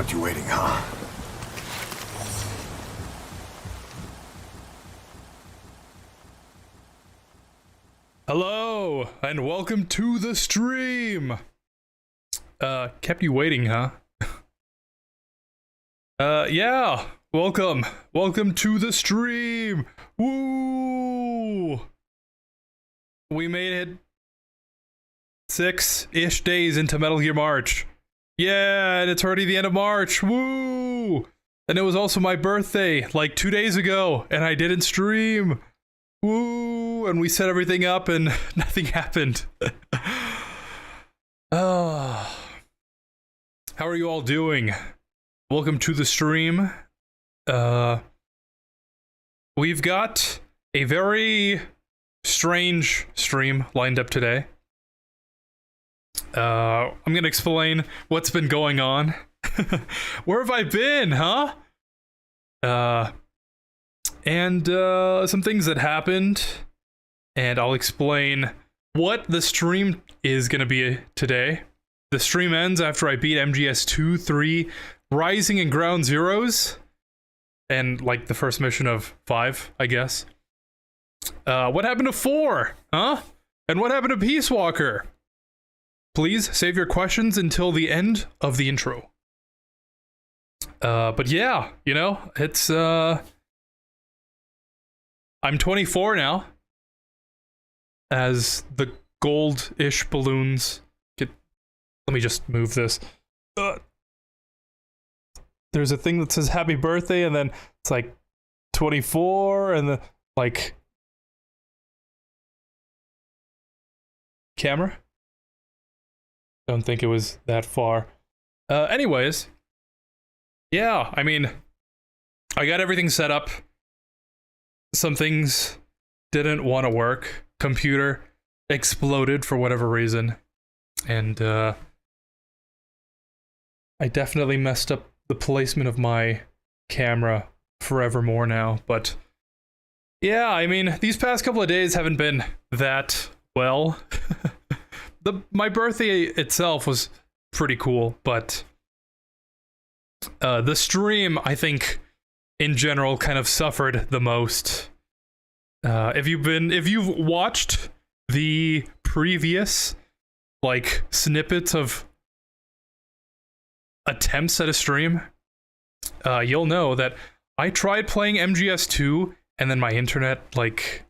Kept you waiting, huh? Hello, and welcome to the stream! Kept you waiting, huh? Yeah, welcome. Welcome to the stream! Woo! We made it 6-ish days into Metal Gear March. Yeah, and it's already the end of March. Woo! And it was also my birthday, like 2 days ago, and I didn't stream. Woo! And we set everything up and nothing happened. How are you all doing? Welcome to the stream. We've got a very strange stream lined up today. I'm gonna explain what's been going on. Where have I been, huh? And some things that happened, and I'll explain what the stream is gonna be today. The stream ends after I beat MGS2, 3, Rising and Ground Zeroes, and like the first mission of 5, I guess. What happened to 4, huh? And what happened to Peace Walker? Please save your questions until the end of the intro. But yeah, you know, it's, I'm 24 now. As the gold-ish balloons get... Let me just move this. There's a thing that says happy birthday, and then it's like 24, and then, like... Camera? Don't think it was that far. Anyways. Yeah, I mean, I got everything set up. Some things didn't want to work. Computer exploded for whatever reason. And, I definitely messed up the placement of my camera forevermore now, but... Yeah, I mean, these past couple of days haven't been that well. My birthday itself was pretty cool, but the stream, I think, in general, kind of suffered the most. If you've watched the previous, like, snippets of attempts at a stream, you'll know that I tried playing MGS2, and then my internet, like,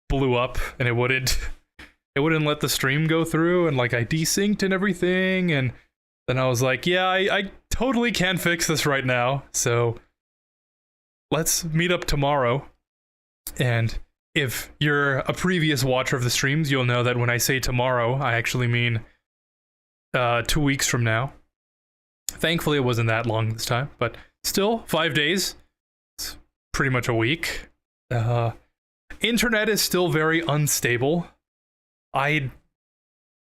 blew up, and it wouldn't let the stream go through, and like I desynced and everything, and then I was like, yeah, I totally can't fix this right now, so let's meet up tomorrow. And if you're a previous watcher of the streams, you'll know that when I say tomorrow, I actually mean 2 weeks from now. Thankfully, it wasn't that long this time, but still, 5 days. It's pretty much a week. Internet is still very unstable. I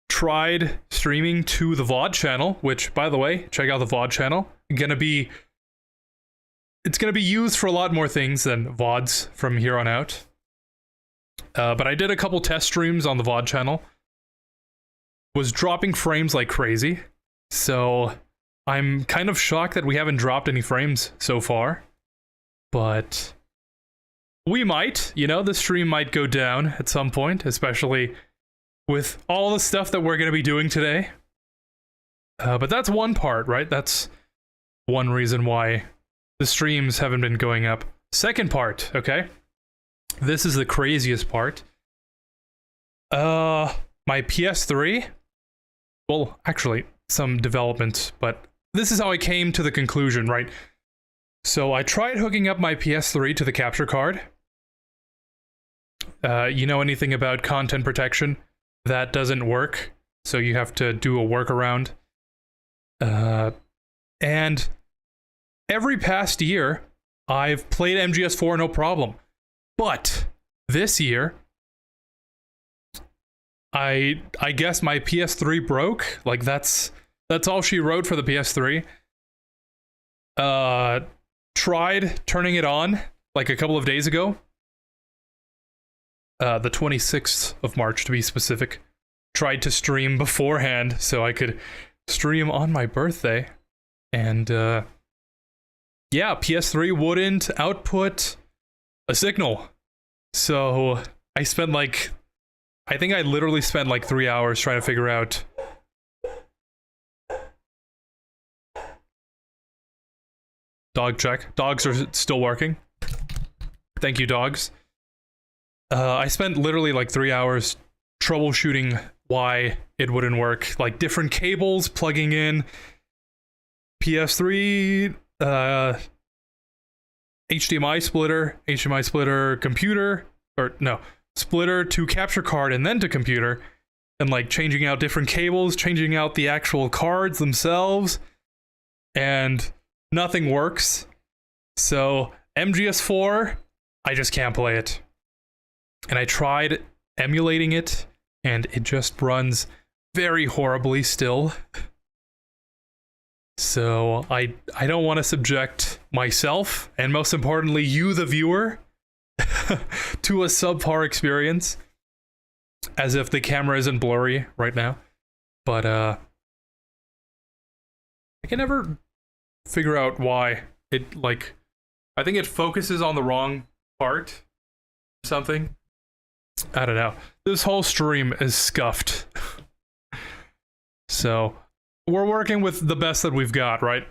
tried streaming to the VOD channel, which, by the way, check out the VOD channel. It's gonna be used for a lot more things than VODs from here on out. But I did a couple test streams on the VOD channel. Was dropping frames like crazy, so I'm kind of shocked that we haven't dropped any frames so far. But we might, you know, the stream might go down at some point, especially with all the stuff that we're going to be doing today. But that's one part, right? That's one reason why the streams haven't been going up. Second part, okay? This is the craziest part. My PS3? Well, actually, some development, but this is how I came to the conclusion, right? So I tried hooking up my PS3 to the capture card. You know anything about content protection? That doesn't work, so you have to do a workaround. And every past year, I've played MGS4 no problem. But this year, I guess my PS3 broke. Like, that's all she wrote for the PS3. Tried turning it on, like, a couple of days ago. The 26th of March, to be specific. Tried to stream beforehand so I could stream on my birthday. And yeah, PS3 wouldn't output a signal. So I spent like, I think I literally spent like 3 hours trying to figure out. Dog check. Dogs are still working. Thank you, dogs. I spent literally like 3 hours troubleshooting why it wouldn't work. Like different cables plugging in. PS3, HDMI splitter, computer, or no, splitter to capture card and then to computer, and like changing out different cables, changing out the actual cards themselves, and nothing works. So MGS4, I just can't play it. And I tried emulating it, and it just runs very horribly still. So I don't want to subject myself, and most importantly you, the viewer, to a subpar experience, as if the camera isn't blurry right now. But I can never figure out why it, like, I think it focuses on the wrong part or something. I don't know. This whole stream is scuffed. So we're working with the best that we've got, right?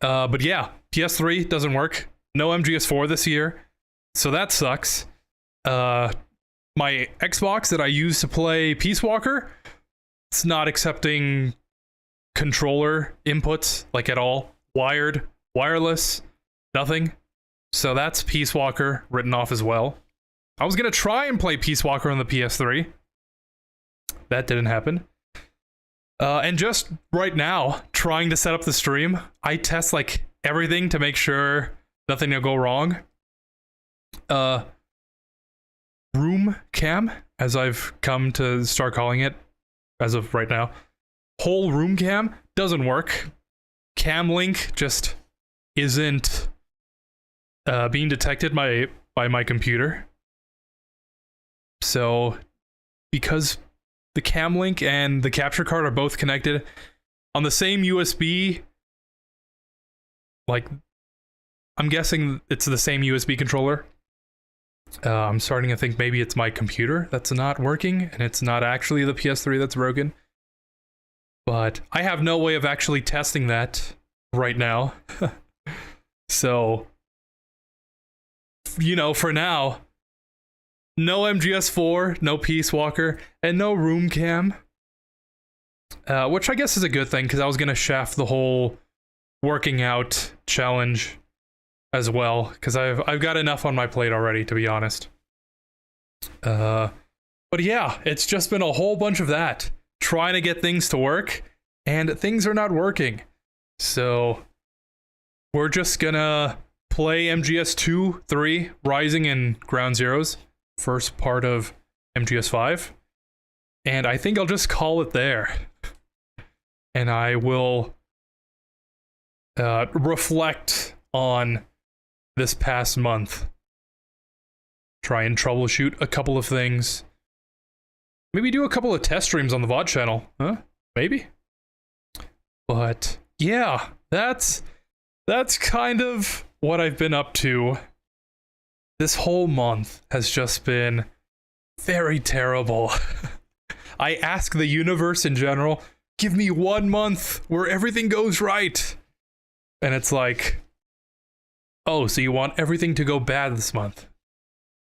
But yeah, PS3 doesn't work. No MGS4 this year, so that sucks. My Xbox that I use to play Peace Walker, it's not accepting controller inputs, like at all. Wired, wireless, nothing. So that's Peace Walker written off as well. I was gonna try and play Peace Walker on the PS3. That didn't happen. And just right now, trying to set up the stream, I test like everything to make sure nothing will go wrong. Room cam, as I've come to start calling it as of right now. Whole room cam doesn't work. Cam link just isn't being detected by my computer. So because the cam link and the capture card are both connected on the same USB, like, I'm guessing it's the same USB controller. I'm starting to think maybe it's my computer that's not working, and it's not actually the PS3 that's broken. But I have no way of actually testing that right now. So, you know, for now, no MGS4, no Peace Walker, and no room cam. Which I guess is a good thing, because I was going to shaft the whole working out challenge as well, because I've got enough on my plate already, to be honest. But yeah, it's just been a whole bunch of that, trying to get things to work, and things are not working. So we're just gonna play MGS2, 3, Rising, and Ground Zeroes, first part of MGS5, and I think I'll just call it there. And I will reflect on this past month. Try and troubleshoot a couple of things. Maybe do a couple of test streams on the VOD channel, huh? Maybe? But yeah, that's kind of what I've been up to. This whole month has just been very terrible. I ask the universe in general, give me 1 month where everything goes right. And it's like, oh, so you want everything to go bad this month?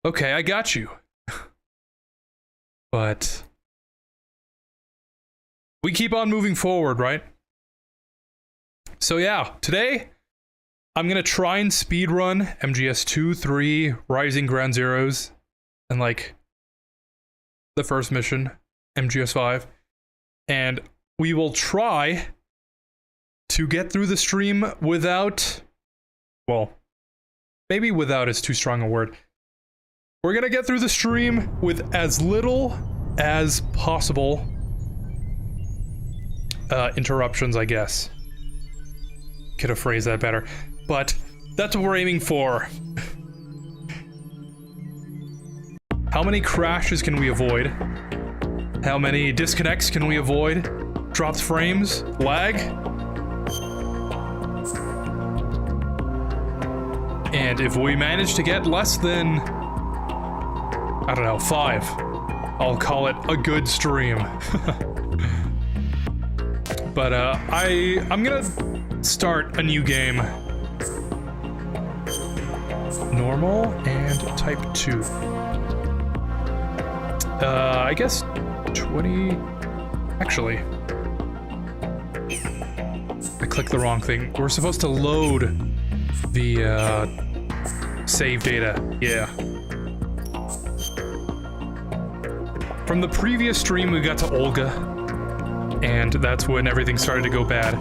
Okay, I got you. But we keep on moving forward, right? So yeah, today I'm gonna try and speedrun MGS2, 3, Rising, Ground Zeroes, and like the first mission, MGS5, and we will try to get through the stream without, well, maybe without is too strong a word. We're gonna get through the stream with as little as possible interruptions, I guess. Could have phrased that better, but that's what we're aiming for. How many crashes can we avoid? How many disconnects can we avoid? Dropped frames? Lag? And if we manage to get less than, I don't know, 5, I'll call it a good stream. But I'm gonna start a new game. Normal and type 2. I guess 20... Actually, I clicked the wrong thing. We're supposed to load the save data. Yeah. From the previous stream, we got to Olga, and that's when everything started to go bad.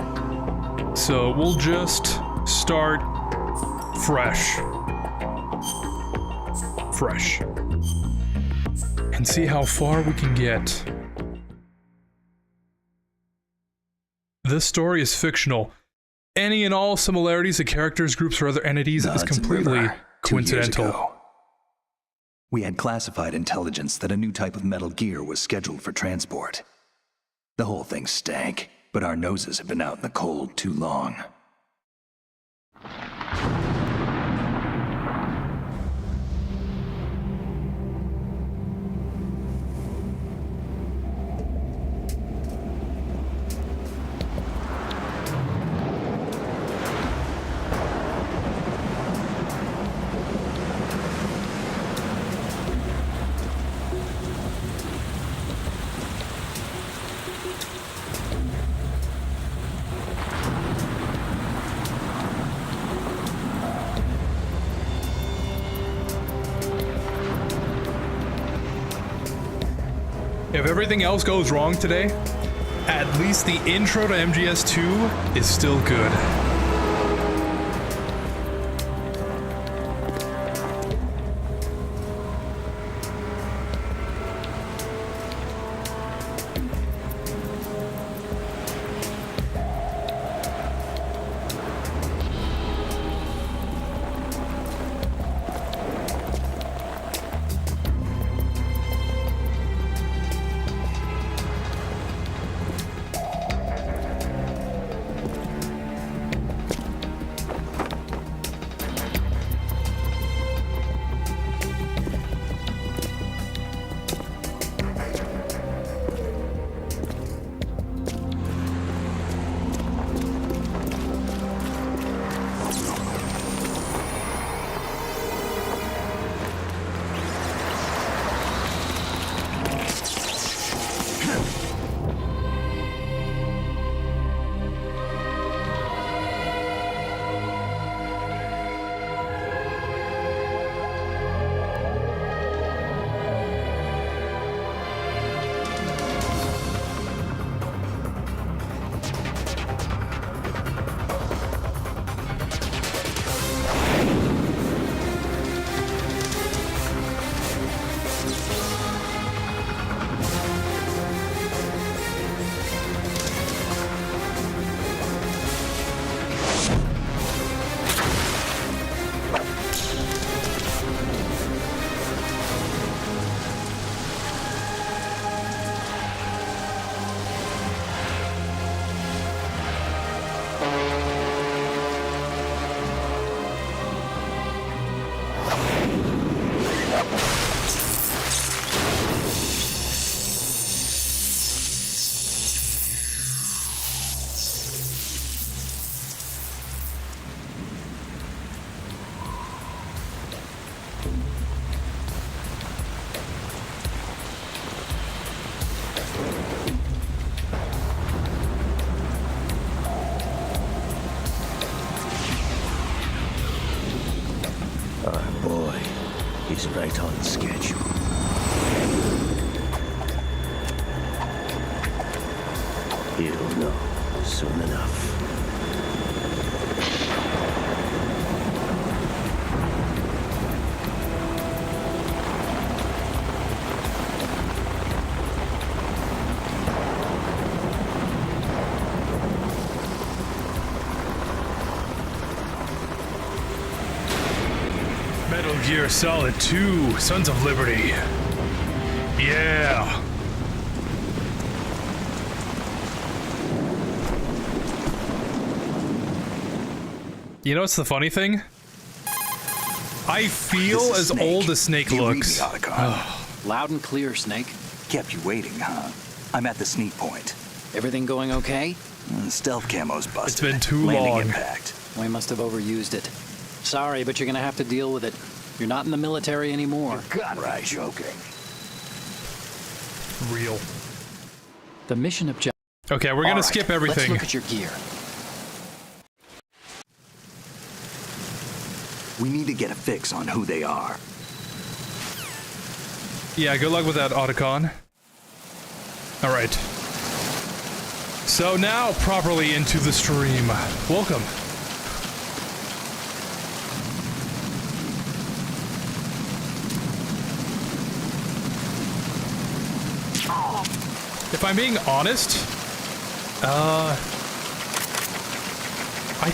So we'll just start fresh. And see how far we can get. This story is fictional. Any and all similarities to characters, groups, or other entities is completely coincidental. We had classified intelligence that a new type of metal gear was scheduled for transport. The whole thing stank, but our noses have been out in the cold too long. If everything else goes wrong today, at least the intro to MGS2 is still good. He's right on schedule. He'll know soon enough. Metal Gear Solid 2, Sons of Liberty. Yeah. You know what's the funny thing? I feel This is as Snake. old as Snake Do you read looks. me, Otacon? Loud and clear, Snake. Kept you waiting, huh? I'm at the sneak point. Everything going okay? Stealth camo's busted. It's been too Landing long. impact. We must have overused it. Sorry, but you're gonna have to deal with it. You're not in the military anymore. Right. Joking. Real. The mission objective. Okay, we're gonna skip everything. Let's look at your gear. We need to get a fix on who they are. Yeah, good luck with that, Otacon. Alright. So now, properly into the stream. Welcome. If I'm being honest, I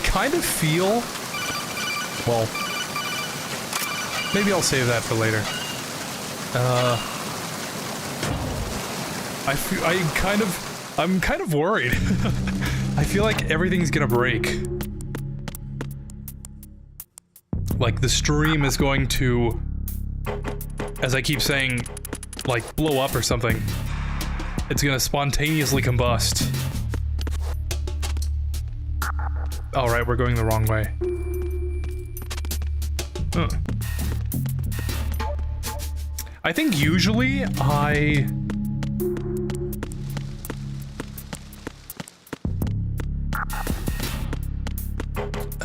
kind of feel... Well, maybe I'll save that for later. I'm kind of worried. I feel like everything's gonna break. Like the stream is going to, as I keep saying, like blow up or something. It's gonna spontaneously combust. Alright, we're going the wrong way. Huh. I think usually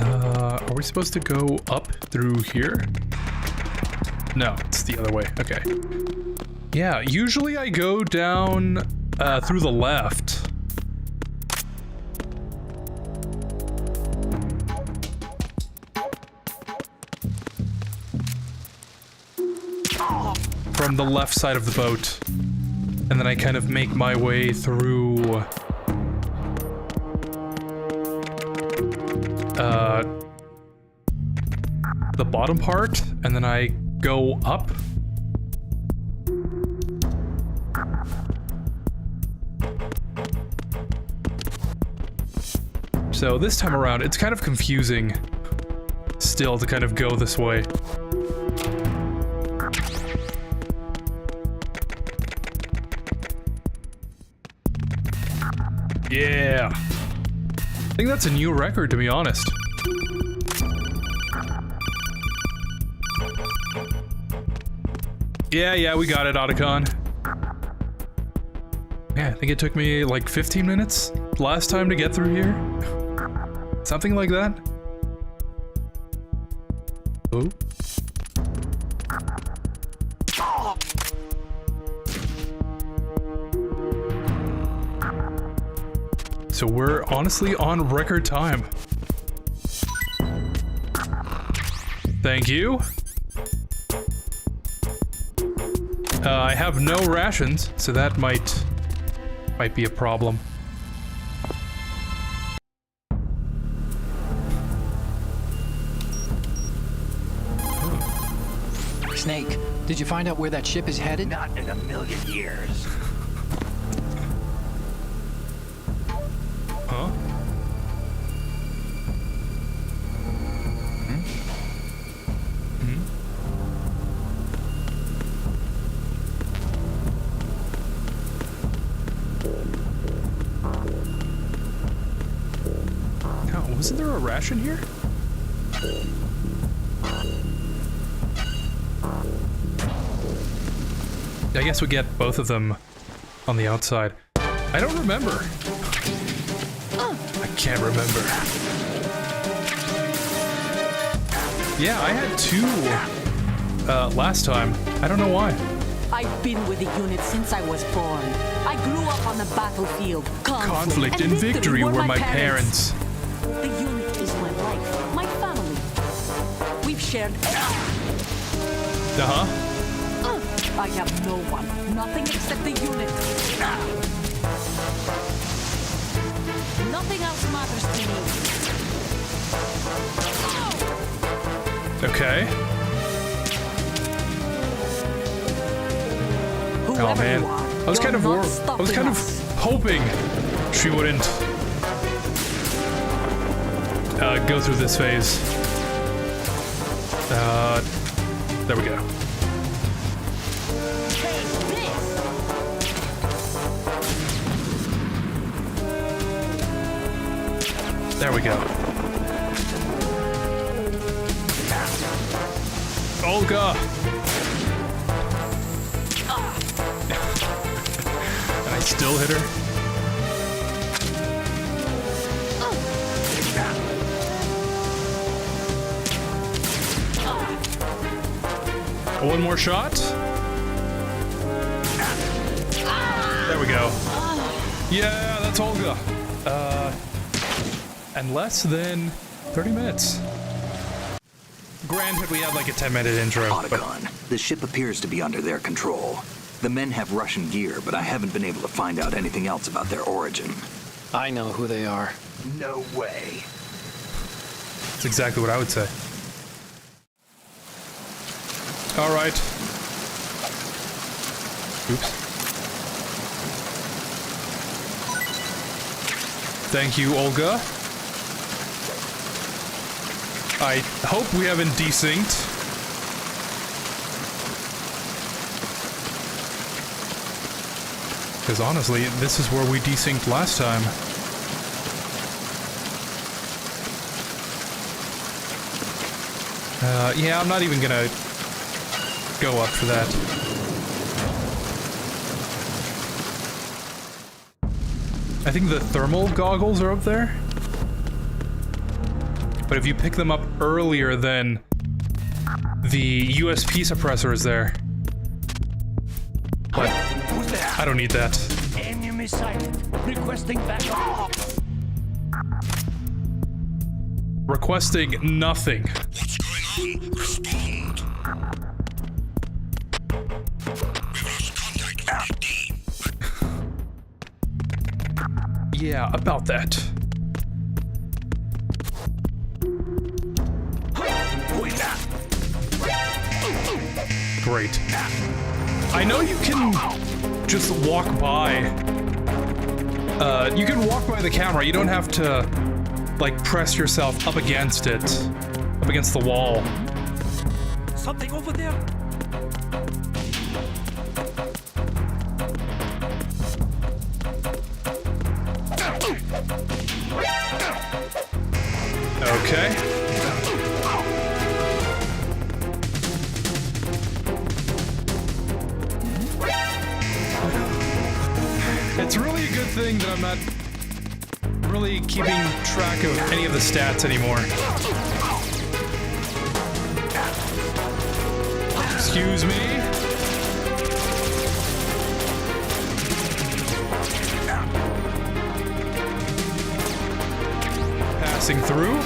are we supposed to go up through here? No, it's the other way. Okay. Yeah, usually I go down through the left. From the left side of the boat. And then I kind of make my way through the bottom part, and then I go up. So this time around, it's kind of confusing still to kind of go this way. Yeah. I think that's a new record, to be honest. Yeah, we got it, Otacon. Yeah, I think it took me like 15 minutes last time to get through here. Something like that. Oh. So we're honestly on record time. Thank you. I have no rations, so that might be a problem. Snake, did you find out where that ship is headed? Not in a million years. Huh? Wasn't there a ration here? I guess we get both of them on the outside. I don't remember. I can't remember. Yeah, I had two last time. I don't know why. I've been with the unit since I was born. I grew up on the battlefield. Conflict and and victory were my parents. The unit is my life, my family. We've shared Uh-huh. I have no one, nothing except the unit. Nothing else matters to me. Okay. Whoever Oh man, you are, I was you're kind of not stopping us. hoping she wouldn't go through this phase. There we go. There we go. Olga! And I still hit her. One more shot. There we go. Yeah, that's Olga. And less than 30 minutes. Granted, we had like a 10-minute intro. Otacon, the ship appears to be under their control. The men have Russian gear, but I haven't been able to find out anything else about their origin. I know who they are. No way. That's exactly what I would say. All right. Oops. Thank you, Olga. I hope we haven't desynced. Because honestly, this is where we desynced last time. Yeah, I'm not even gonna go up for that. I think the thermal goggles are up there. But if you pick them up earlier, then the USP suppressor is there. But I don't need that. Enemy sighted. Requesting backup. Requesting nothing. What's going on? Respond. We've lost contact with the team. Yeah, about that. Great. I know you can just walk by. You can walk by the camera. You don't have to, like, press yourself up against it. Up against the wall. Something over there. Okay. It's really a good thing that I'm not really keeping track of any of the stats anymore. Excuse me. Passing through.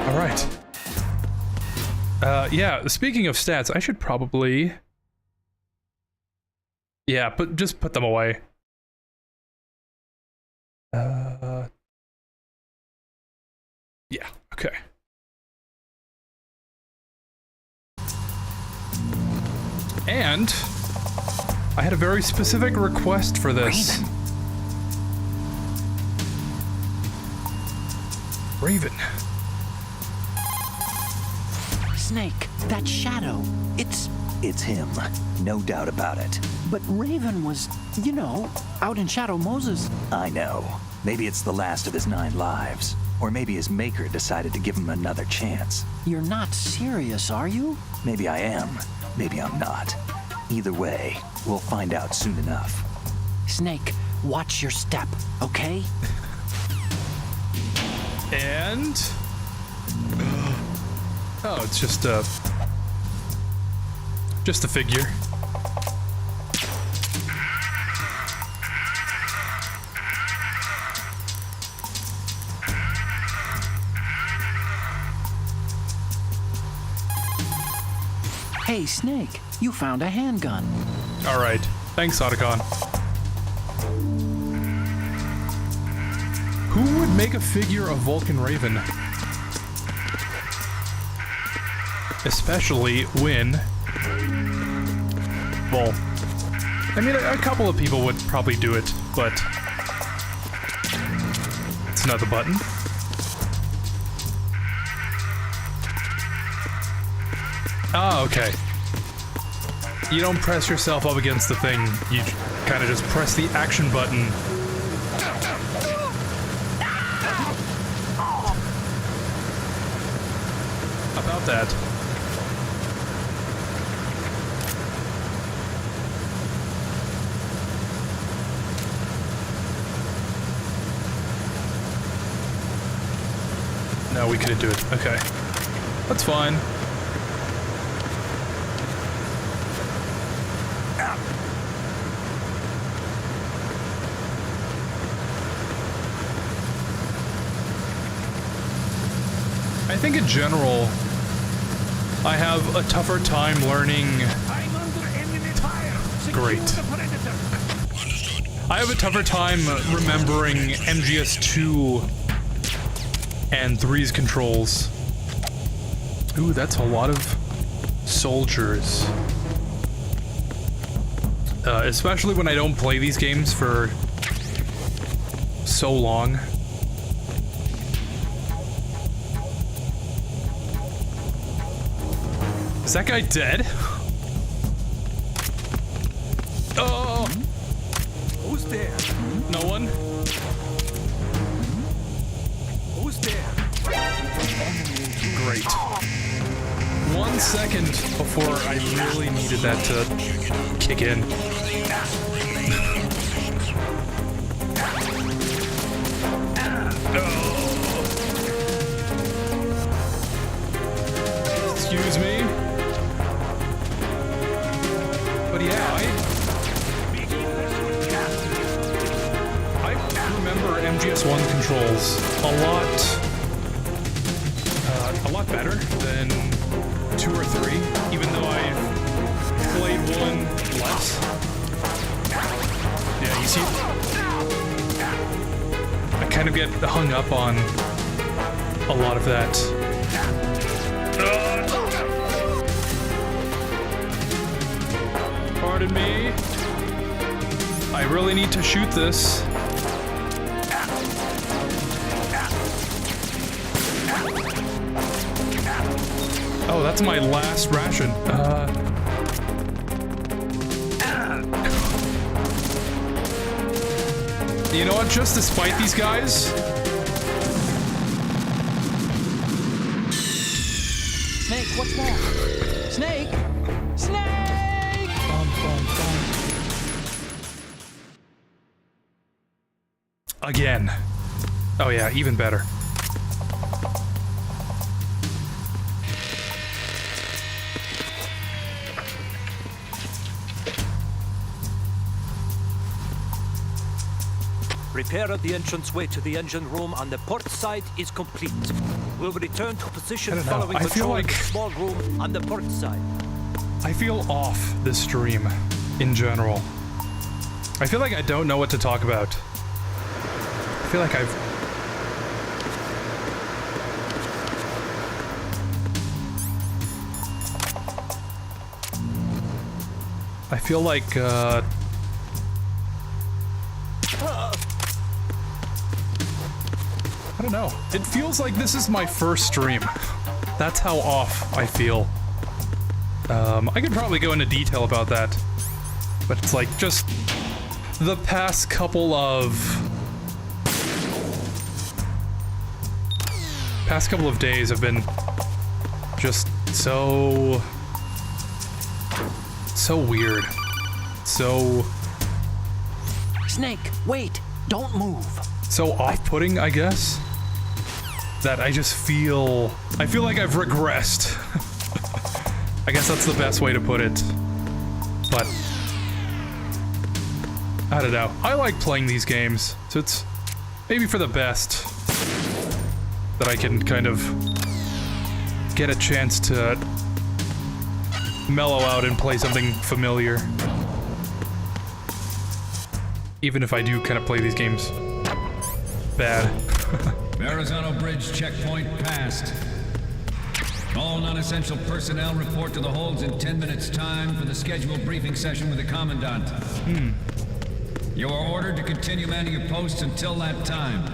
All right. Yeah, speaking of stats, I should probably... Yeah, just put them away. Yeah, okay. And I had a very specific request for this. Raven. Snake, that shadow, It's him, no doubt about it. but Raven was, you know, out in Shadow Moses. I know. Maybe it's the last of his 9 lives. Or maybe his maker decided to give him another chance. You're not serious, are you? Maybe I am. Maybe I'm not. Either way, we'll find out soon enough. Snake, watch your step, okay? And... Oh, it's just a figure. Hey, Snake, you found a handgun. All right. Thanks, Otacon. Who would make a figure of Vulcan Raven? Especially when... Well, I mean, a couple of people would probably do it, but... It's another button. Ah, okay. You don't press yourself up against the thing. You kind of just press the action button. About that. No, we couldn't do it. Okay. That's fine. I think in general, I have a tougher time learning. I'm under enemy fire. Great. Secure the perimeter. I have a tougher time remembering MGS2 and 3's controls. Ooh, that's a lot of soldiers. Especially when I don't play these games for so long. Is that guy dead? Oh! Who's there? No one? Who's there? Great. 1 second before I really needed that to kick in. Excuse me? But yeah, I remember MGS1 controls a lot better than 2 or 3, even though I've played 1 less. Yeah, you see, I kind of get hung up on a lot of that. Pardon me. I really need to shoot this. Oh, that's my last ration. You know what? Just to spite these guys. Snake, what's that? Snake! Snake! Bum, bum, bum. Again. Oh yeah, even better. Repair of the entranceway to the engine room on the port side is complete. We'll return to position I don't know. following I feel patrol in like- the small room on the port side. I feel off this stream, in general. I feel like I don't know what to talk about. I feel like I feel like, I don't know. It feels like this is my first stream. That's how off I feel. I could probably go into detail about that. But it's like, just the past couple of days have been just so weird. So Snake, wait! Don't move! so off-putting, I guess. That I just feel... I feel like I've regressed. I guess that's the best way to put it. But... I don't know. I like playing these games, so it's maybe for the best that I can kind of get a chance to mellow out and play something familiar. Even if I do kind of play these games bad. Verrazano Bridge checkpoint passed. All non-essential personnel report to the holds in 10 minutes' time for the scheduled briefing session with the Commandant. You are ordered to continue manning your posts until that time.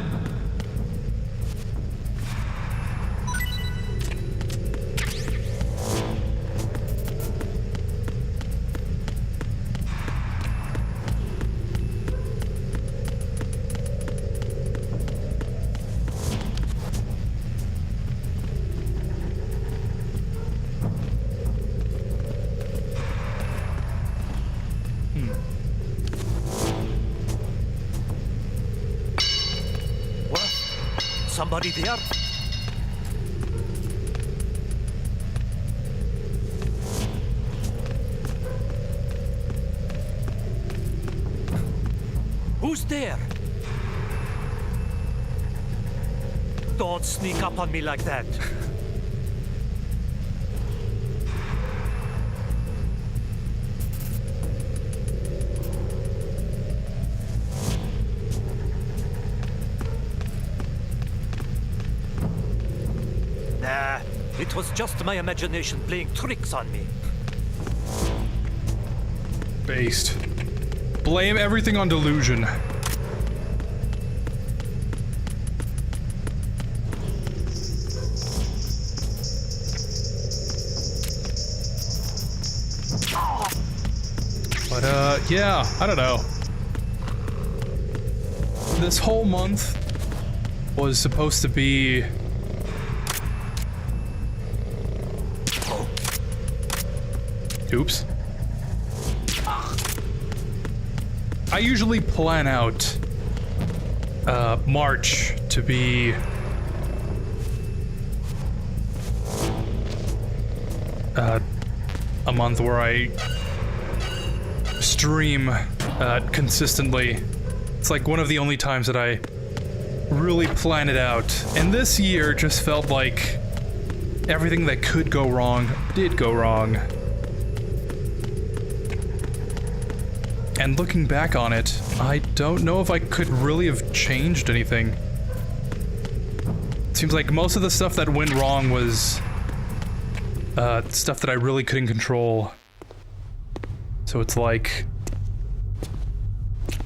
Somebody there? Who's there? Don't sneak up on me like that. Nah, it was just my imagination playing tricks on me. Based. Blame everything on delusion. But, yeah, I don't know. This whole month was supposed to be... Oops. I usually plan out March to be a month where I stream consistently. It's like one of the only times that I really plan it out. And this year just felt like everything that could go wrong did go wrong. And looking back on it, I don't know if I could really have changed anything. It seems like most of the stuff that went wrong was stuff that I really couldn't control. So it's like,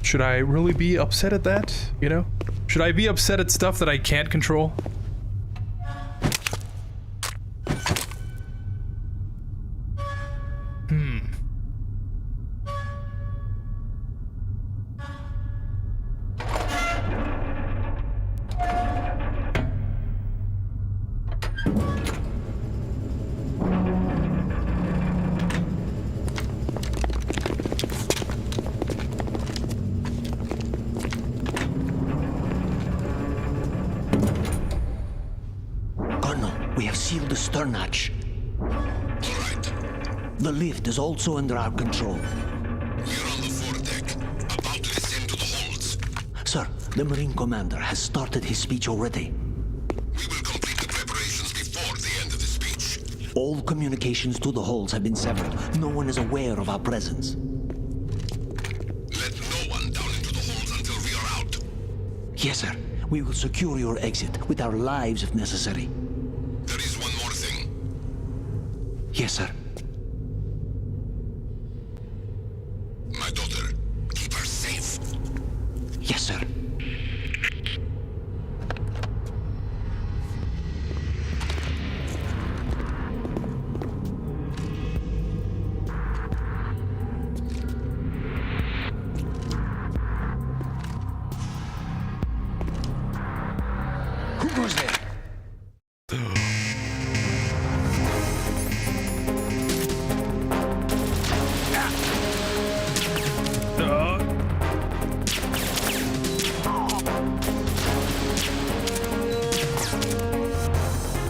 should I really be upset at that, you know? Should I be upset at stuff that I can't control? Stern hatch. All right. The lift is also under our control. We're on the foredeck, about to descend to the holds. Sir, the Marine Commander has started his speech already. We will complete the preparations before the end of the speech. All communications to the holds have been severed. No one is aware of our presence. Let no one down into the holds until we are out. Yes, sir. We will secure your exit with our lives if necessary. There is one more thing. Yes, sir. My daughter, keep her safe. Yes, sir. Who goes there?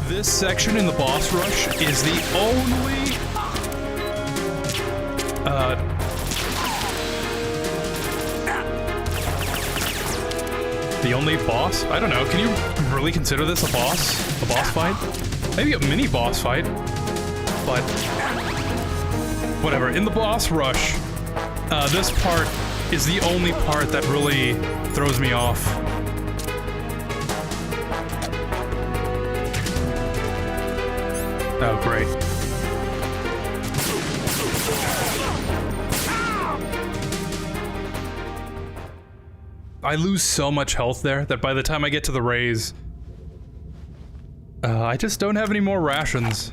This section in the boss rush is the only boss? I don't know. Can you really consider this a boss? A boss fight? Maybe a mini boss fight. But whatever. In the boss rush, this part is the only part that really throws me off. Oh, great. I lose so much health there that by the time I get to the raise, I just don't have any more rations.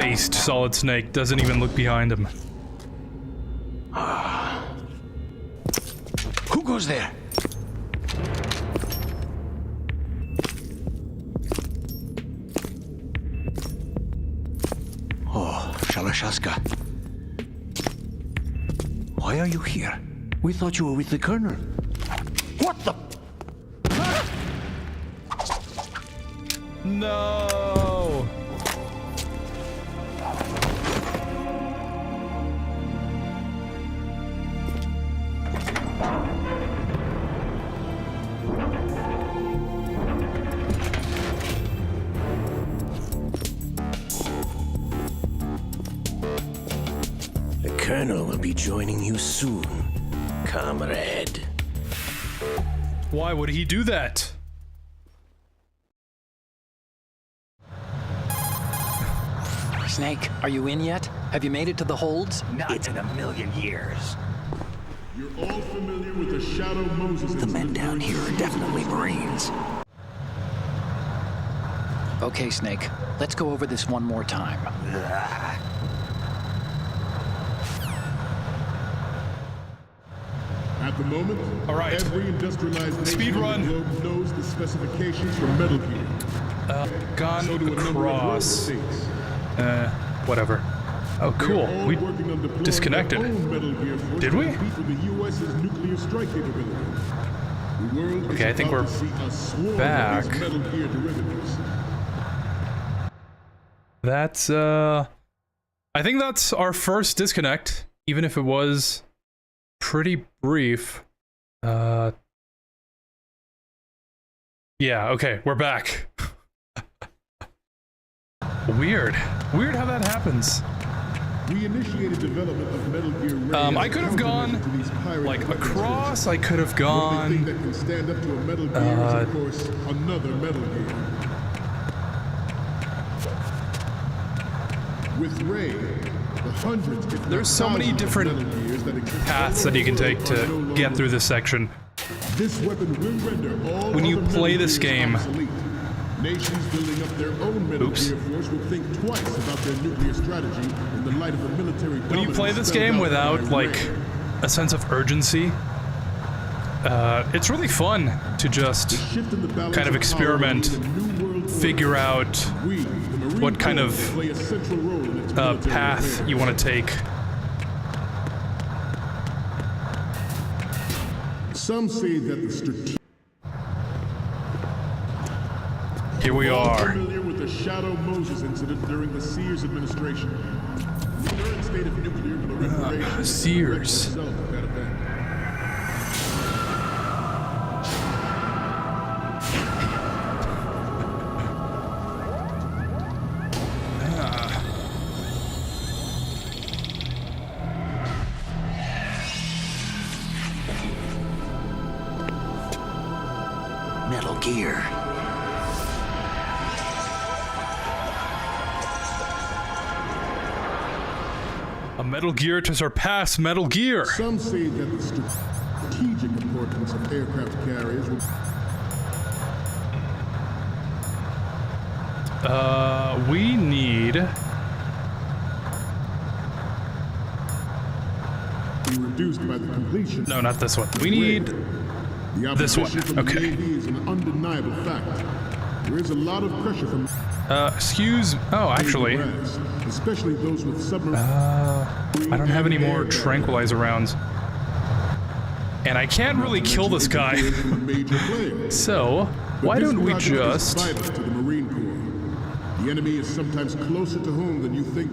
faced Solid Snake, doesn't even look behind him. Who goes there? Oh, Shalashaska. Why are you here? We thought you were with the Colonel. What the? No! The Colonel will be joining you soon, comrade. Why would he do that? Snake, are you in yet? Have you made it to the holds? Not in a million years. You're all familiar with the Shadow Moses. The men down here are definitely Marines. Okay, Snake. Let's go over this one more time. At the moment, All right. every industrialized nation Speed run. on the globe knows the specifications for Metal Gear. Gone So do a number of across. world states. Whatever. Oh, cool. They're all We working on deploying disconnected. their own Metal Gear force Did to we? compete with the US's nuclear strike capability. The world Okay, I is think about we're to see a swarm back. of these Metal Gear derivatives. That's, I think that's our first disconnect, even if it was pretty brief. Yeah, okay, we're back. Weird. Weird how that happens. We initiated development of Metal Gear Ray I could have gone, like, across, I could have gone... that can stand up to a Metal Gear is, of course, another Metal Gear. With Ray, the hundreds, if not There's so many thousands of different Metal Gears that exist paths all that you can over the take world are no to longer get through this section. This weapon will render all When you other play Metal this Gears game- obsolete. Nations building up their own Metal Oops. Gear force will think twice about their nuclear strategy in the light of a military When you play this game without, like, a sense of urgency, it's really fun to just kind of experiment, figure out what kind of path you want to take. Some say that the strategic Here we are. familiar with the Shadow Moses incident during the Sears administration. The current state of nuclear proliferation Sears. itself at that event. Metal Gear. A Metal Gear to surpass Metal Gear. Some say that the strategic importance of aircraft carriers will We need... be reduced by the completion. No, not this one. We need... The this one. opposition from Okay. the Navy is an undeniable fact. There is a lot of pressure from excuse... Oh, actually... brass, especially those with submarine. I don't have any more tranquilizer rounds. And I can't really kill this guy. So, why don't we just... To the Marine Corps. The enemy is sometimes closer to home than you think.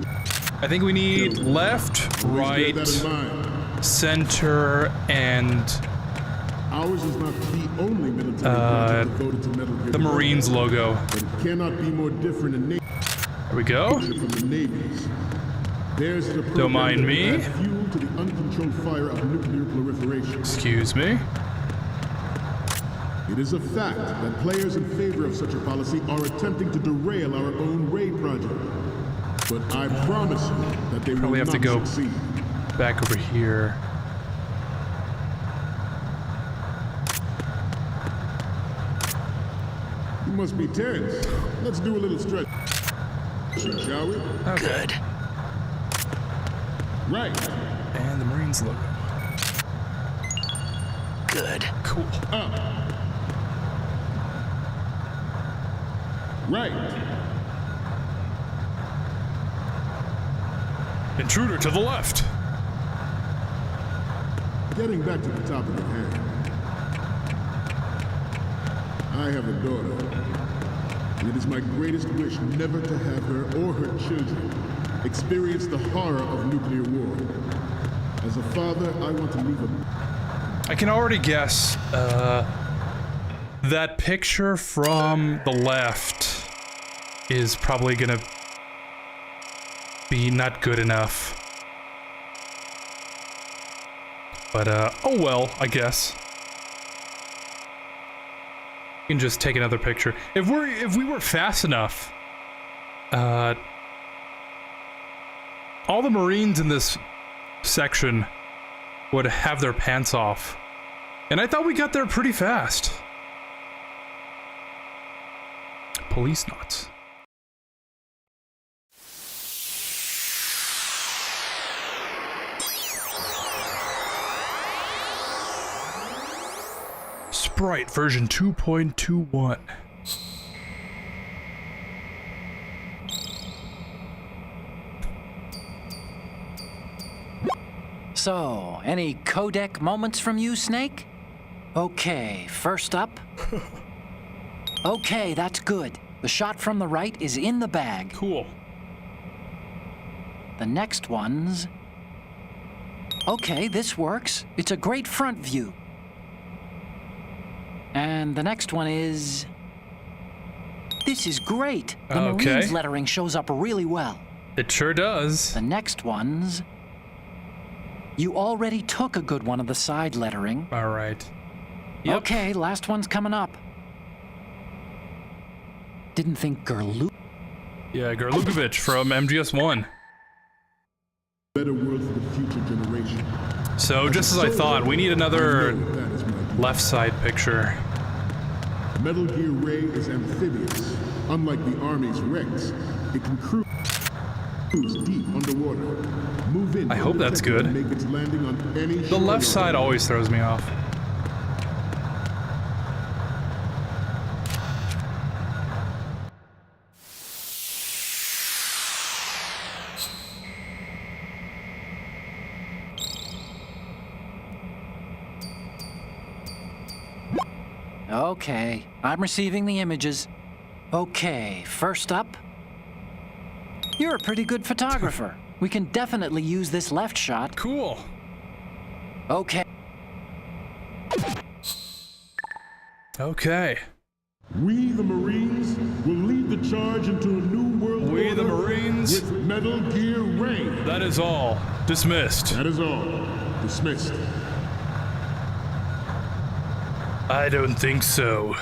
I think we need left, Always bear right, that in mind. center, and Ours is not the only military project devoted to Metal Gear. the Marines logo. But it cannot be more different in nature There we go. from the Navy's. Theirs is a program Don't mind that me. adds fuel to the uncontrolled fire of nuclear proliferation. Excuse me. It is a fact that players in favor of such a policy are attempting to derail our own Ray project. But I promise you that they will Probably have not to go succeed. back over here. You must be tense. Let's do a little stretch. Shall we? Okay. Good. Right. And the Marines logo. Good. Cool. Up. Right. Intruder to the left. Getting back to the topic at hand. I have a daughter. And it is my greatest wish never to have her or her children experience the horror of nuclear war. As a father, I want to leave a... I can already guess, that picture from the left is probably gonna be not good enough. But, oh well, I guess. You can just take another picture. If we were fast enough, all the Marines in this section would have their pants off. And I thought we got there pretty fast. Police knots. Sprite version 2.21. So, any codec moments from you, Snake? Okay, first up. Okay, that's good. The shot from the right is in the bag. Cool. The next one's... Okay, this works. It's a great front view. And the next one is... This is great. The Okay. Marines lettering shows up really well. It sure does. The next one's... You already took a good one of the side lettering. All right. Yep. Okay, last one's coming up. Didn't think Gerlu... Yeah, Gerlukovich from MGS1. better world for the future generation. So, just as I thought, we need another That is my left side picture. Metal Gear Ray is amphibious. Unlike the Army's Rex, it can cruise deep underwater. Move in. I hope that's good. and make its landing on any The left side always throws me off. Okay, I'm receiving the images. Okay, first up. You're a pretty good photographer. We can definitely use this left shot. Cool. Okay. Okay. We, the Marines, will lead the charge into a new world We, order the Marines. with Metal Gear Ray. That is all. Dismissed. That is all. Dismissed. I don't think so.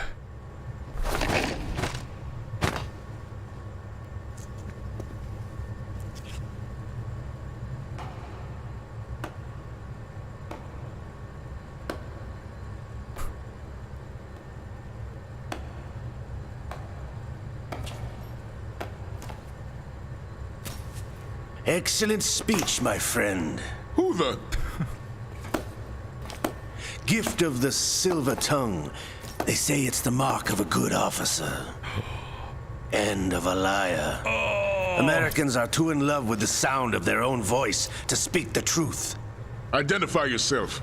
Excellent speech, my friend. Who the... Gift of the silver tongue. They say it's the mark of a good officer. And of a liar. Americans are too in love with the sound of their own voice to speak the truth. Identify yourself.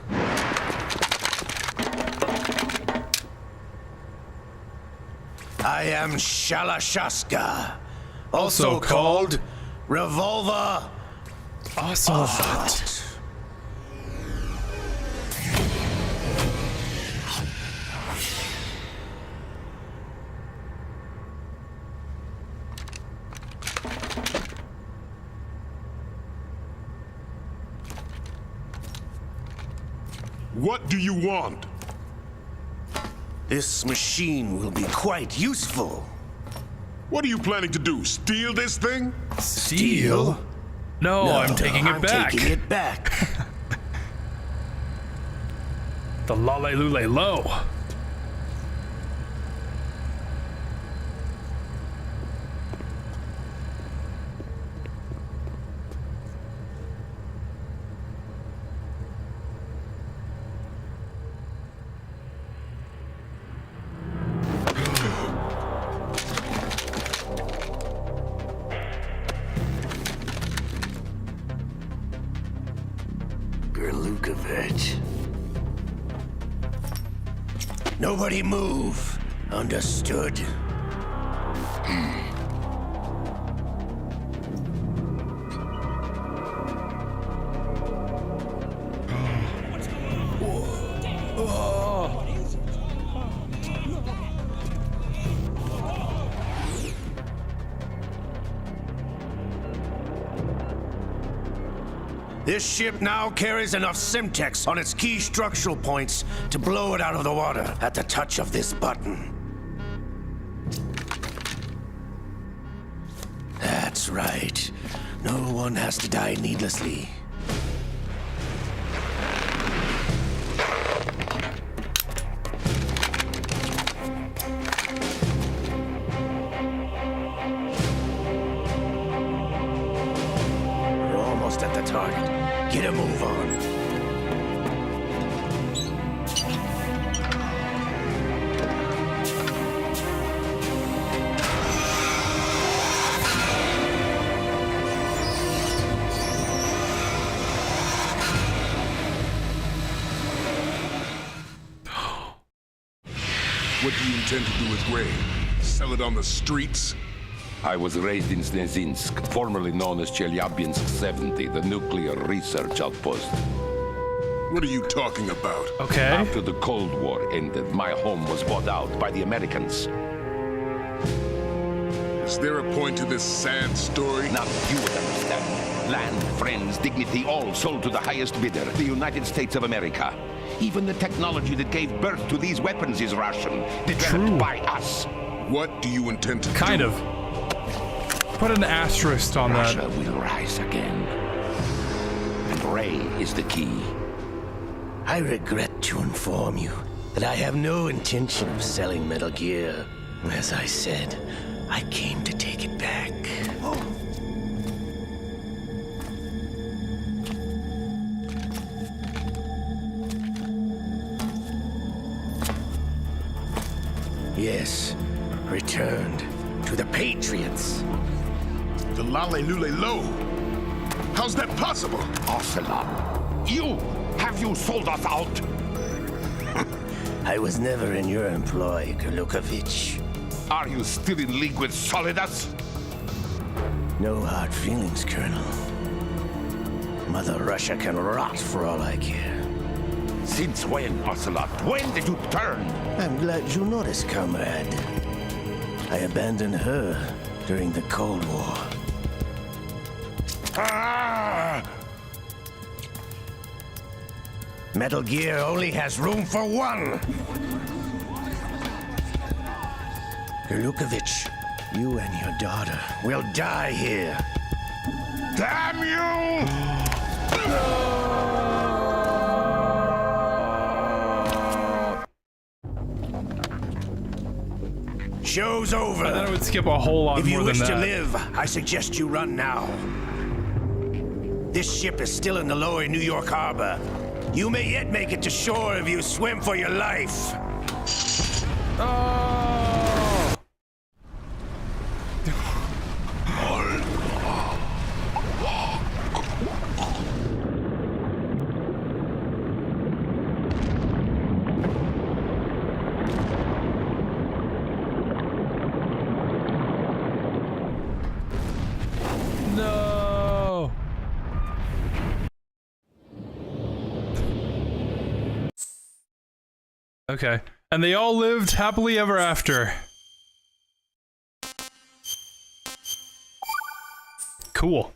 I am Shalashaska, Also called Revolver Ocelot. What do you want? This machine will be quite useful. What are you planning to do? Steal this thing? Steal? No, No, I'm taking it I'm back. taking it back. The Lale Lule Low. Lukovic. Nobody move. Understood? This ship now carries enough Simtex on its key structural points to blow it out of the water at the touch of this button. That's right. No one has to die needlessly. We're almost at the target. Get a move on. What do you intend to do with Gray? Sell it on the streets? I was raised in Snezinsk, formerly known as Chelyabinsk 70, the nuclear research outpost. What are you talking about? Okay. After the Cold War ended, my home was bought out by the Americans. Is there a point to this sad story? Now you would understand. Land, friends, dignity, all sold to the highest bidder, the United States of America. Even the technology that gave birth to these weapons is Russian, developed by us. What do you intend to do? Kind of. Put an asterisk on Russia that. will rise again. And Ray is the key. I regret to inform you that I have no intention of selling Metal Gear. As I said, I came to take it back. Yes, returned to the Patriots. The Lale Lule Lo. How's that possible? Ocelot, have you sold us out? I was never in your employ, Lukovic. Are you still in league with Solidus? No hard feelings, Colonel. Mother Russia can rot for all I care. Since when, Ocelot? When did you turn? I'm glad you noticed, comrade. I abandoned her during the Cold War. Ah! Metal Gear only has room for one. Lukovic, you and your daughter will die here. Damn you! Show's over. I thought it would skip a whole lot If you more than wish that. to live, I suggest you run now. This ship is still in the lower New York harbor. You may yet make it to shore if you swim for your life. Oh! No! Okay. And they all lived happily ever after. Cool.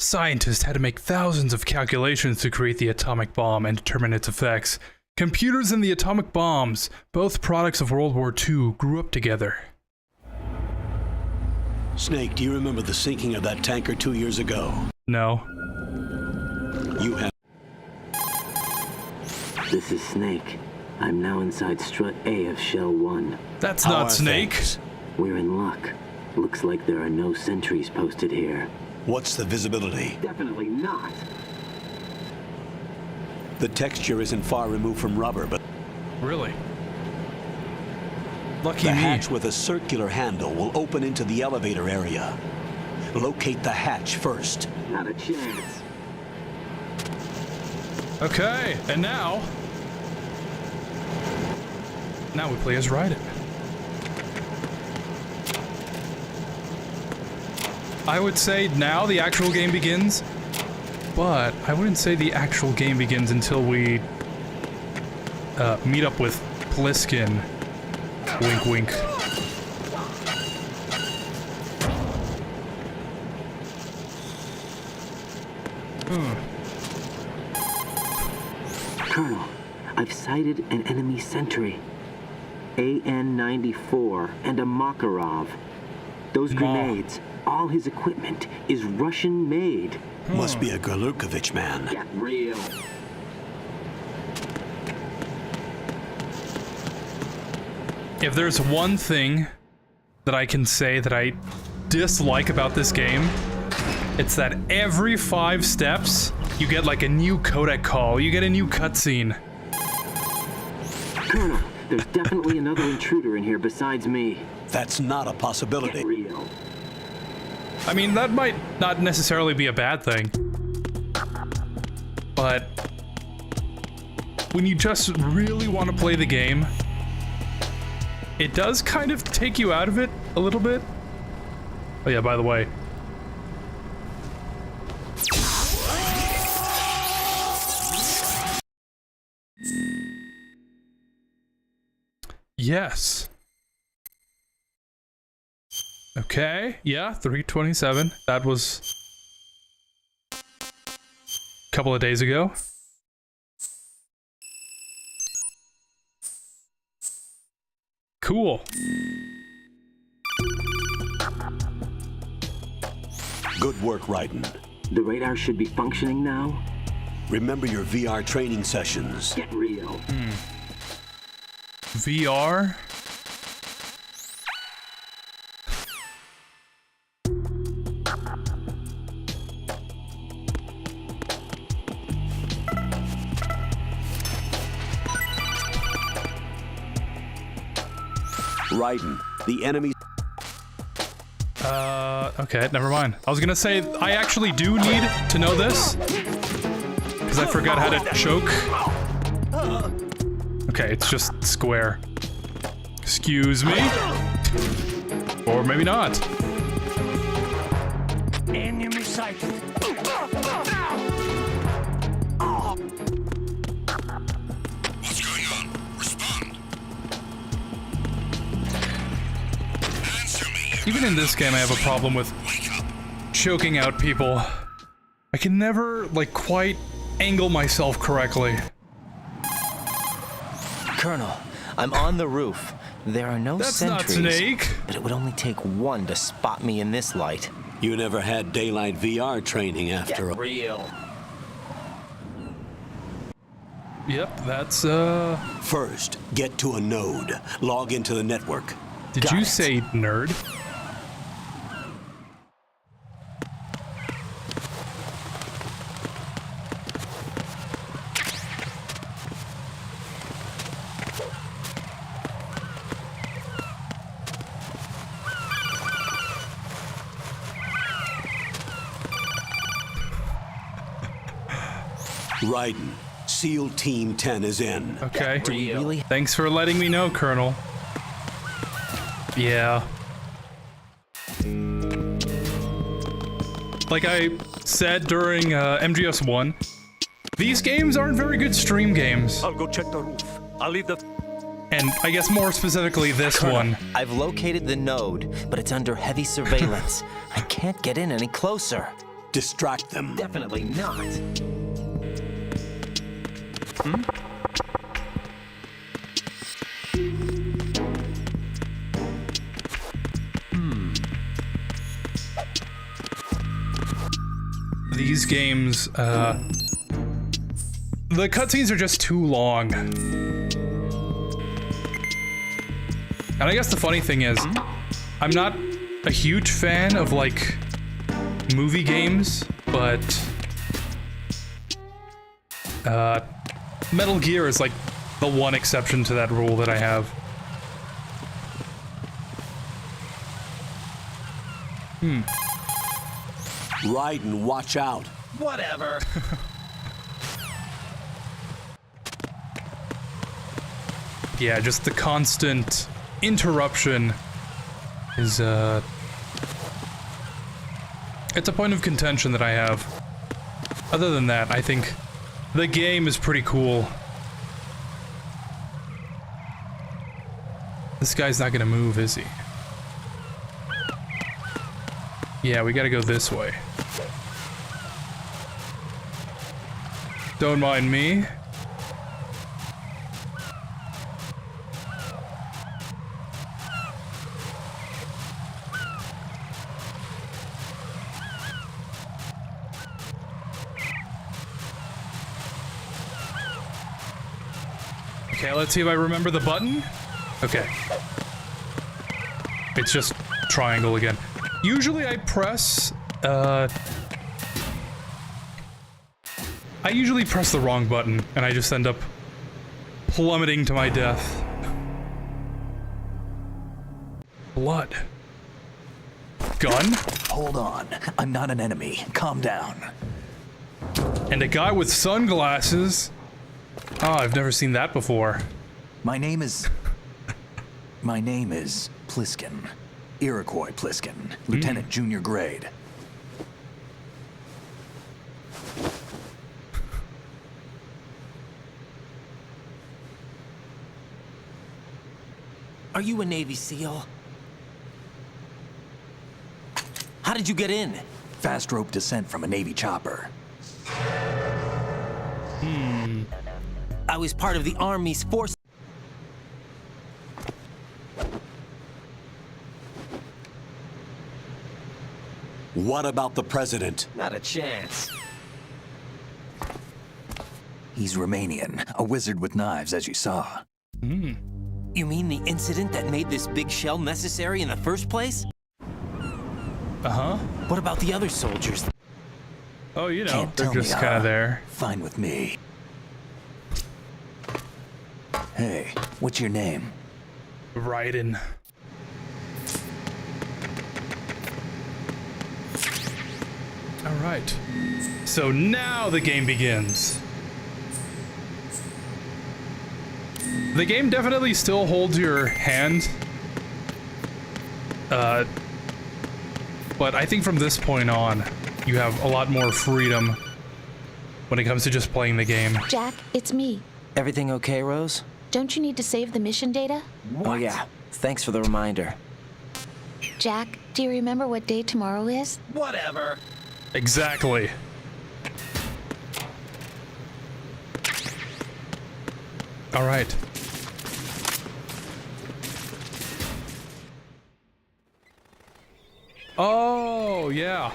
Scientists had to make thousands of calculations to create the atomic bomb and determine its effects. Computers and the atomic bombs, both products of World War II, grew up together. Snake, do you remember the sinking of that tanker 2 years ago? No. You have... This is Snake. I'm now inside strut A of Shell 1. That's not Snake. We're in luck. Looks like there are no sentries posted here. What's the visibility? Definitely not. The texture isn't far removed from rubber, but... Really? Lucky the me. hatch with a circular handle will open into the elevator area. Locate the hatch first. Not a chance. Okay, and now we play as Raiden. I would say now the actual game begins, but I wouldn't say the actual game begins until we meet up with Pliskin. Wink, wink. Colonel, I've sighted an enemy sentry. AN-94 and a Makarov. Those grenades, all his equipment is Russian-made. Must be a Galukovich man. Get real. If there's one thing that I can say that I dislike about this game, it's that every 5 steps, you get like a new codec call, you get a new cutscene. Colonel, there's definitely another intruder in here besides me. That's not a possibility. Get real. I mean, that might not necessarily be a bad thing. But when you just really want to play the game, it does kind of take you out of it a little bit. Oh yeah, by the way. Yes. Okay, yeah, 327. That was a couple of days ago. Cool. Good work, Raiden. The radar should be functioning now. Remember your VR training sessions. Get real. VR? Raiden, the enemy... Okay, never mind. I was gonna say, I actually do need to know this, because I forgot how to choke. Okay, it's just square. Excuse me? Or maybe not. Enemy sighted. What's going on? Respond. Answer me. Even in this game, I have a problem with choking out people. I can never, like, quite angle myself correctly. Colonel, I'm on the roof. There are no sentries. That's not Snake. But it would only take one to spot me in this light. You never had daylight VR training after all. Real. Yep, that's, First, get to a node. Log into the network. Did you say nerd? Raiden, SEAL Team 10 is in. Okay. Do we really? Thanks for letting me know, Colonel. Yeah. Like I said during MGS1, these games aren't very good stream games. I'll go check the roof. I'll leave the... And I guess more specifically this one. I've located the node, but it's under heavy surveillance. I can't get in any closer. Distract them. Definitely not. These games, the cutscenes are just too long. And I guess the funny thing is, I'm not a huge fan of, like, movie games, but Metal Gear is, like, the one exception to that rule that I have. Raiden, watch out. Whatever. Yeah, just the constant interruption is, it's a point of contention that I have. Other than that, I think the game is pretty cool. This guy's not gonna move, is he? Yeah, we gotta go this way. Don't mind me. Okay, let's see if I remember the button. Okay. It's just triangle again. Usually I press, I usually press the wrong button, and I just end up plummeting to my death. Blood. Gun? Hold on. I'm not an enemy. Calm down. And a guy with sunglasses. Oh, I've never seen that before. My name is Pliskin. Iroquois Pliskin. Lieutenant Junior Grade. Are you a Navy SEAL? How did you get in? Fast rope descent from a Navy chopper. I was part of the Army's force. What about the president? Not a chance. He's Romanian, a wizard with knives, as you saw. You mean the incident that made this big shell necessary in the first place? Uh-huh. What about the other soldiers? Oh, you know, Can't they're tell me, just kind of there. Fine with me. Hey, what's your name? Raiden. All right. So now the game begins. The game definitely still holds your hand. But I think from this point on, you have a lot more freedom when it comes to just playing the game. Jack, it's me. Everything okay, Rose? Don't you need to save the mission data? Oh yeah, thanks for the reminder. Jack, do you remember what day tomorrow is? Whatever. Exactly. All right. Oh, yeah.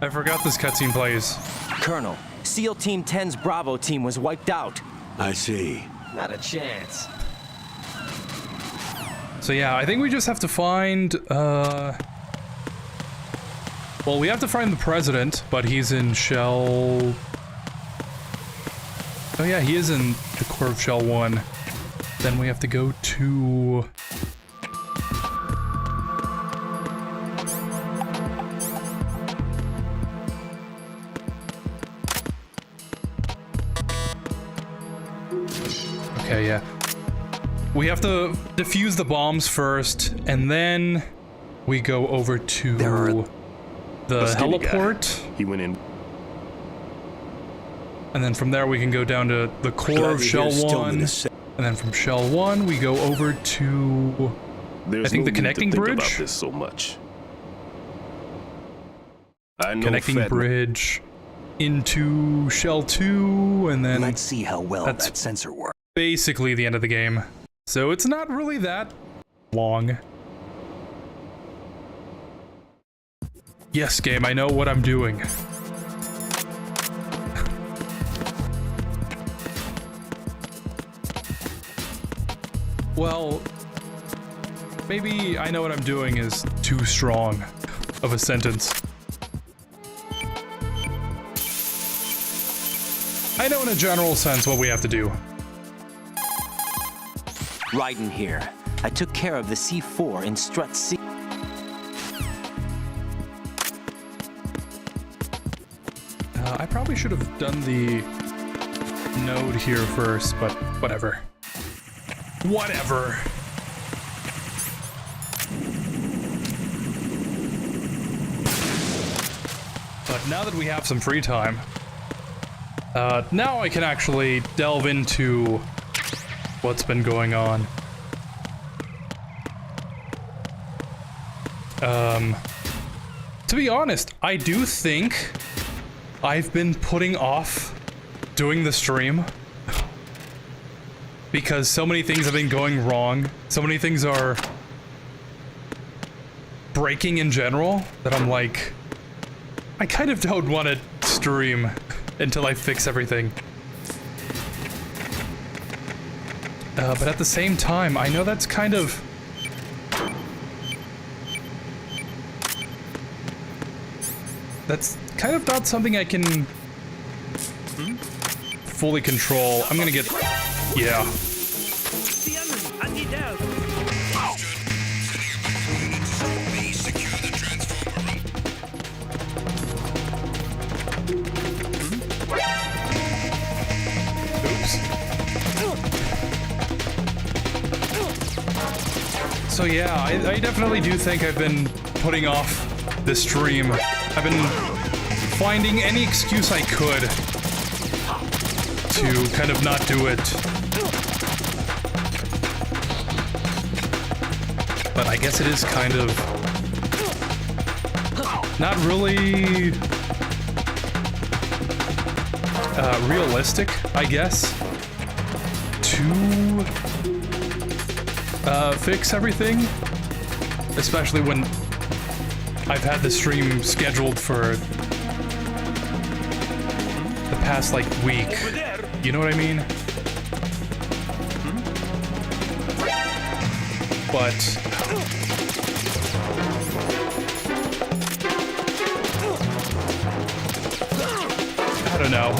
I forgot this cutscene plays. Colonel, SEAL Team 10's Bravo team was wiped out. I see. Not a chance. So yeah, I think we just have to find, well, we have to find the president, but he's in Shell... Oh yeah, he is in the core of Shell 1. Then we have to go to... Okay, yeah. We have to defuse the bombs first, and then we go over to the heliport. He went in. And then from there we can go down to the core of Shell 1. And then from Shell 1 we go over to I think the connecting bridge. About this so much. I know connecting bridge into Shell 2, and then let's see how well that sensor works. Basically the end of the game. So it's not really that long. Yes, game, I know what I'm doing. Well, maybe I know what I'm doing is too strong of a sentence. I know in a general sense what we have to do. Raiden here. I took care of the C4 in Strut C. I probably should have done the node here first, but whatever. Whatever. But now that we have some free time, now I can actually delve into what's been going on. To be honest, I do think I've been putting off doing the stream because so many things have been going wrong. So many things are breaking in general that I'm like, I kind of don't want to stream until I fix everything. But at the same time, I know that's kind of... That's kind of not something I can fully control. I'm gonna get... Yeah. So yeah, I definitely do think I've been putting off the stream. I've been finding any excuse I could to kind of not do it. But I guess it is kind of not really realistic, I guess, to fix everything, especially when I've had the stream scheduled for the past, like, week. You know what I mean? But... I don't know.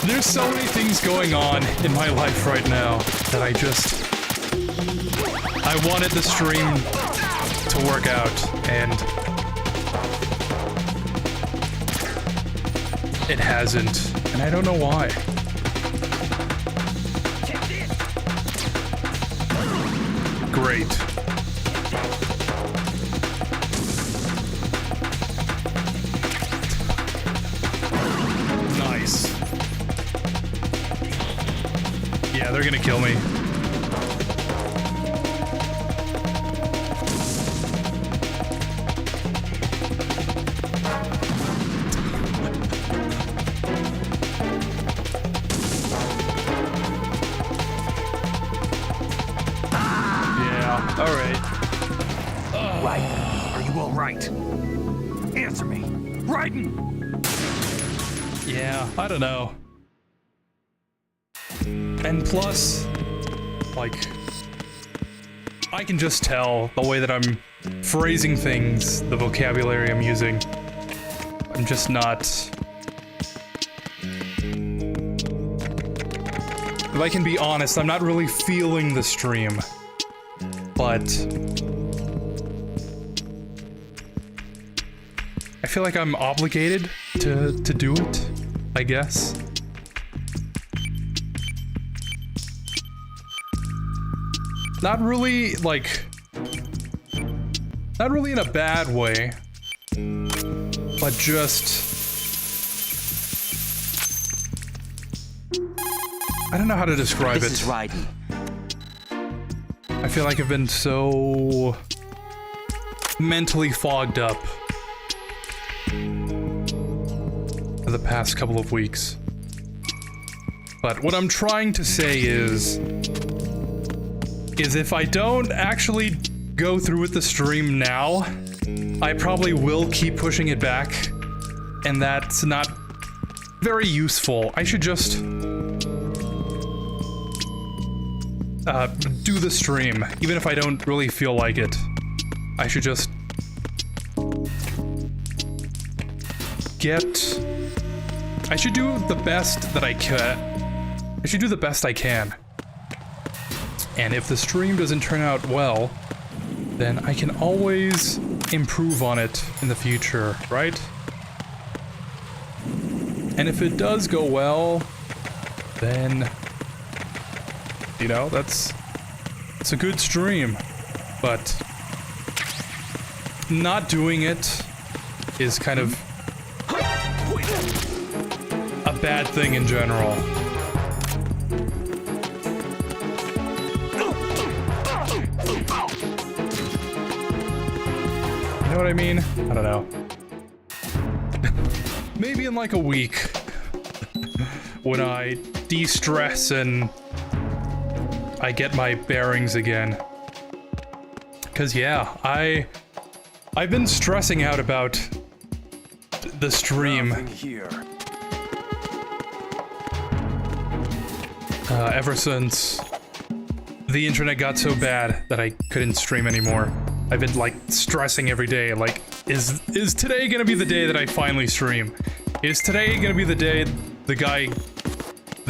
There's so many things going on in my life right now that I wanted the stream to work out, and it hasn't, and I don't know why. Great. Nice. Yeah, they're gonna kill me. I don't know. And plus, like, I can just tell the way that I'm phrasing things, the vocabulary I'm using. I'm just not... If I can be honest, I'm not really feeling the stream. But... I feel like I'm obligated to do it, I guess. Not really, like... Not really in a bad way. But just... I don't know how to describe it. This is Raiden. I feel like I've been so... mentally fogged up for the past couple of weeks. But what I'm trying to say is if I don't actually go through with the stream now, I probably will keep pushing it back, and that's not very useful. I should just do the stream, even if I don't really feel like it. I should just I should do the best that I can. I should do the best I can. And if the stream doesn't turn out well, then I can always improve on it in the future, right? And if it does go well, then, you know, it's a good stream. But not doing it is kind of a bad thing in general. You know what I mean? I don't know. Maybe in like a week, when I de-stress and I get my bearings again. Cause yeah, I've been stressing out about the stream ever since the internet got so bad that I couldn't stream anymore. I've been like stressing every day, like, is today gonna be the day that I finally stream? Is today gonna be the day the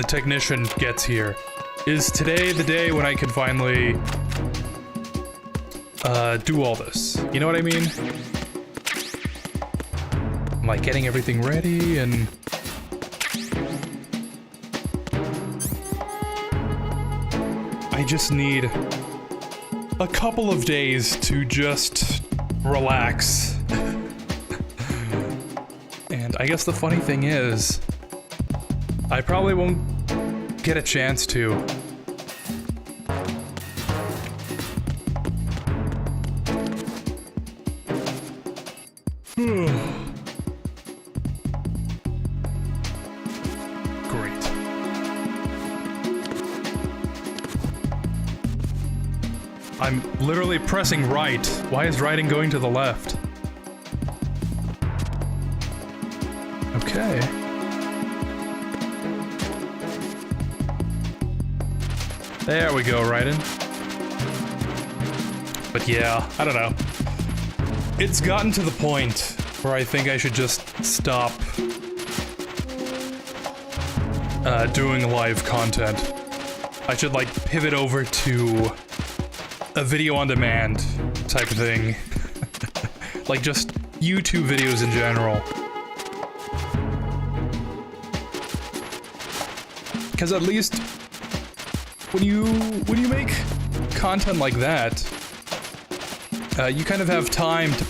technician gets here? Is today the day when I can finally do all this? You know what I mean? I'm like getting everything ready and I just need a couple of days to just relax. And I guess the funny thing is, I probably won't get a chance to. Great. I'm literally pressing right. Why is writing going to the left? Okay. There we go, Raiden. But yeah, I don't know. It's gotten to the point where I think I should just stop doing live content. I should like pivot over to a video on demand type of thing. Like just YouTube videos in general. Because at least when you make content like that, you kind of have time to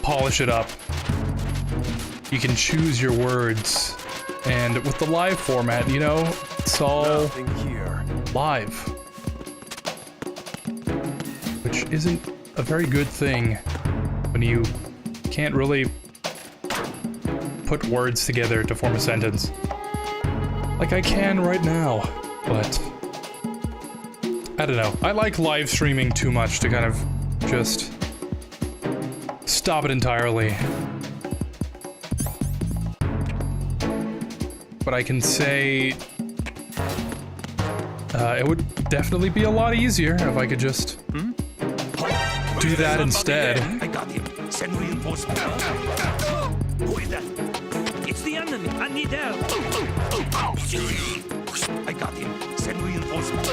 polish it up. You can choose your words, and with the live format, you know, it's all live, which isn't a very good thing when you can't really put words together to form a sentence. Like I can right now, but I don't know. I like live streaming too much to kind of just stop it entirely. But I can say it would definitely be a lot easier if I could just do that instead. I got him. Send reinforcements. Who is that? It's the enemy. I need help. I got him. Send reinforcements.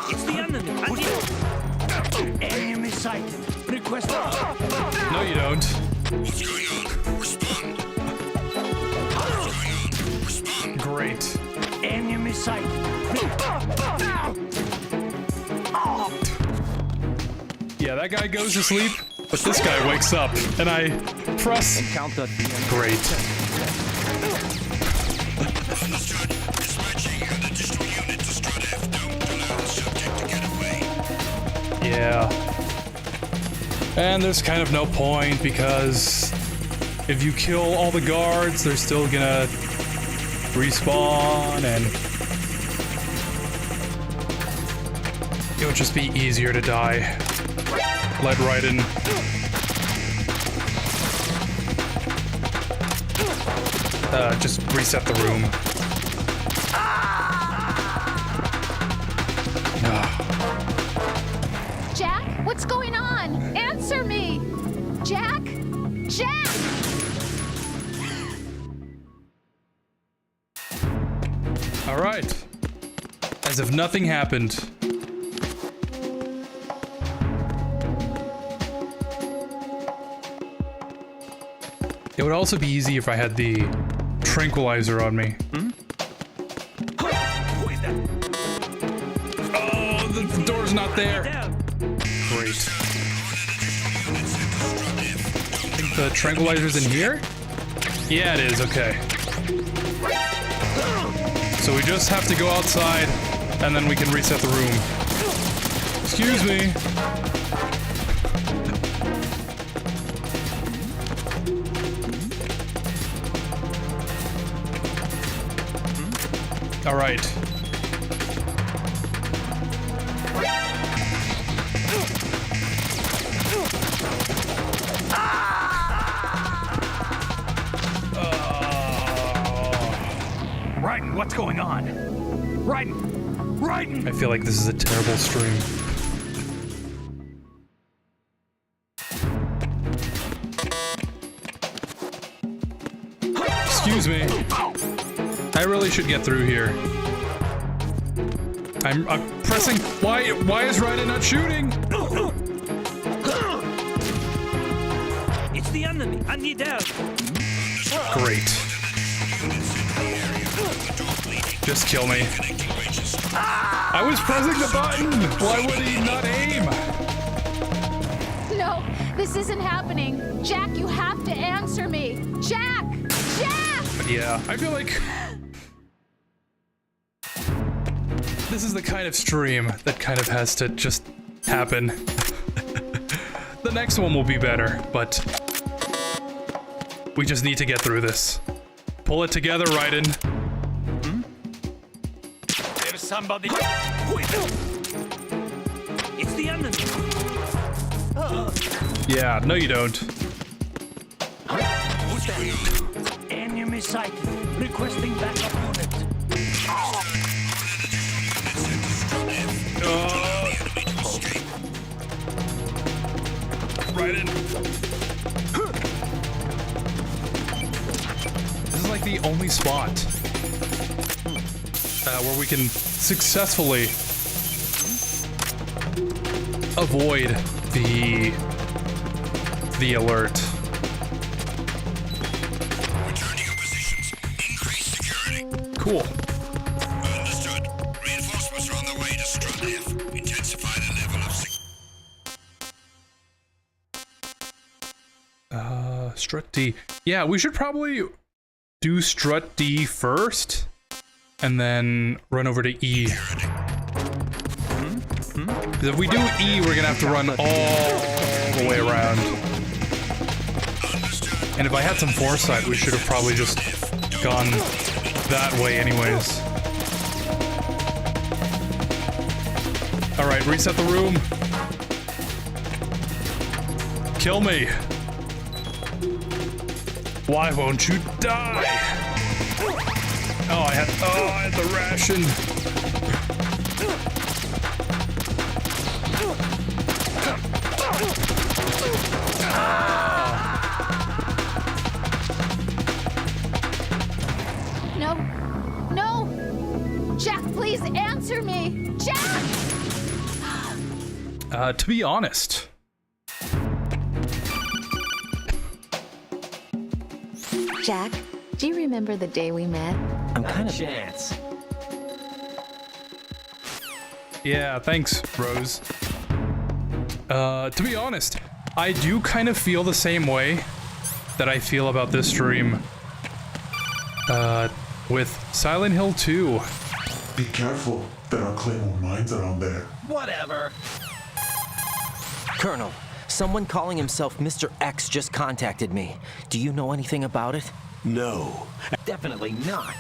It's the enemy. I need help. Enemy sighted. Request. No, you don't. What's going on? Respond. What's going on? Respond. Great. Enemy sighted. Yeah, that guy goes to sleep, but this guy wakes up, and I press. Encounter. Great. Understood. Dispatching an additional unit to Strut F. Don't allow the subject to get away. Yeah. And there's kind of no point, because if you kill all the guards, they're still gonna respawn, and it would just be easier to die. Let Raiden. Just reset the room. Jack, what's going on? Answer me! Jack? Jack! All right. As if nothing happened. It would also be easy if I had the tranquilizer on me. Oh, the door's not there. Great. I think the tranquilizer's in here? Yeah, it is. Okay. So we just have to go outside, and then we can reset the room. Excuse me. All right. Raiden, what's going on? Raiden! I feel like this is a terrible stream. Excuse me. I really should get through here. I'm pressing. Why is Raiden not shooting? It's the enemy. I need help. Great. Just kill me. I was pressing the button. Why would he not aim? No, this isn't happening. Jack, you have to answer me. Jack! Jack! Yeah, I feel like this is the kind of stream that kind of has to just happen. The next one will be better, but we just need to get through this. Pull it together, Raiden. There's somebody. It's the enemy. Yeah, no you don't. Enemy sighted. Requesting backup unit. Raiden. This is like the only spot where we can successfully avoid the alert. Return to your positions. Increase security. Cool. Understood. Reinforcements are on their way to Strut F. Intensify the level of security. Strut D. Yeah, we should probably do Strut D first, and then run over to E. Because if we do E, we're gonna have to run all the way around. And if I had some foresight, we should have probably just gone that way anyways. Alright, reset the room. Kill me. Why won't you die? Oh, I had the ration. No. No! Jack, please answer me! Jack! To be honest. Jack, do you remember the day we met? I'm kind of... Chance. Yeah, thanks, Rose. To be honest, I do kind of feel the same way that I feel about this stream. With Silent Hill 2. Be careful. There are Claymore mines around there. Whatever. Colonel, someone calling himself Mr. X just contacted me. Do you know anything about it? No. Definitely not.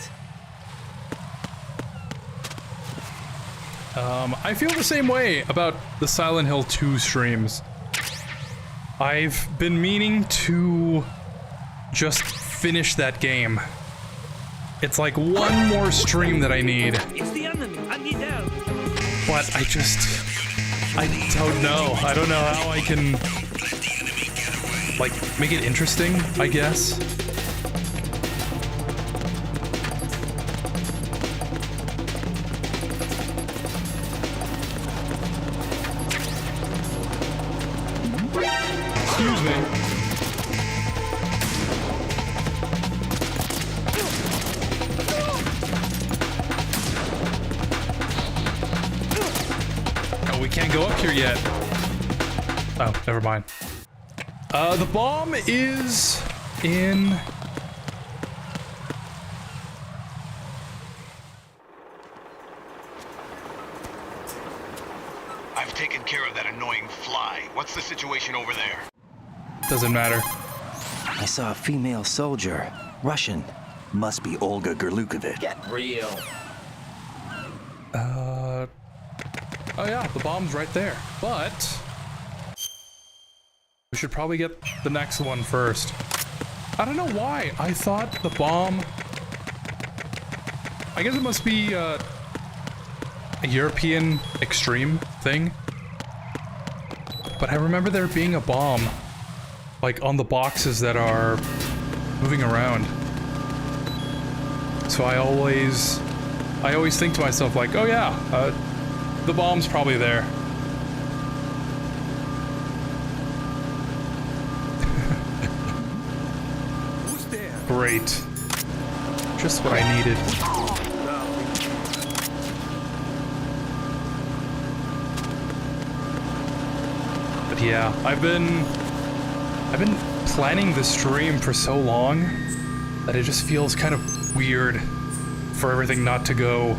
I feel the same way about the Silent Hill 2 streams. I've been meaning to just finish that game. It's like one more stream that I need. It's the enemy. I need help. But I don't know. I don't know how I can, like, make it interesting, I guess. Excuse me. yet. Oh, never mind. The bomb is in... I've taken care of that annoying fly. What's the situation over there? Doesn't matter. I saw a female soldier. Russian. Must be Olga Gerlukovich. Get real. Oh yeah, the bomb's right there. But we should probably get the next one first. I don't know why. I thought the bomb... I guess it must be a European extreme thing. But I remember there being a bomb, like, on the boxes that are moving around. So I always think to myself, like, oh yeah, the bomb's probably there. Who's there? Great. Just what I needed. But yeah, I've been planning the stream for so long that it just feels kind of weird for everything not to go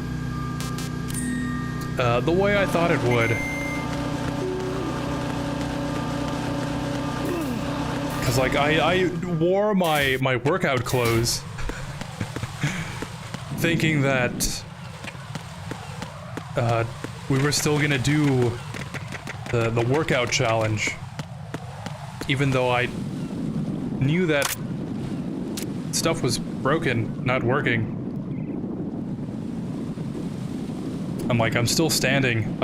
the way I thought it would. Cause like I wore my workout clothes thinking that we were still gonna do the workout challenge, even though I knew that stuff was broken, not working. I'm like, I'm still standing.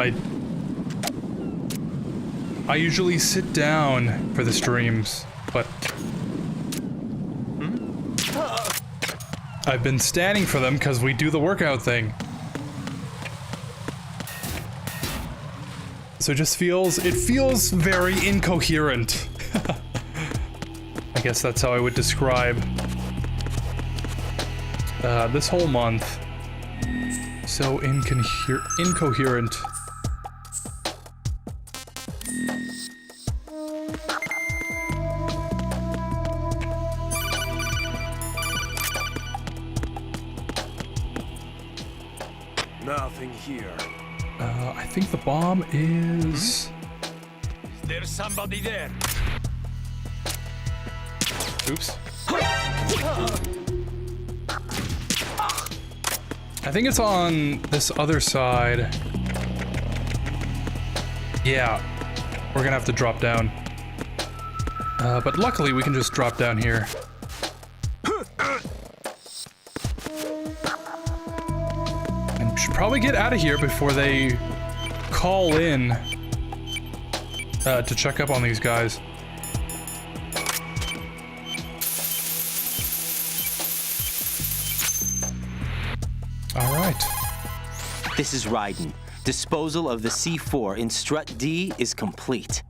I usually sit down for the streams, but I've been standing for them because we do the workout thing. So it just feels very incoherent. I guess that's how I would describe this whole month. So incoherent. Nothing here. I think the bomb is... There's somebody there. Oops. I think it's on this other side. Yeah, we're gonna have to drop down. But luckily we can just drop down here. And we should probably get out of here before they call in to check up on these guys. All right. This is Raiden. Disposal of the C4 in Strut D is complete.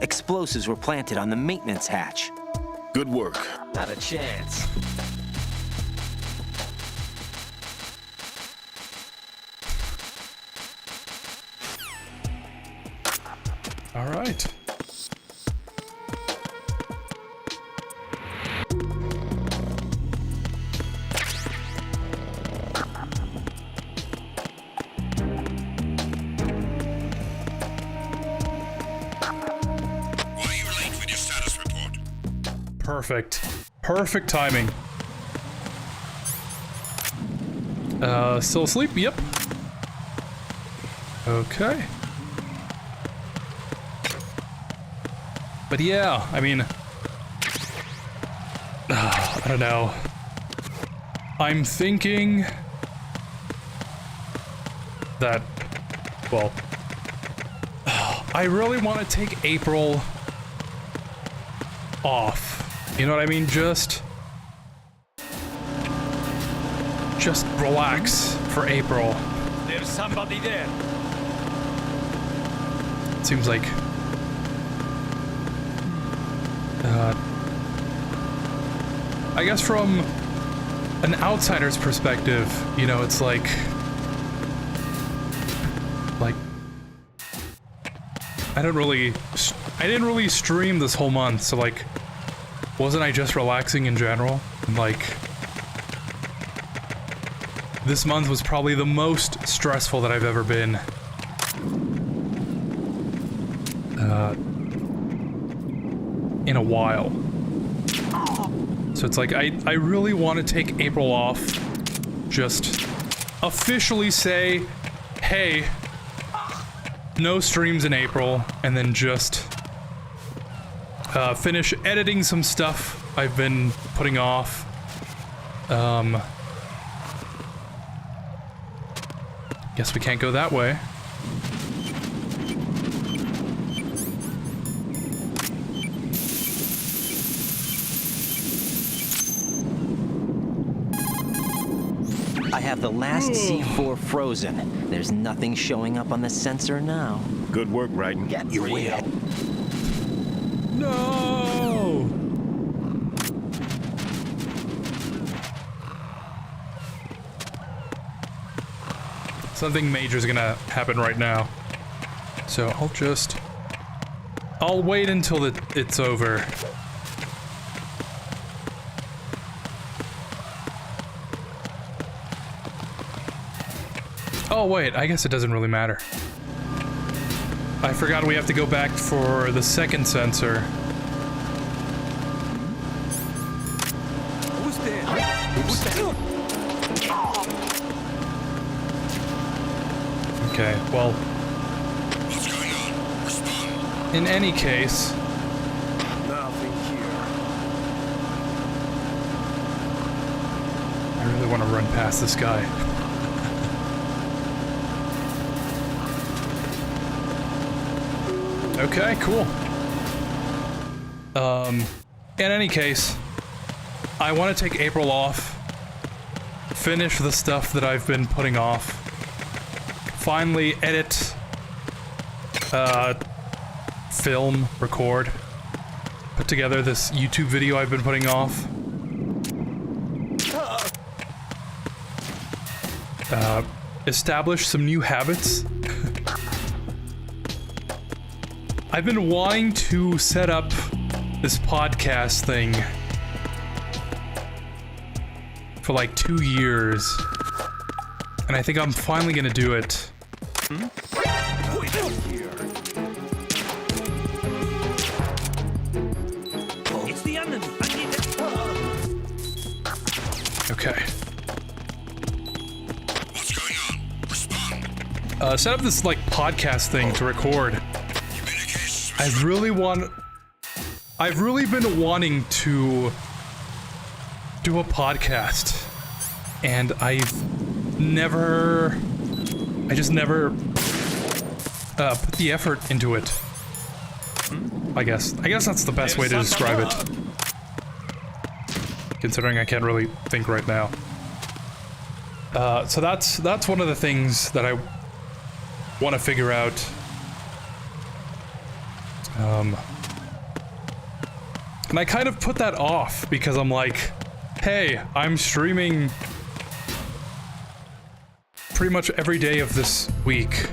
Explosives were planted on the maintenance hatch. Good work. Not a chance. All right. Perfect. Perfect timing. Still asleep? Yep. Okay. But yeah, I mean... I don't know. I'm thinking... that... well... I really want to take April... off. You know what I mean? Just relax for April. There's somebody there. Seems like I guess from an outsider's perspective, you know, it's like I didn't really stream this whole month, so like, wasn't I just relaxing in general? And like, this month was probably the most stressful that I've ever been. In a while. So it's like, I really want to take April off. Just officially say, hey, no streams in April, and then just finish editing some stuff I've been putting off. Guess we can't go that way. I have the last C4 frozen. There's nothing showing up on the sensor now. Good work, Raiden. Get real. No! Something major is gonna happen right now. So I'll wait until it's over. Oh wait, I guess it doesn't really matter. I forgot we have to go back for the second sensor. Who's there? Who's there? Okay, well... What's going on? Respond. In any case... Nothing here. I really want to run past this guy. Okay, cool. In any case, I want to take April off, finish the stuff that I've been putting off, finally edit, film, record, put together this YouTube video I've been putting off. Establish some new habits. I've been wanting to set up this podcast thing for like 2 years, and I think I'm finally gonna do it. It's the enemy. I need it. Okay. What's going on? Respond. Set up this like podcast thing to record. I've really been wanting to do a podcast, and I just never put the effort into it. I guess that's the best way to describe it, considering I can't really think right now. So that's one of the things that I want to figure out. And I kind of put that off because I'm like, hey, I'm streaming pretty much every day of this week.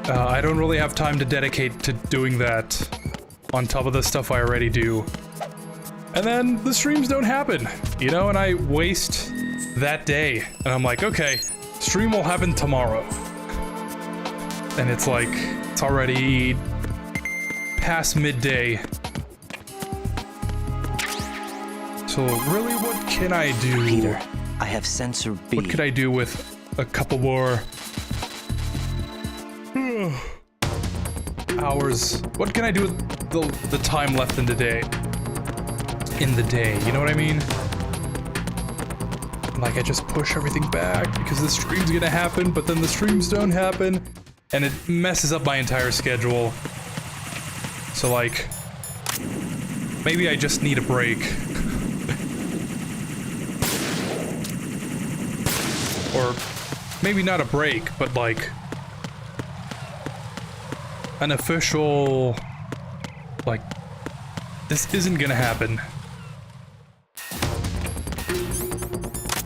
I don't really have time to dedicate to doing that on top of the stuff I already do. And then the streams don't happen, you know, and I waste that day. And I'm like, okay, stream will happen tomorrow. And it's like, it's already past midday. So really, what can I do? Peter, I have sensor B. What could I do with a couple more hours? What can I do with the time left in the day? You know what I mean? Like, I just push everything back because the stream's gonna happen, but then the streams don't happen, and it messes up my entire schedule. So like, maybe I just need a break. Or maybe not a break, but like an official, like, this isn't gonna happen.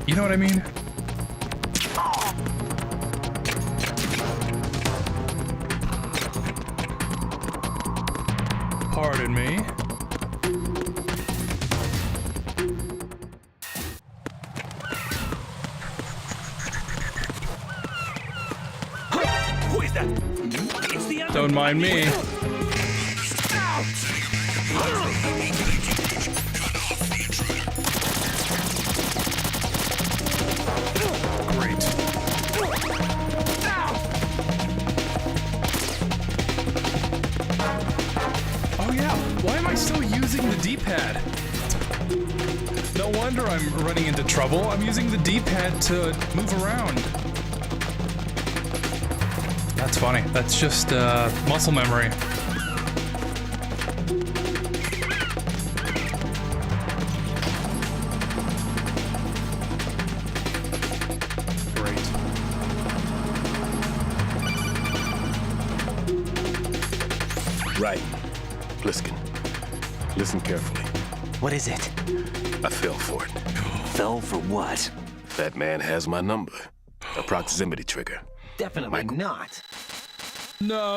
You know what I mean? Pardon me. Who is that? It's the Don't mind me. Great. Oh yeah, why am I still using the D-pad? No wonder I'm running into trouble. I'm using the D-pad to move around. That's funny. That's just muscle memory. Great. Right. Pliskin. Listen carefully. What is it? I fell for it. Fell for what? That man has my number. A proximity trigger. Definitely not. No.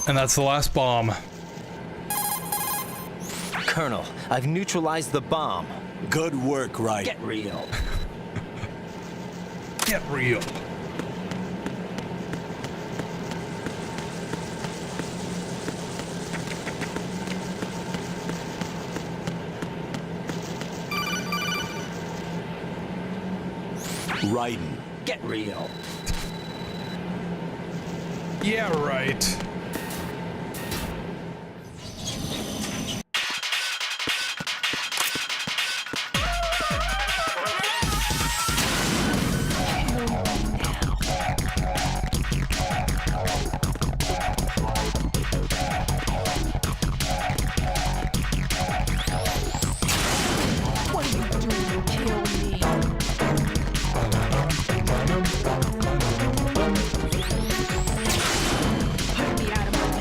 And that's the last bomb. Colonel, I've neutralized the bomb. Good work, Wright. Get real. Get real. Raiden. Get real. Yeah, right. What are you doing? Kill me.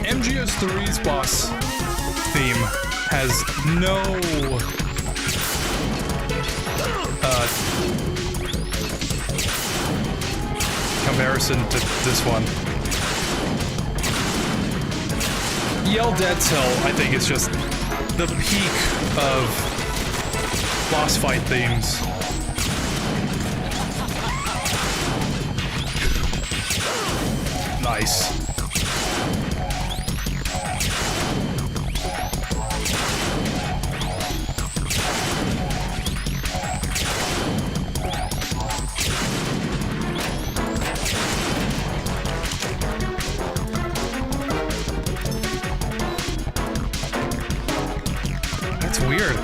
MGS3's boss theme has no comparison to this one. Yell Dead Cell, I think, is just the peak of boss fight themes. Nice. That's weird.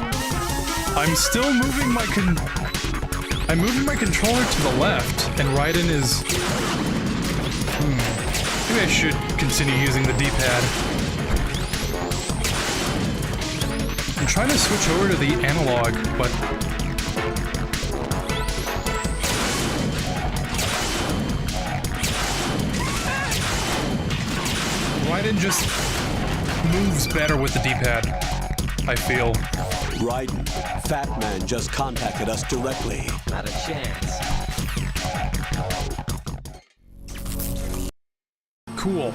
I'm still moving my I'm moving my controller to the left, and Raiden is... Maybe I should continue using the D-pad. I'm trying to switch over to the analog, but... Raiden just moves better with the D-pad, I feel. Raiden, Fat Man just contacted us directly. Not a chance. Cool.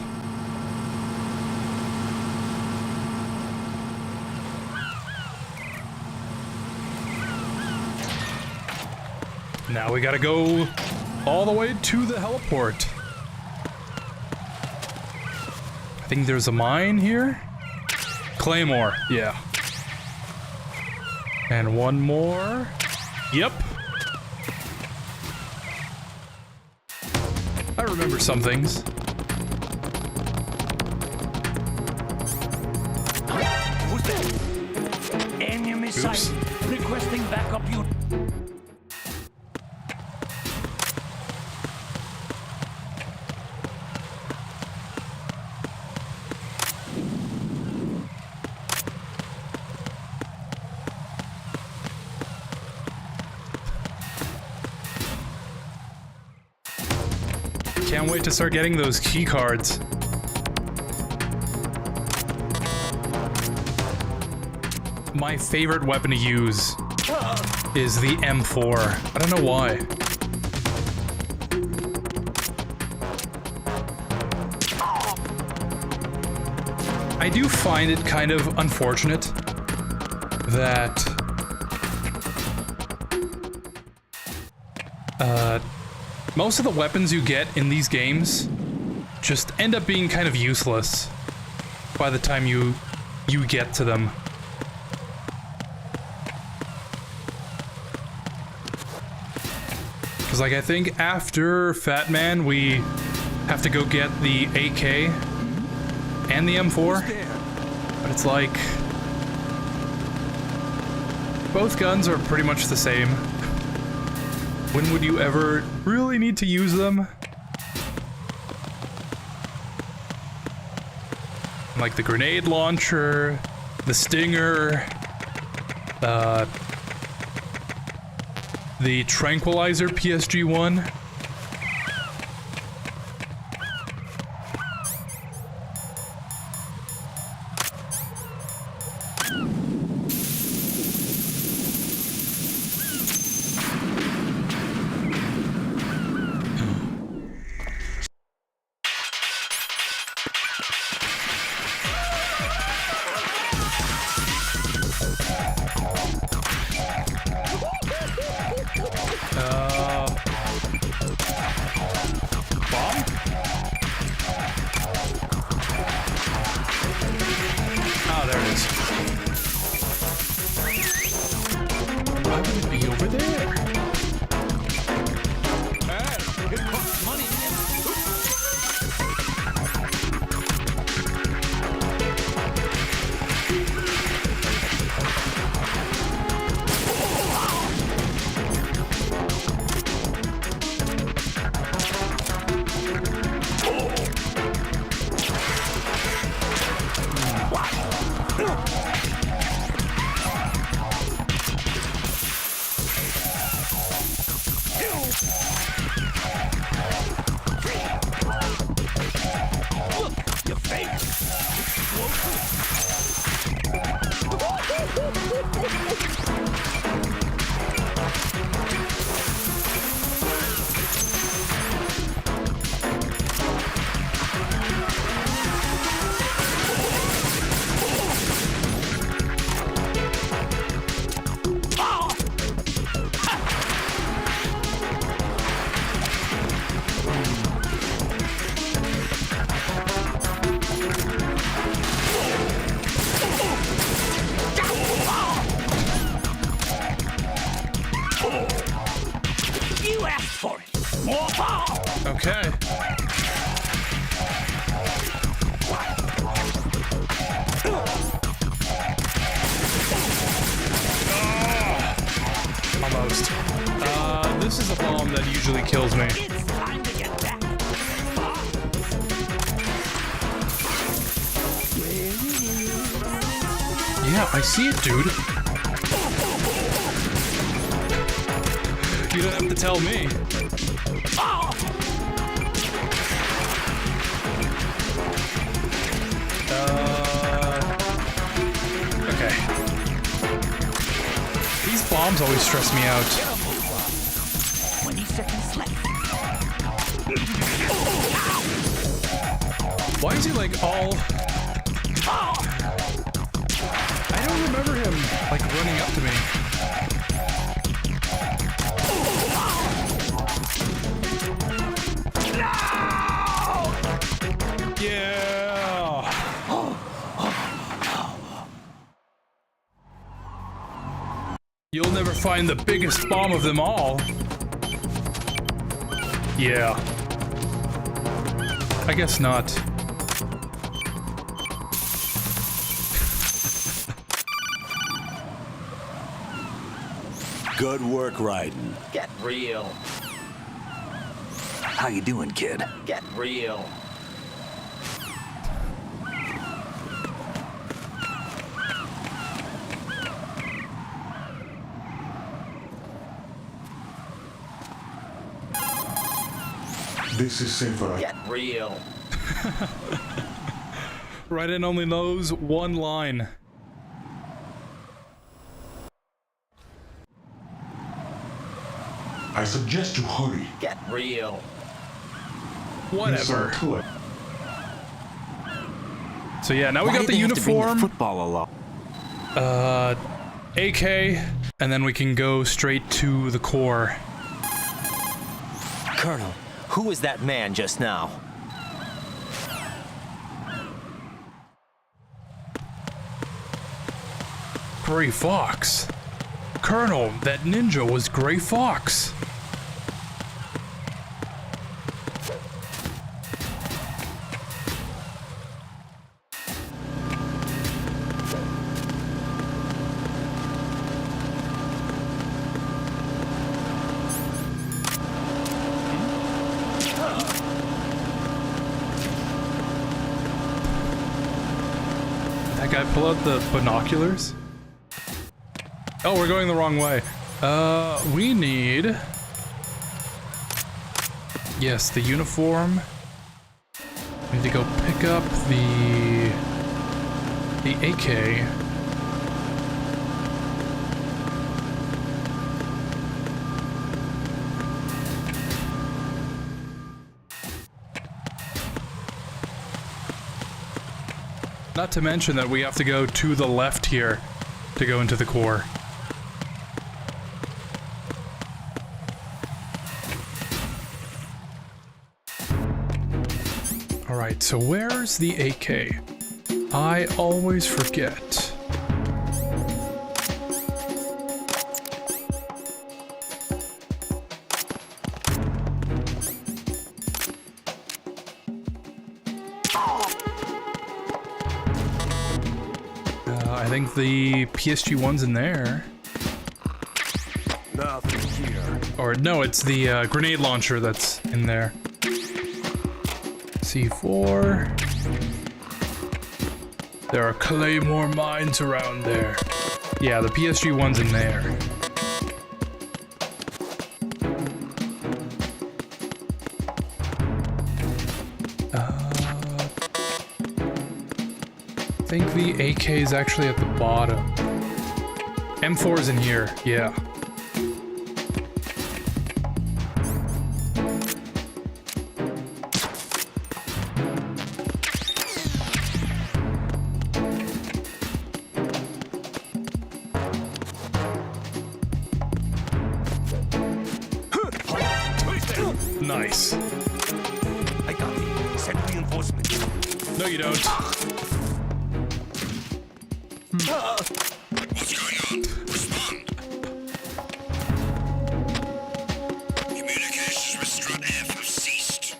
Now we gotta go all the way to the heliport. I think there's a mine here. Claymore, yeah. And one more. Yep. I remember some things. Who's there? Enemy sight. Requesting backup unit. Can't wait to start getting those key cards. My favorite weapon to use is the M4. I don't know why. I do find it kind of unfortunate that most of the weapons you get in these games just end up being kind of useless by the time you get to them. Because, like, I think after Fat Man, we have to go get the AK and the M4. But it's like, both guns are pretty much the same. When would you ever really need to use them? Like the grenade launcher, the stinger, the tranquilizer PSG-1. Okay. Almost. This is a bomb that usually kills me. Yeah, I see it, dude. You don't have to tell me. Okay. These bombs always stress me out. 20 seconds left. Why is he like all... I don't remember him like running up to me. Yeah. You'll never find the biggest bomb of them all. Yeah. I guess not. Good work, Raiden. Get real. How you doing, kid? Get real. This is safer. Get real. Raiden only knows one line. I suggest you hurry. Get real. Whatever. Yes, sir. So yeah, now we Why got did the they have to bring the uniform. football along. AK, and then we can go straight to the core. Colonel, who was that man just now? Gray Fox. Colonel, that ninja was Gray Fox. That guy pull out the binoculars? Oh, we're going the wrong way. We need... Yes, the uniform. We need to go pick up the AK. Not to mention that we have to go to the left here to go into the core. Alright, so where's the AK? I always forget. I think the PSG-1's in there. Nothing here. Or no, it's the grenade launcher that's in there. C4. There are Claymore mines around there. Yeah, the PSG-1's in there. I think the AK is actually at the bottom. M4's in here, yeah. Nice. I got it. Send reinforcements. No, you don't. What's going on? Respond. Communications with Strut F have ceased.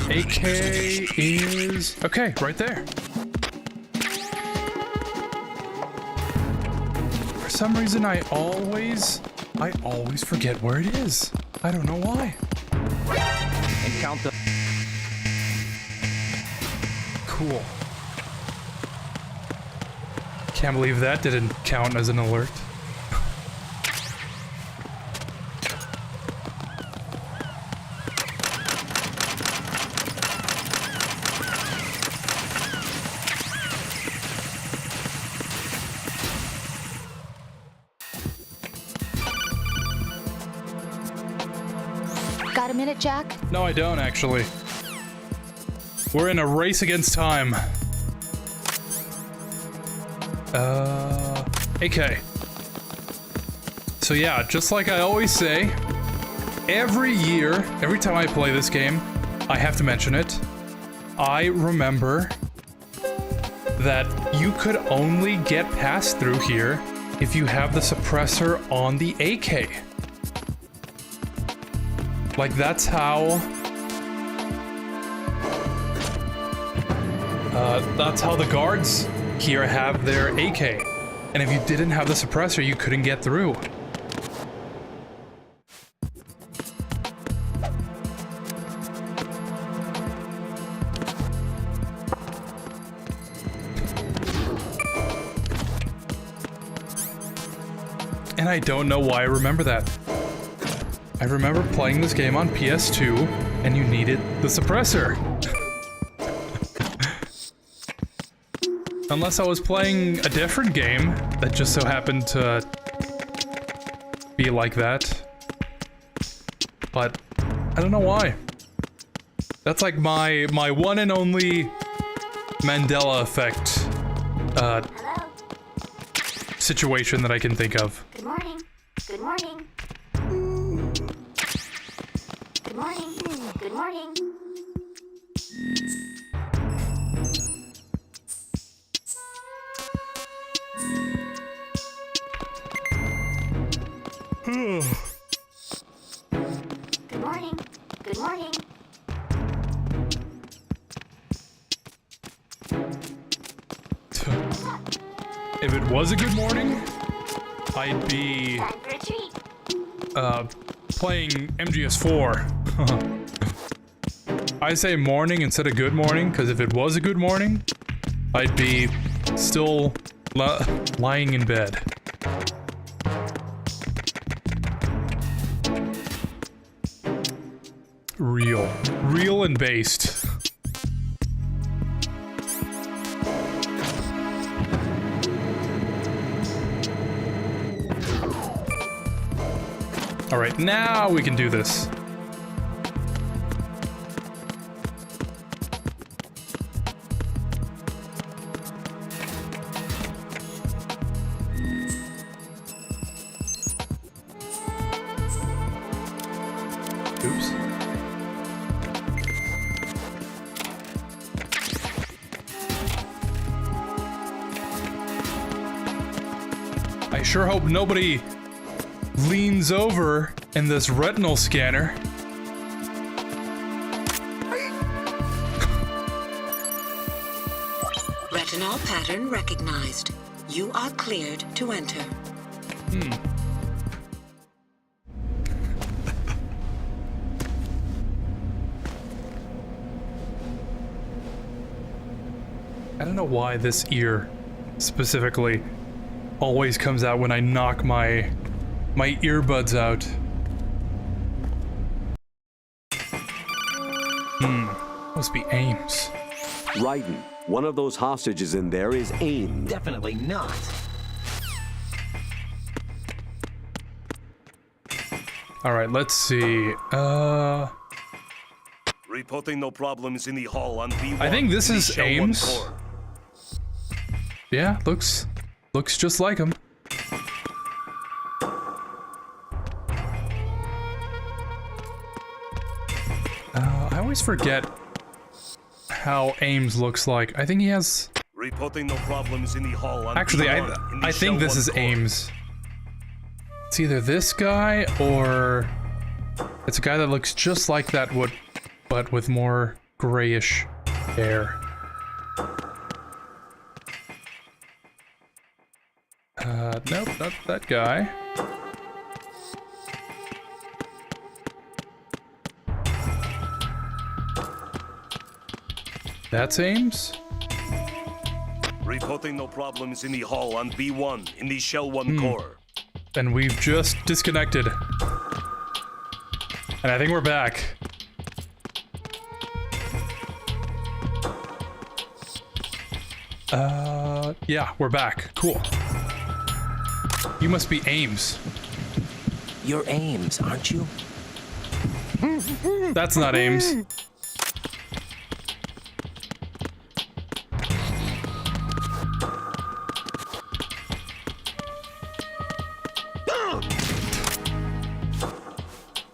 AK is... Okay, right there. For some reason, I always forget where it is. I don't know why. Encounter. Cool. Can't believe that didn't count as an alert. Got a minute, Jack? No, I don't, actually. We're in a race against time. AK. So yeah, just like I always say, every year, every time I play this game, I have to mention it. I remember that you could only get past through here if you have the suppressor on the AK. Like, that's how the guards here have their AK. And if you didn't have the suppressor, you couldn't get through. And I don't know why I remember that. I remember playing this game on PS2, and you needed the suppressor. Unless I was playing a different game that just so happened to be like that. But I don't know why. That's like my one and only Mandela effect situation that I can think of. Good morning. Good morning. Good morning. Good morning. Good morning. Good morning. If it was a good morning, I'd be playing MGS4. I say morning instead of good morning, because if it was a good morning, I'd be still lying in bed. Real and based. All right, now we can do this. Oops. I sure hope nobody leans over in this retinal scanner. Retinal pattern recognized. You are cleared to enter. I don't know why this ear specifically always comes out when I knock my earbuds out. Must be Ames. Raiden, one of those hostages in there is Ames. Definitely not. Alright, let's see. Reporting no problems in the hall on B1. I think this is Ames. Yeah, looks just like him. I always forget how Ames looks like. I think he has... Reporting no problems in the hall on Actually, I think this is Ames. It's either this guy or... It's a guy that looks just like that, but with more grayish hair. Nope, not that guy. That's Ames? Reporting no problems in the hall on B1 in the Shell 1 core. And we've just disconnected. And I think we're back. Yeah, we're back. Cool. You must be Ames. You're Ames, aren't you? That's not Ames.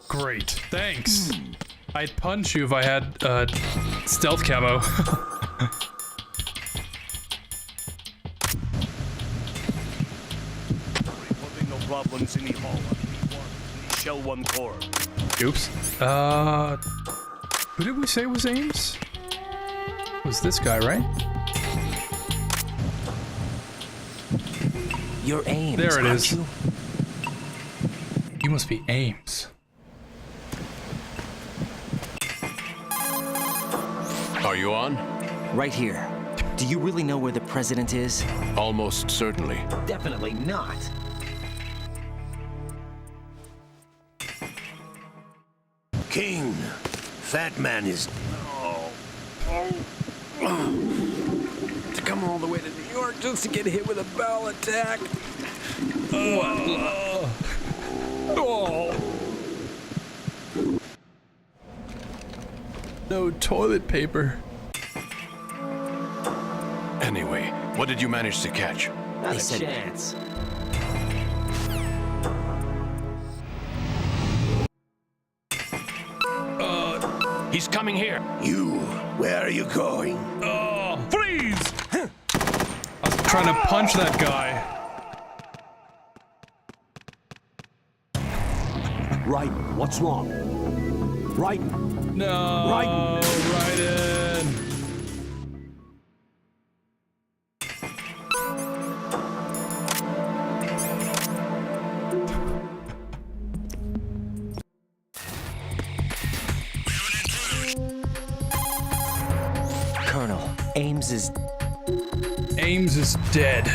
Great, thanks. I'd punch you if I had stealth camo. Reporting no problems in the hall on B1 in the Shell 1 core. Oops. Who did we say was Ames? It was this guy, right? You're Ames, There it aren't is. you? You must be Ames. Are you on? Right here. Do you really know where the president is? Almost certainly. Definitely not. King, Fat Man is... To come all the way to New York just to get hit with a bowel attack. No toilet paper. Anyway, what did you manage to catch? Not a chance. He's coming here. You, where are you going? Freeze! I was trying to punch that guy. Right, what's wrong? Right. No, Raiden. Colonel, Ames is dead.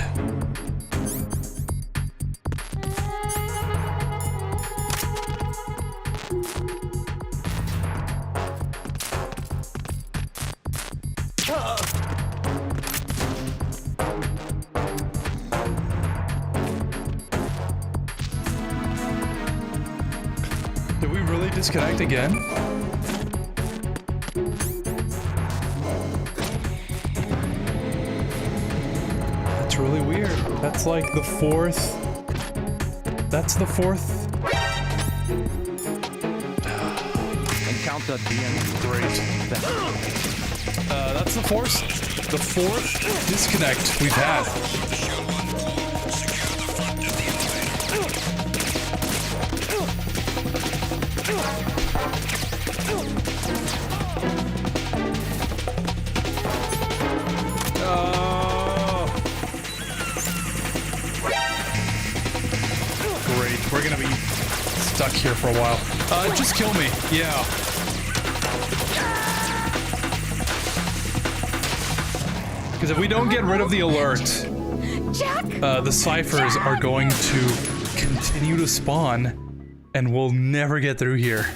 Did we really disconnect again? That's really weird. That's like the fourth. That's the fourth. Encounter DN. Great. That's the fourth disconnect we've had. Great, we're gonna be stuck here for a while. Just kill me, yeah. Because if we don't get rid of the alert, the ciphers are going to continue to spawn, and we'll never get through here.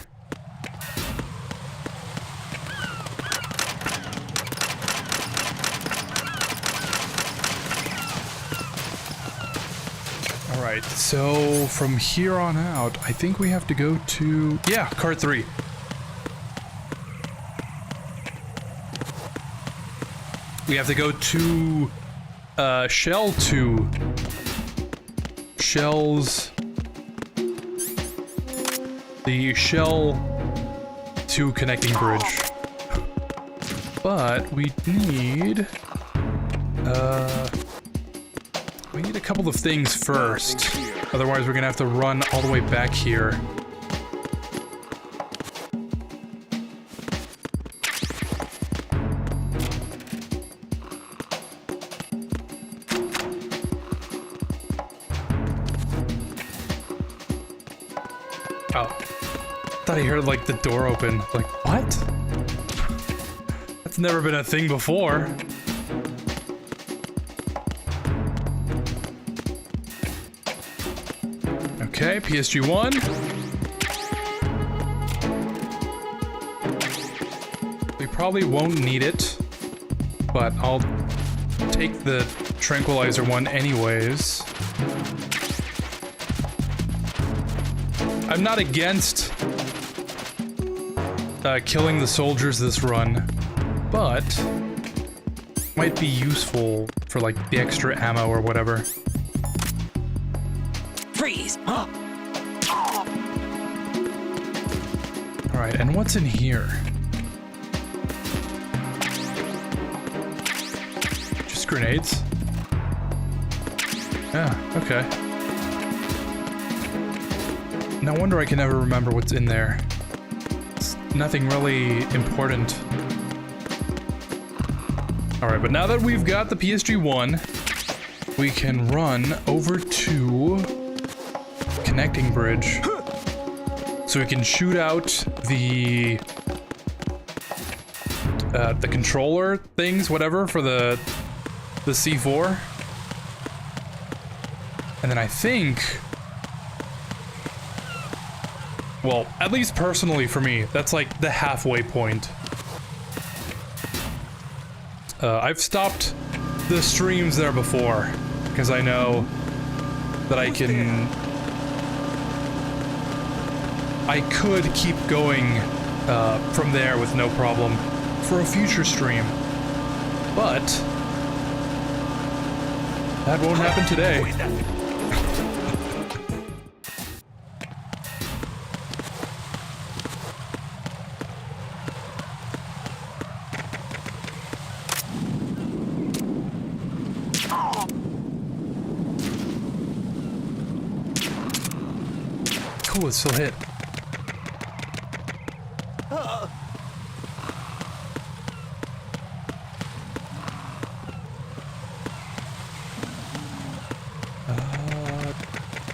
Alright, so from here on out, I think we have to go to... yeah, card 3. We have to go to Shell 2. Shells... the Shell 2 connecting bridge. But we need... we need a couple of things first. Otherwise we're gonna have to run all the way back here. Oh. Thought I heard like the door open. Like, what? That's never been a thing before. Okay, PSG-1. We probably won't need it, but I'll take the tranquilizer one anyways. I'm not against killing the soldiers this run, but might be useful for like the extra ammo or whatever. Freeze! Alright, and what's in here? Just grenades? Yeah, okay. No wonder I can never remember what's in there. It's nothing really important. Alright, but now that we've got the PSG-1, we can run over to connecting bridge so we can shoot out the controller things, whatever, for the C4. And then I think, well, at least personally for me, that's like the halfway point. I've stopped the streams there before because I know that I could keep going from there with no problem for a future stream, but that won't happen today. Cool, it still hit.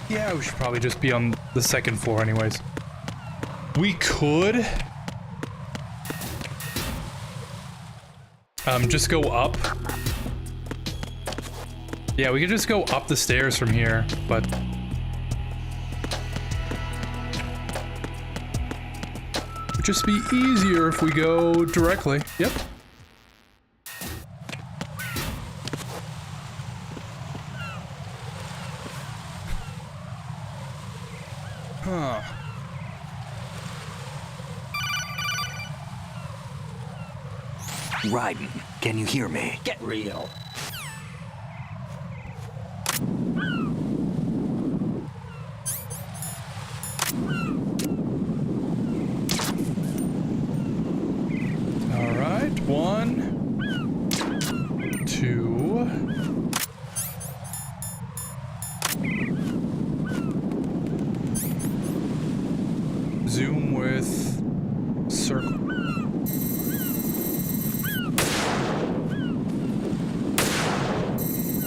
Yeah, we should probably just be on the second floor anyways. We could just go up. Yeah, we could just go up the stairs from here, but it would just be easier if we go directly. Yep. Huh. Raiden, can you hear me? Get real. All right, 1, 2. Zoom with circle.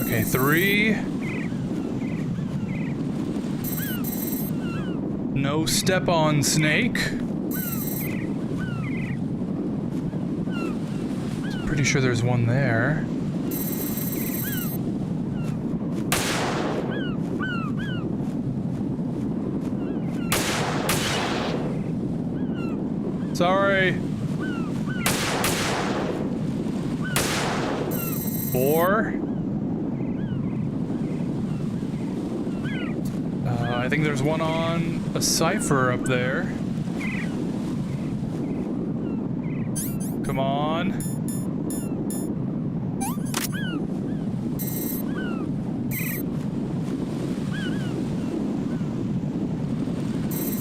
Okay, 3. No step on snake. Pretty sure there's one there. Sorry. 4. I think there's one on a cipher up there. Come on.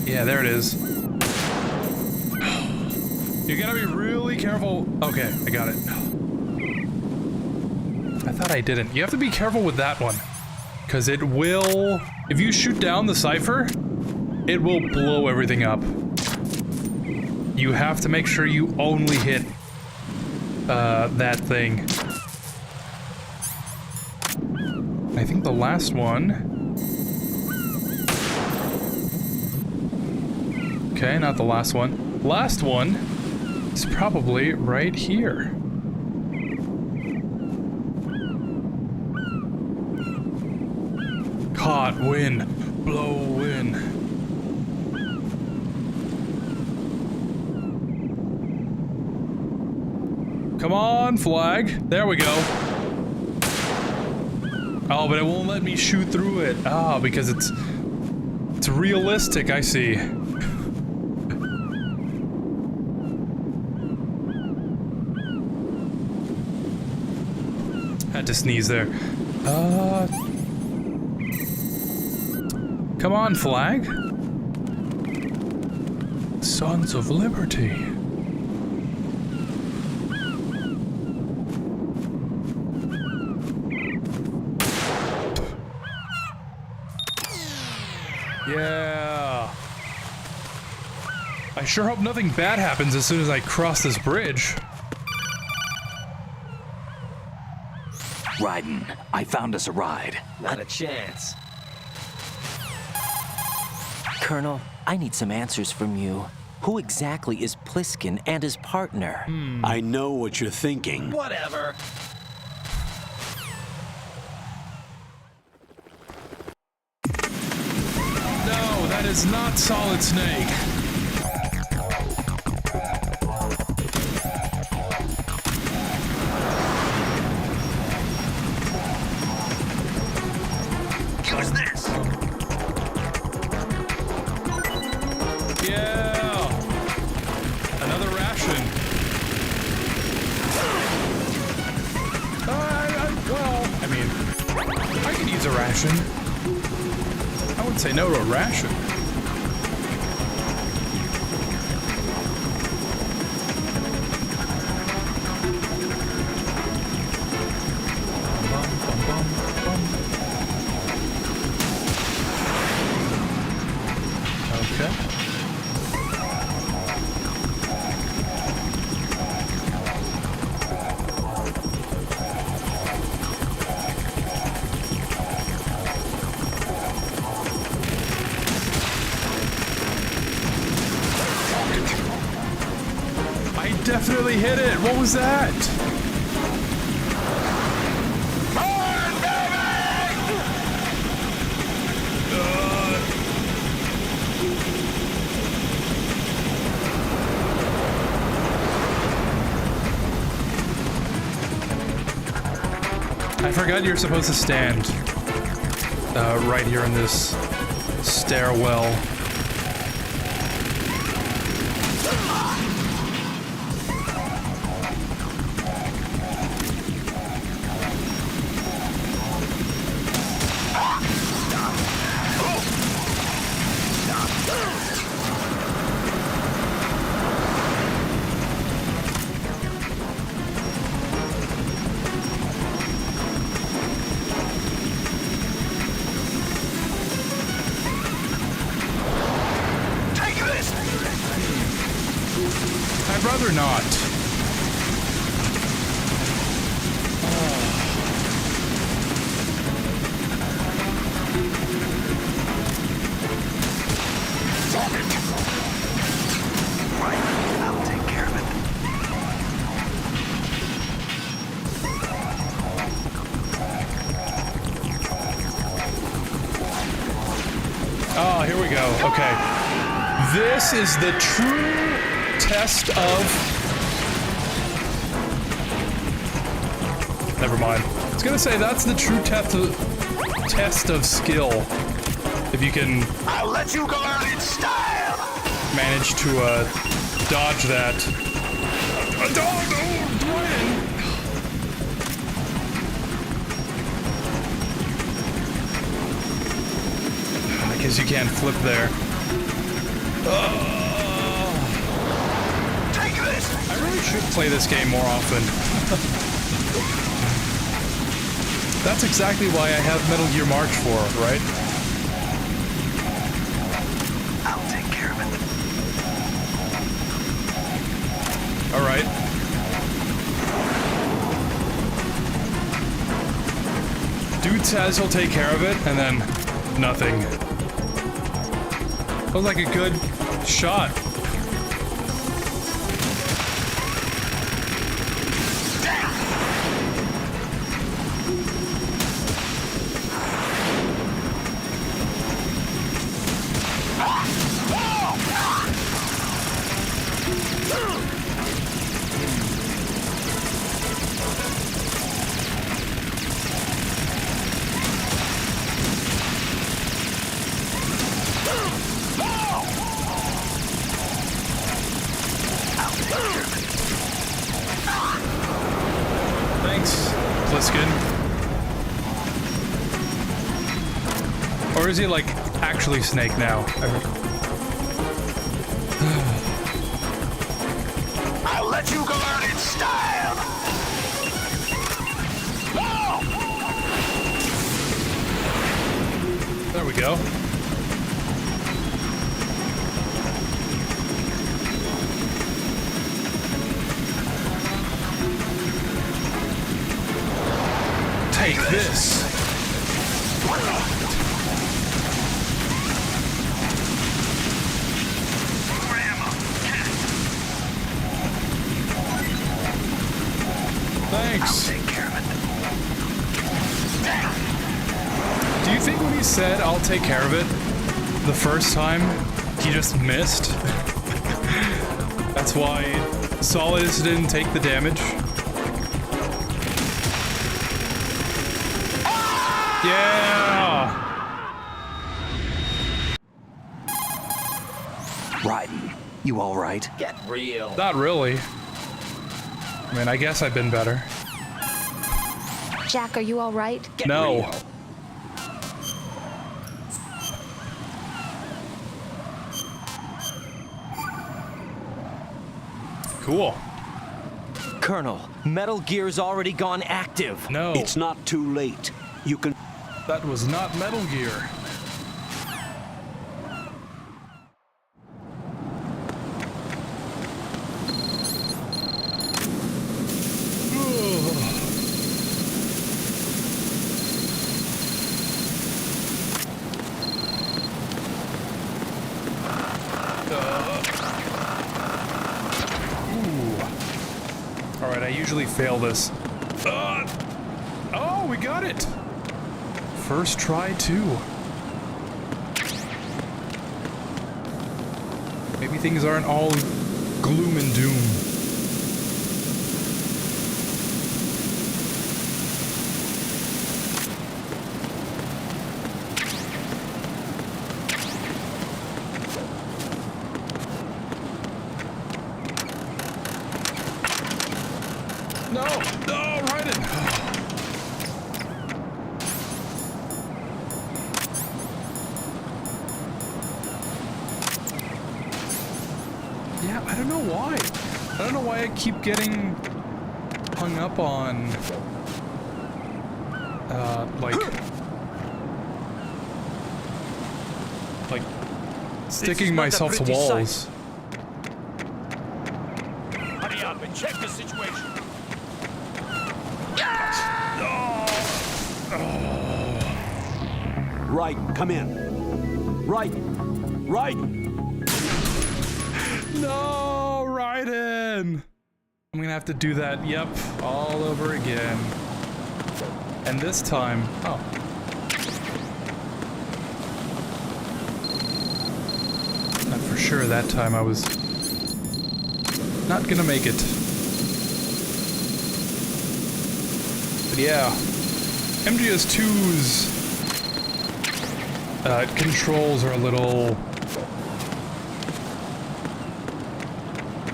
Yeah, there it is. You gotta be really careful. Okay, I got it. I thought I didn't. You have to be careful with that one. Because it will... If you shoot down the cipher, it will blow everything up. You have to make sure you only hit that thing. I think the last one... Okay, not the last one. Last one is probably right here. Caught, win, blow, win. Come on, flag. There we go. Oh, but it won't let me shoot through it. Ah, because it's realistic, I see. Had to sneeze there. Come on, flag. Sons of Liberty. Yeah. I sure hope nothing bad happens as soon as I cross this bridge. Raiden, I found us a ride. Not a chance. Colonel, I need some answers from you. Who exactly is Pliskin and his partner? I know what you're thinking. Whatever. No, that is not Solid Snake. Use this. Yeah. Another ration. Well, I mean, I could use a ration. I wouldn't say no to a ration. Okay. Definitely hit it. What was that? I forgot you're supposed to stand right here in this stairwell. I'd rather not. Right, I'll take care of it. Oh, here we go. Okay. This is the true test of... Never mind. I was gonna say, that's the true test of skill. If you can... I'll let you go out in style! Manage to, dodge that. I guess you can't flip there. Take this! I really should play this game more often. That's exactly why I have Metal Gear March 4, right? I'll take care of it. Alright. Dude says he'll take care of it, and then nothing. That was like a good shot. Thanks, Pliskin. Or is he like actually Snake now? I'll let you go out in style! There we go. when he said, "I'll take care of it," the first time, he just missed. That's why Solidus didn't take the damage. Yeah! Raiden, you all right? Get real. Not really. I mean, I guess I've been better. Jack, are you all right? No. Cool. Colonel, Metal Gear's already gone active. No. It's not too late. You can... That was not Metal Gear. Alright, I usually fail this. Oh, we got it! First try, too. Maybe things aren't all gloom and doom. No! No, Raiden! Yeah, I don't know why. I don't know why I keep getting hung up on, like sticking myself to walls. Hurry up and check the situation. Right, come in. Right. No, Raiden! I'm gonna have to do that, yep, all over again. And this time, oh. Not for sure that time I was not gonna make it. But yeah, MGS2's controls are a little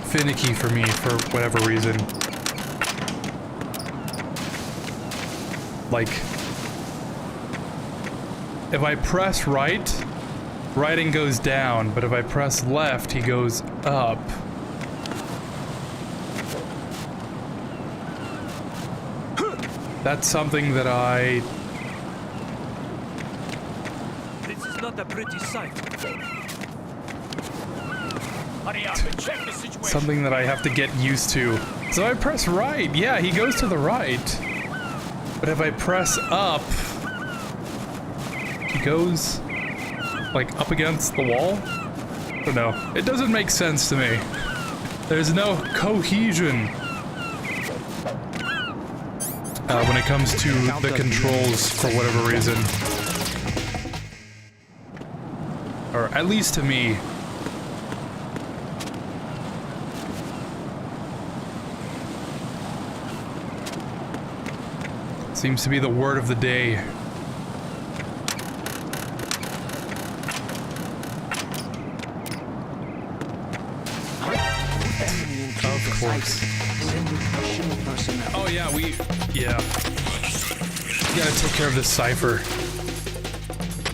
finicky for me for whatever reason. Like, if I press right, Raiden goes down, but if I press left, he goes up. That's something that This is not a pretty sight. Hurry up and check the situation. something that I have to get used to. So I press right, yeah, he goes to the right. But if I press up, he goes, like, up against the wall? I don't know. It doesn't make sense to me. There's no cohesion when it comes to the controls for whatever reason. Or at least to me. Seems to be the word of the day. Of course. Oh yeah, yeah. We gotta take care of this cipher.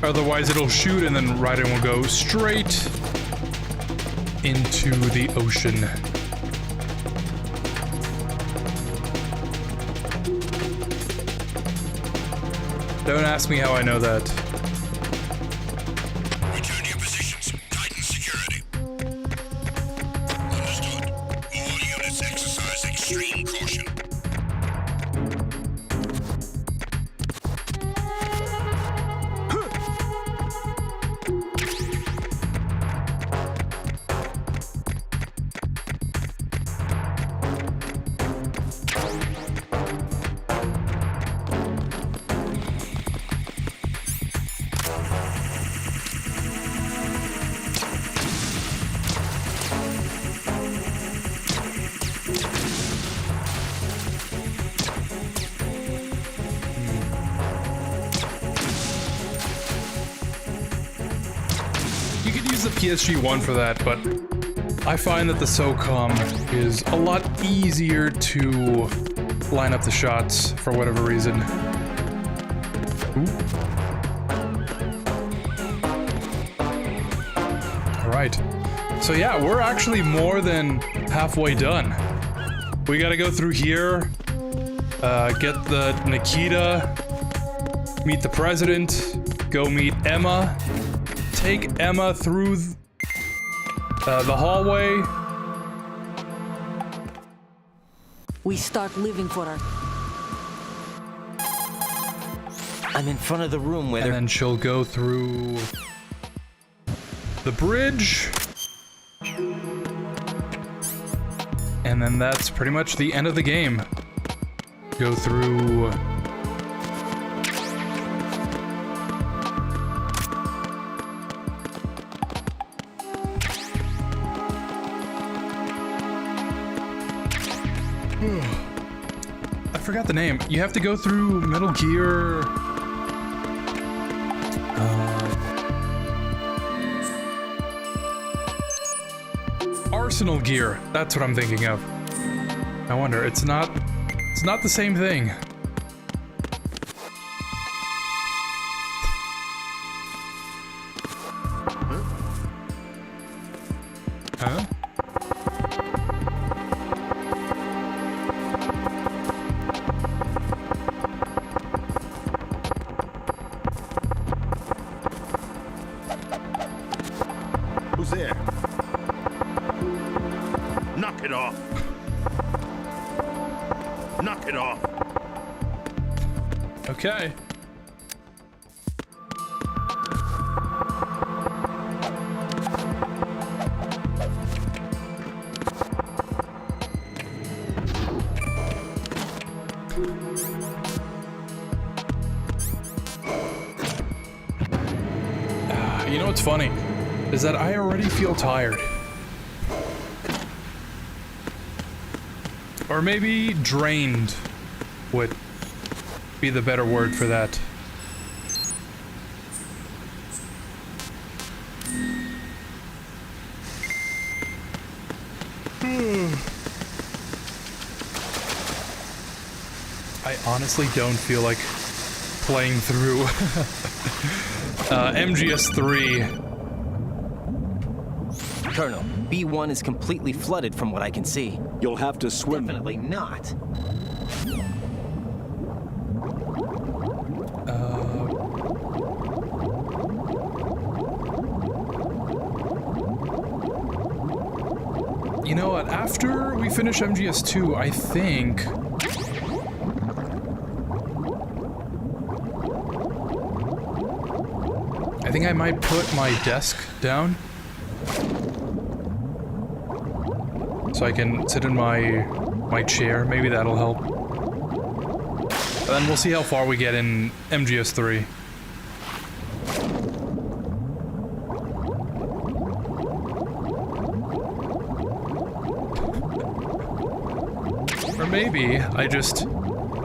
Otherwise it'll shoot and then Raiden will go straight into the ocean. Don't ask me how I know that. Return to your positions. Tighten security. Understood. All units exercise extreme caution. use the PSG-1 for that, but I find that the SOCOM is a lot easier to line up the shots for whatever reason. Alright. So yeah, we're actually more than halfway done. We gotta go through here, get the Nikita, meet the president, go meet Emma, take Emma through the hallway. We start living for her. I'm in front of the room where and then she'll go through the bridge. And then that's pretty much the end of the game. Go through... I forgot the name. You have to go through Metal Gear... Arsenal gear. That's what I'm thinking of. I wonder, it's not the same thing. Huh? Who's there? Knock it off. Knock it off. Okay. You know what's funny? Is that I already feel tired. Or maybe drained would be the better word for that. I honestly don't feel like playing through MGS3. Colonel, B1 is completely flooded from what I can see. You'll have to swim. Definitely not. You know what? After we finish MGS2, I think... I might put my desk down. So I can sit in my chair. Maybe that'll help. And then we'll see how far we get in MGS3. Or maybe I just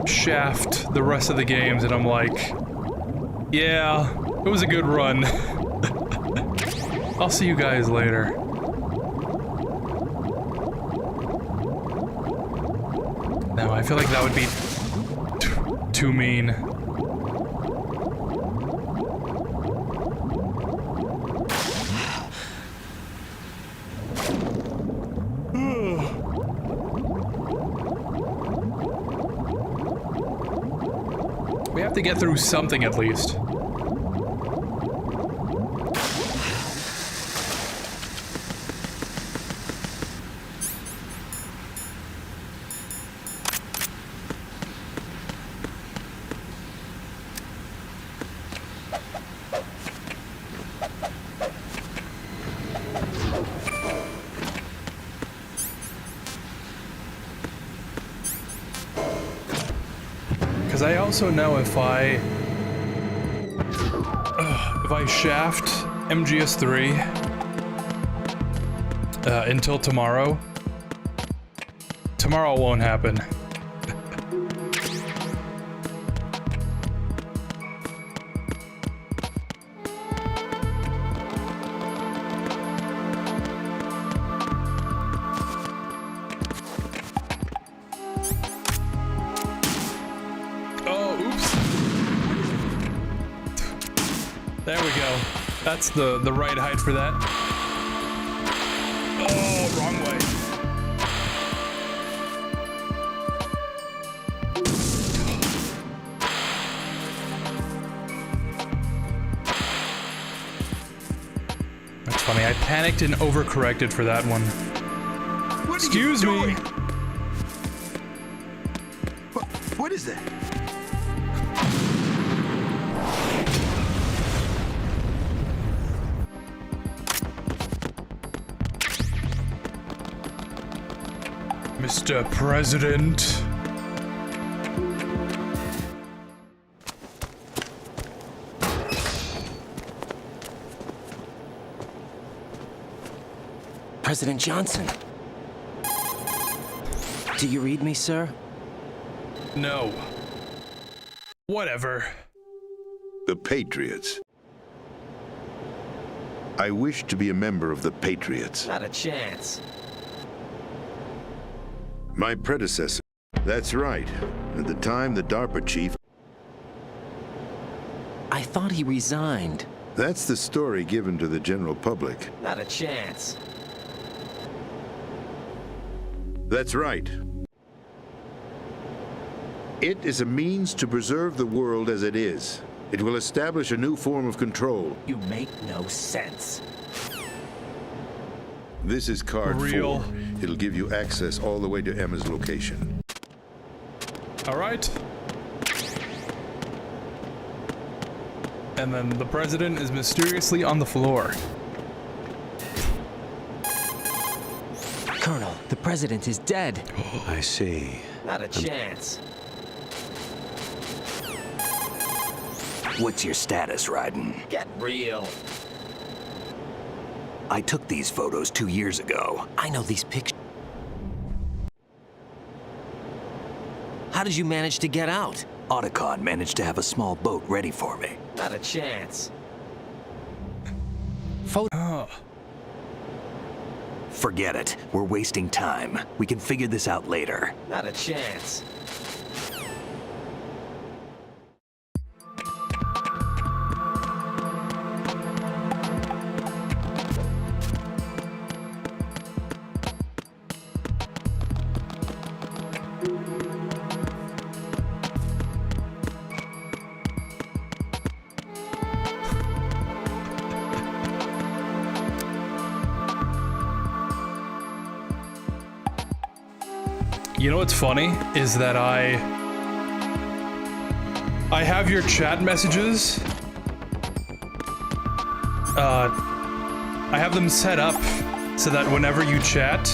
shaft the rest of the games and I'm like, yeah, it was a good run. I'll see you guys later. No, I feel like that would be too mean. We have to get through something at least. I also know if I shaft MGS3 until tomorrow won't happen. That's the right height for that. Oh, wrong way. That's funny. I panicked and overcorrected for that one. Excuse me. What is that? Mr. President. President Johnson. Do you read me, sir? No. Whatever. The Patriots. I wish to be a member of the Patriots. Not a chance. My predecessor. That's right. At the time, the DARPA chief. I thought he resigned. That's the story given to the general public. Not a chance. That's right. It is a means to preserve the world as it is. It will establish a new form of control. You make no sense. This is card Real. 4. It'll give you access all the way to Emma's location. All right. And then the president is mysteriously on the floor. Colonel, the president is dead. I see. Not a chance. What's your status, Raiden? Get real. I took these photos 2 years ago. I know these pictures. How did you manage to get out? Otacon managed to have a small boat ready for me. Not a chance. Forget it. We're wasting time. We can figure this out later. Not a chance. You know what's funny is that I have your chat messages. I have them set up so that whenever you chat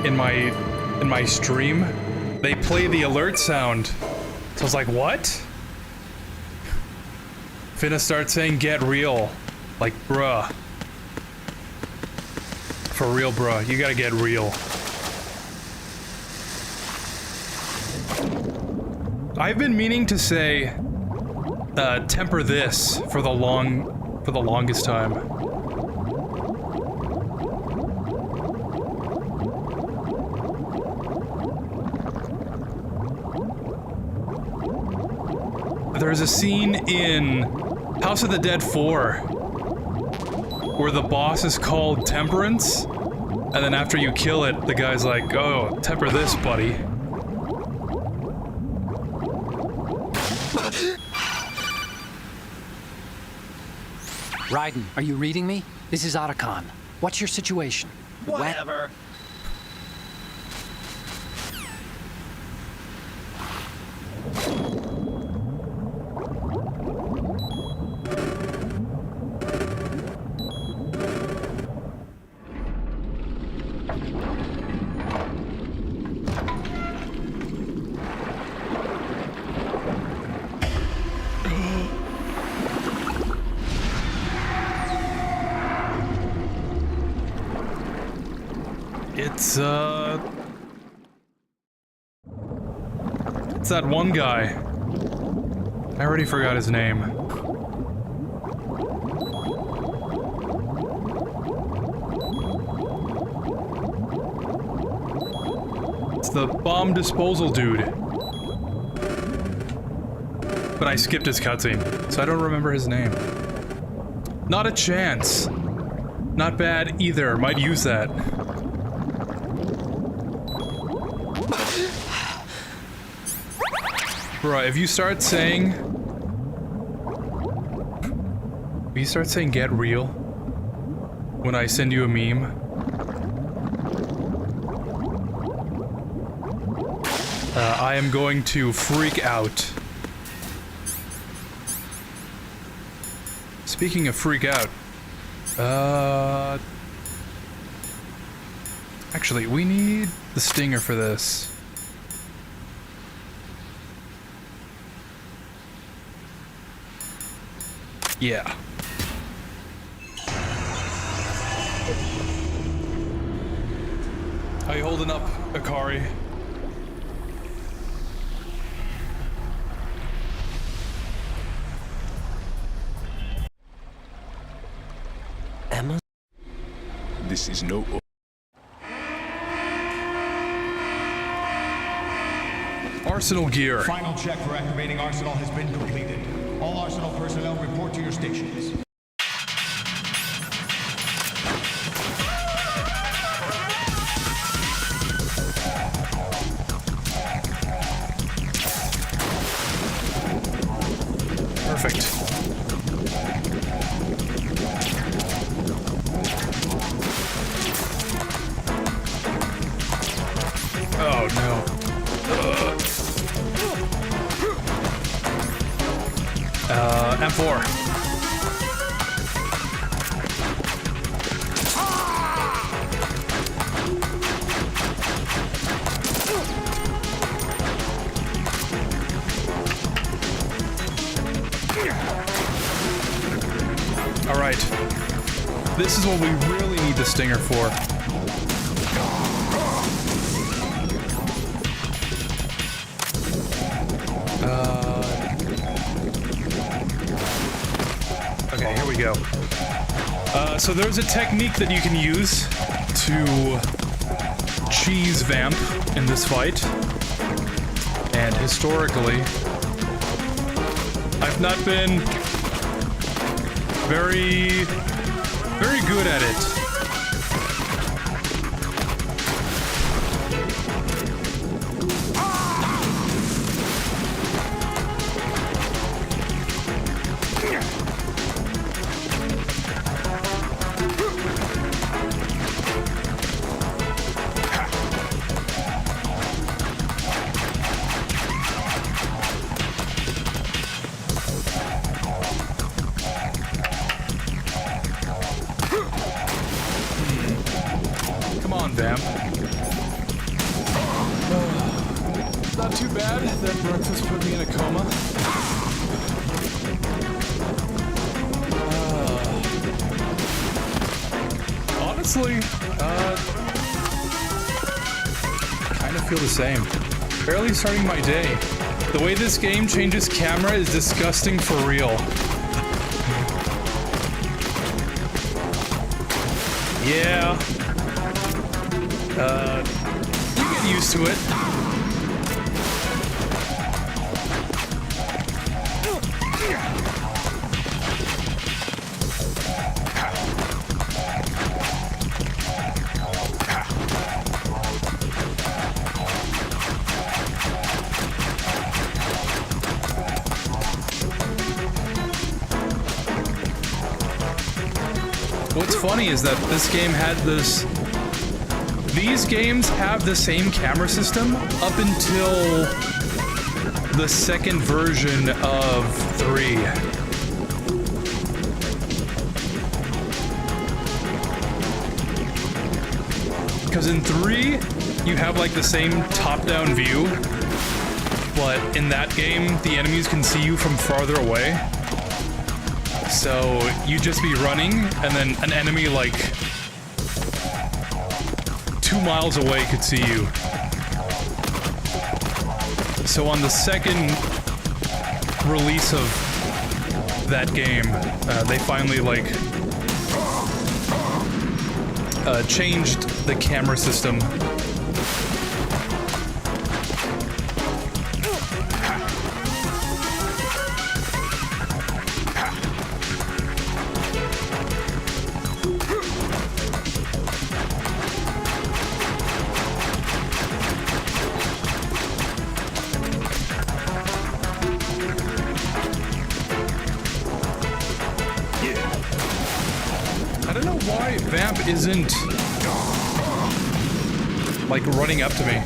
in my stream, they play the alert sound. So I was like, what? Finna start saying get real. Like, bruh. For real, bruh. You gotta get real. I've been meaning to say, temper this for the longest time. There's a scene in House of the Dead 4 where the boss is called Temperance, and then after you kill it, the guy's like, oh, temper this, buddy. Raiden, are you reading me? This is Otacon. What's your situation? Whatever. It's that one guy. I already forgot his name. It's the bomb disposal dude. But I skipped his cutscene, so I don't remember his name. Not a chance. Not bad either. Might use that. Bruh, if you start saying... If you start saying get real when I send you a meme, I am going to freak out. Speaking of freak out, actually, we need the stinger for this. Yeah. How you holding up, Akari? Emma? This is no... Arsenal gear. Final check for activating Arsenal has been completed. All Arsenal personnel report to your stations. Perfect. Oh no. M4. All right. This is what we really need the stinger for. Okay, here we go. So there's a technique that you can use to cheese vamp in this fight. And historically, I've not been very good at it. Vamp. Not too bad. That breakfast put me in a coma. Honestly, kind of feel the same. Barely starting my day. The way this game changes camera is disgusting for real. Yeah. You get used to it. What's funny is that this game had this... These games have the same camera system up until the second version of 3. Because in 3, you have like the same top-down view, but in that game, the enemies can see you from farther away. So you just be running, and then an enemy like 2 miles away could see you. So on the second release of that game, they finally like changed the camera system. don't know why Vamp isn't like running up to me.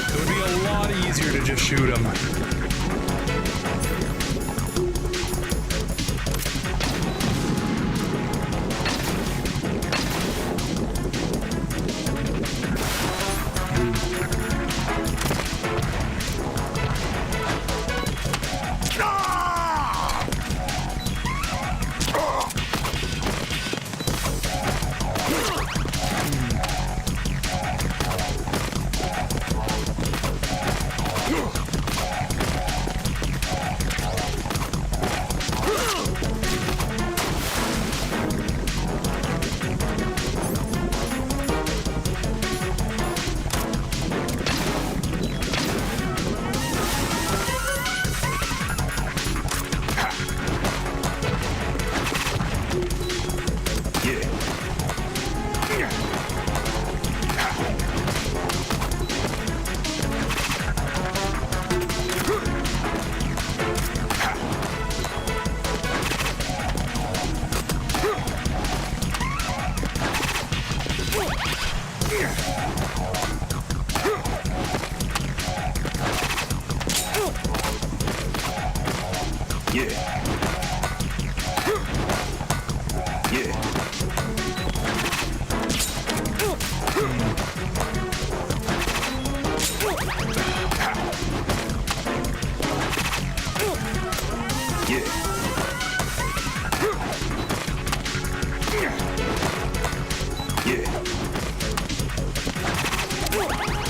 It would be a lot easier to just shoot him.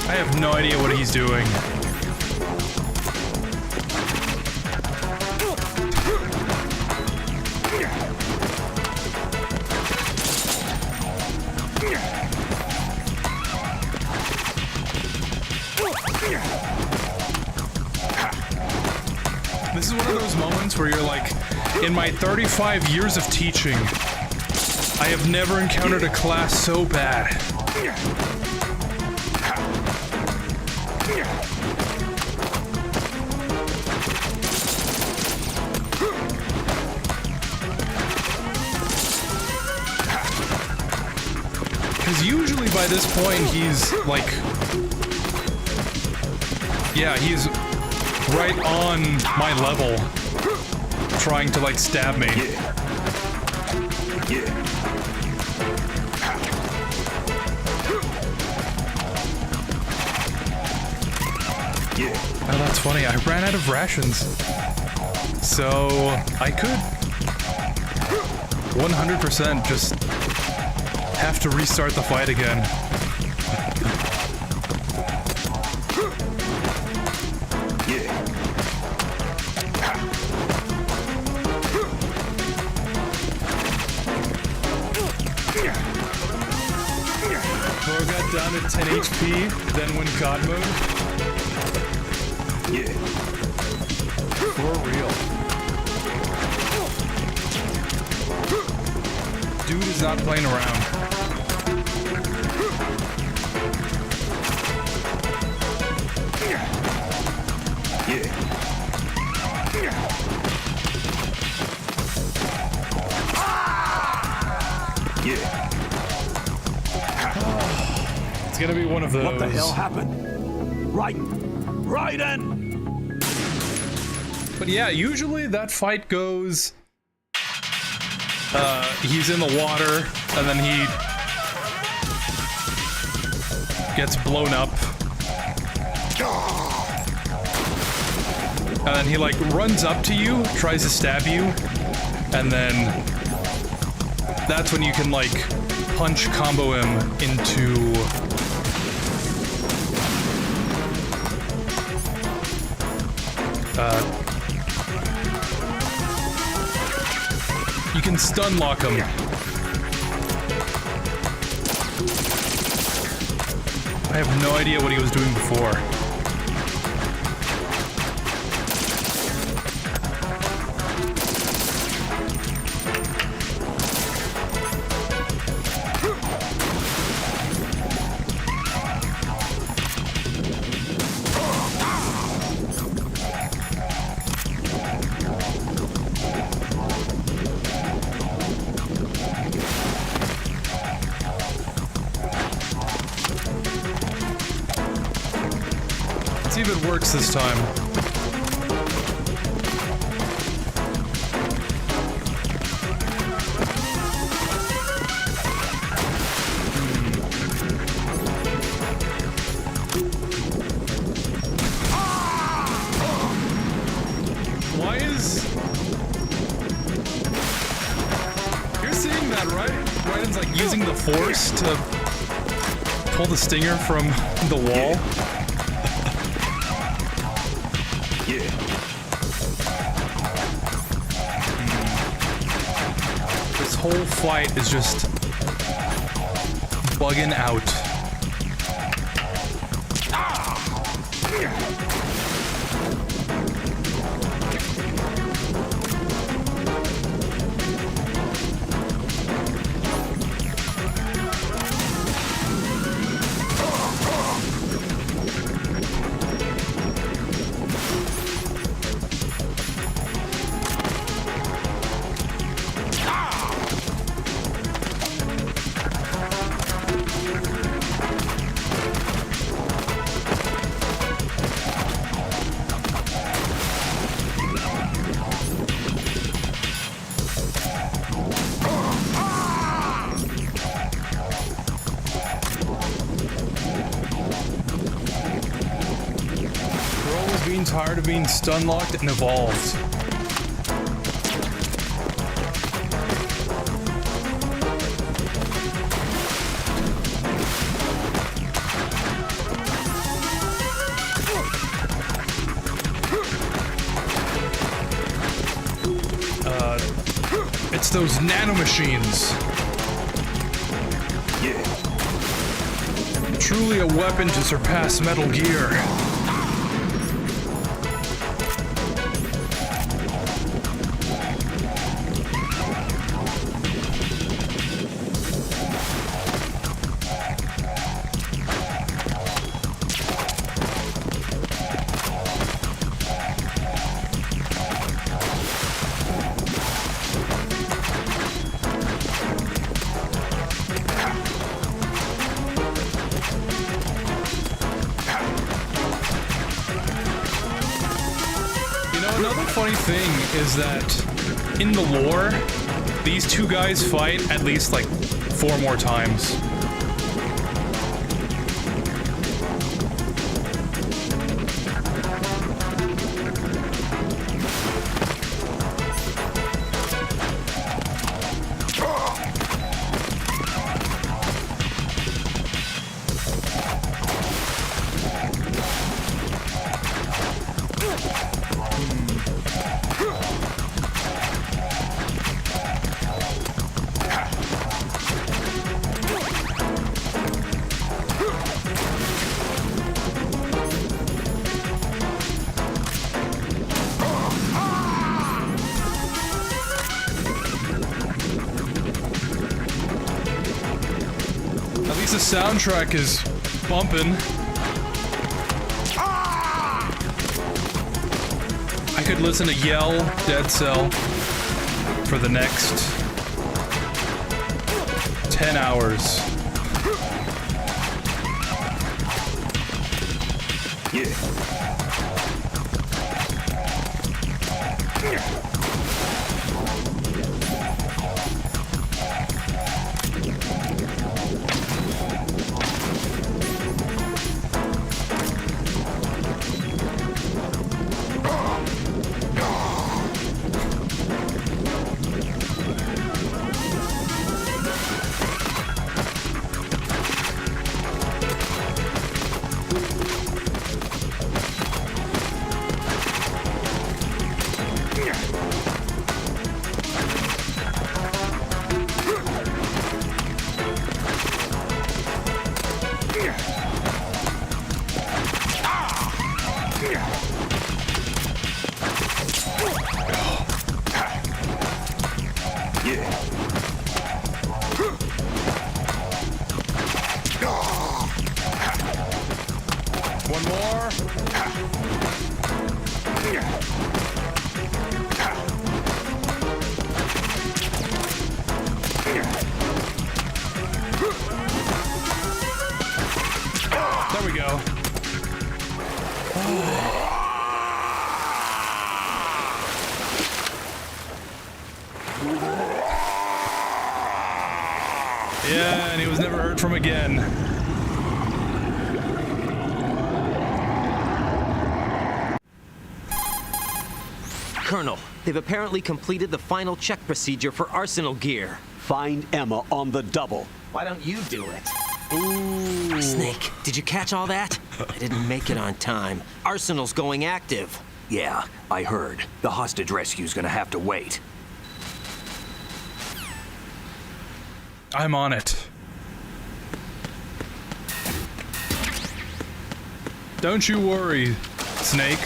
I have no idea what he's doing. This is one of those moments where you're like, in my 35 years of teaching, I have never encountered a class so bad. Because usually by this point he's like, yeah, he's right on my level, trying to like stab me. Oh, that's funny. I ran out of rations, so I could 100% just have to restart the fight again. Bro got down to 10 HP, then went God mode. For real. Dude is not playing around. It's gonna be one of those. What the hell happened? Raiden! But yeah, usually that fight goes, he's in the water, and then he gets blown up. And then he like runs up to you, tries to stab you, and then that's when you can like punch combo him into you can stun lock him. I have no idea what he was doing before. Let's see if it works this time. Why is... You're seeing that, right? Raiden's like using the force to pull the stinger from the wall. Yeah. This whole fight is just bugging out. Tired of being stun locked and evolved. It's those nanomachines. Yeah. Truly a weapon to surpass Metal Gear. Funny thing is that in the lore, these two guys fight at least like 4 more times. The soundtrack is bumping. I could listen to Yell, Dead Cell for the next 10 hours. Yeah. One more. There we go. Yeah, and he was never heard from again. Colonel, they've apparently completed the final check procedure for arsenal gear. Find Emma on the double. Why don't you do it? Ooh. Snake, did you catch all that? I didn't make it on time. Arsenal's going active. Yeah, I heard. The hostage rescue's gonna have to wait. I'm on it. Don't you worry, Snake.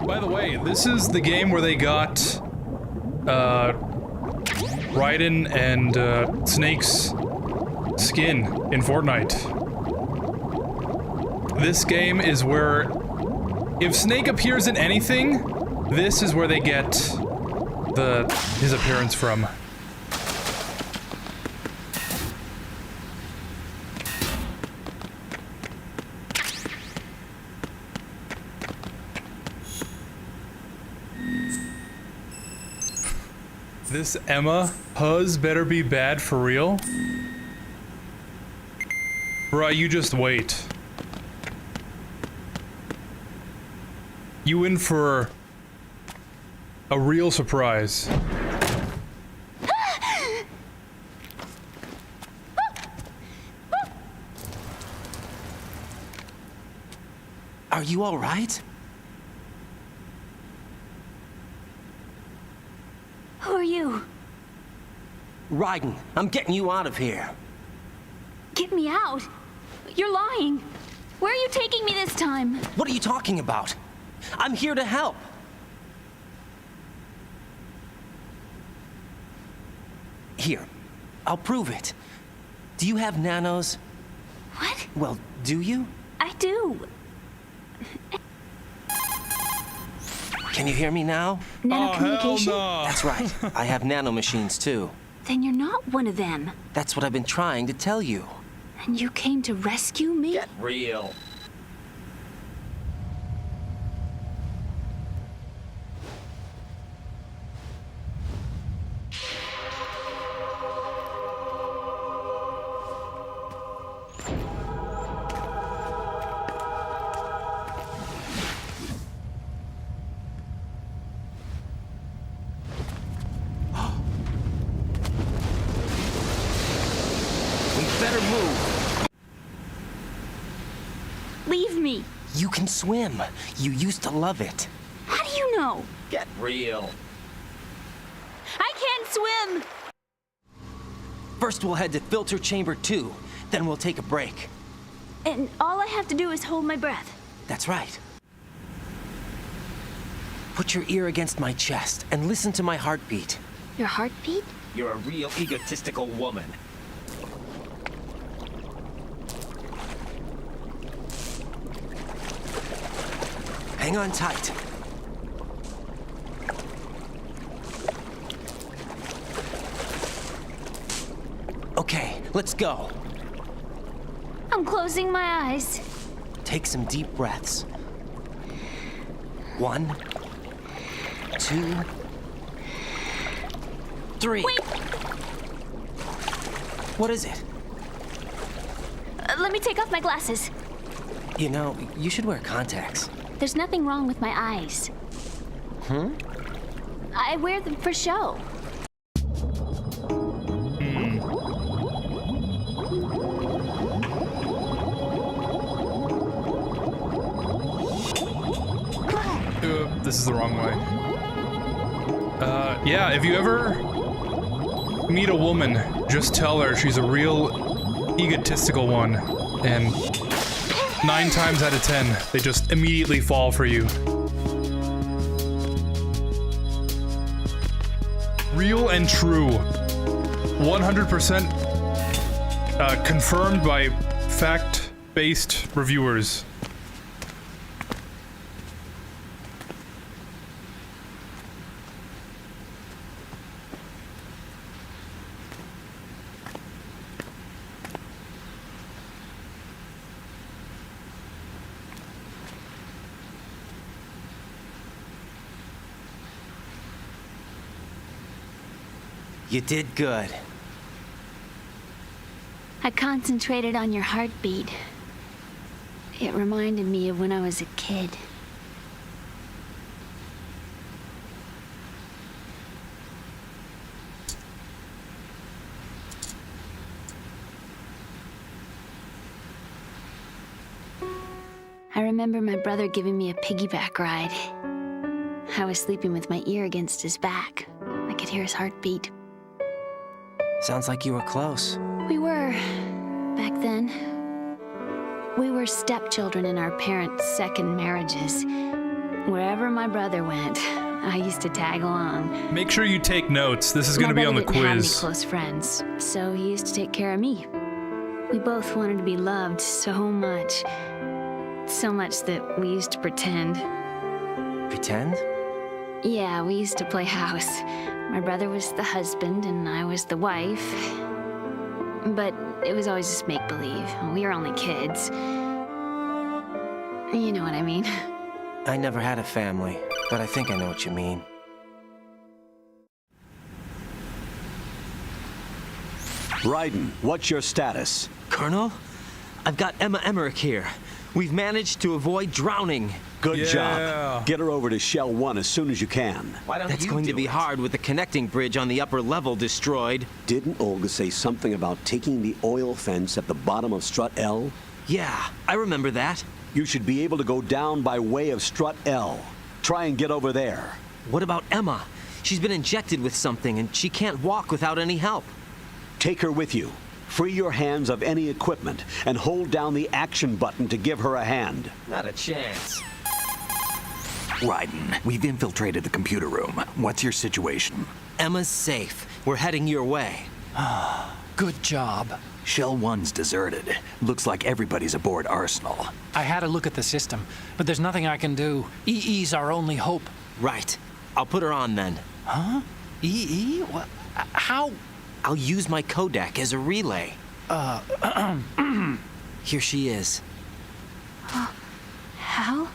By the way, this is the game where they got Raiden and Snake's skin in Fortnite. This game is where if Snake appears in anything, this is where they get his appearance from. This Emma Huz better be bad for real? Bruh, you just wait. You in for a real surprise. Are you all right? Who are you? Raiden, I'm getting you out of here. Get me out. You're lying. Where are you taking me this time? What are you talking about? I'm here to help. Here, I'll prove it. Do you have nanos? What? Well, do you? I do. Can you hear me now? Nanocommunication? Oh, That's right. I have nanomachines too. Then you're not one of them. That's what I've been trying to tell you. And you came to rescue me? Get real. Leave me. You can swim. You used to love it. How do you know? Get real. I can't swim. First we'll head to filter chamber 2, then we'll take a break. And all I have to do is hold my breath. That's right. Put your ear against my chest and listen to my heartbeat. Your heartbeat? You're a real egotistical woman. Hang on tight. Okay, let's go. I'm closing my eyes. Take some deep breaths. 1, 2, 3. Wait! What is it? Let me take off my glasses. You know, you should wear contacts. There's nothing wrong with my eyes. I wear them for show. This is the wrong way. Yeah, if you ever meet a woman, just tell her she's a real egotistical one, and 9 times out of 10, they just immediately fall for you. Real and true. 100% confirmed by fact-based reviewers. You did good. I concentrated on your heartbeat. It reminded me of when I was a kid. I remember my brother giving me a piggyback ride. I was sleeping with my ear against his back. I could hear his heartbeat. Sounds like you were close. We were, back then. We were stepchildren in our parents' second marriages. Wherever my brother went, I used to tag along. Make sure you take notes. This is going to be on the quiz. My brother didn't have any close friends, so he used to take care of me. We both wanted to be loved so much. So much that we used to pretend. Pretend? Yeah, we used to play house. My brother was the husband and I was the wife. But it was always just make-believe. We were only kids. You know what I mean. I never had a family, but I think I know what you mean. Raiden, what's your status? Colonel, I've got Emma Emmerich here. We've managed to avoid drowning. Good job. Get her over to Shell 1 as soon as you can. That's going to be hard with the connecting bridge on the upper level destroyed. Didn't Olga say something about taking the oil fence at the bottom of Strut L? Yeah, I remember that. You should be able to go down by way of Strut L. Try and get over there. What about Emma? She's been injected with something and she can't walk without any help. Take her with you. Free your hands of any equipment and hold down the action button to give her a hand. Not a chance. Raiden, we've infiltrated the computer room. What's your situation? Emma's safe. We're heading your way. Good job. Shell 1's deserted. Looks like everybody's aboard Arsenal. I had a look at the system, but there's nothing I can do. EE's our only hope. Right. I'll put her on then. Huh? EE? What? How? I'll use my Kodak as a relay. Here she is. Hal?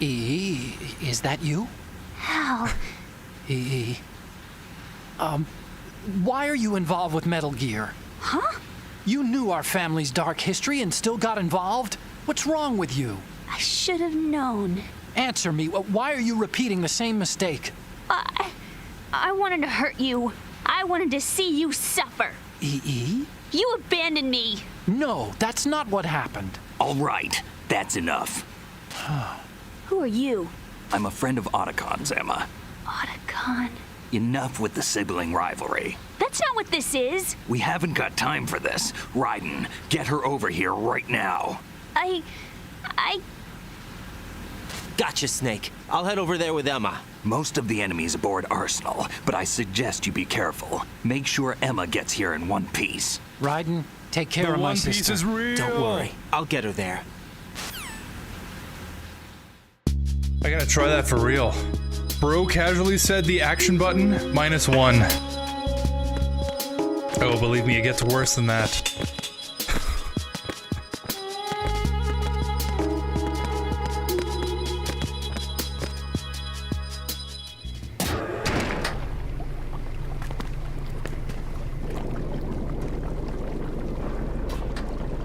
EE, is that you? Hal. EE. Why are you involved with Metal Gear? Huh? You knew our family's dark history and still got involved? What's wrong with you? I should have known. Answer me. Why are you repeating the same mistake? I wanted to hurt you. I wanted to see you suffer. EE? You abandoned me. No, that's not what happened. All right, that's enough. Who are you? I'm a friend of Otacon's, Emma. Otacon? Enough with the sibling rivalry. That's not what this is. We haven't got time for this. Raiden, get her over here right now. I... Gotcha, Snake. I'll head over there with Emma. Most of the enemy's aboard Arsenal, but I suggest you be careful. Make sure Emma gets here in one piece. Raiden, take care of my sister. One Piece is real. Don't worry. I'll get her there. I gotta try that for real. Bro casually said the action button, -1. Oh, believe me, it gets worse than that.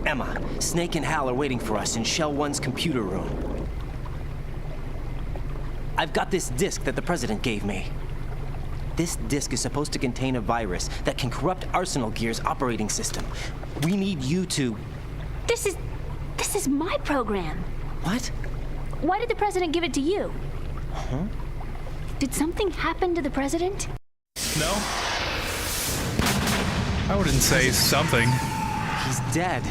Emma, Snake and Hal are waiting for us in Shell 1's computer room. I've got this disk that the President gave me. This disk is supposed to contain a virus that can corrupt Arsenal Gear's operating system. We need you to... This is my program. What? Why did the President give it to you? Huh? Did something happen to the President? No. I wouldn't say something. He's dead.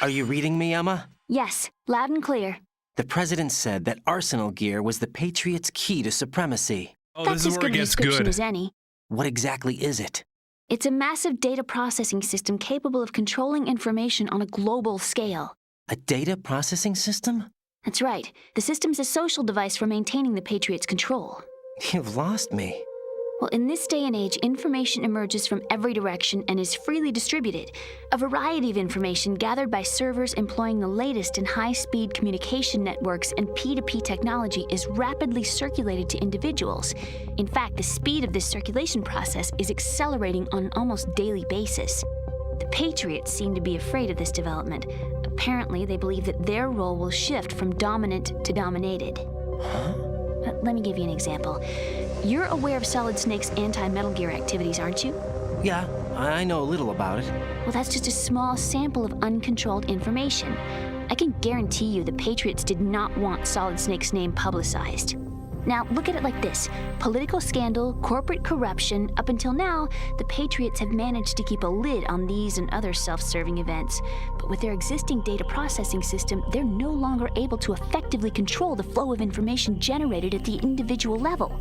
Are you reading me, Emma? Yes, loud and clear. The President said that Arsenal Gear was the Patriots' key to supremacy. Oh, That's this is as where good it a gets description good. as any. What exactly is it? It's a massive data processing system capable of controlling information on a global scale. A data processing system? That's right. The system's a social device for maintaining the Patriots' control. You've lost me. Well, in this day and age, information emerges from every direction and is freely distributed. A variety of information gathered by servers employing the latest in high-speed communication networks and P2P technology is rapidly circulated to individuals. In fact, the speed of this circulation process is accelerating on an almost daily basis. The Patriots seem to be afraid of this development. Apparently, they believe that their role will shift from dominant to dominated. Let me give you an example. You're aware of Solid Snake's anti-Metal Gear activities, aren't you? Yeah, I know a little about it. Well, that's just a small sample of uncontrolled information. I can guarantee you the Patriots did not want Solid Snake's name publicized. Now, look at it like this. Political scandal, corporate corruption. Up until now, the Patriots have managed to keep a lid on these and other self-serving events. But with their existing data processing system, they're no longer able to effectively control the flow of information generated at the individual level.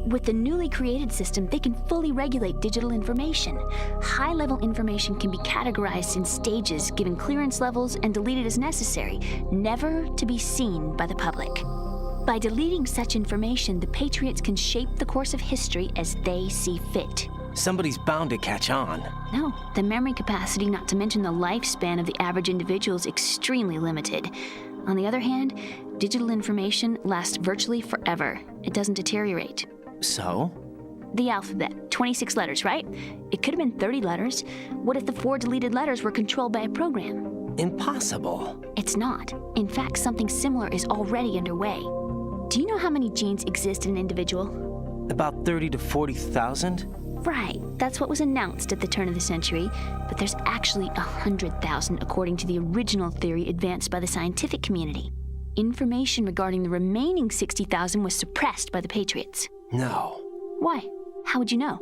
With the newly created system, they can fully regulate digital information. High-level information can be categorized in stages, given clearance levels, and deleted as necessary, never to be seen by the public. By deleting such information, the Patriots can shape the course of history as they see fit. Somebody's bound to catch on. No, the memory capacity, not to mention the lifespan of the average individual, is extremely limited. On the other hand, digital information lasts virtually forever. It doesn't deteriorate. So? The alphabet, 26 letters, right? It could have been 30 letters. What if the 4 deleted letters were controlled by a program? Impossible. It's not. In fact, something similar is already underway. Do you know how many genes exist in an individual? About 30 to 40,000? Right. That's what was announced at the turn of the century. But there's actually 100,000 according to the original theory advanced by the scientific community. Information regarding the remaining 60,000 was suppressed by the Patriots. No. Why? How would you know?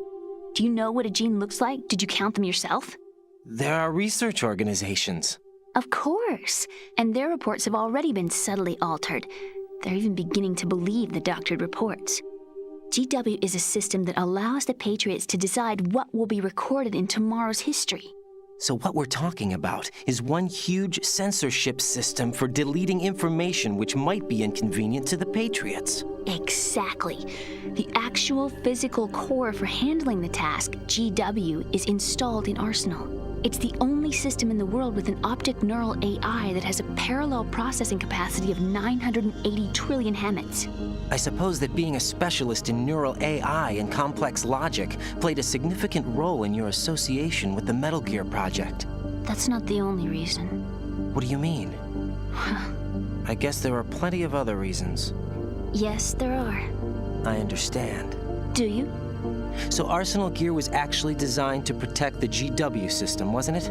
Do you know what a gene looks like? Did you count them yourself? There are research organizations. Of course. And their reports have already been subtly altered. They're even beginning to believe the doctored reports. GW is a system that allows the Patriots to decide what will be recorded in tomorrow's history. So what we're talking about is one huge censorship system for deleting information which might be inconvenient to the Patriots. Exactly. The actual physical core for handling the task, GW, is installed in Arsenal. It's the only system in the world with an optic neural AI that has a parallel processing capacity of 980 trillion Hammets. I suppose that being a specialist in neural AI and complex logic played a significant role in your association with the Metal Gear project. That's not the only reason. What do you mean? I guess there are plenty of other reasons. Yes, there are. I understand. Do you? So Arsenal Gear was actually designed to protect the GW system, wasn't it?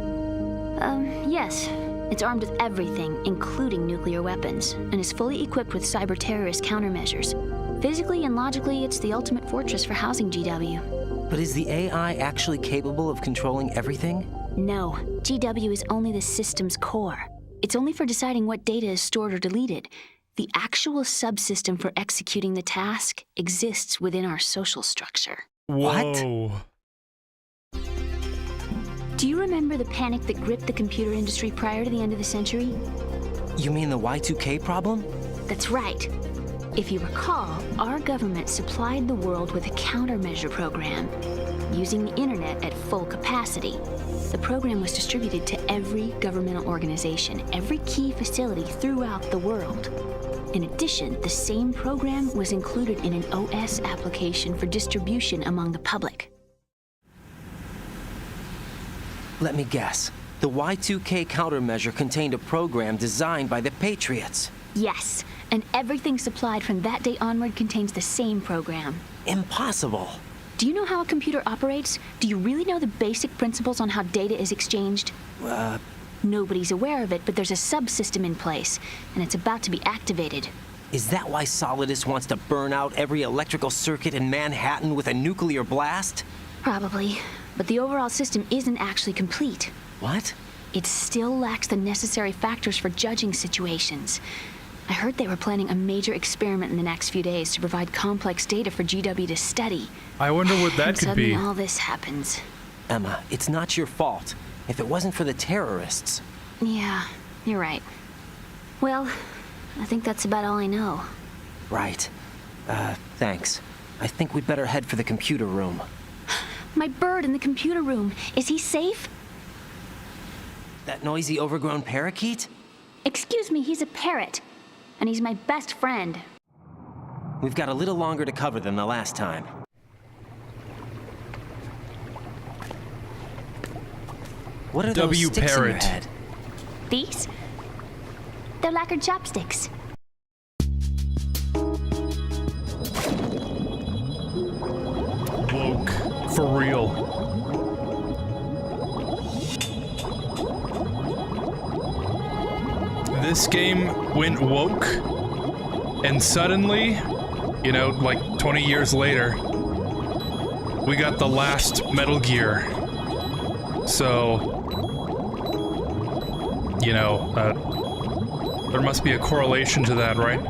Yes. It's armed with everything, including nuclear weapons, and is fully equipped with cyber-terrorist countermeasures. Physically and logically, it's the ultimate fortress for housing GW. But is the AI actually capable of controlling everything? No. GW is only the system's core. It's only for deciding what data is stored or deleted. The actual subsystem for executing the task exists within our social structure. Whoa. What? Do you remember the panic that gripped the computer industry prior to the end of the century? You mean the Y2K problem? That's right. If you recall, our government supplied the world with a countermeasure program, using the internet at full capacity. The program was distributed to every governmental organization, every key facility throughout the world. In addition, the same program was included in an OS application for distribution among the public. Let me guess. The Y2K countermeasure contained a program designed by the Patriots. Yes, and everything supplied from that day onward contains the same program. Impossible. Do you know how a computer operates? Do you really know the basic principles on how data is exchanged? Nobody's aware of it, but there's a subsystem in place, and it's about to be activated. Is that why Solidus wants to burn out every electrical circuit in Manhattan with a nuclear blast? Probably, but the overall system isn't actually complete. What? It still lacks the necessary factors for judging situations. I heard they were planning a major experiment in the next few days to provide complex data for GW to study. I wonder what that could be. Suddenly all this happens. Emma, it's not your fault. If it wasn't for the terrorists... Yeah, you're right. Well, I think that's about all I know. Right. Thanks. I think we'd better head for the computer room. My bird in the computer room. Is he safe? That noisy, overgrown parakeet? Excuse me, he's a parrot. And he's my best friend. We've got a little longer to cover than the last time. What are those sticks in your head? These? They're lacquered chopsticks. Woke. For real. This game went woke, and suddenly, you know, like 20 years later, we got the last Metal Gear. So, you know, there must be a correlation to that, right?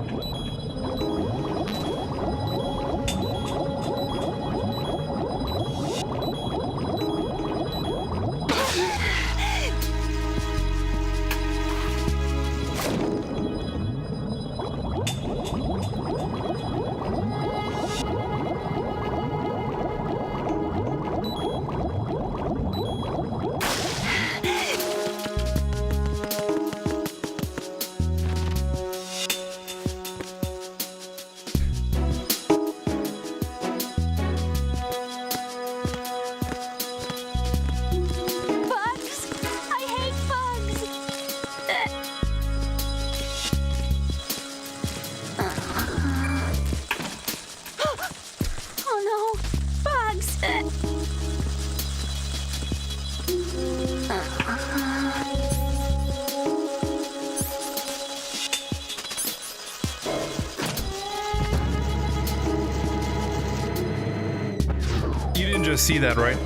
See that, right?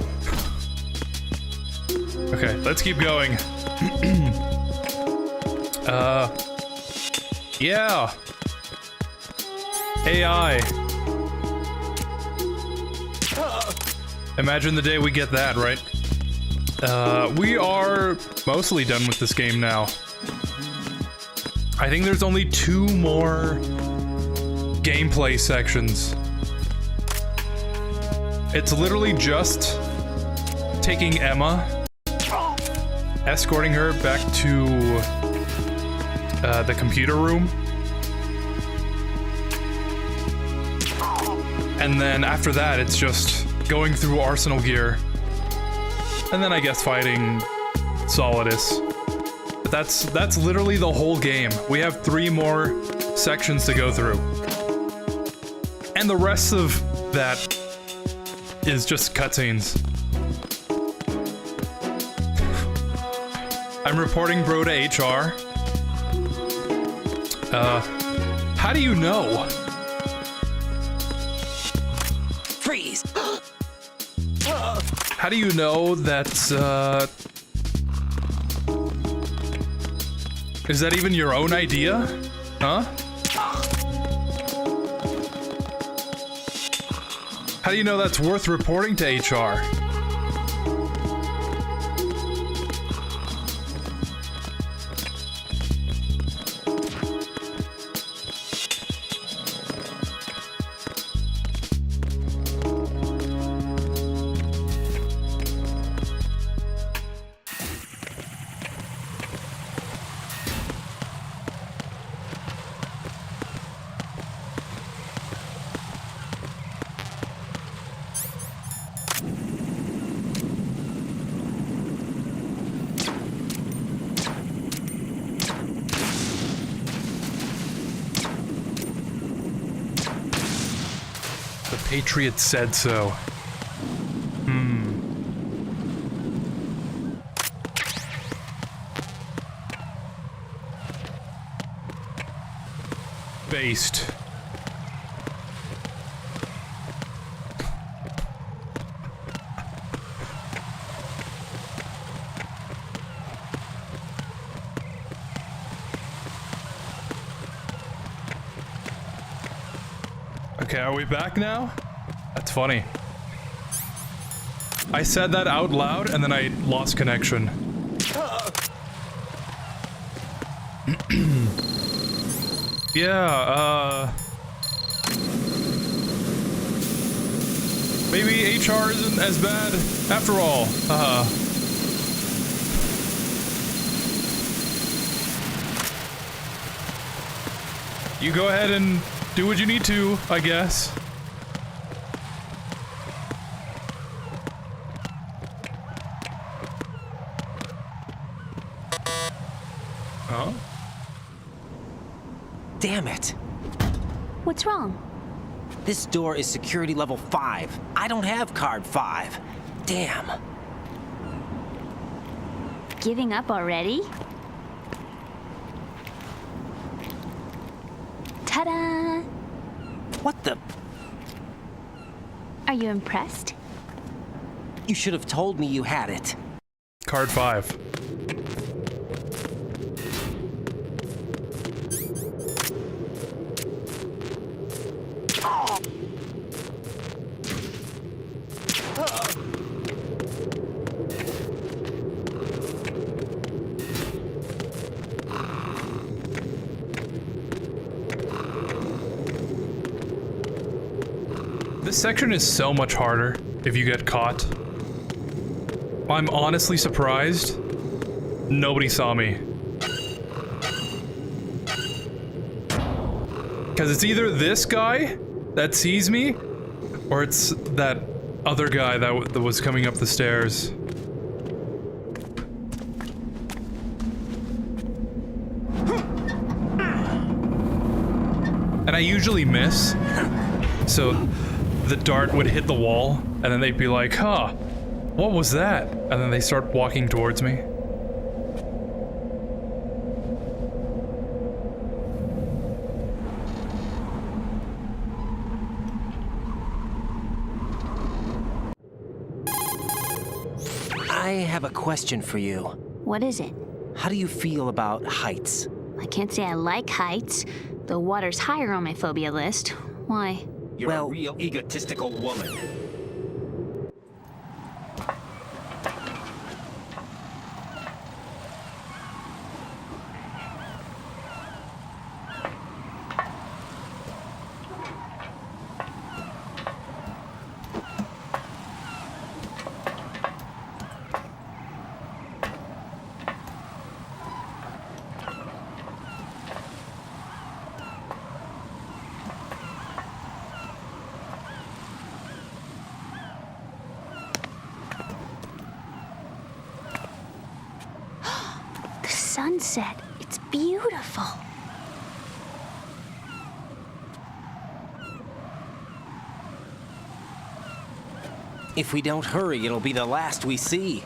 Okay, let's keep going. Yeah. AI. Imagine the day we get that, right? We are mostly done with this game now. I think there's only 2 more gameplay sections. It's literally just taking Emma, escorting her back to the computer room, and then after that it's just going through Arsenal gear, and then I guess fighting Solidus. But that's literally the whole game. We have 3 more sections to go through, and the rest of that is just cutscenes. I'm reporting bro to HR. How do you know? Freeze! How do you know that's, is that even your own idea? Huh? How do you know that's worth reporting to HR? Patriot said so. Based. Okay, are we back now? That's funny. I said that out loud and then I lost connection. Yeah, Maybe HR isn't as bad after all. You go ahead and do what you need to, I guess. Huh? Damn it. What's wrong? This door is security level 5. I don't have card 5. Damn. Giving up already? Ta-da! What the? Are you impressed? You should have told me you had it. Card 5. This section is so much harder if you get caught. I'm honestly surprised nobody saw me. Because it's either this guy that sees me, or it's that other guy that was coming up the stairs. And I usually miss, so the dart would hit the wall, and then they'd be like, huh, what was that? And then they start walking towards me. I have a question for you. What is it? How do you feel about heights? I can't say I like heights. The water's higher on my phobia list. Why? You're a real egotistical woman. Sunset. It's beautiful. If we don't hurry, it'll be the last we see.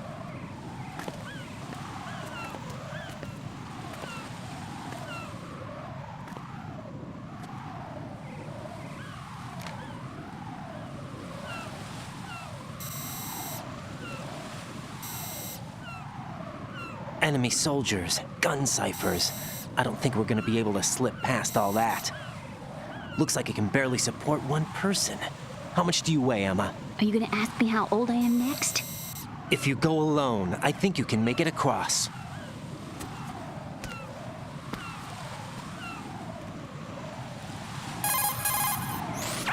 Enemy soldiers, gun ciphers. I don't think we're gonna be able to slip past all that. Looks like it can barely support one person. How much do you weigh, Emma? Are you gonna ask me how old I am next? If you go alone, I think you can make it across.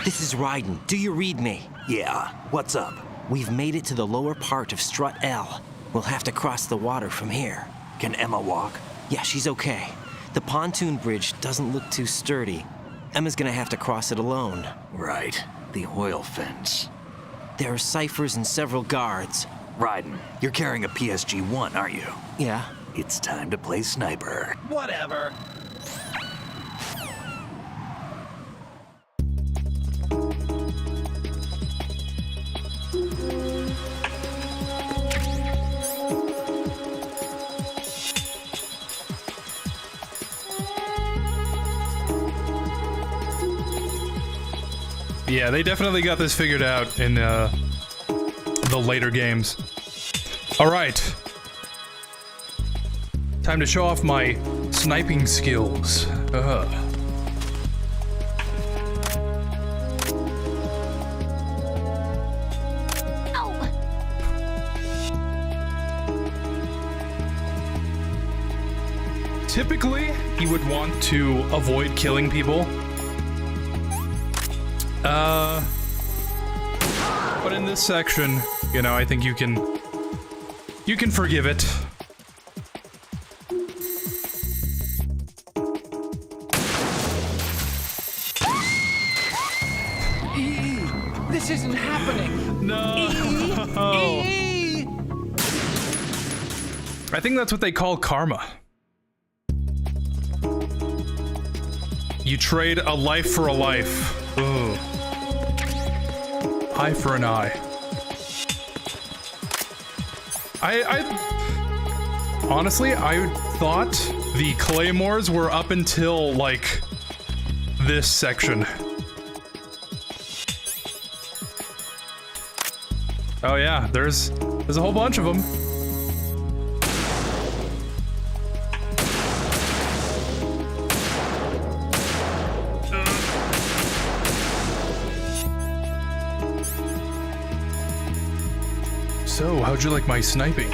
This is Raiden. Do you read me? Yeah. What's up? We've made it to the lower part of Strut L. We'll have to cross the water from here. Can Emma walk? Yeah, she's okay. The pontoon bridge doesn't look too sturdy. Emma's gonna have to cross it alone. Right. The oil fence. There are ciphers and several guards. Raiden, you're carrying a PSG-1, aren't you? Yeah. It's time to play sniper. Whatever. Yeah, they definitely got this figured out in the later games. Alright. Time to show off my sniping skills. Typically, you would want to avoid killing people. But in this section, you know, I think you can forgive it. This isn't happening. No. I think that's what they call karma. You trade a life for a life. Ooh. Eye for an eye. Honestly, I thought the claymores were up until, like, this section. Oh yeah, there's a whole bunch of them. So, how'd you like my sniping?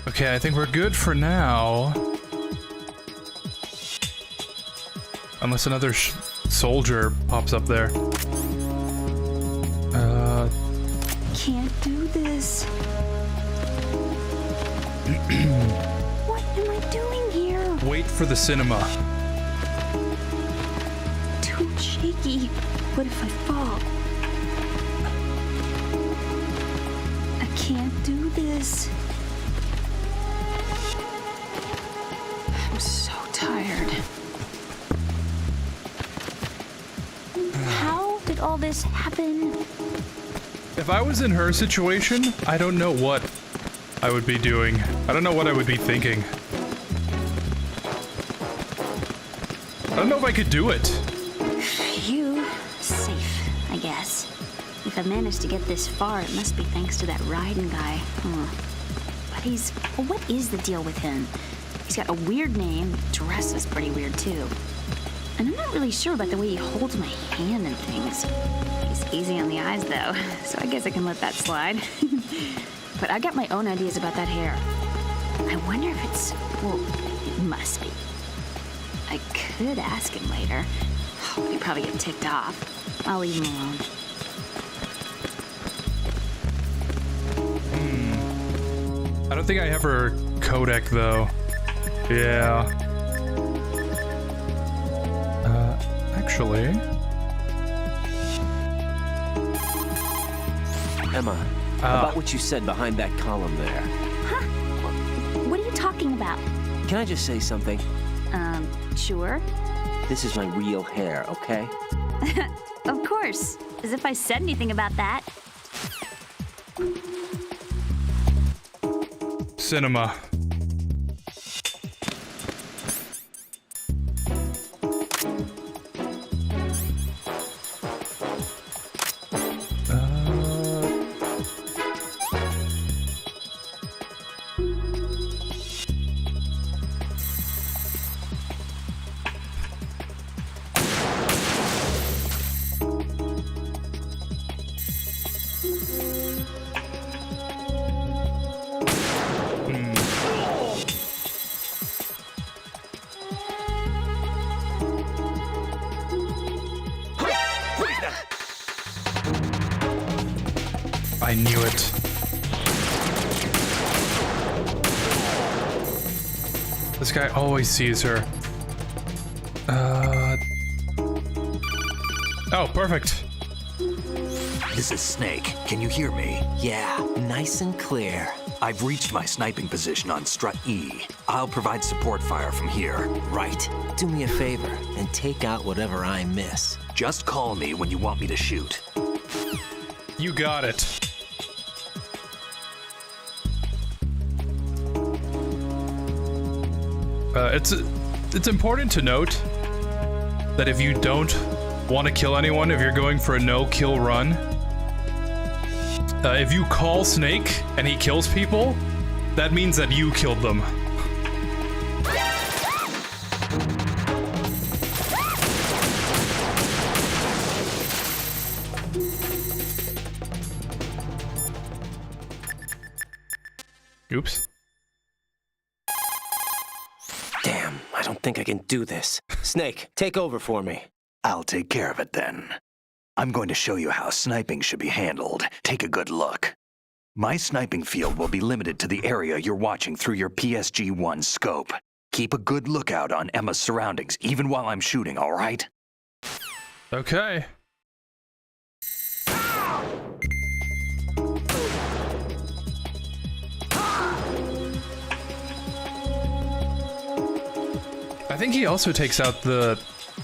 Okay, I think we're good for now. Unless another soldier pops up there. Can't do this. What am I doing here? Wait for the cinema. Too shaky. What if I fall? I can't do this. I'm so tired. How did all this happen? If I was in her situation, I don't know what I would be doing. I don't know what I would be thinking. I don't know if I could do it. Phew. Safe, I guess. If I managed to get this far, it must be thanks to that Ration guy. But well, what is the deal with him? He's got a weird name, dress is pretty weird too. And I'm not really sure about the way he holds my hand and things. He's easy on the eyes though, so I guess I can let that slide. But I got my own ideas about that hair. I wonder if it's, well, it must be. I could ask him later. Oh, but he'd probably get ticked off. I'll leave him alone. I don't think I have her codec though. Yeah. Actually. Emma, about what you said behind that column there. Huh? What are you talking about? Can I just say something? Sure. This is my real hair, okay? Of course. As if I said anything about that. Cinema. I knew it. This guy always sees her. Oh, perfect. This is Snake. Can you hear me? Yeah, nice and clear. I've reached my sniping position on strut E. I'll provide support fire from here. Right. Do me a favor and take out whatever I miss. Just call me when you want me to shoot. You got it. It's important to note that if you don't want to kill anyone, if you're going for a no-kill run, if you call Snake and he kills people, that means that you killed them. Oops. Damn, I don't think I can do this. Snake, take over for me. I'll take care of it then. I'm going to show you how sniping should be handled. Take a good look. My sniping field will be limited to the area you're watching through your PSG-1 scope. Keep a good lookout on Emma's surroundings, even while I'm shooting, all right? Okay. I think he also takes out the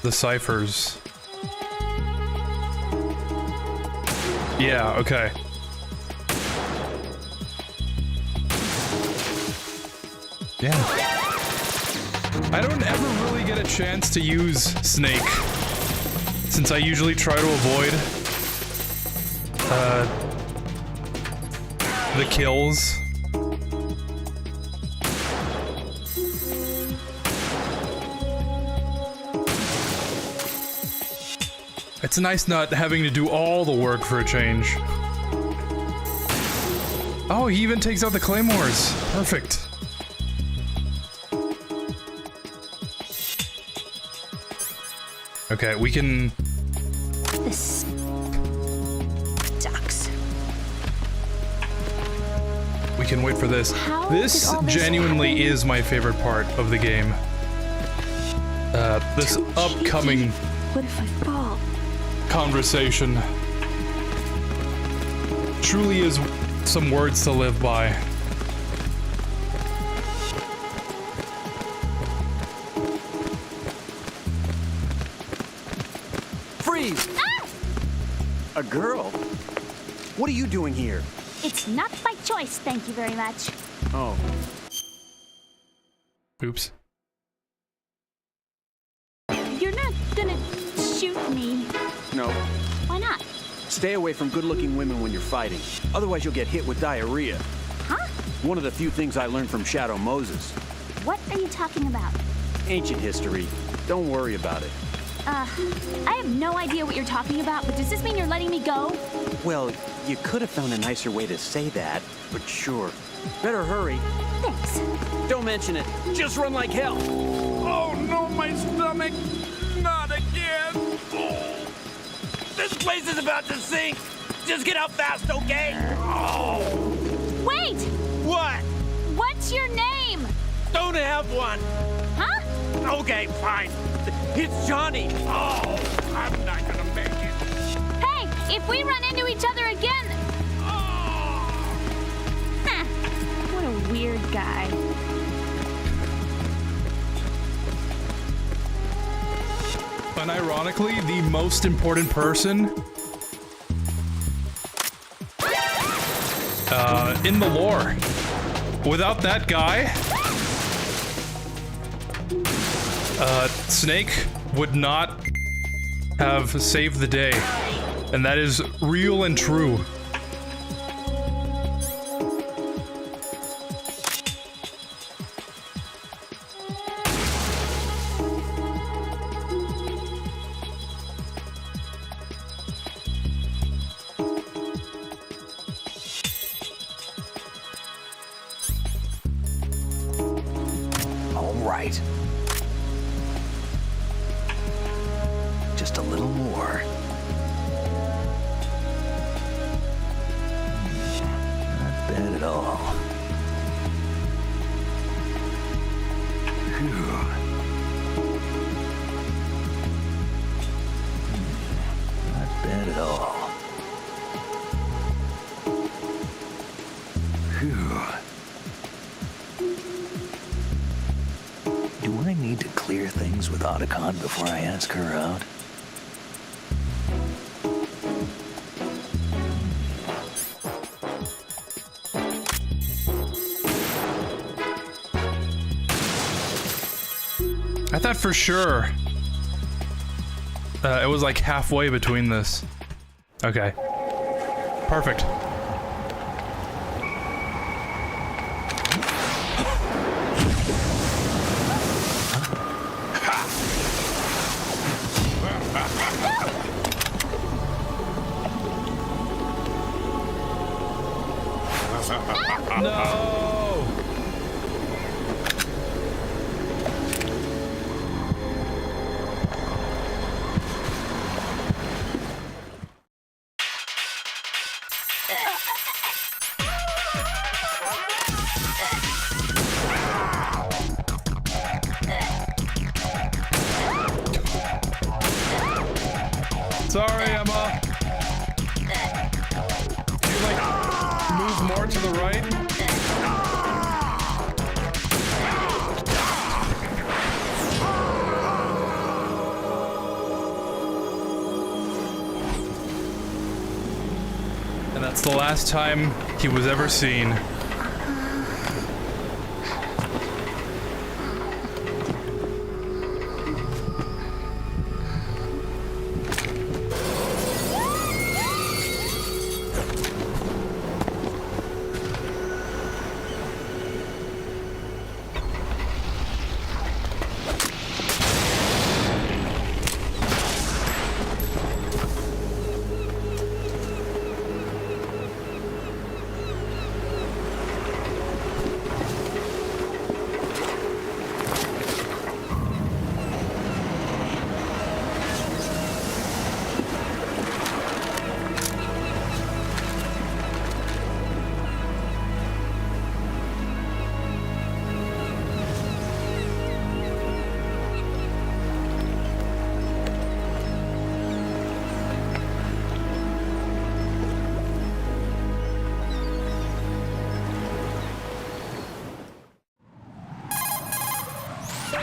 ciphers. Yeah, okay. Yeah. I don't ever really get a chance to use Snake, since I usually try to avoid the kills. It's nice not having to do all the work for a change. Oh, he even takes out the claymores. Perfect. Okay, we can... This sucks. We can wait for this. How This did all this genuinely is my favorite part of the game. This upcoming What if I fall? conversation truly is some words to live by. Freeze! Ah! A girl? What are you doing here? It's not by choice, thank you very much. Oh. Oops. You're not gonna shoot me. No. Why not? Stay away from good-looking women when you're fighting. Otherwise, you'll get hit with diarrhea. Huh? One of the few things I learned from Shadow Moses. What are you talking about? Ancient history. Don't worry about it. I have no idea what you're talking about, but does this mean you're letting me go? Well, you could have found a nicer way to say that, but sure. Better hurry. Thanks. Don't mention it. Just run like hell. Oh, no, my stomach. Not again. Oh. This place is about to sink. Just get out fast, okay? Oh. Wait! What? What's your name? Don't have one. Huh? Okay, fine. It's Johnny. Oh, I'm not gonna make it. Hey, if we run into each other again... Oh. Huh. What a weird guy. Unironically, the most important person in the lore. Without that guy, Snake would not have saved the day. And that is real and true. All right. Just a little more. Not bad at all. Phew. Not bad at all. need to clear things with Otacon before I ask her out? I thought for sure it was like halfway between this. Okay. Perfect. No! Sorry, Emma. Can you, like, move more to the right? And that's the last time he was ever seen.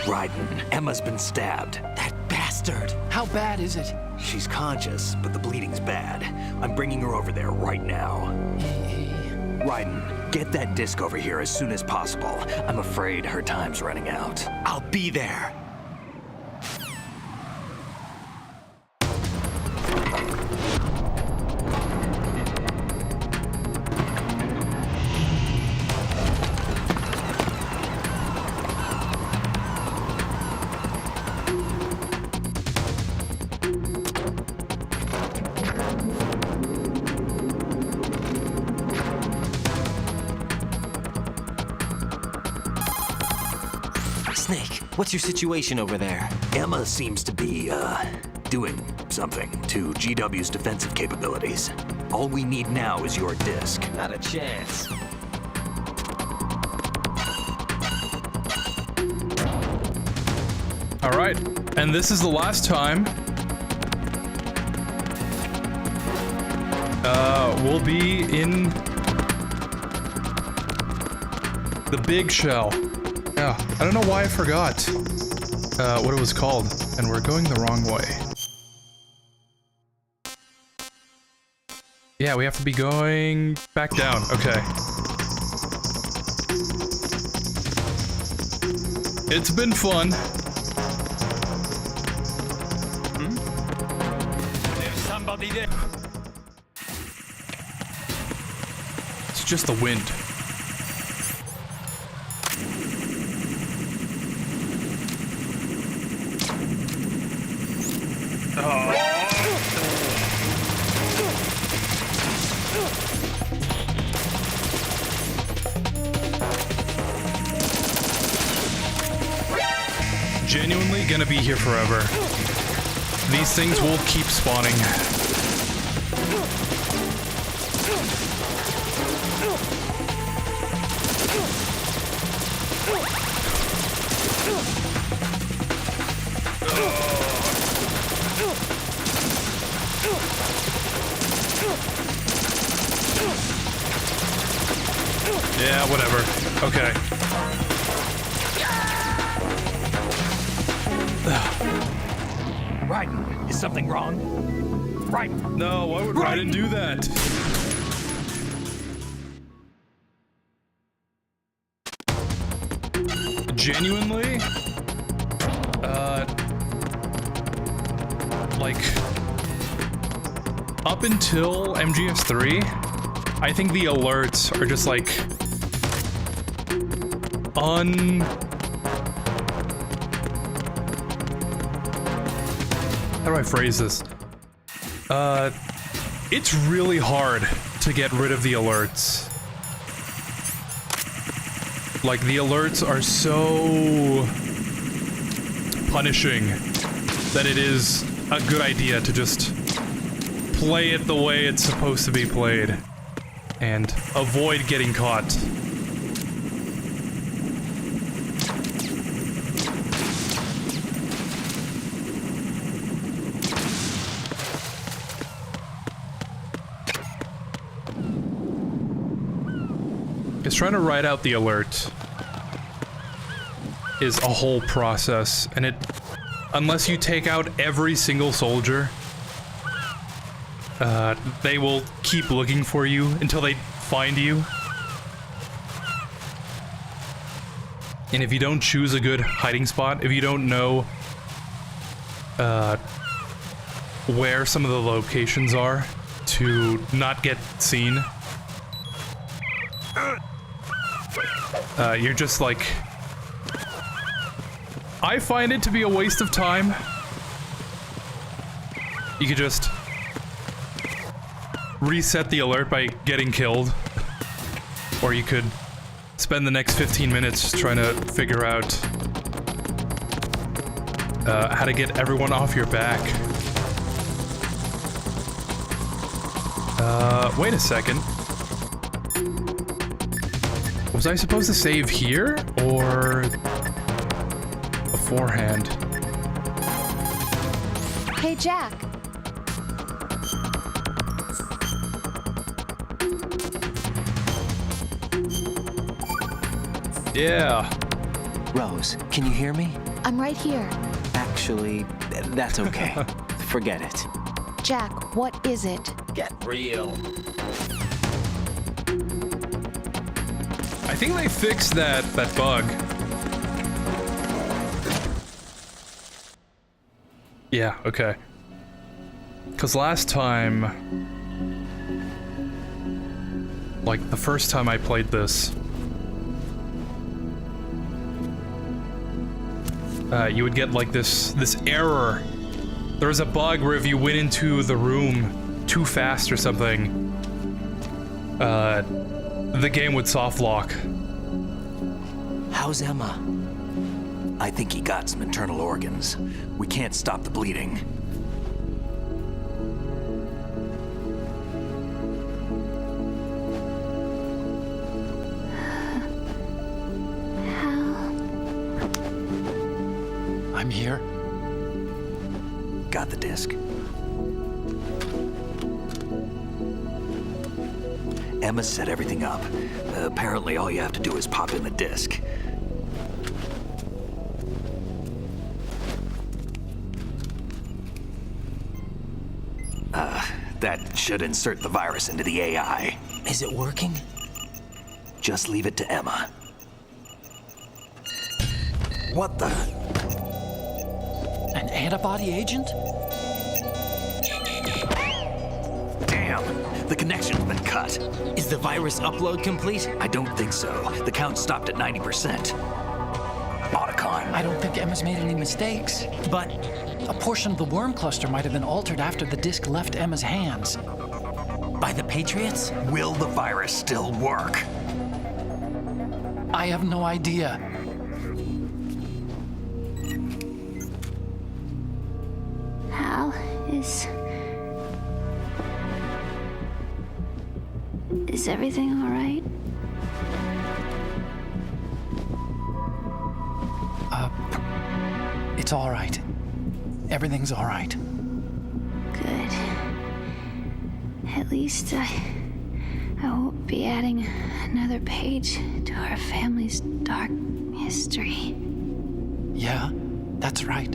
Raiden, Emma's been stabbed. That bastard! How bad is it? She's conscious, but the bleeding's bad. I'm bringing her over there right now. Raiden, get that disc over here as soon as possible. I'm afraid her time's running out. I'll be there. Snake, what's your situation over there? Emma seems to be, doing something to GW's defensive capabilities. All we need now is your disc. Not a chance. All right, and this is the last time we'll be in the big shell. Yeah, I don't know why I forgot what it was called, and we're going the wrong way. Yeah, we have to be going back down. Okay. It's been fun. There's somebody there. It's just the wind. Genuinely gonna be here forever. These things will keep spawning. Yeah, whatever. Okay. something wrong. Right. No, why would Raiden do that? Genuinely? Like, up until MGS3, I think the alerts are just like how do I phrase this? It's really hard to get rid of the alerts. Like, the alerts are so punishing that it is a good idea to just play it the way it's supposed to be played and avoid getting caught. Because trying to write out the alert is a whole process, and it, unless you take out every single soldier, they will keep looking for you until they find you. And if you don't choose a good hiding spot, if you don't know where some of the locations are to not get seen, you're just like... I find it to be a waste of time. You could just reset the alert by getting killed. Or you could spend the next 15 minutes trying to figure out how to get everyone off your back. Wait a second. Was I supposed to save here, or beforehand? Hey, Jack. Yeah. Rose, can you hear me? I'm right here. Actually, that's okay. Forget it. Jack, what is it? Get real. I think they fixed that bug. Yeah, okay. Because last time... like, the first time I played this... you would get, like, this error. There was a bug where if you went into the room too fast or something... the game would soft lock. How's Emma? I think he got some internal organs. We can't stop the bleeding. I'm here. Got the disc. Emma set everything up. Apparently all you have to do is pop in the disc. That should insert the virus into the AI. Is it working? Just leave it to Emma. What the? An antibody agent? Damn! The connection's been cut. Is the virus upload complete? I don't think so. The count stopped at 90%. Otacon. I don't think Emma's made any mistakes. But a portion of the worm cluster might have been altered after the disc left Emma's hands. By the Patriots? Will the virus still work? I have no idea. Hal, is everything all right? It's all right. Everything's all right. Good. At least I won't be adding another page to our family's dark history. Yeah, that's right.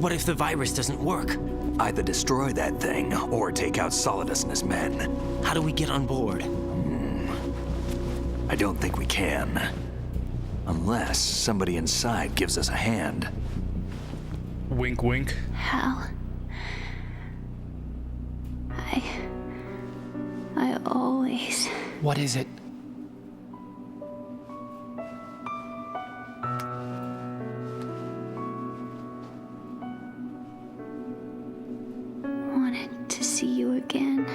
What if the virus doesn't work? Either destroy that thing or take out Solidus and his men. How do we get on board? I don't think we can. Unless somebody inside gives us a hand. Wink, wink. Hal. I always... What is it? wanted to see you again.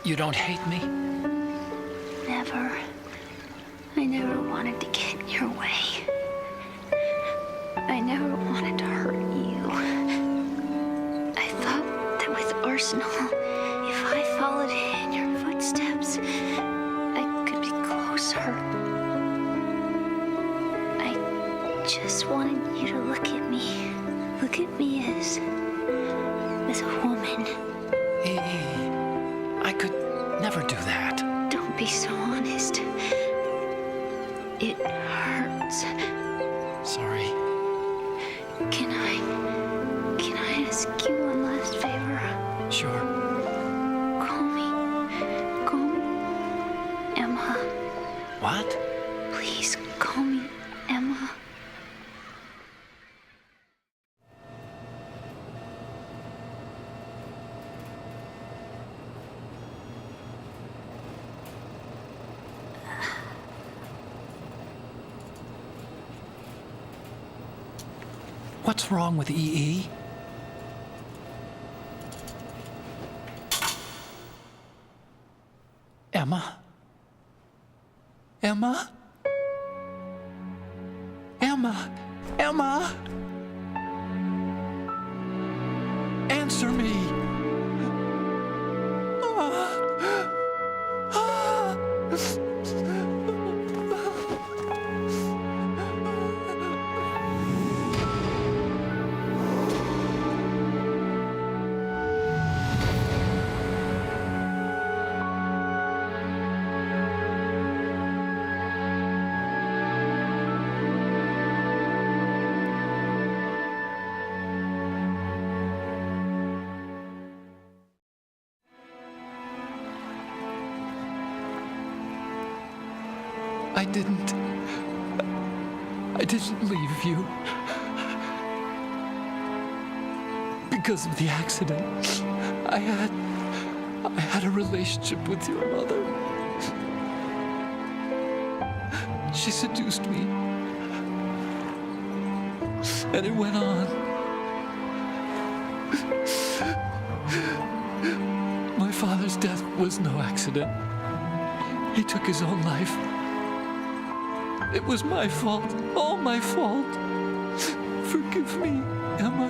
You don't hate me? Never. I never wanted to get in your way. I never wanted to hurt you. I thought that with Arsenal, if I followed in your footsteps, I could be closer. I just wanted you to look at me. Look at me as a woman. I could never do that. Don't be so honest. It hurts. Sorry. Can I ask you one last favor? Sure. Call me Emma. What? Please call me Emma. What's wrong with EE? Emma? Emma? Emma? Emma? Answer me! I didn't leave you. Because of the accident, I had a relationship with your mother. She seduced me. And it went on. My father's death was no accident. He took his own life. It was my fault, all my fault. Forgive me, Emma.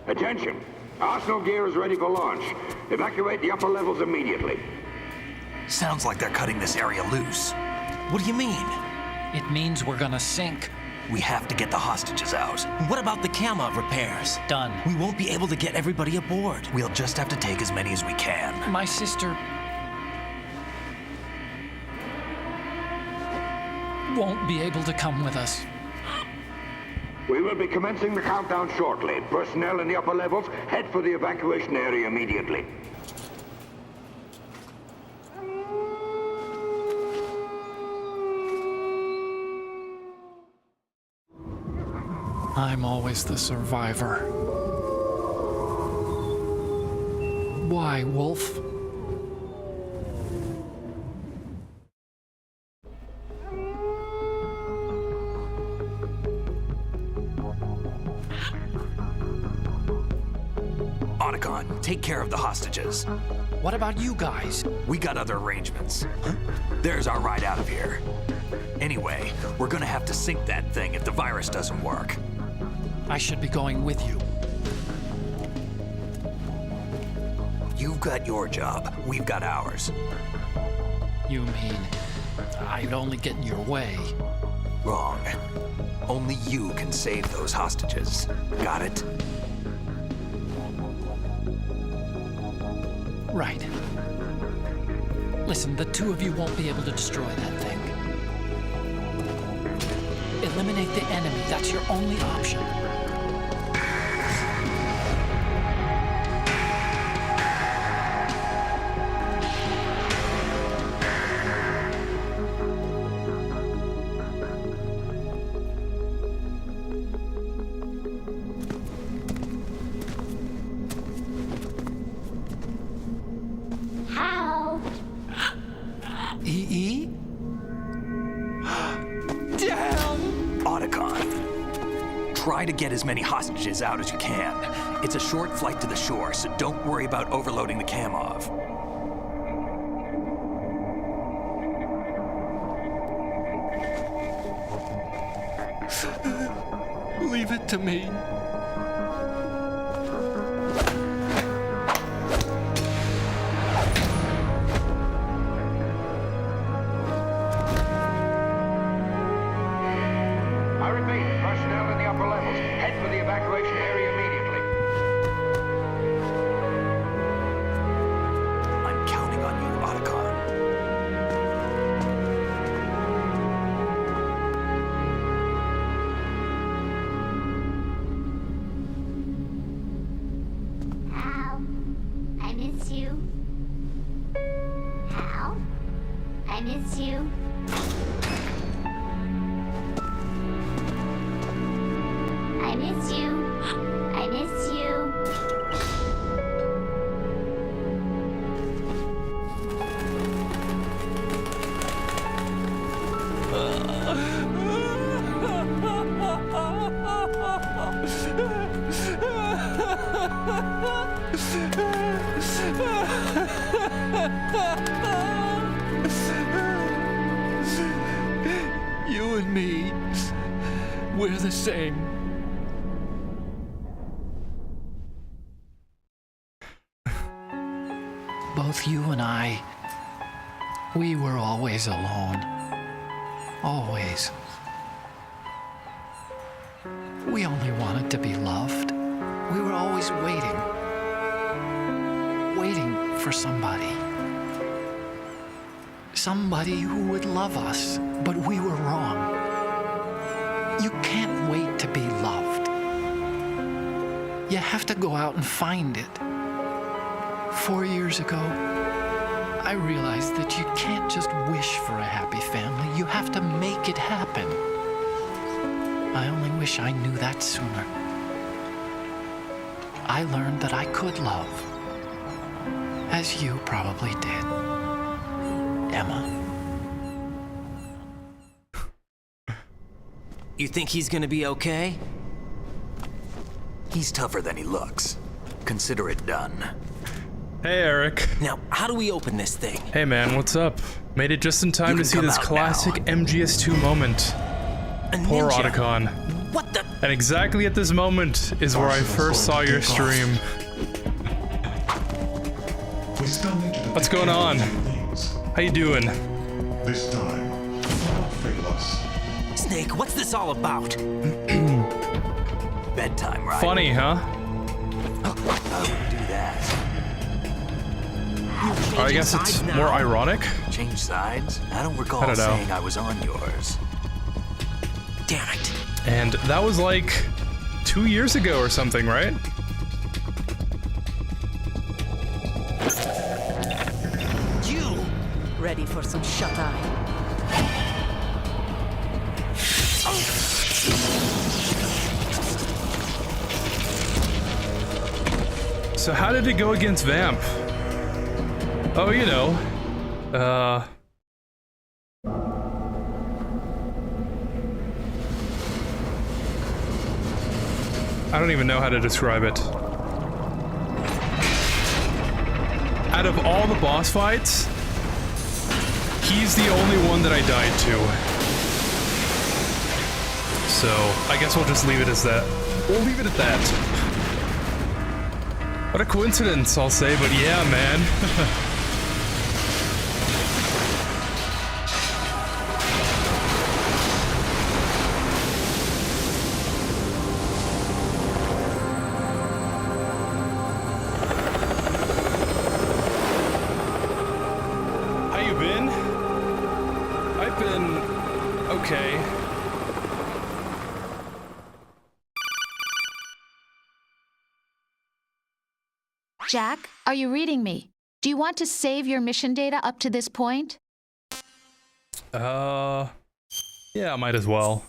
Attention! Arsenal gear is ready for launch. Evacuate the upper levels immediately. Sounds like they're cutting this area loose. What do you mean? It means we're gonna sink. We have to get the hostages out. What about the Camo repairs? Done. We won't be able to get everybody aboard. We'll just have to take as many as we can. My sister won't be able to come with us. We will be commencing the countdown shortly. Personnel in the upper levels, head for the evacuation area immediately. I'm always the survivor. Why, Wolf? Otacon, take care of the hostages. What about you guys? We got other arrangements. There's our ride out of here. Anyway, we're gonna have to sink that thing if the virus doesn't work. I should be going with you. You've got your job, we've got ours. You mean I'd only get in your way? Wrong. Only you can save those hostages. Got it? Right. Listen, the two of you won't be able to destroy that thing. Eliminate the enemy. That's your only option. How? EE? Damn! Otacon, try to get as many hostages out as you can. It's a short flight to the shore, so don't worry about overloading the Camo. Leave it to me. I repeat, personnel in the upper levels, head for the evacuation area immediately. I'm counting on you, Otacon. Hal, I miss you. Hal, I miss you. I miss you. I miss you. You and me, we're the same. Both you and I, we were always alone. Always. We only wanted to be loved. We were always waiting. Waiting for somebody. Somebody who would love us, but we were wrong. You can't wait to be loved. You have to go out and find it. 4 years ago, I realized that you can't just wish for a happy family. You have to make it happen. I only wish I knew that sooner. I learned that I could love, as you probably did, Emma. You think he's gonna be okay? He's tougher than he looks. Consider it done. Hey, Eric. Now, how do we open this thing? Hey, man, what's up? Made it just in time to see this classic MGS2 moment. Poor Otacon. What the? And exactly at this moment is where I first saw your stream. What's going on? How you doing? This time, do not fail us. Snake, what's this all about? Bedtime, right? Funny, huh? I wouldn't do that. I guess it's more ironic. Change sides? I don't recall I don't know. saying I was on yours. Damn it. And that was like 2 years ago or something, right? You ready for some shut-eye? So how did it go against Vamp? Oh, you know. I don't even know how to describe it. Out of all the boss fights, he's the only one that I died to. So, I guess we'll just leave it as that. We'll leave it at that. What a coincidence, I'll say, but yeah, man. Jack, are you reading me? Do you want to save your mission data up to this point? Yeah, might as well.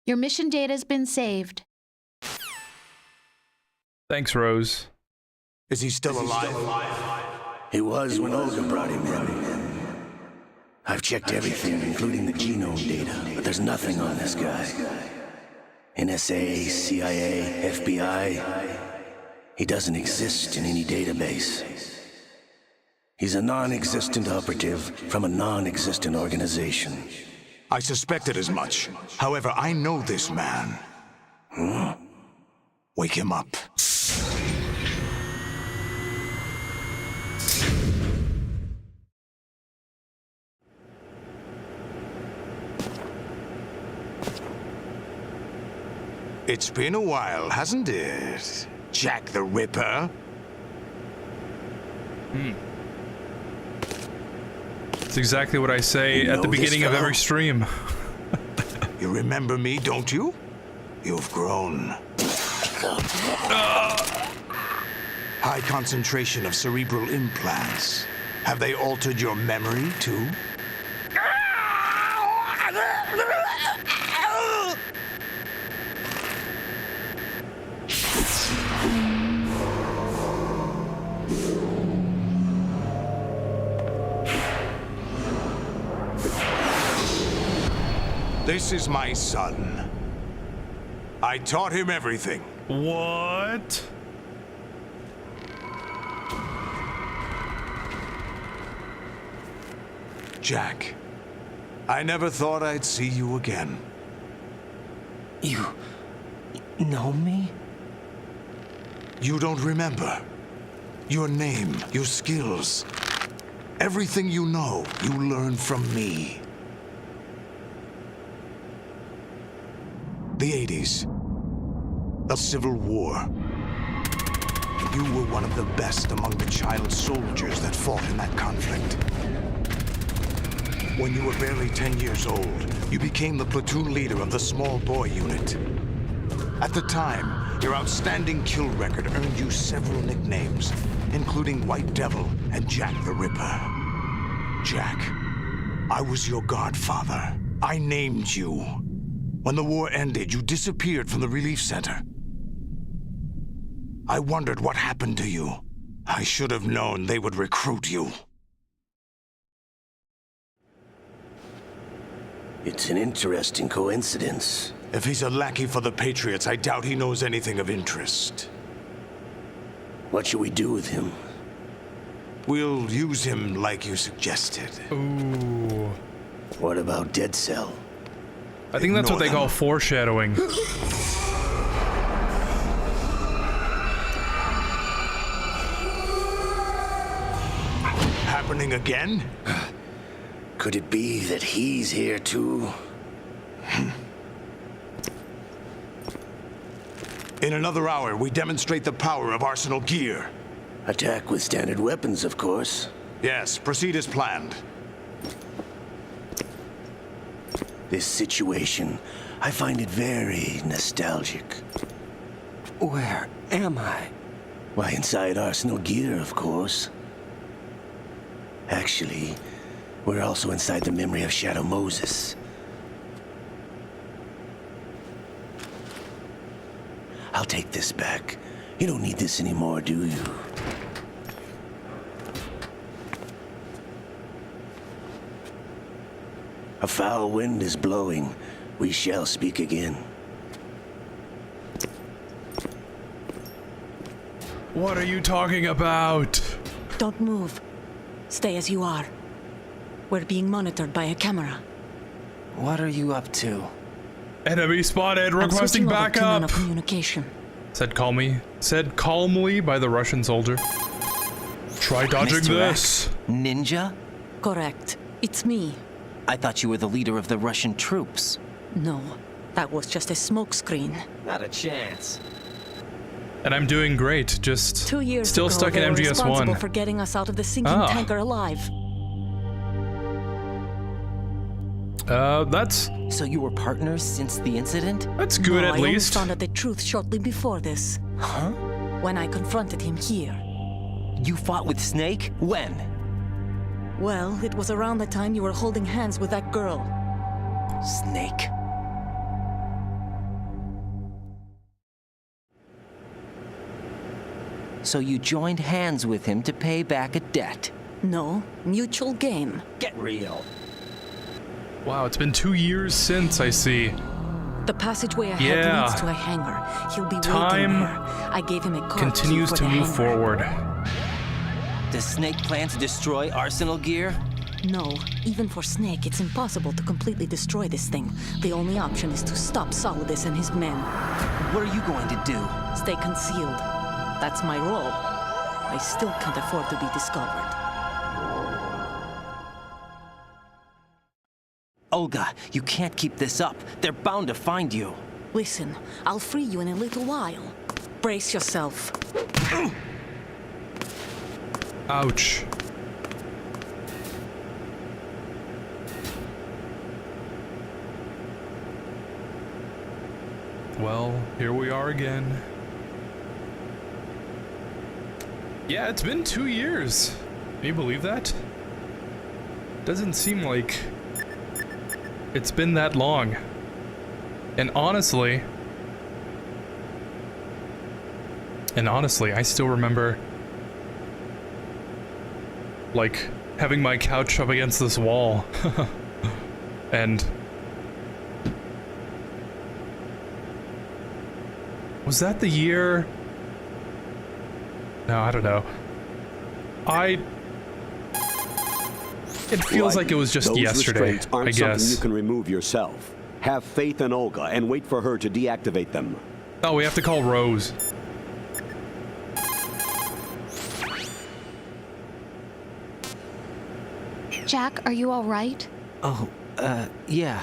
Your mission data's been saved. Thanks, Rose. Is he still alive? He was when Olga brought him in. I've checked everything, including the genome data, but there's nothing on this guy. NSA, CIA, FBI. He doesn't exist in any database. He's a non-existent operative from a non-existent organization. I suspected as much. However, I know this man. Wake him up. It's been a while, hasn't it? Jack the Ripper? It's exactly what I say at the beginning of every stream. You remember me, don't you? You've grown. High concentration of cerebral implants. Have they altered your memory, too? This is my son. I taught him everything. What? Jack, I never thought I'd see you again. You know me? You don't remember. Your name, your skills. Everything you know, you learned from me. The 80s. The Civil War. You were one of the best among the child soldiers that fought in that conflict. When you were barely 10 years old, you became the platoon leader of the small boy unit. At the time, your outstanding kill record earned you several nicknames, including White Devil and Jack the Ripper. Jack, I was your godfather. I named you. When the war ended, you disappeared from the relief center. I wondered what happened to you. I should have known they would recruit you. It's an interesting coincidence. If he's a lackey for the Patriots, I doubt he knows anything of interest. What should we do with him? We'll use him like you suggested. Ooh. What about Dead Cell? I think that's what they call foreshadowing. Happening again? Could it be that he's here too? In another hour, we demonstrate the power of Arsenal gear. Attack with standard weapons, of course. Yes, proceed as planned. This situation, I find it very nostalgic. Where am I? Why, inside Arsenal gear, of course. Actually, we're also inside the memory of Shadow Moses, I'll take this back. You don't need this anymore, do you? A foul wind is blowing. We shall speak again. What are you talking about? Don't move. Stay as you are. We're being monitored by a camera. What are you up to? Enemy spotted, I'm requesting switching over to backup. nano-communication. Said calmly by the Russian soldier. Try dodging Mr. this. X, ninja? Correct. It's me. I thought you were the leader of the Russian troops. No, that was just a smokescreen. Not a chance. And I'm doing great, just 2 years still ago, stuck they in were responsible MGS1. for getting us out of the sinking Ah. tanker alive. That's... So you were partners since the incident? That's good, no, at I only least. found out the truth shortly before this. Huh? When I confronted him here. You fought with Snake? When? Well, it was around the time you were holding hands with that girl. Snake. So you joined hands with him to pay back a debt? No, mutual gain. Get real. Wow, it's been 2 years since, I see. The passageway ahead Yeah. leads to a hangar. He'll be Time waiting there. I gave him a card continues key for to the move hangar. forward. Does Snake plan to destroy Arsenal gear? No, even for Snake, it's impossible to completely destroy this thing. The only option is to stop Solidus and his men. What are you going to do? Stay concealed. That's my role. I still can't afford to be discovered. Olga, you can't keep this up. They're bound to find you. Listen, I'll free you in a little while. Brace yourself. Ouch. Well, here we are again. Yeah, it's been 2 years. Can you believe that? Doesn't seem like it's been that long. And honestly, I still remember like having my couch up against this wall and was that the year? No, I don't know. It feels like it was just Those yesterday, restraints aren't I something guess. you can remove yourself. Have faith in Olga and wait for her to deactivate them. Oh, we have to call Rose. Jack, are you all right? Oh, yeah.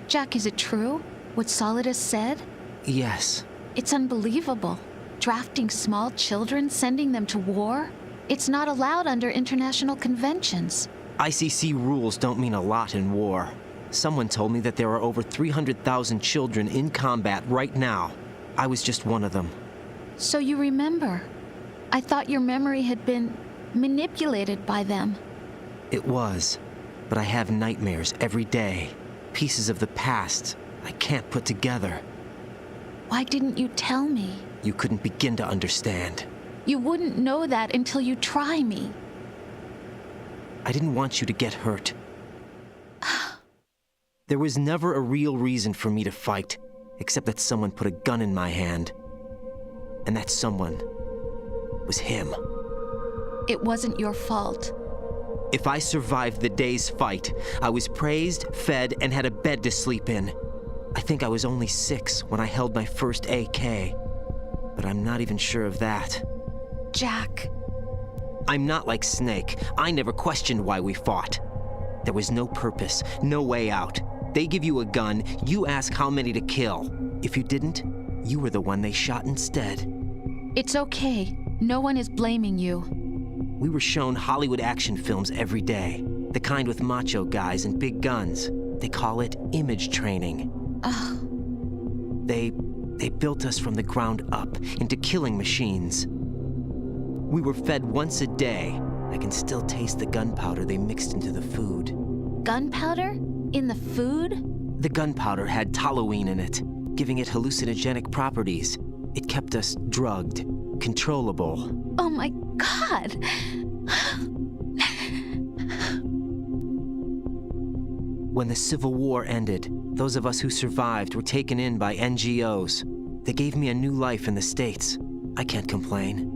Jack, is it true? What Solidus said? Yes. It's unbelievable. Drafting small children, sending them to war? It's not allowed under international conventions. ICC rules don't mean a lot in war. Someone told me that there are over 300,000 children in combat right now. I was just one of them. So you remember. I thought your memory had been manipulated by them. It was, but I have nightmares every day. Pieces of the past I can't put together. Why didn't you tell me? You couldn't begin to understand. You wouldn't know that until you try me. I didn't want you to get hurt. There was never a real reason for me to fight, except that someone put a gun in my hand. And that someone was him. It wasn't your fault. If I survived the day's fight, I was praised, fed, and had a bed to sleep in. I think I was only 6 when I held my first AK. But I'm not even sure of that. Jack. I'm not like Snake. I never questioned why we fought. There was no purpose, no way out. They give you a gun, you ask how many to kill. If you didn't, you were the one they shot instead. It's okay. No one is blaming you. We were shown Hollywood action films every day. The kind with macho guys and big guns. They call it image training. They built us from the ground up into killing machines. We were fed once a day. I can still taste the gunpowder they mixed into the food. Gunpowder? In the food? The gunpowder had toluene in it, giving it hallucinogenic properties. It kept us drugged, controllable. Oh my God! When the Civil War ended, those of us who survived were taken in by NGOs. They gave me a new life in the States. I can't complain.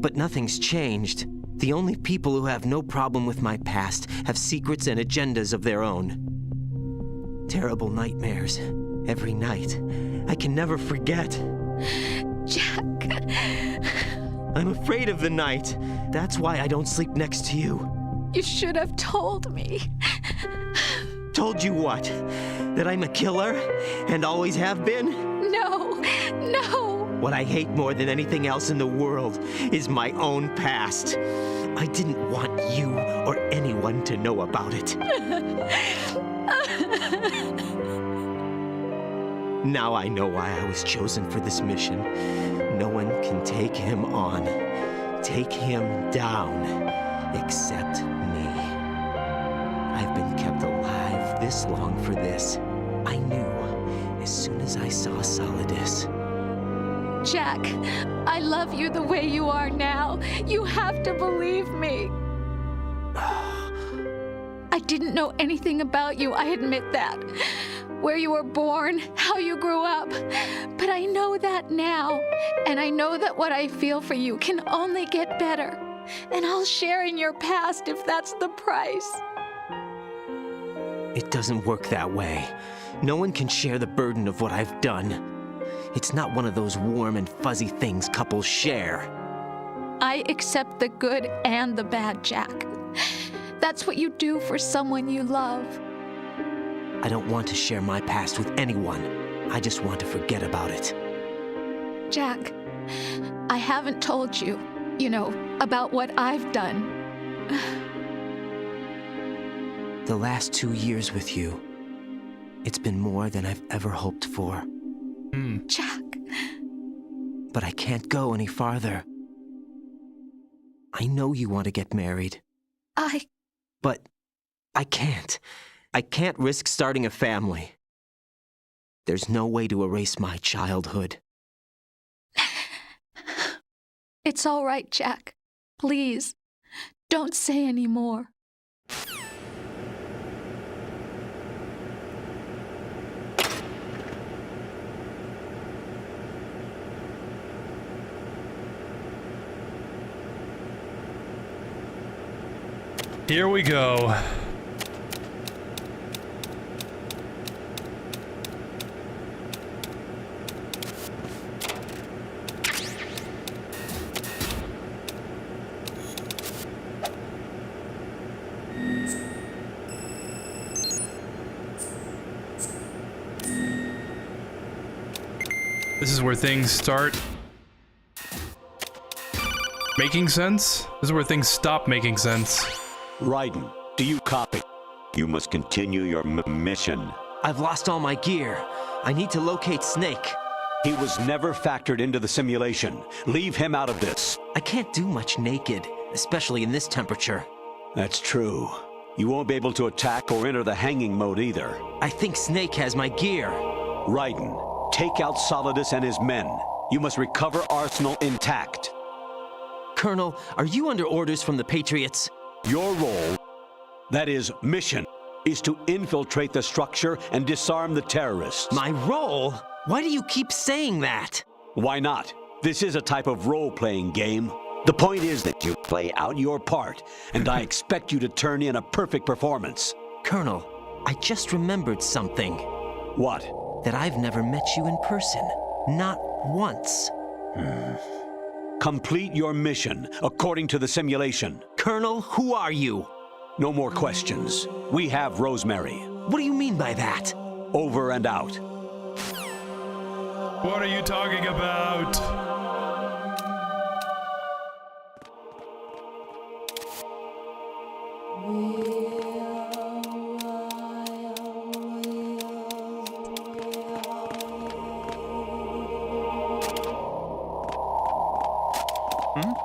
But nothing's changed. The only people who have no problem with my past have secrets and agendas of their own. Terrible nightmares. Every night. I can never forget. Jack. I'm afraid of the night. That's why I don't sleep next to you. You should have told me. Told you what? That I'm a killer and always have been? No, no. What I hate more than anything else in the world is my own past. I didn't want you or anyone to know about it. Now I know why I was chosen for this mission. No one can take him on, take him down, except me. I've been kept alive this long for this. I knew as soon as I saw Solidus. Jack, I love you the way you are now. You have to believe me. I didn't know anything about you, I admit that. Where you were born, how you grew up. But I know that now. And I know that what I feel for you can only get better. And I'll share in your past if that's the price. It doesn't work that way. No one can share the burden of what I've done. It's not one of those warm and fuzzy things couples share. I accept the good and the bad, Jack. That's what you do for someone you love. I don't want to share my past with anyone. I just want to forget about it. Jack, I haven't told you, about what I've done. The last 2 years with you, it's been more than I've ever hoped for. Jack. But I can't go any farther. I know you want to get married. But I can't. I can't risk starting a family. There's no way to erase my childhood. It's all right, Jack. Please, don't say any more. Here we go. This is where things start making sense. This is where things stop making sense. Raiden, do you copy? You must continue your mission. I've lost all my gear. I need to locate Snake. He was never factored into the simulation. Leave him out of this. I can't do much naked, especially in this temperature. That's true. You won't be able to attack or enter the hanging mode either. I think Snake has my gear. Raiden, take out Solidus and his men. You must recover Arsenal intact. Colonel, are you under orders from the Patriots? Your role, that is, mission, is to infiltrate the structure and disarm the terrorists. My role? Why do you keep saying that? Why not? This is a type of role-playing game. The point is that you play out your part, and I expect you to turn in a perfect performance. Colonel, I just remembered something. What? That I've never met you in person. Not once. Complete your mission according to the simulation. Colonel, who are you? No more questions. We have Rosemary. What do you mean by that? Over and out. What are you talking about?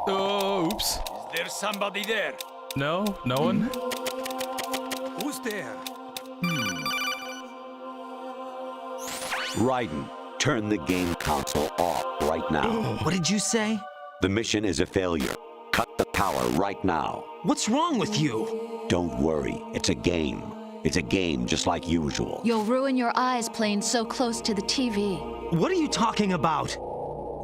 Oh, oops. Is there somebody there? No, no one. Who's there? Raiden, Turn the game console off right now. What did you say? The mission is a failure. Cut the power right now. What's wrong with you? Don't worry, it's a game. It's a game just like usual. You'll ruin your eyes playing so close to the TV. What are you talking about?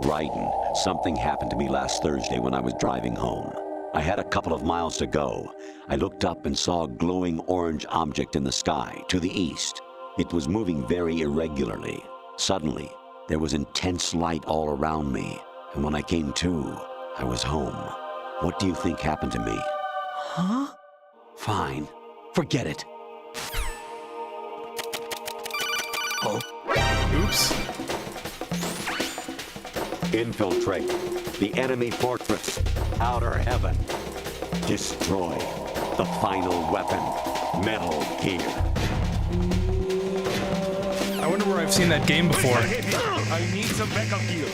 Raiden, something happened to me last Thursday when I was driving home. I had a couple of miles to go. I looked up and saw a glowing orange object in the sky to the east. It was moving very irregularly. Suddenly, there was intense light all around me, and when I came to, I was home. What do you think happened to me? Huh? Fine. Forget it. Oh. Oops. Infiltrate the enemy fortress, Outer Heaven. Destroy the final weapon, Metal Gear. I wonder where I've seen that game before. I need some backup gear.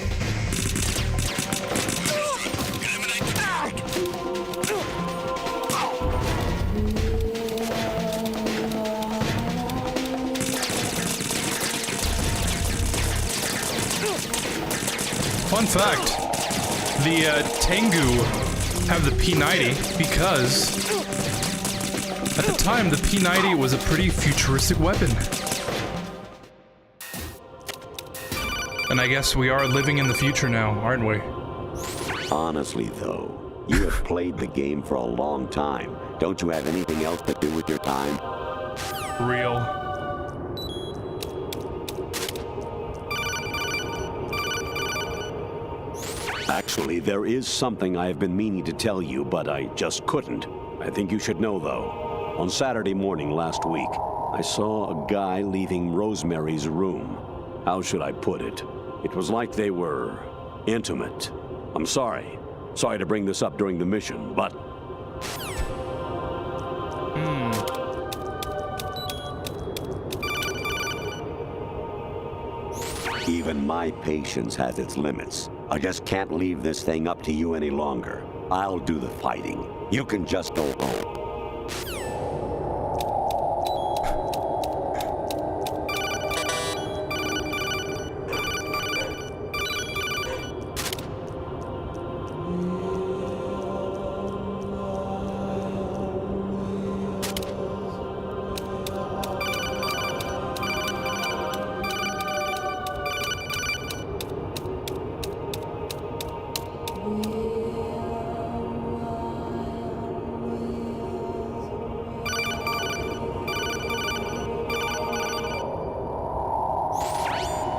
Fun fact, the Tengu have the P90 because at the time the P90 was a pretty futuristic weapon. And I guess we are living in the future now, aren't we? Honestly, though, you have played the game for a long time. Don't you have anything else to do with your time? Real. Actually, there is something I have been meaning to tell you, but I just couldn't. I think you should know, though. On Saturday morning last week, I saw a guy leaving Rosemary's room. How should I put it? It was like they were intimate. I'm sorry. Sorry to bring this up during the mission, but... Even my patience has its limits. I just can't leave this thing up to you any longer. I'll do the fighting. You can just go home.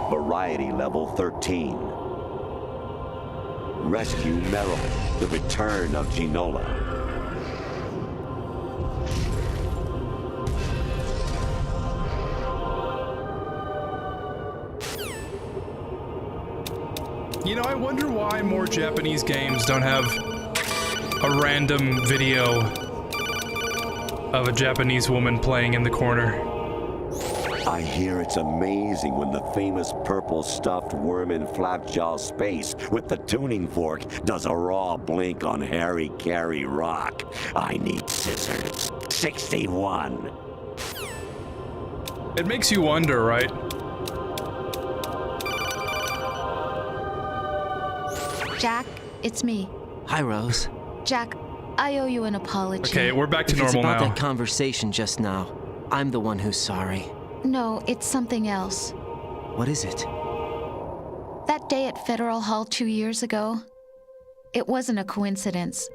Variety level 13. Rescue Meryl, the return of Ginola. You know, I wonder why more Japanese games don't have a random video of a Japanese woman playing in the corner. I hear it's amazing when the famous purple stuffed worm in Flapjaw Space with the tuning fork does a raw blink on Harry Carey Rock. I need scissors. 61. It makes you wonder, right? Jack, it's me. Hi, Rose. Jack, I owe you an apology. Okay, we're back to If normal it's about now. that conversation just now, I'm the one who's sorry. No, it's something else. What is it? That day at Federal Hall 2 years ago, it wasn't a coincidence.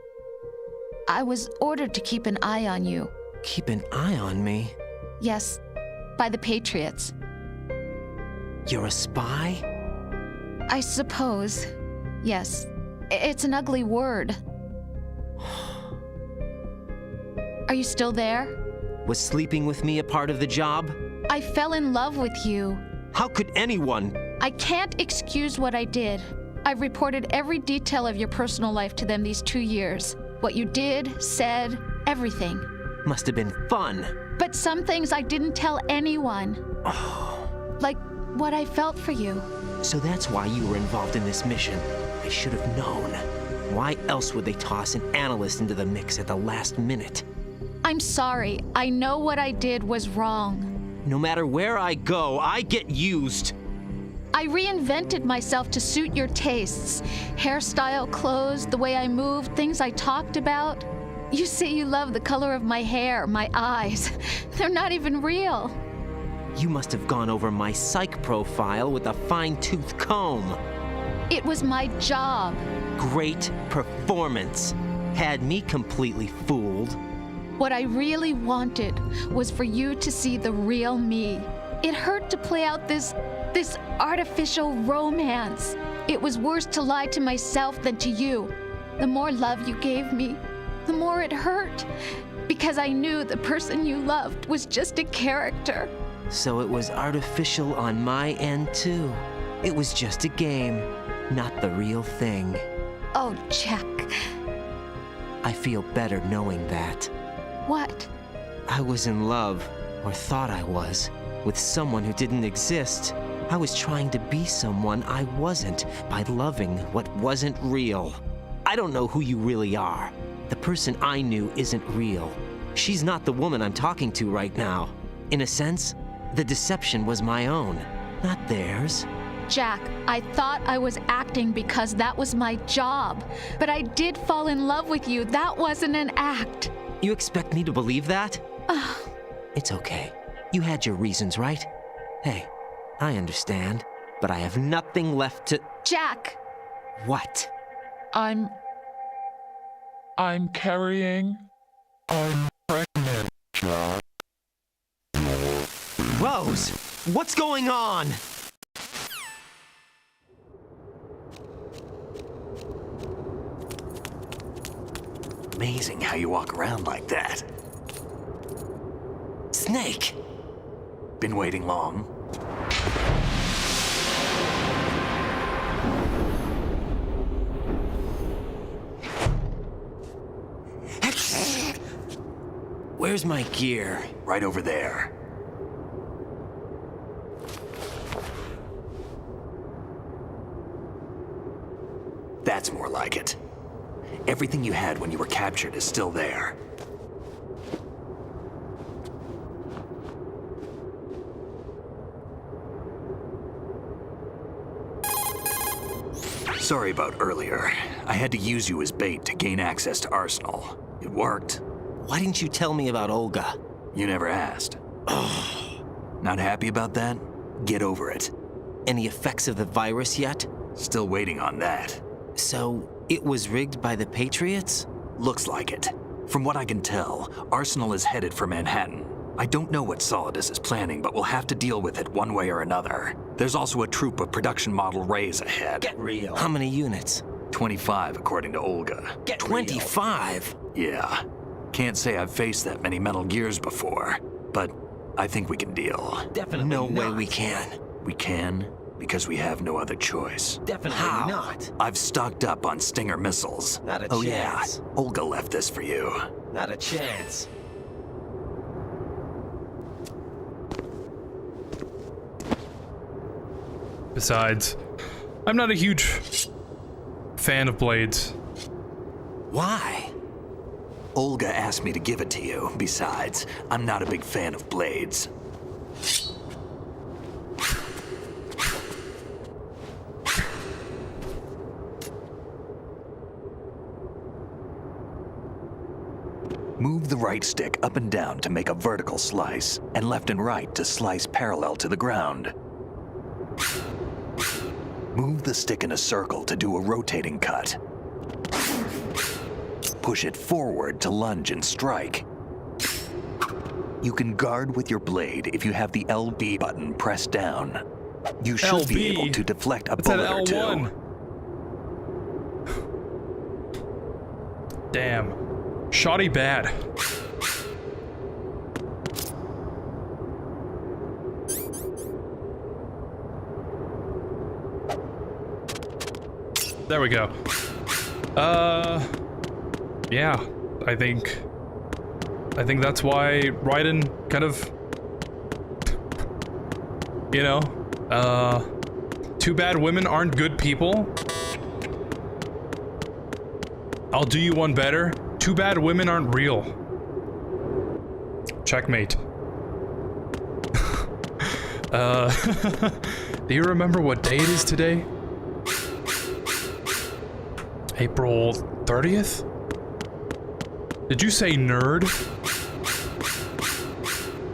I was ordered to keep an eye on you. Keep an eye on me? Yes, by the Patriots. You're a spy? I suppose. Yes. It's an ugly word. Are you still there? Was sleeping with me a part of the job? I fell in love with you. How could anyone? I can't excuse what I did. I've reported every detail of your personal life to them these 2 years. What you did, said, everything. Must have been fun. But some things I didn't tell anyone. Like what I felt for you. So that's why you were involved in this mission. I should have known. Why else would they toss an analyst into the mix at the last minute? I'm sorry. I know what I did was wrong. No matter where I go, I get used. I reinvented myself to suit your tastes. Hairstyle, clothes, the way I moved, things I talked about. You say you love the color of my hair, my eyes. They're not even real. You must have gone over my psych profile with a fine-tooth comb. It was my job. Great performance. Had me completely fooled. What I really wanted was for you to see the real me. It hurt to play out this artificial romance. It was worse to lie to myself than to you. The more love you gave me, the more it hurt. Because I knew the person you loved was just a character. So it was artificial on my end, too. It was just a game, not the real thing. Oh, Jack. I feel better knowing that. What? I was in love, or thought I was, with someone who didn't exist. I was trying to be someone I wasn't by loving what wasn't real. I don't know who you really are. The person I knew isn't real. She's not the woman I'm talking to right now. In a sense, the deception was my own, not theirs. Jack, I thought I was acting because that was my job. But I did fall in love with you. That wasn't an act. You expect me to believe that? It's okay. You had your reasons, right? Hey, I understand, but I have nothing left to... Jack! What? I'm carrying... I'm pregnant, Jack. Rose! What's going on? Amazing how you walk around like that. Snake! Been waiting long? Where's my gear? Right over there. That's more like it. Everything you had when you were captured is still there. Sorry about earlier. I had to use you as bait to gain access to Arsenal. It worked. Why didn't you tell me about Olga? You never asked. Not happy about that? Get over it. Any effects of the virus yet? Still waiting on that. So, it was rigged by the Patriots? Looks like it. From what I can tell, Arsenal is headed for Manhattan. I don't know what Solidus is planning, but we'll have to deal with it one way or another. There's also a troop of production model Rays ahead. Get real. How many units? 25, according to Olga. Get 25? Yeah. Can't say I've faced that many Metal Gears before, but I think we can deal. Definitely no way we can. We can, because we have no other choice. Definitely not. I've stocked up on Stinger missiles. Not a chance. Yeah, Olga left this for you. Not a chance. Besides, I'm not a huge fan of blades. Why? Olga asked me to give it to you. Besides, I'm not a big fan of blades. Move the right stick up and down to make a vertical slice, and left and right to slice parallel to the ground. Move the stick in a circle to do a rotating cut. Push it forward to lunge and strike. You can guard with your blade if you have the LB button pressed down. You should be able to deflect a bullet or two. Damn. Shoddy bad. There we go. Yeah, I think that's why Raiden kind of, you know, too bad women aren't good people. I'll do you one better. Too bad women aren't real. Checkmate. Do you remember what day it is today? April 30th? Did you say nerd?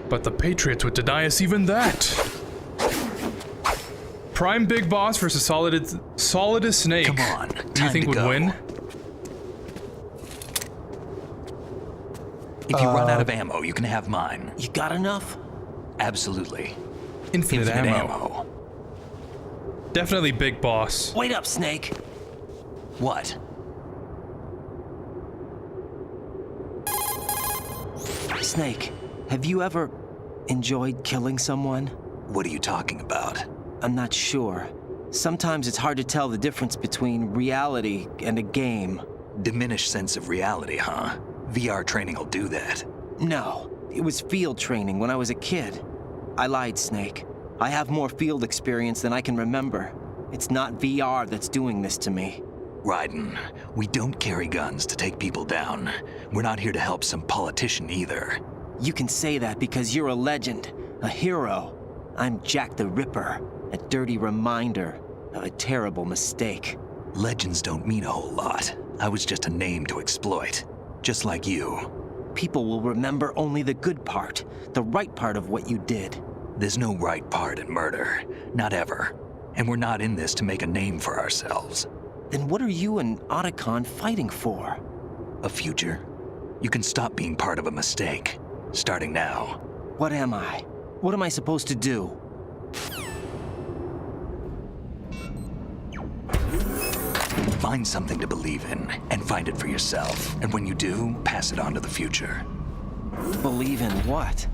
But the Patriots would deny us even that. Prime Big Boss versus Solidus Snake. Come on, Do you think would win? If you run out of ammo, you can have mine. You got enough? Absolutely. Infinite ammo. Definitely Big Boss. Wait up, Snake. What? Snake, have you ever enjoyed killing someone? What are you talking about? I'm not sure. Sometimes it's hard to tell the difference between reality and a game. Diminished sense of reality, huh? VR training will do that. No, it was field training when I was a kid. I lied, Snake. I have more field experience than I can remember. It's not VR that's doing this to me. Raiden, we don't carry guns to take people down. We're not here to help some politician either. You can say that because you're a legend, a hero. I'm Jack the Ripper, a dirty reminder of a terrible mistake. Legends don't mean a whole lot. I was just a name to exploit, just like you. People will remember only the good part, the right part of what you did. There's no right part in murder, not ever. And we're not in this to make a name for ourselves. Then what are you and Otacon fighting for? A future. You can stop being part of a mistake, starting now. What am I? What am I supposed to do? Find something to believe in, and find it for yourself. And when you do, pass it on to the future. Believe in what?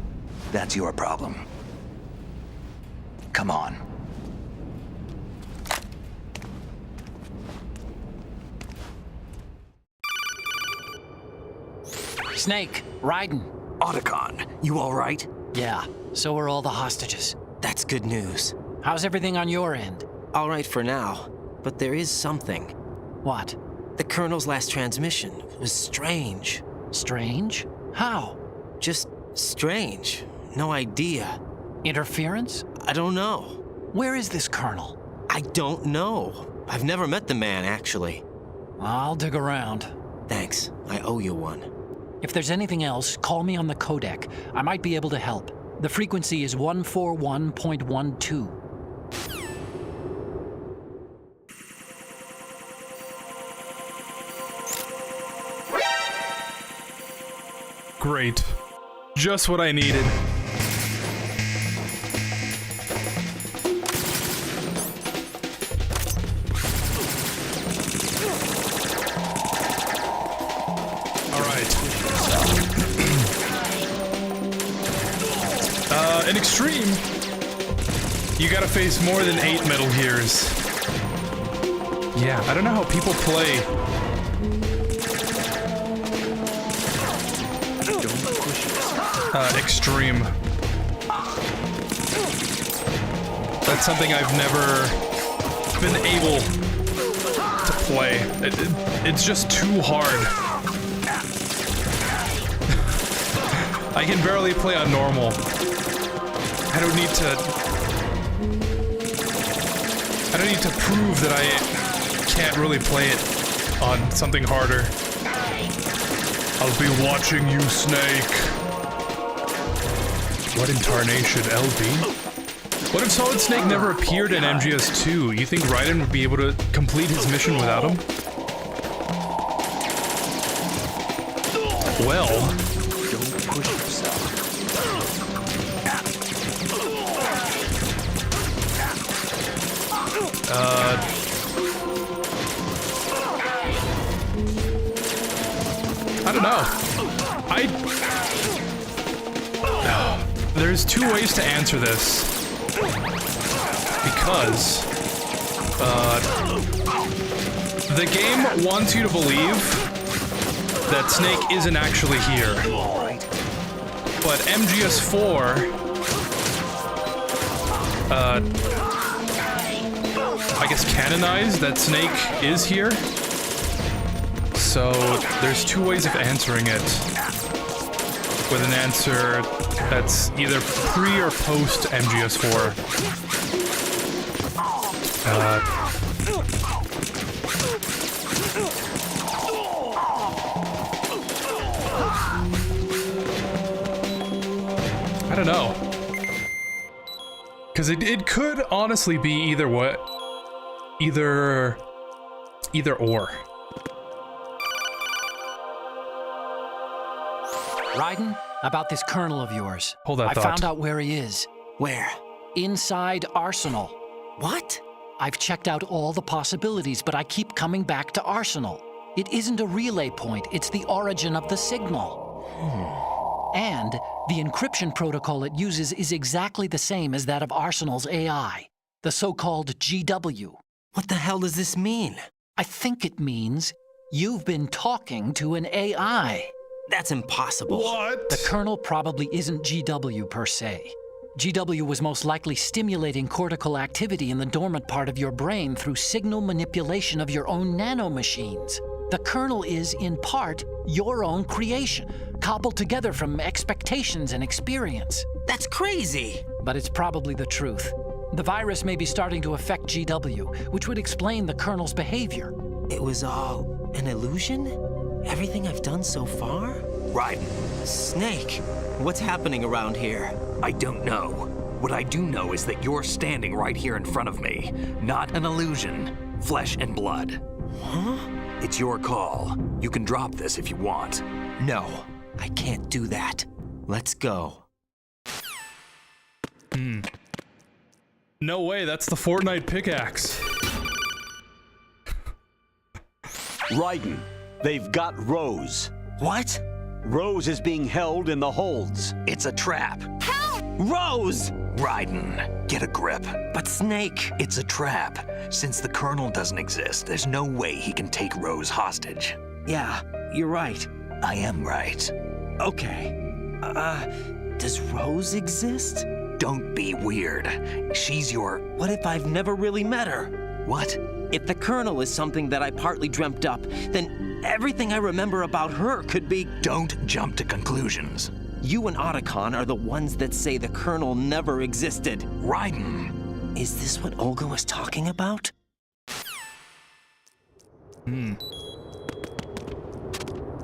That's your problem. Come on. Snake, Raiden. Otacon, you all right? Yeah, so are all the hostages. That's good news. How's everything on your end? All right for now, but there is something. What? The Colonel's last transmission was strange. Strange? How? Just strange. No idea. Interference? I don't know. Where is this Colonel? I don't know. I've never met the man, actually. I'll dig around. Thanks. I owe you one. If there's anything else, call me on the codec. I might be able to help. The frequency is 141.12. Great. Just what I needed. In Extreme, you gotta face more than 8 Metal Gears. Yeah, I don't know how people play. Extreme. That's something I've never been able to play. It's just too hard. I can barely play on normal. I don't need to prove that I can't really play it on something harder. I'll be watching you, Snake. What in tarnation, LB? What if Solid Snake never appeared in MGS2? You think Raiden would be able to complete his mission without him? Well... Don't push yourself. I don't know. There's 2 ways to answer this. Because the game wants you to believe that Snake isn't actually here. But MGS4 I guess canonized that Snake is here. So there's 2 ways of answering it. With an answer that's either pre or post MGS4. I don't know. Because it could honestly be either what? Either or. Raiden, about this colonel of yours. Hold that I thought. found out where he is. Where? Inside Arsenal. What? I've checked out all the possibilities, but I keep coming back to Arsenal. It isn't a relay point, it's the origin of the signal. And the encryption protocol it uses is exactly the same as that of Arsenal's AI, the so-called GW. What the hell does this mean? I think it means you've been talking to an AI. That's impossible. What? The kernel probably isn't GW per se. GW was most likely stimulating cortical activity in the dormant part of your brain through signal manipulation of your own nanomachines. The kernel is, in part, your own creation, cobbled together from expectations and experience. That's crazy! But it's probably the truth. The virus may be starting to affect GW, which would explain the kernel's behavior. It was all an illusion? Everything I've done so far? Raiden. Snake, what's happening around here? I don't know. What I do know is that you're standing right here in front of me. Not an illusion. Flesh and blood. Huh? It's your call. You can drop this if you want. No, I can't do that. Let's go. No way, that's the Fortnite pickaxe. Raiden, they've got Rose. What? Rose is being held in the holds. It's a trap. Help! Rose! Raiden, get a grip. But Snake... It's a trap. Since the Colonel doesn't exist, there's no way he can take Rose hostage. Yeah, you're right. I am right. Okay. Does Rose exist? Don't be weird. She's your... What if I've never really met her? What? If the Colonel is something that I partly dreamt up, then everything I remember about her could be... Don't jump to conclusions. You and Otacon are the ones that say the Colonel never existed. Raiden. Is this what Olga was talking about?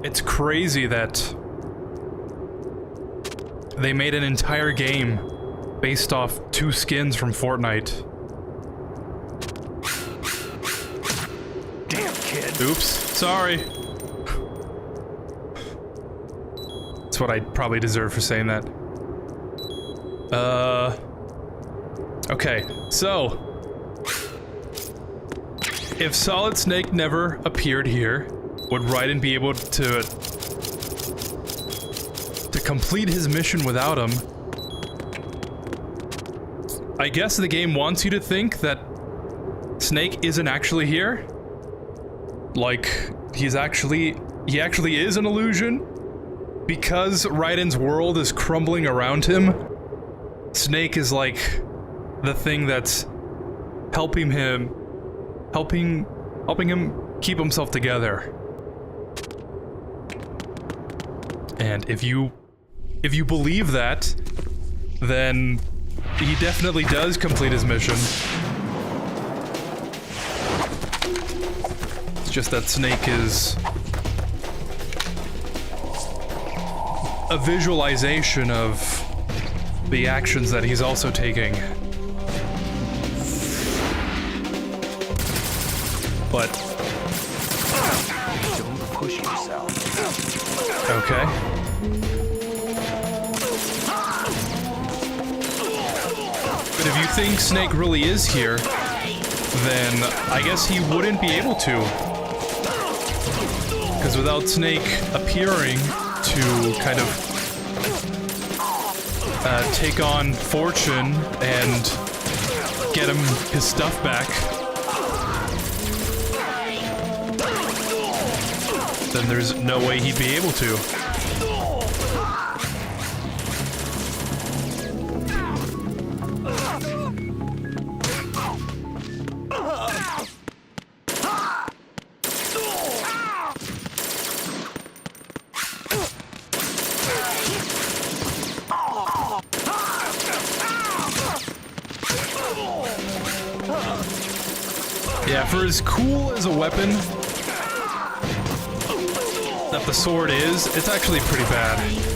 It's crazy that they made an entire game based off 2 skins from Fortnite. Damn, kid. Oops, sorry. That's what I probably deserve for saying that. Okay, so if Solid Snake never appeared here, would Raiden be able to complete his mission without him? I guess the game wants you to think that Snake isn't actually here. Like, he actually is an illusion. Because Raiden's world is crumbling around him, Snake is like the thing that's helping him keep himself together. And if you believe that, then he definitely does complete his mission. It's just that Snake is a visualization of the actions that he's also taking. But don't push yourself. Okay. But if you think Snake really is here, then I guess he wouldn't be able to. Because without Snake appearing to kind of take on Fortune and get him his stuff back, then there's no way he'd be able to. Yeah, for as cool as a weapon that the sword is, it's actually pretty bad.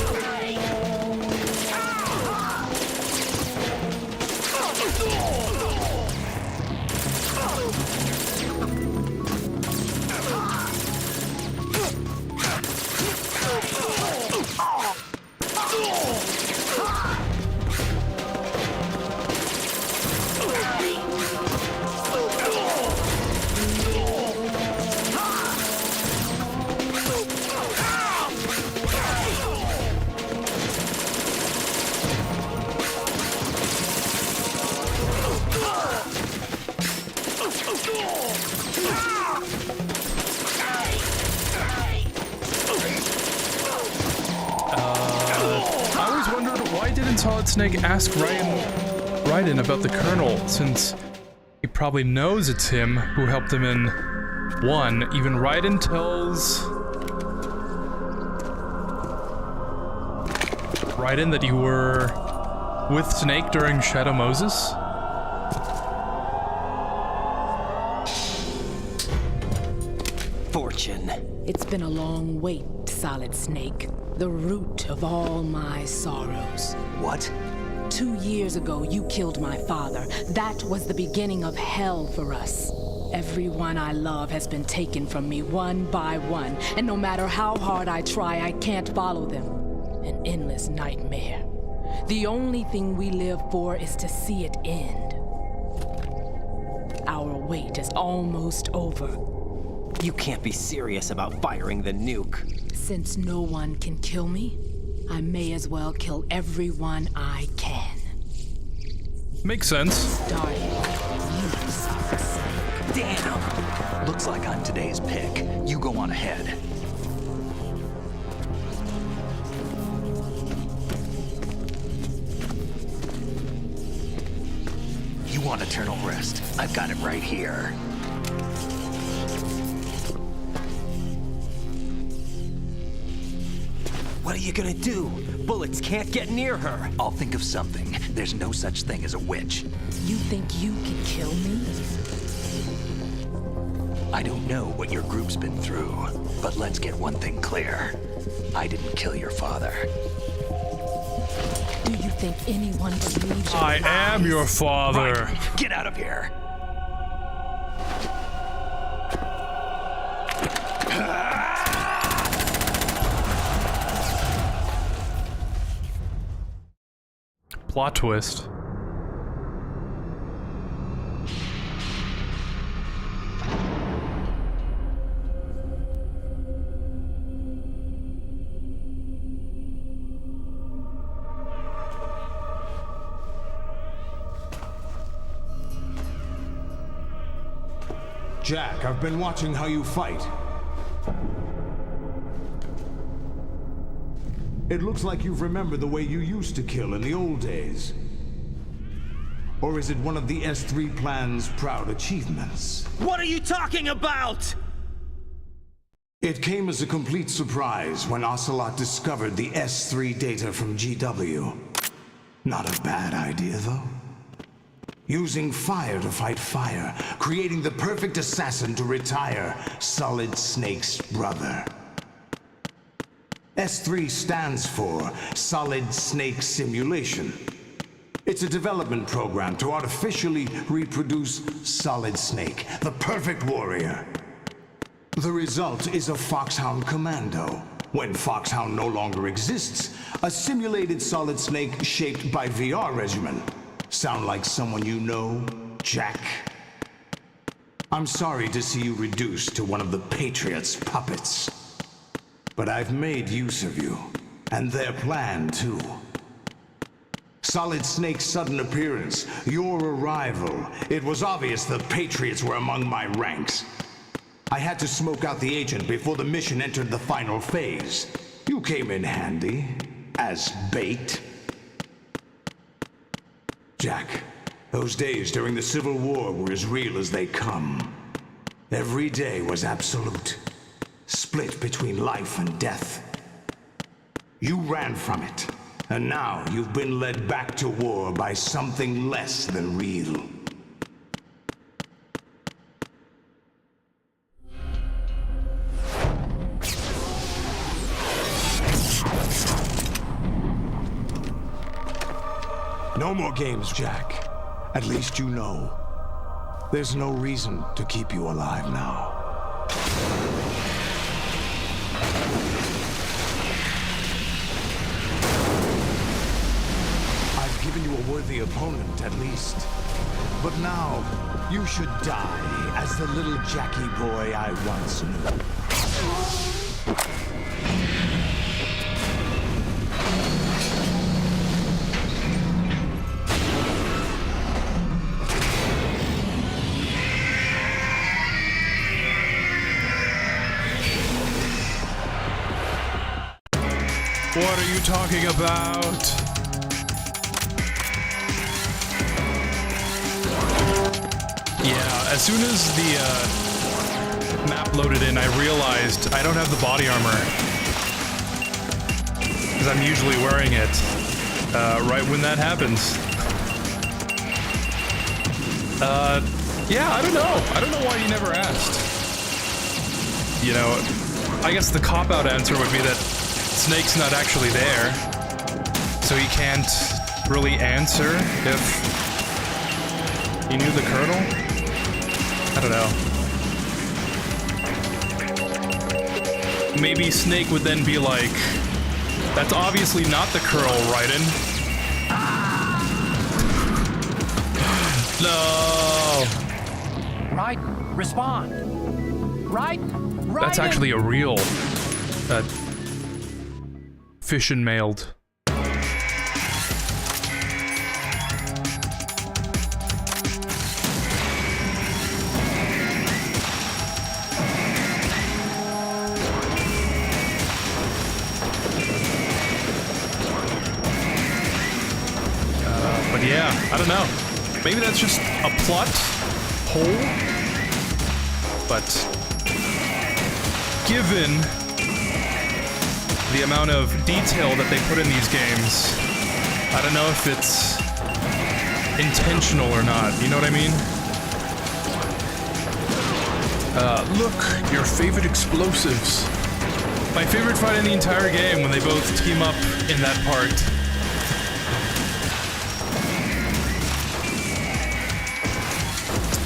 Solid Snake ask Raiden about the Colonel, since he probably knows it's him who helped him in 1. Even Raiden tells Raiden that you were with Snake during Shadow Moses. Fortune. It's been a long wait, Solid Snake. The root of all my sorrows. What? 2 years ago, you killed my father. That was the beginning of hell for us. Everyone I love has been taken from me one by one, and no matter how hard I try, I can't follow them. An endless nightmare. The only thing we live for is to see it end. Our wait is almost over. You can't be serious about firing the nuke. Since no one can kill me, I may as well kill everyone I can. Makes sense. Starting with you, Solid Snake. Damn! Looks like I'm today's pick. You go on ahead. You want eternal rest? I've got it right here. What are you gonna do? Bullets can't get near her. I'll think of something. There's no such thing as a witch. You think you can kill me? I don't know what your group's been through, but let's get one thing clear. I didn't kill your father. Do you think anyone believes your I am your father. Right. Get out of here. Plot twist. Jack, I've been watching how you fight. It looks like you've remembered the way you used to kill in the old days. Or is it one of the S3 plan's proud achievements? What are you talking about? It came as a complete surprise when Ocelot discovered the S3 data from GW. Not a bad idea, though. Using fire to fight fire, creating the perfect assassin to retire Solid Snake's brother. S3 stands for Solid Snake Simulation. It's a development program to artificially reproduce Solid Snake, the perfect warrior. The result is a Foxhound Commando. When Foxhound no longer exists, a simulated Solid Snake shaped by VR regimen. Sound like someone you know, Jack? I'm sorry to see you reduced to one of the Patriots' puppets. But I've made use of you, and their plan too. Solid Snake's sudden appearance, your arrival, it was obvious the Patriots were among my ranks. I had to smoke out the agent before the mission entered the final phase. You came in handy, as bait. Jack, those days during the Civil War were as real as they come. Every day was absolute. Split between life and death. You ran from it, and now you've been led back to war by something less than real. No more games, Jack. At least you know. There's no reason to keep you alive now. I've given you a worthy opponent, at least. But now, you should die as the little Jackie boy I once knew. What are you talking about? Yeah, as soon as the map loaded in, I realized I don't have the body armor. Because I'm usually wearing it right when that happens. Yeah, I don't know. I don't know why you never asked. You know, I guess the cop-out answer would be that Snake's not actually there, so he can't really answer if he knew the Colonel? I don't know. Maybe Snake would then be like, that's obviously not the Colonel, Raiden. No! Right, respond. Right. That's actually a real fish and mailed. But yeah, I don't know. Maybe that's just a plot hole. But given the amount of detail that they put in these games, I don't know if it's intentional or not, you know what I mean? Look, your favorite explosives. My favorite fight in the entire game when they both team up in that part.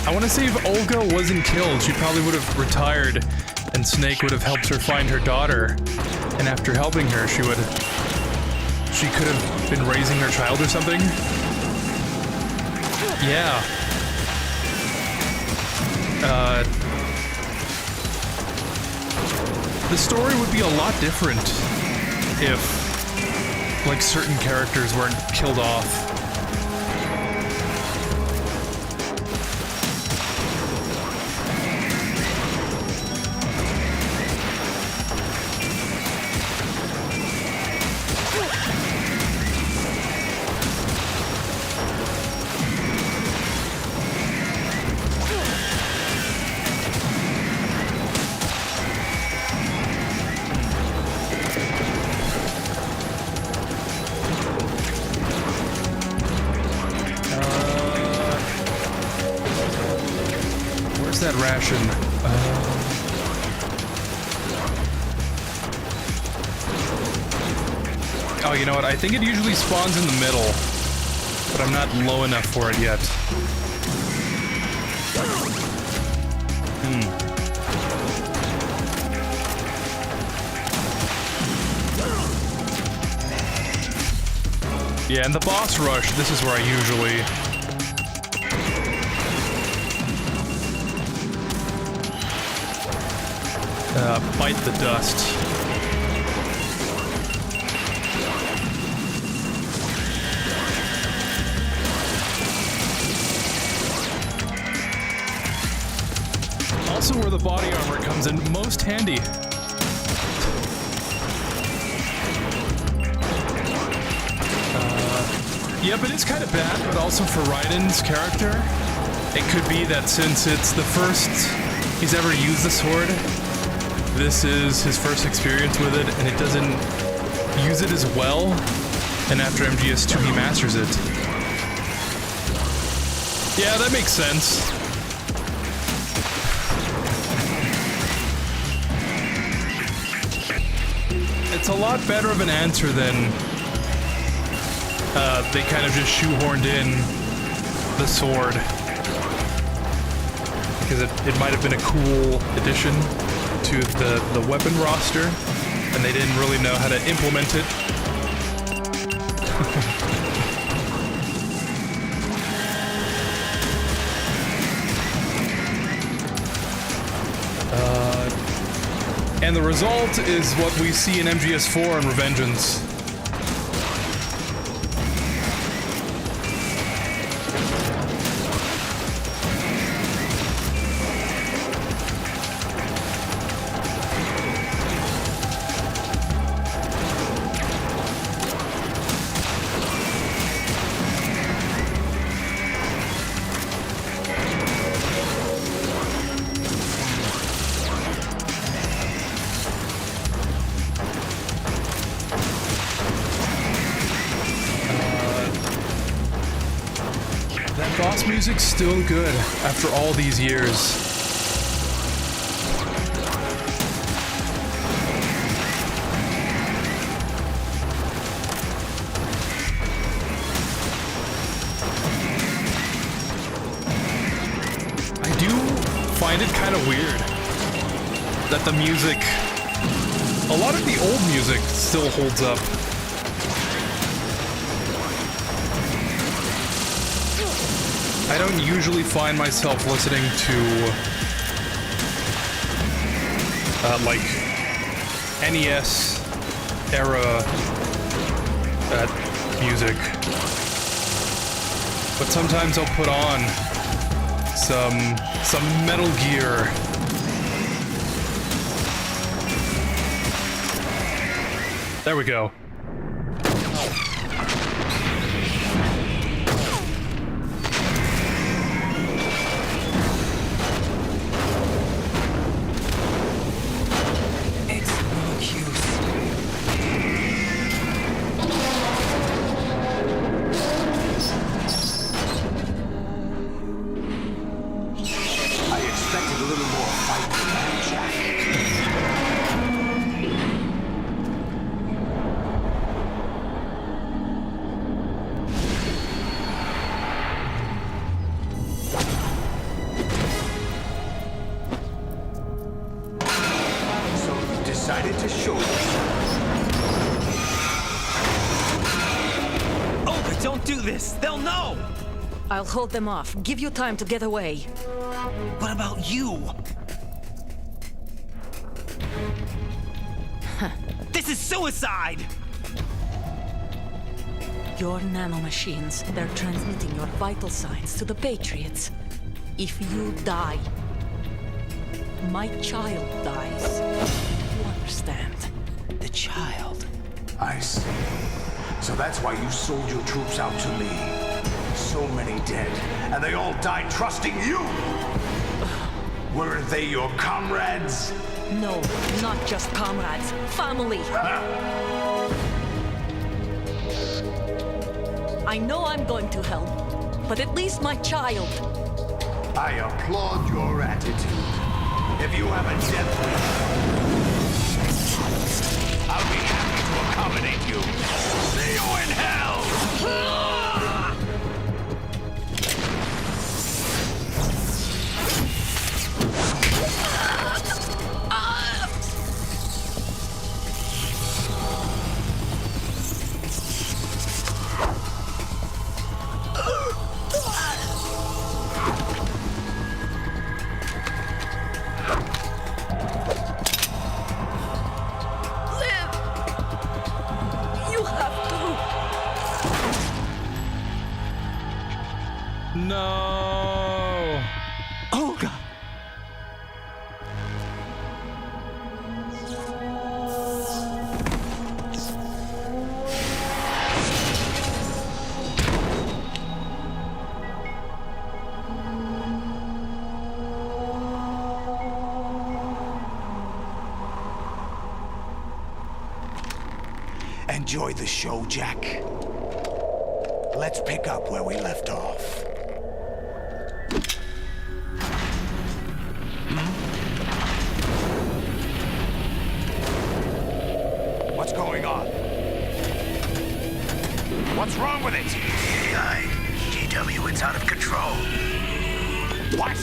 I want to say if Olga wasn't killed, she probably would have retired and Snake would have helped her find her daughter. And after helping her, she could have been raising her child or something. Yeah. The story would be a lot different if, like, certain characters weren't killed off. That ration. Oh, you know what? I think it usually spawns in the middle, but I'm not low enough for it yet. Yeah, in the boss rush, this is where I usually bite the dust. Also where the body armor comes in most handy. Yeah, but it's kind of bad, but also for Raiden's character, it could be that since it's the first he's ever used the sword, this is his first experience with it, and it doesn't use it as well, and after MGS2 he masters it. Yeah, that makes sense. It's a lot better of an answer than they kind of just shoehorned in the sword. Because it might have been a cool addition to the weapon roster, and they didn't really know how to implement it. And the result is what we see in MGS4 and Revengeance. Music's still good after all these years. I do find it kind of weird that the music, a lot of the old music still holds up. I don't usually find myself listening to like NES era music, but sometimes I'll put on some Metal Gear. There we go. I'll hold them off. Give you time to get away. What about you? This is suicide! Your nanomachines, they're transmitting your vital signs to the Patriots. If you die, my child dies. You understand? The child? I see. So that's why you sold your troops out to me. So many dead, and they all died trusting you! Weren't they your comrades? No, not just comrades. Family! I know I'm going to hell, but at least my child. I applaud your attitude. If you have a death wish, I'll be happy to accommodate you. See you in hell! No. Oh God. Enjoy the show, Jack. Let's pick up where we left off. What's going on? What's wrong with it? AI, GW, it's out of control. What?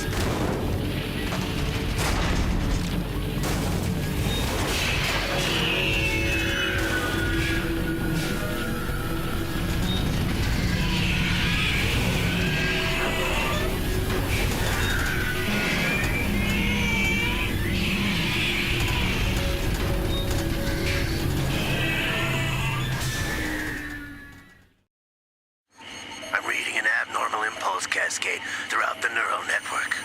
I'm reading an abnormal impulse cascade throughout the neural network.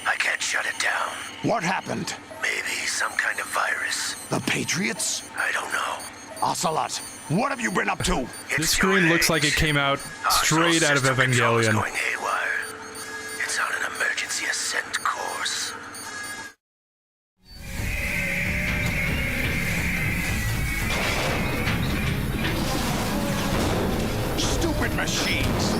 I can't shut it down. What happened? Maybe some kind of virus. The Patriots? I don't know. Ocelot, what have you been up to? This screen looks like it came out straight out of Evangelion. Going haywire. It's on an emergency ascent course. Stupid machines!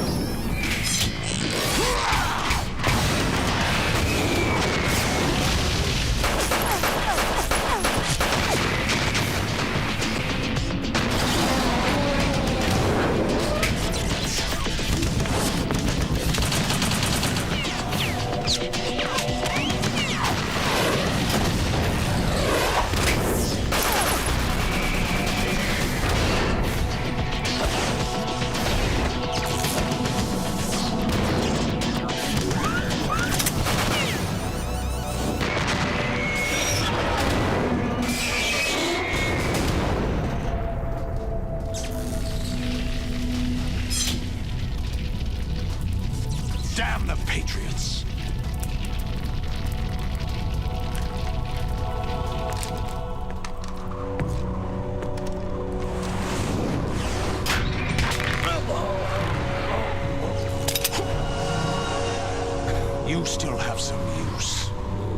Damn the Patriots! You still have some use.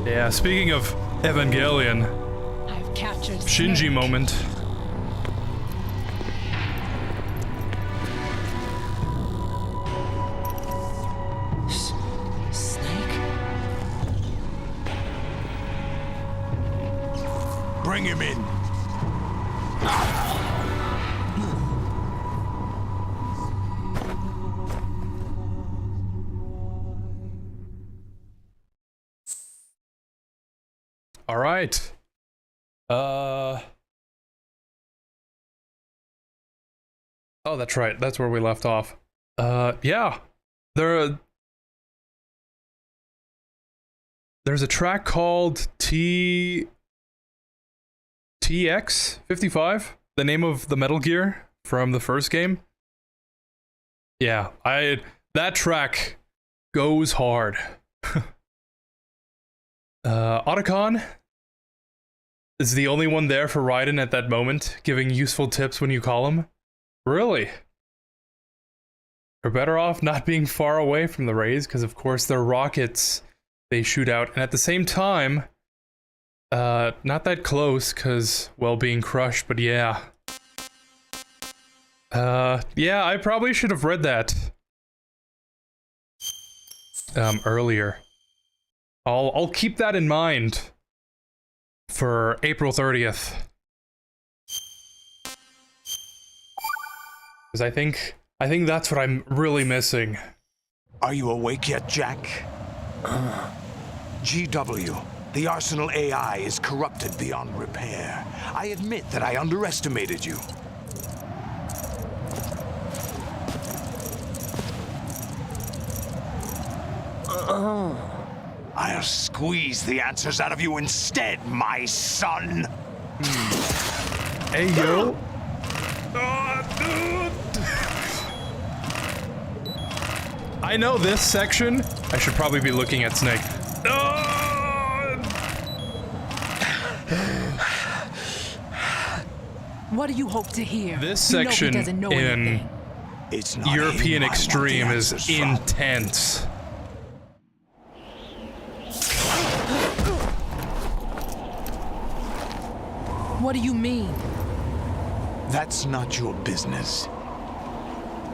Yeah, speaking of Evangelion, I've captured Shinji Snake. moment. Snake? Bring him in. All right. Oh, that's right. That's where we left off. Yeah. There's a track called TX55, the name of the Metal Gear from the first game. Yeah, that track goes hard. Otacon is the only one there for Raiden at that moment, giving useful tips when you call him. Really? We're better off not being far away from the rays, because of course they're rockets they shoot out, and at the same time, not that close, because, well, being crushed, but yeah. Yeah, I probably should have read that earlier. I'll keep that in mind for April 30th. Because I think that's what I'm really missing. Are you awake yet, Jack? GW, the Arsenal AI is corrupted beyond repair. I admit that I underestimated you. I'll squeeze the answers out of you instead, my son. Hey, yo. I know this section. I should probably be looking at Snake. What do you hope to hear? This You know he section doesn't know in anything. It's not European him I want the Extreme is answers from. intense. What do you mean? That's not your business.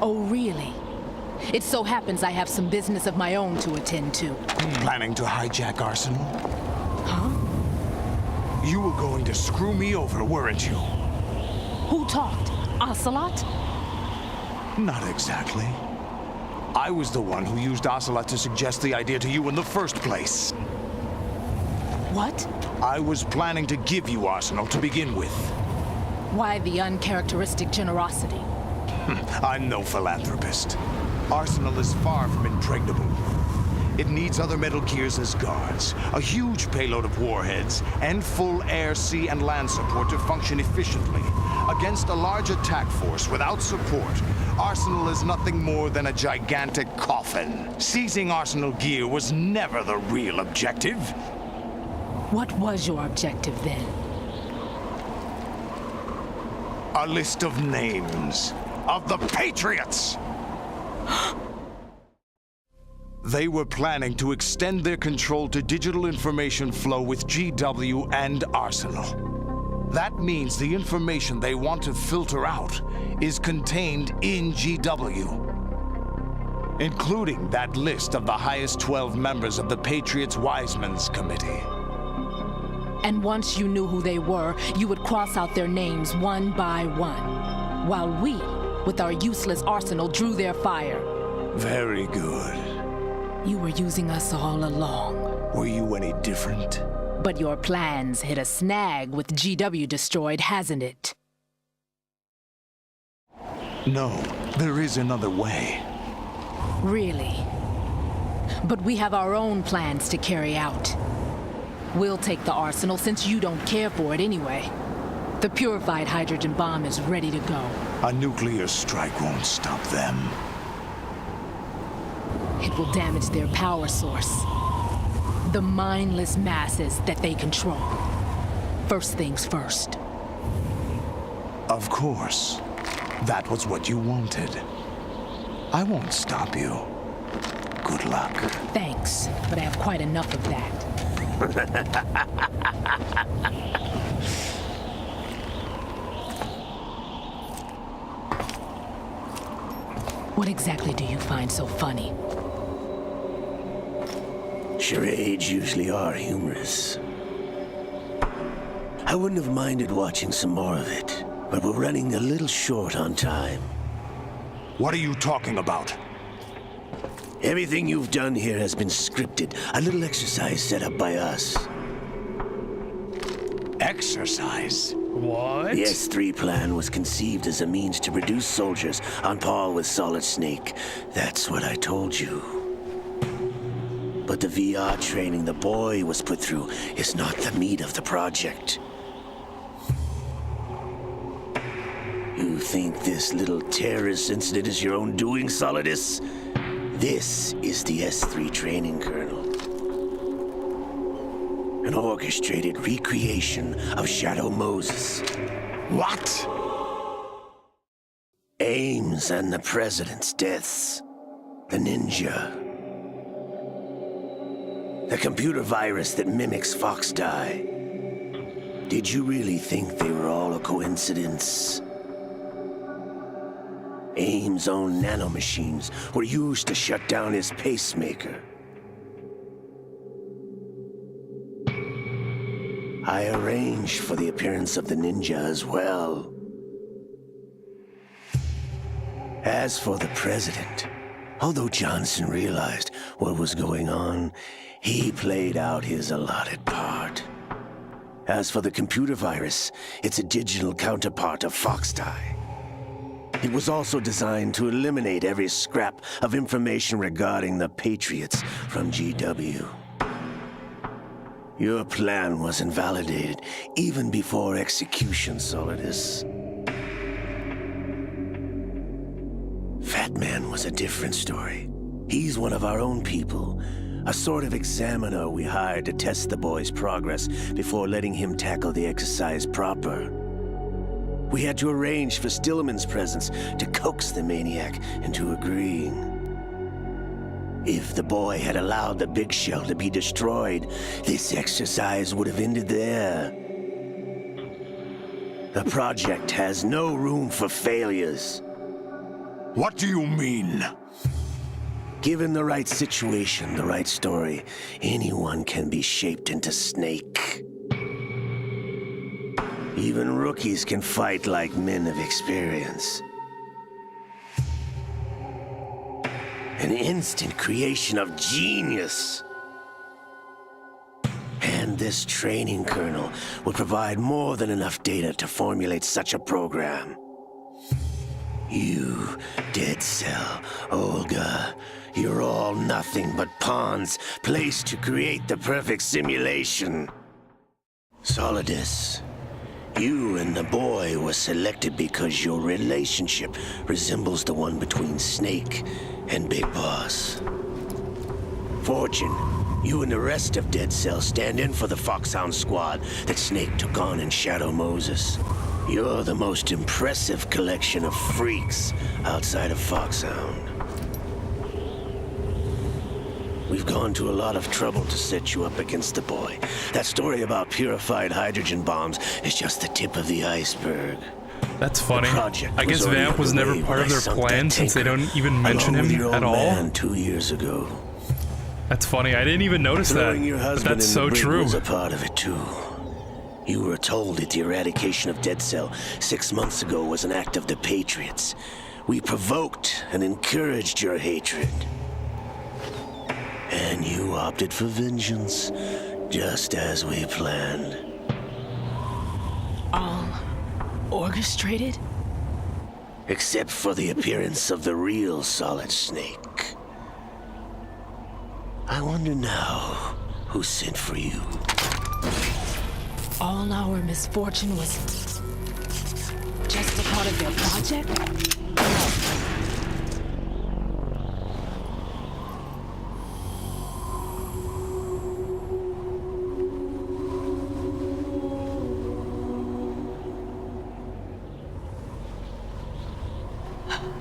Oh, really? It so happens I have some business of my own to attend to. Planning to hijack Arsenal? Huh? You were going to screw me over, weren't you? Who talked? Ocelot? Not exactly. I was the one who used Ocelot to suggest the idea to you in the first place. What? I was planning to give you Arsenal to begin with. Why the uncharacteristic generosity? I'm no philanthropist. Arsenal is far from impregnable. It needs other Metal Gears as guards, a huge payload of warheads, and full air, sea, and land support to function efficiently. Against a large attack force without support, Arsenal is nothing more than a gigantic coffin. Seizing Arsenal gear was never the real objective. What was your objective then? A list of names of the Patriots! They were planning to extend their control to digital information flow with GW and Arsenal. That means the information they want to filter out is contained in GW, including that list of the highest 12 members of the Patriots Wiseman's Committee. And once you knew who they were, you would cross out their names one by one, while we, with our useless arsenal, drew their fire. Very good. You were using us all along. Were you any different? But your plans hit a snag with GW destroyed, hasn't it? No, there is another way. Really? But we have our own plans to carry out. We'll take the arsenal since you don't care for it anyway. The purified hydrogen bomb is ready to go. A nuclear strike won't stop them. It will damage their power source. The mindless masses that they control. First things first. Of course. That was what you wanted. I won't stop you. Good luck. Thanks, but I have quite enough of that. What exactly do you find so funny? Charades usually are humorous. I wouldn't have minded watching some more of it, but we're running a little short on time. What are you talking about? Everything you've done here has been scripted. A little exercise set up by us. Exercise? What? The S3 plan was conceived as a means to produce soldiers on par with Solid Snake. That's what I told you. But the VR training the boy was put through is not the meat of the project. You think this little terrorist incident is your own doing, Solidus? This is the S3 training kernel. An orchestrated recreation of Shadow Moses. What? Ames and the President's deaths. The ninja. The computer virus that mimics Foxdie. Did you really think they were all a coincidence? Ames' own nanomachines were used to shut down his pacemaker. I arranged for the appearance of the ninja as well. As for the president, although Johnson realized what was going on, he played out his allotted part. As for the computer virus, it's a digital counterpart of Foxdie. It was also designed to eliminate every scrap of information regarding the Patriots from GW. Your plan was invalidated even before execution, Solidus. Fat Man was a different story. He's one of our own people, a sort of examiner we hired to test the boy's progress before letting him tackle the exercise proper. We had to arrange for Stillman's presence to coax the maniac into agreeing. If the boy had allowed the big shell to be destroyed, this exercise would have ended there. The project has no room for failures. What do you mean? Given the right situation, the right story, anyone can be shaped into Snake. Even rookies can fight like men of experience. An instant creation of genius. And this training kernel would provide more than enough data to formulate such a program. You, Dead Cell, Olga, you're all nothing but pawns placed to create the perfect simulation. Solidus, you and the boy were selected because your relationship resembles the one between Snake and Big Boss. Fortune, you and the rest of Dead Cell stand in for the Foxhound squad that Snake took on in Shadow Moses. You're the most impressive collection of freaks outside of Foxhound. We've gone to a lot of trouble to set you up against the boy. That story about purified hydrogen bombs is just the tip of the iceberg. That's funny. I guess Vamp was never part of their plan since they don't even mention him at all. 2 years ago. That's funny. I didn't even notice that. Your But husband that's in so the brig true. was a part of it too. You were told that the eradication of Dead Cell 6 months ago was an act of the Patriots. We provoked and encouraged your hatred. And you opted for vengeance, just as we planned. All orchestrated? Except for the appearance of the real Solid Snake. I wonder now who sent for you. All our misfortune was just a part of their project?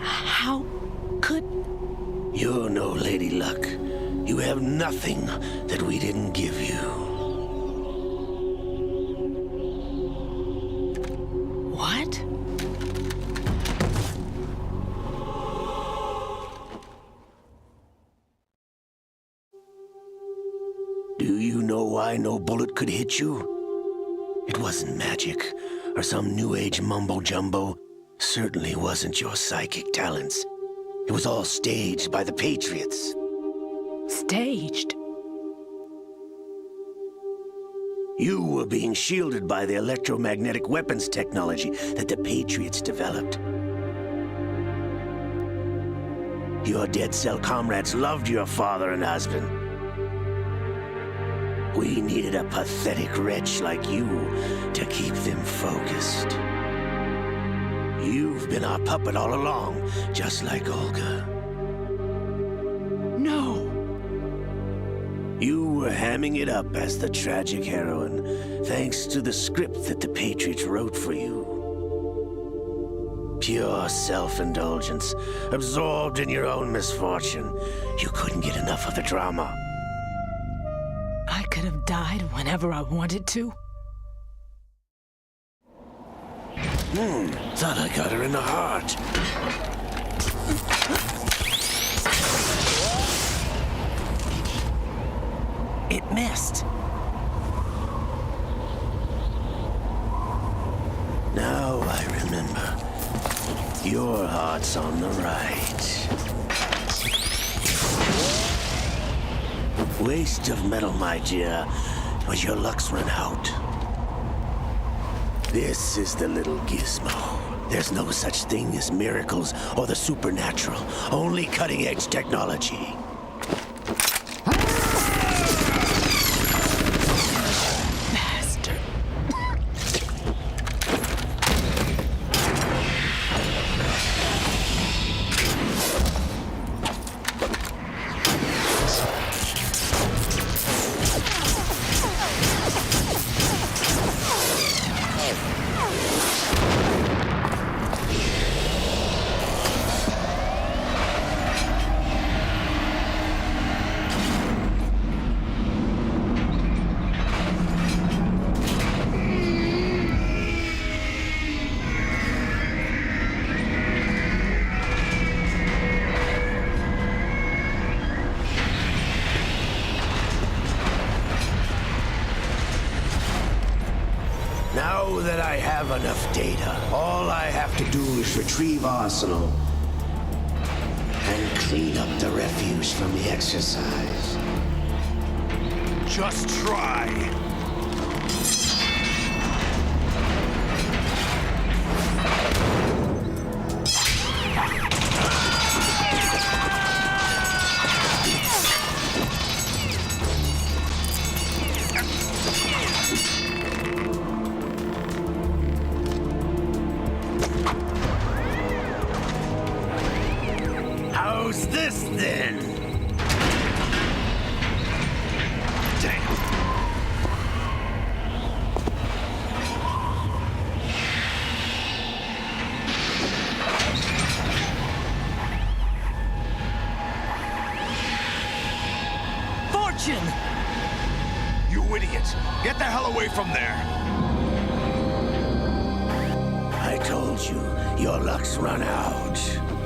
How could... You're no Lady Luck. You have nothing that we didn't give you. What? Do you know why no bullet could hit you? It wasn't magic, or some new age mumbo-jumbo. Certainly wasn't your psychic talents. It was all staged by the Patriots. Staged? You were being shielded by the electromagnetic weapons technology that the Patriots developed. Your Dead Cell comrades loved your father and husband. We needed a pathetic wretch like you to keep them focused. You've been our puppet all along, just like Olga. No. You were hamming it up as the tragic heroine, thanks to the script that the Patriots wrote for you. Pure self-indulgence, absorbed in your own misfortune. You couldn't get enough of the drama. I could have died whenever I wanted to. Thought I got her in the heart. It missed. Now I remember. Your heart's on the right. Waste of metal, my dear, but your luck's run out. This is the little gizmo. There's no such thing as miracles or the supernatural, only cutting-edge technology. Bastard. Now that I have enough data, all I have to do is retrieve Arsenal and clean up the refuse from the exercise. Just try. How's this then? Damn. Fortune! You idiot! Get the hell away from there! I told you, your luck's run out.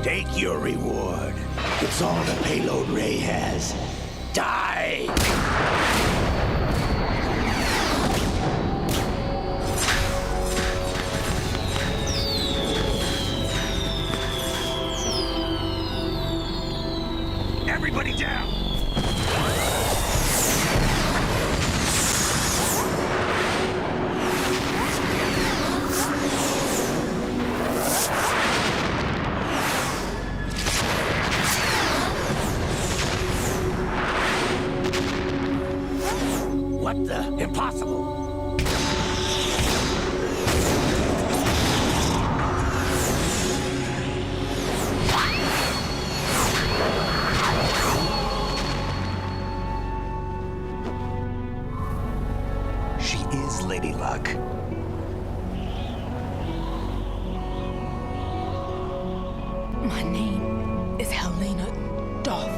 Take your reward. It's all the payload Ray has. Die! Everybody down! What the? Impossible! She is Lady Luck. My name is Helena Dolph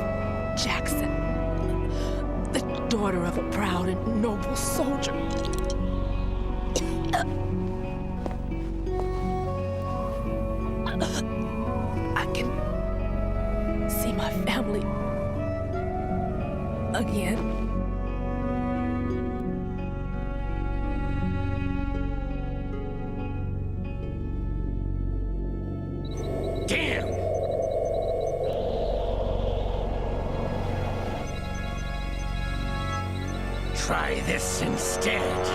Jackson, the daughter of a proud and noble soldier. I can see my family again. Damn! Try this instead.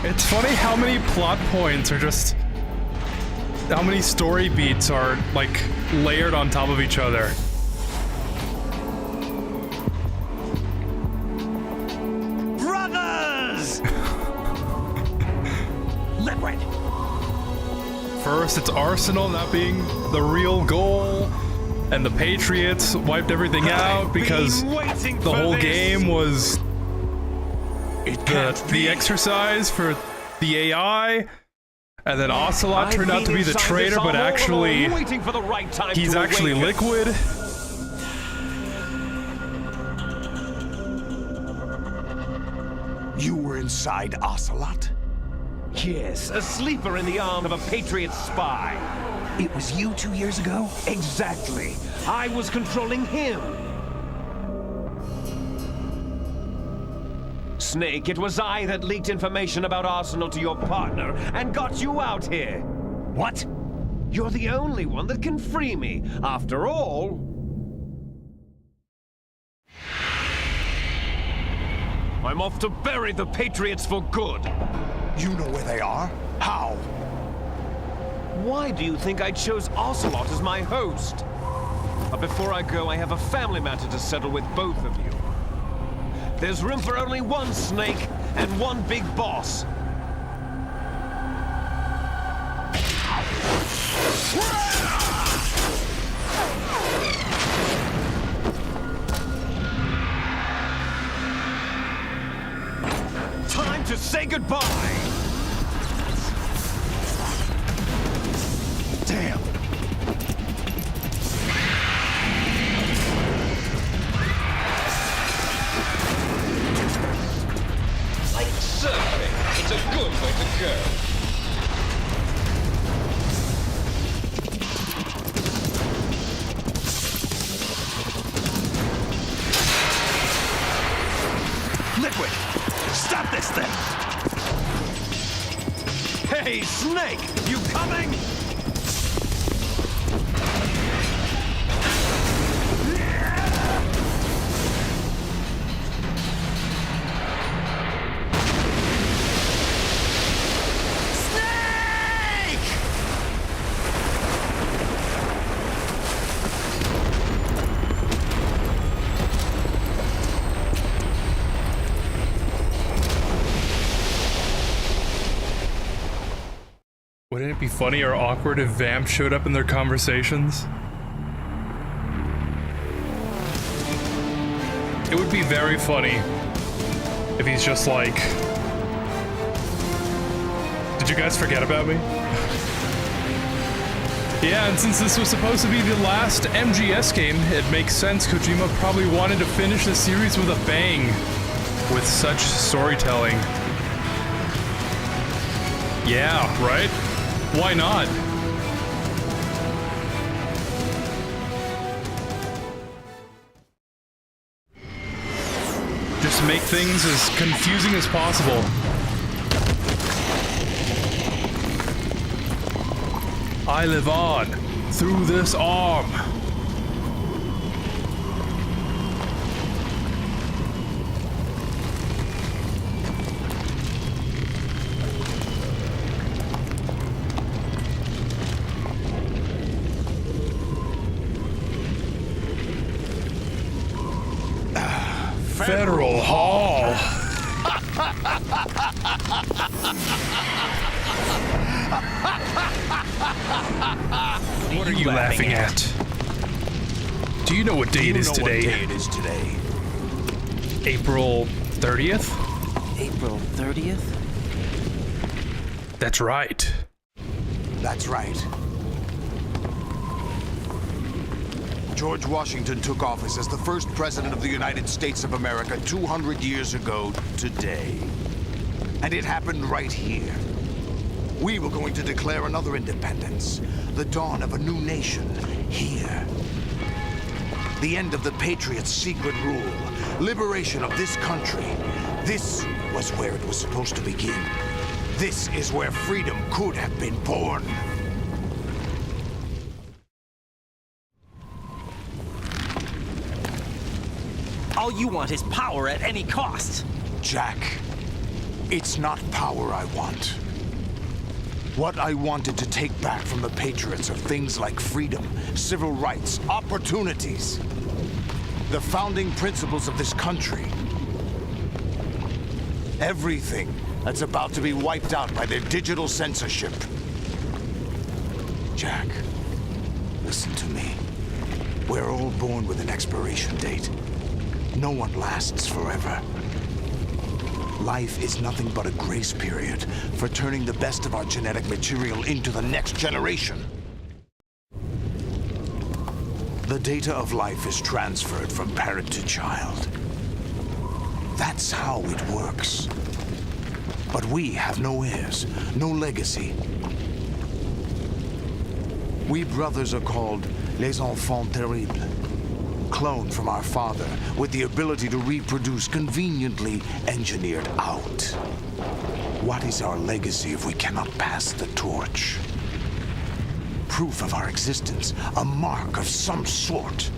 It's funny how many plot points are just... how many story beats are, like, layered on top of each other. Brothers! Liquid! First, it's Arsenal not being the real goal, and the Patriots wiped everything out because the whole game was the exercise for the AI, and then Ocelot turned out to be the traitor, but actually he's actually Liquid. You were inside Ocelot? Yes, a sleeper in the arm of a Patriot spy. It was you 2 years ago? Exactly. I was controlling him. Snake, it was I that leaked information about Arsenal to your partner and got you out here. What? You're the only one that can free me. After all... I'm off to bury the Patriots for good. You know where they are? How? Why do you think I chose Ocelot as my host? But before I go, I have a family matter to settle with both of you. There's room for only one Snake and one big boss. Time to say goodbye! Damn! Certainly. It's a good way to go. Liquid! Stop this thing! Hey, Snake! You coming? Wouldn't it be funny or awkward if Vamp showed up in their conversations? It would be very funny if he's just like, did you guys forget about me? Yeah, and since this was supposed to be the last MGS game, it makes sense Kojima probably wanted to finish the series with a bang, with such storytelling. Yeah, right? Why not? Just make things as confusing as possible. I live on through this arm. Federal Hall. What are you laughing at? Do you know what day it is today? April 30th? April 30th? That's right. That's right. George Washington took office as the first president of the United States of America 200 years ago today. And it happened right here. We were going to declare another independence, the dawn of a new nation here. The end of the Patriots' secret rule, liberation of this country. This was where it was supposed to begin. This is where freedom could have been born. All you want is power at any cost. Jack, it's not power I want. What I wanted to take back from the Patriots are things like freedom, civil rights, opportunities. The founding principles of this country. Everything that's about to be wiped out by their digital censorship. Jack, listen to me. We're all born with an expiration date. No one lasts forever. Life is nothing but a grace period for turning the best of our genetic material into the next generation. The data of life is transferred from parent to child. That's how it works. But we have no heirs, no legacy. We brothers are called les enfants terribles. Cloned from our father with the ability to reproduce conveniently engineered out. What is our legacy if we cannot pass the torch? Proof of our existence, a mark of some sort.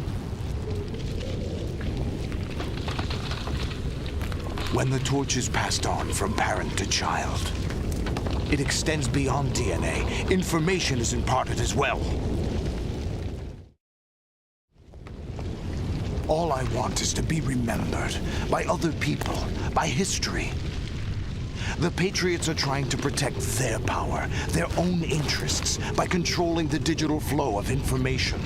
When the torch is passed on from parent to child, it extends beyond DNA. Information is imparted as well. All I want is to be remembered by other people, by history. The Patriots are trying to protect their power, their own interests, by controlling the digital flow of information.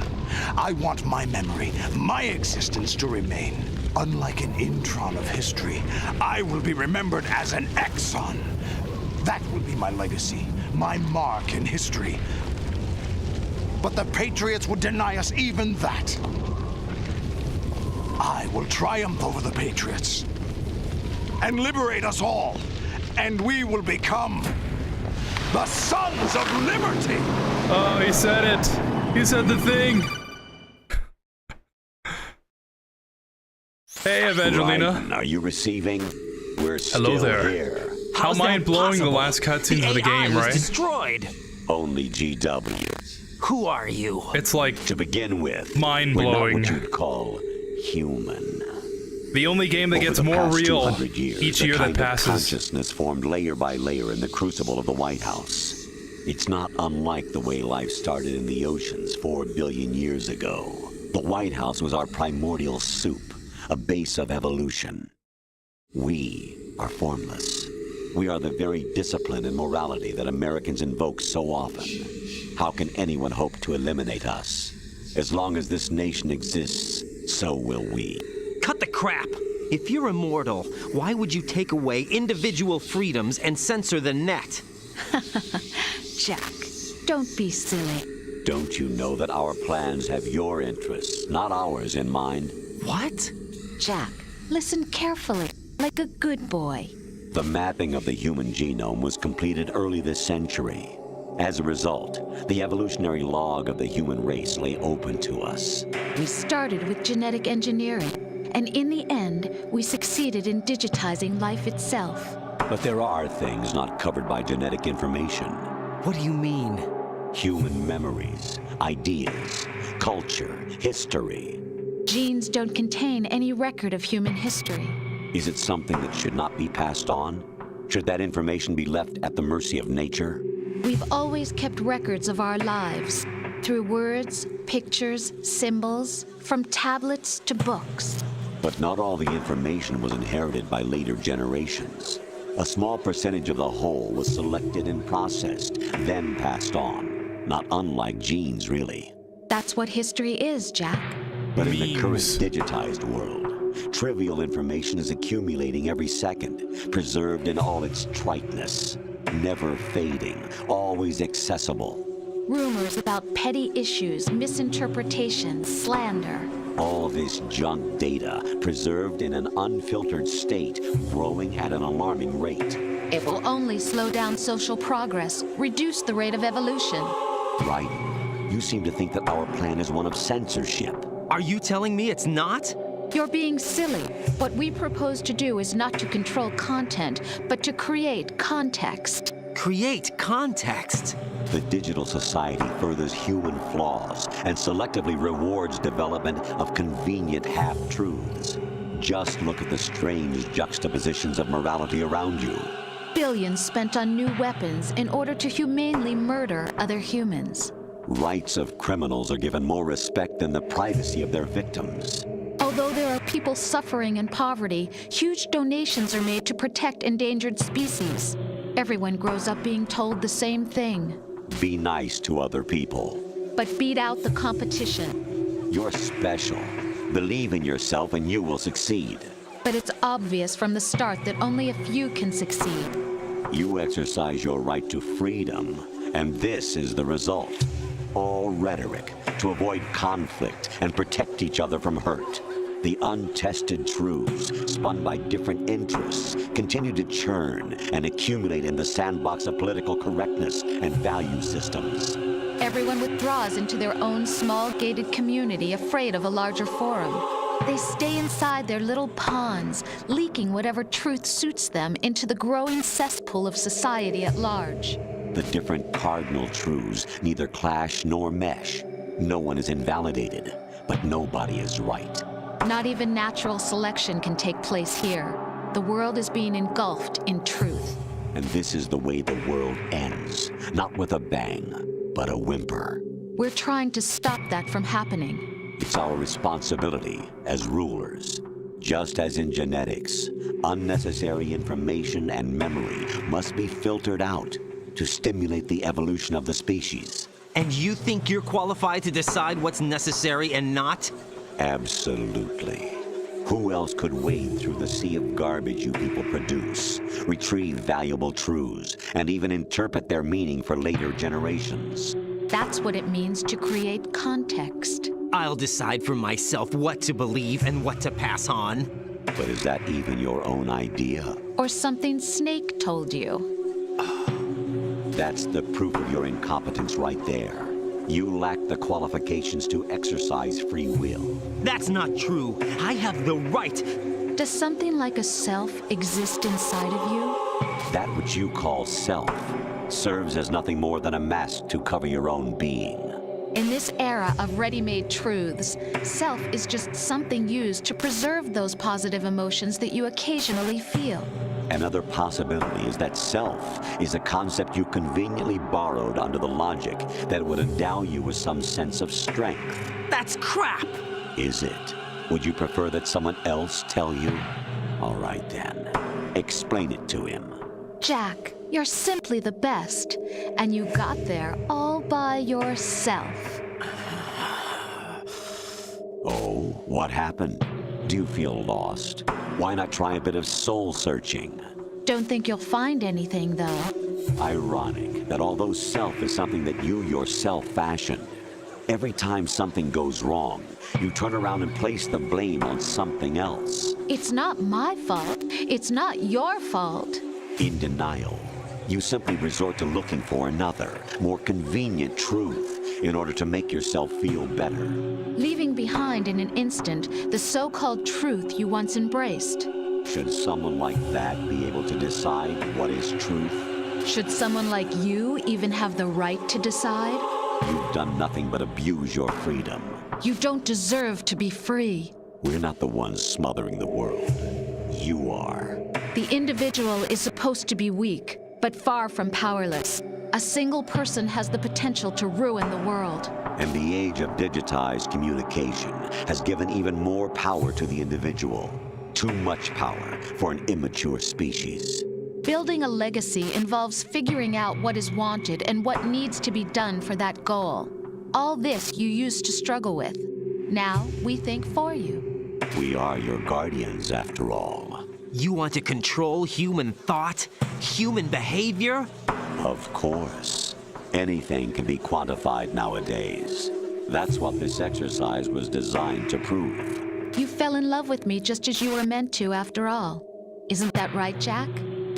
I want my memory, my existence to remain. Unlike an intron of history, I will be remembered as an exon. That will be my legacy, my mark in history. But the Patriots would deny us even that. I will triumph over the Patriots and liberate us all and we will become the Sons of Liberty! Oh, he said it! He said the thing! Hey, Evangelina. Right. Are you receiving? We're Hello still there. here. How mind-blowing the last cutscene of the game, right? Destroyed. Only GW. Who are you? It's like, to begin with, mind-blowing. we're not what you'd call human. The only game that Over gets the more past real 200 years, each a year that kind of passes. Consciousness formed layer by layer in the crucible of the White House. It's not unlike the way life started in the oceans 4 billion years ago. The White House was our primordial soup, a base of evolution. We are formless. We are the very discipline and morality that Americans invoke so often. How can anyone hope to eliminate us? As long as this nation exists, so will we. Cut the crap! If you're immortal, why would you take away individual freedoms and censor the net? Jack, don't be silly. Don't you know that our plans have your interests, not ours, in mind? What? Jack, listen carefully, like a good boy. The mapping of the human genome was completed early this century. As a result, the evolutionary log of the human race lay open to us. We started with genetic engineering, and in the end, we succeeded in digitizing life itself. But there are things not covered by genetic information. What do you mean? Human memories, ideas, culture, history. Genes don't contain any record of human history. Is it something that should not be passed on? Should that information be left at the mercy of nature? We've always kept records of our lives, through words, pictures, symbols, from tablets to books. But not all the information was inherited by later generations. A small percentage of the whole was selected and processed, then passed on. Not unlike genes, really. That's what history is, Jack. But in the current digitized world, trivial information is accumulating every second, preserved in all its triteness, never fading, always accessible. Rumors about petty issues, misinterpretations, slander. All this junk data, preserved in an unfiltered state, growing at an alarming rate. It will only slow down social progress, reduce the rate of evolution. Right? You seem to think that our plan is one of censorship. Are you telling me it's not? You're being silly. What we propose to do is not to control content, but to create context. Create context? The digital society furthers human flaws and selectively rewards development of convenient half-truths. Just look at the strange juxtapositions of morality around you. Billions spent on new weapons in order to humanely murder other humans. Rights of criminals are given more respect than the privacy of their victims. Although there are people suffering in poverty, huge donations are made to protect endangered species. Everyone grows up being told the same thing. Be nice to other people. But beat out the competition. You're special. Believe in yourself and you will succeed. But it's obvious from the start that only a few can succeed. You exercise your right to freedom, and this is the result. All rhetoric to avoid conflict and protect each other from hurt. The untested truths, spun by different interests, continue to churn and accumulate in the sandbox of political correctness and value systems. Everyone withdraws into their own small gated community, afraid of a larger forum. They stay inside their little ponds, leaking whatever truth suits them into the growing cesspool of society at large. The different cardinal truths neither clash nor mesh. No one is invalidated, but nobody is right. Not even natural selection can take place here. The world is being engulfed in truth. And this is the way the world ends. Not with a bang, but a whimper. We're trying to stop that from happening. It's our responsibility as rulers. Just as in genetics, unnecessary information and memory must be filtered out to stimulate the evolution of the species. And you think you're qualified to decide what's necessary and not? Absolutely. Who else could wade through the sea of garbage you people produce, retrieve valuable truths, and even interpret their meaning for later generations? That's what it means to create context. I'll decide for myself what to believe and what to pass on. But is that even your own idea? Or something Snake told you? That's the proof of your incompetence right there. You lack the qualifications to exercise free will. That's not true. I have the right. Does something like a self exist inside of you? That which you call self serves as nothing more than a mask to cover your own being. In this era of ready-made truths, self is just something used to preserve those positive emotions that you occasionally feel. Another possibility is that self is a concept you conveniently borrowed under the logic that would endow you with some sense of strength. That's crap! Is it? Would you prefer that someone else tell you? All right then. Explain it to him. Jack, you're simply the best, and you got there all by yourself. Oh, what happened? Do you feel lost? Why not try a bit of soul searching? Don't think you'll find anything, though. Ironic that although self is something that you yourself fashioned, every time something goes wrong, you turn around and place the blame on something else. It's not my fault. It's not your fault. In denial, you simply resort to looking for another, more convenient truth in order to make yourself feel better. Leaving behind in an instant the so-called truth you once embraced. Should someone like that be able to decide what is truth? Should someone like you even have the right to decide? You've done nothing but abuse your freedom. You don't deserve to be free. We're not the ones smothering the world. You are. The individual is supposed to be weak, but far from powerless. A single person has the potential to ruin the world. And the age of digitized communication has given even more power to the individual. Too much power for an immature species. Building a legacy involves figuring out what is wanted and what needs to be done for that goal. All this you used to struggle with. Now we think for you. We are your guardians, after all. You want to control human thought? Human behavior? Of course. Anything can be quantified nowadays. That's what this exercise was designed to prove. You fell in love with me just as you were meant to, after all. Isn't that right, Jack?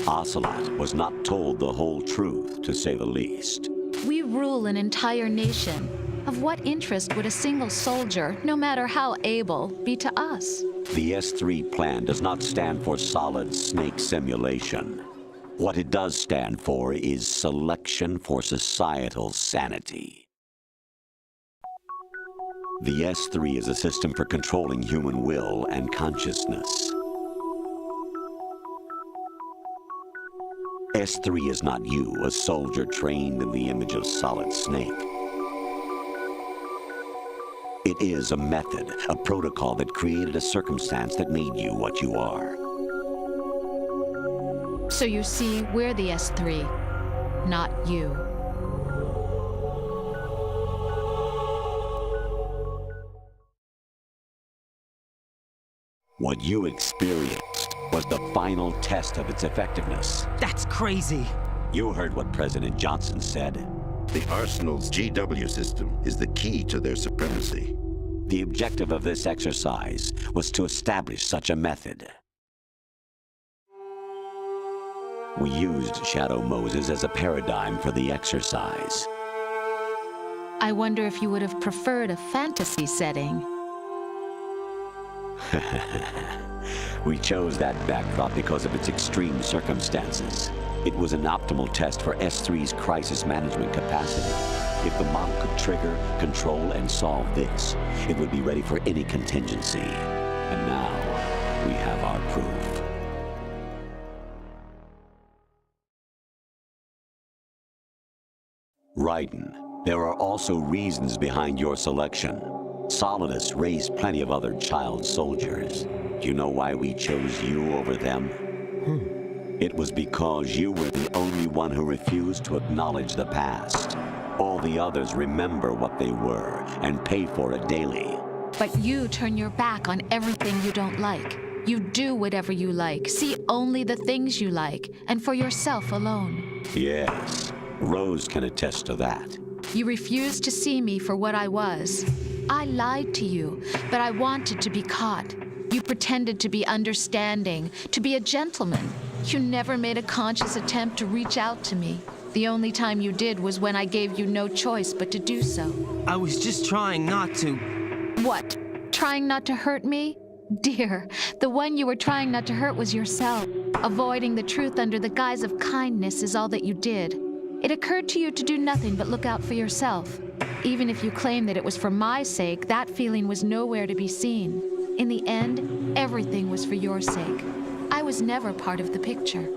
Ocelot was not told the whole truth, to say the least. We rule an entire nation. Of what interest would a single soldier, no matter how able, be to us? The S3 plan does not stand for solid snake simulation. What it does stand for is selection for societal sanity. The S3 is a system for controlling human will and consciousness. S3 is not you, a soldier trained in the image of Solid Snake. It is a method, a protocol that created a circumstance that made you what you are. So you see, we're the S3, not you. What you experienced was the final test of its effectiveness. That's crazy. You heard what President Johnson said. The Arsenal's GW system is the key to their supremacy. The objective of this exercise was to establish such a method. We used Shadow Moses as a paradigm for the exercise. I wonder if you would have preferred a fantasy setting. We chose that backdrop because of its extreme circumstances. It was an optimal test for S3's crisis management capacity. If the model could trigger, control, and solve this, it would be ready for any contingency. And now, we have our proof. Raiden, there are also reasons behind your selection. Solidus raised plenty of other child soldiers. Do you know why we chose you over them? It was because you were the only one who refused to acknowledge the past. All the others remember what they were and pay for it daily. But you turn your back on everything you don't like. You do whatever you like, see only the things you like, and for yourself alone. Yes, Rose can attest to that. You refused to see me for what I was. I lied to you, but I wanted to be caught. You pretended to be understanding, to be a gentleman. You never made a conscious attempt to reach out to me. The only time you did was when I gave you no choice but to do so. I was just trying not to... What? Trying not to hurt me? Dear, the one you were trying not to hurt was yourself. Avoiding the truth under the guise of kindness is all that you did. It occurred to you to do nothing but look out for yourself. Even if you claim that it was for my sake, that feeling was nowhere to be seen. In the end, everything was for your sake. I was never part of the picture.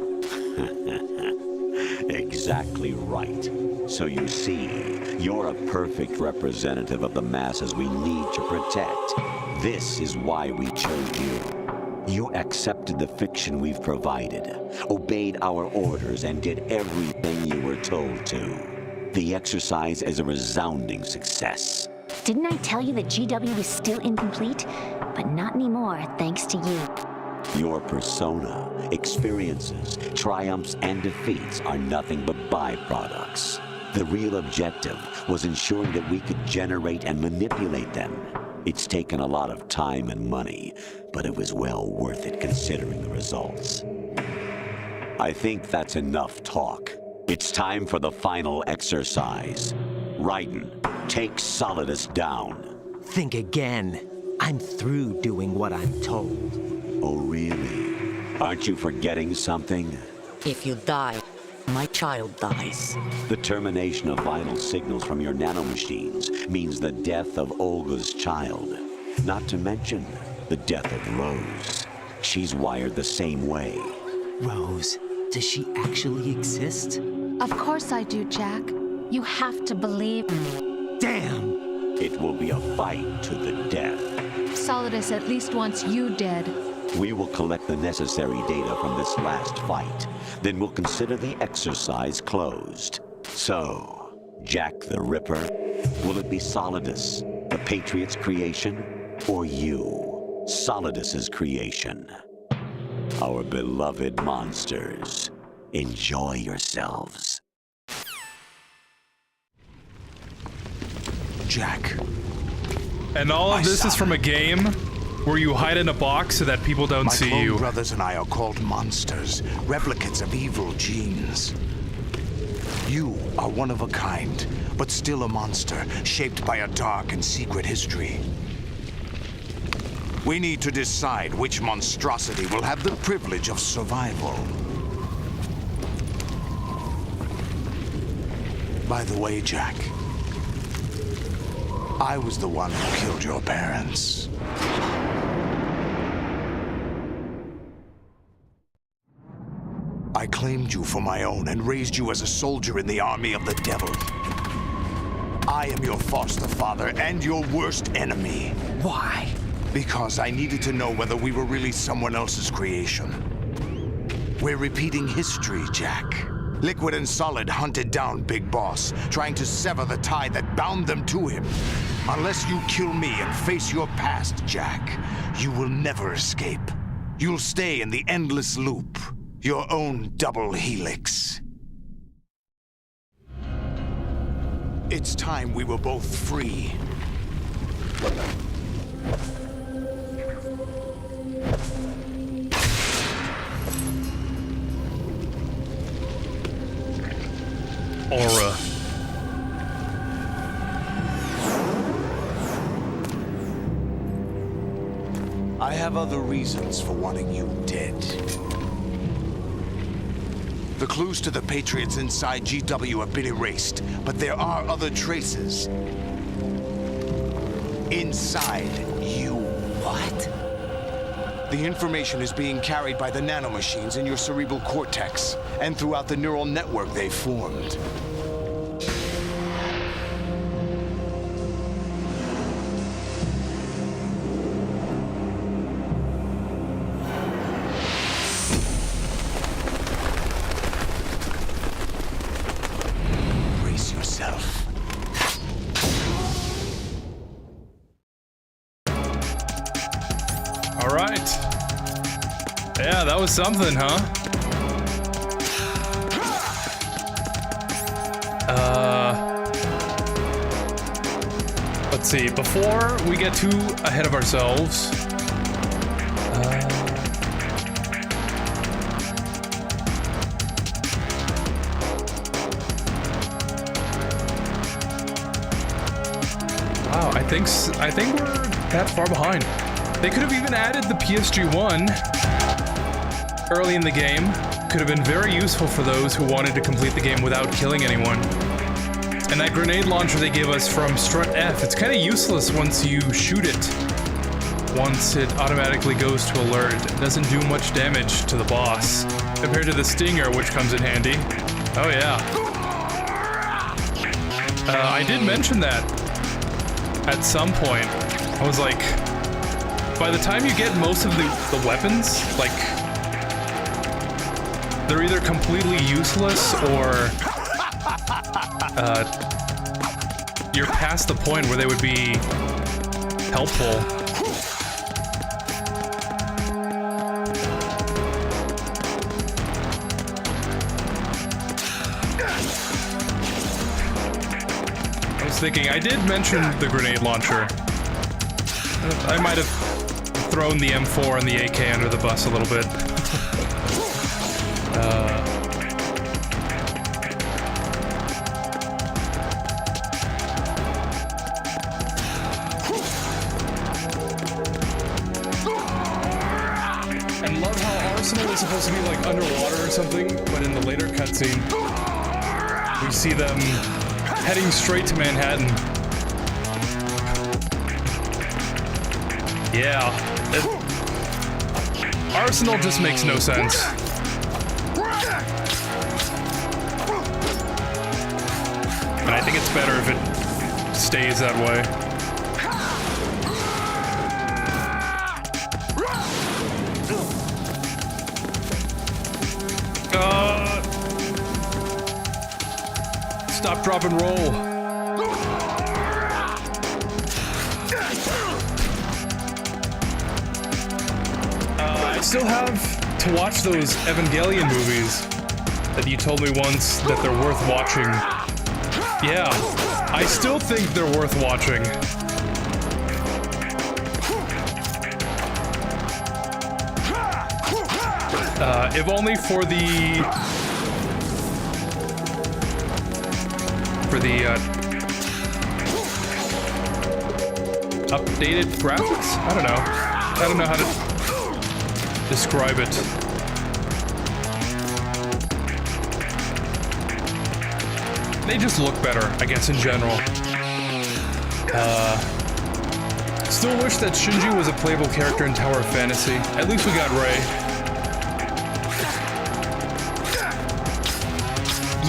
Exactly right. So you see, you're a perfect representative of the masses we need to protect. This is why we chose you. You accepted the fiction we've provided, obeyed our orders, and did everything you were told to. The exercise is a resounding success. Didn't I tell you that GW is still incomplete? But not anymore, thanks to you. Your persona, experiences, triumphs, and defeats are nothing but byproducts. The real objective was ensuring that we could generate and manipulate them. It's taken a lot of time and money, but it was well worth it considering the results. I think that's enough talk. It's time for the final exercise. Raiden, take Solidus down. Think again. I'm through doing what I'm told. Oh, really? Aren't you forgetting something? If you die, my child dies. The termination of vital signals from your nanomachines means the death of Olga's child. Not to mention the death of Rose. She's wired the same way. Rose, does she actually exist? Of course I do, Jack. You have to believe me. Damn! It will be a fight to the death. Solidus at least wants you dead. We will collect the necessary data from this last fight. Then we'll consider the exercise closed. So, Jack the Ripper, will it be Solidus, the Patriot's creation, or you, Solidus's creation? Our beloved monsters, enjoy yourselves. Jack. And all of this is from a game where you hide in a box so that people don't see you. My clone brothers and I are called monsters, replicates of evil genes. You are one of a kind, but still a monster, shaped by a dark and secret history. We need to decide which monstrosity will have the privilege of survival. By the way, Jack, I was the one who killed your parents. I claimed you for my own and raised you as a soldier in the army of the devil. I am your foster father and your worst enemy. Why? Because I needed to know whether we were really someone else's creation. We're repeating history, Jack. Liquid and Solid hunted down Big Boss, trying to sever the tie that bound them to him. Unless you kill me and face your past, Jack, you will never escape. You'll stay in the endless loop, your own double helix. It's time we were both free. Aura. I have other reasons for wanting you dead. The clues to the Patriots inside GW have been erased, but there are other traces. Inside you. What? The information is being carried by the nanomachines in your cerebral cortex, and throughout the neural network they formed. Brace yourself. All right. Yeah, that was something, huh? Let's see. Before we get too ahead of ourselves, think we're that far behind. They could have even added the PSG-1 early in the game. Could have been very useful for those who wanted to complete the game without killing anyone. And that grenade launcher they gave us from strut F, it's kind of useless once you shoot it. Once it automatically goes to alert, it doesn't do much damage to the boss, compared to the Stinger, which comes in handy. Oh yeah. I did mention that at some point. I was like, by the time you get most of the weapons, like, they're either completely useless or you're past the point where they would be helpful. I was thinking, I did mention the grenade launcher. I might have thrown the M4 and the AK under the bus a little bit. And love how Arsenal is supposed to be like underwater or something, but in the later cutscene, we see them heading straight to Manhattan. Yeah. Arsenal just makes no sense. And I think it's better if it stays that way. Stop, drop, and roll. I still have to watch those Evangelion movies that you told me once that they're worth watching. Yeah, I still think they're worth watching. If only for the updated graphics? I don't know how to describe it. They just look better, I guess, in general. Still wish that Shinji was a playable character in Tower of Fantasy. At least we got Rei.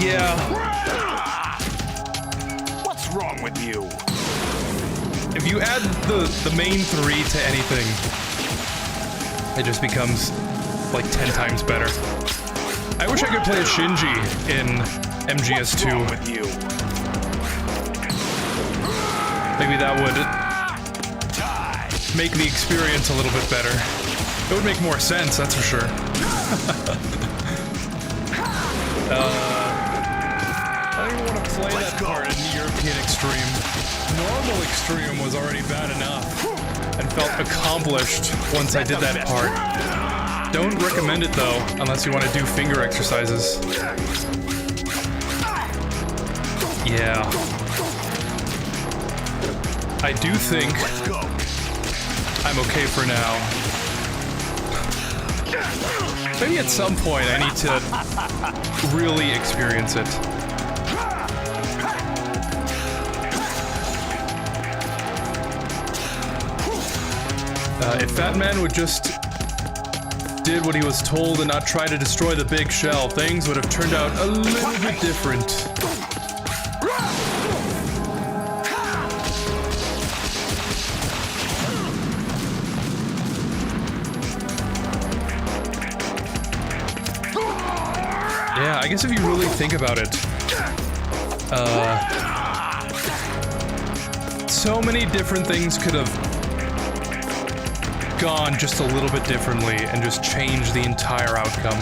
Yeah. What's wrong with you? If you add the main three to anything, it just becomes like 10 times better. I wish I could play as Shinji in MGS2. Maybe that would make the experience a little bit better. It would make more sense, that's for sure. I don't even want to play that part in European Extreme. Normal Extreme was already bad enough and felt accomplished once I did that part. Don't recommend it though, unless you want to do finger exercises. Yeah. I do think I'm okay for now. Maybe at some point I need to really experience it. If Fat Man would just did what he was told and not try to destroy the big shell, things would have turned out a little bit different. Yeah, I guess if you really think about it, so many different things could have gone just a little bit differently and just changed the entire outcome.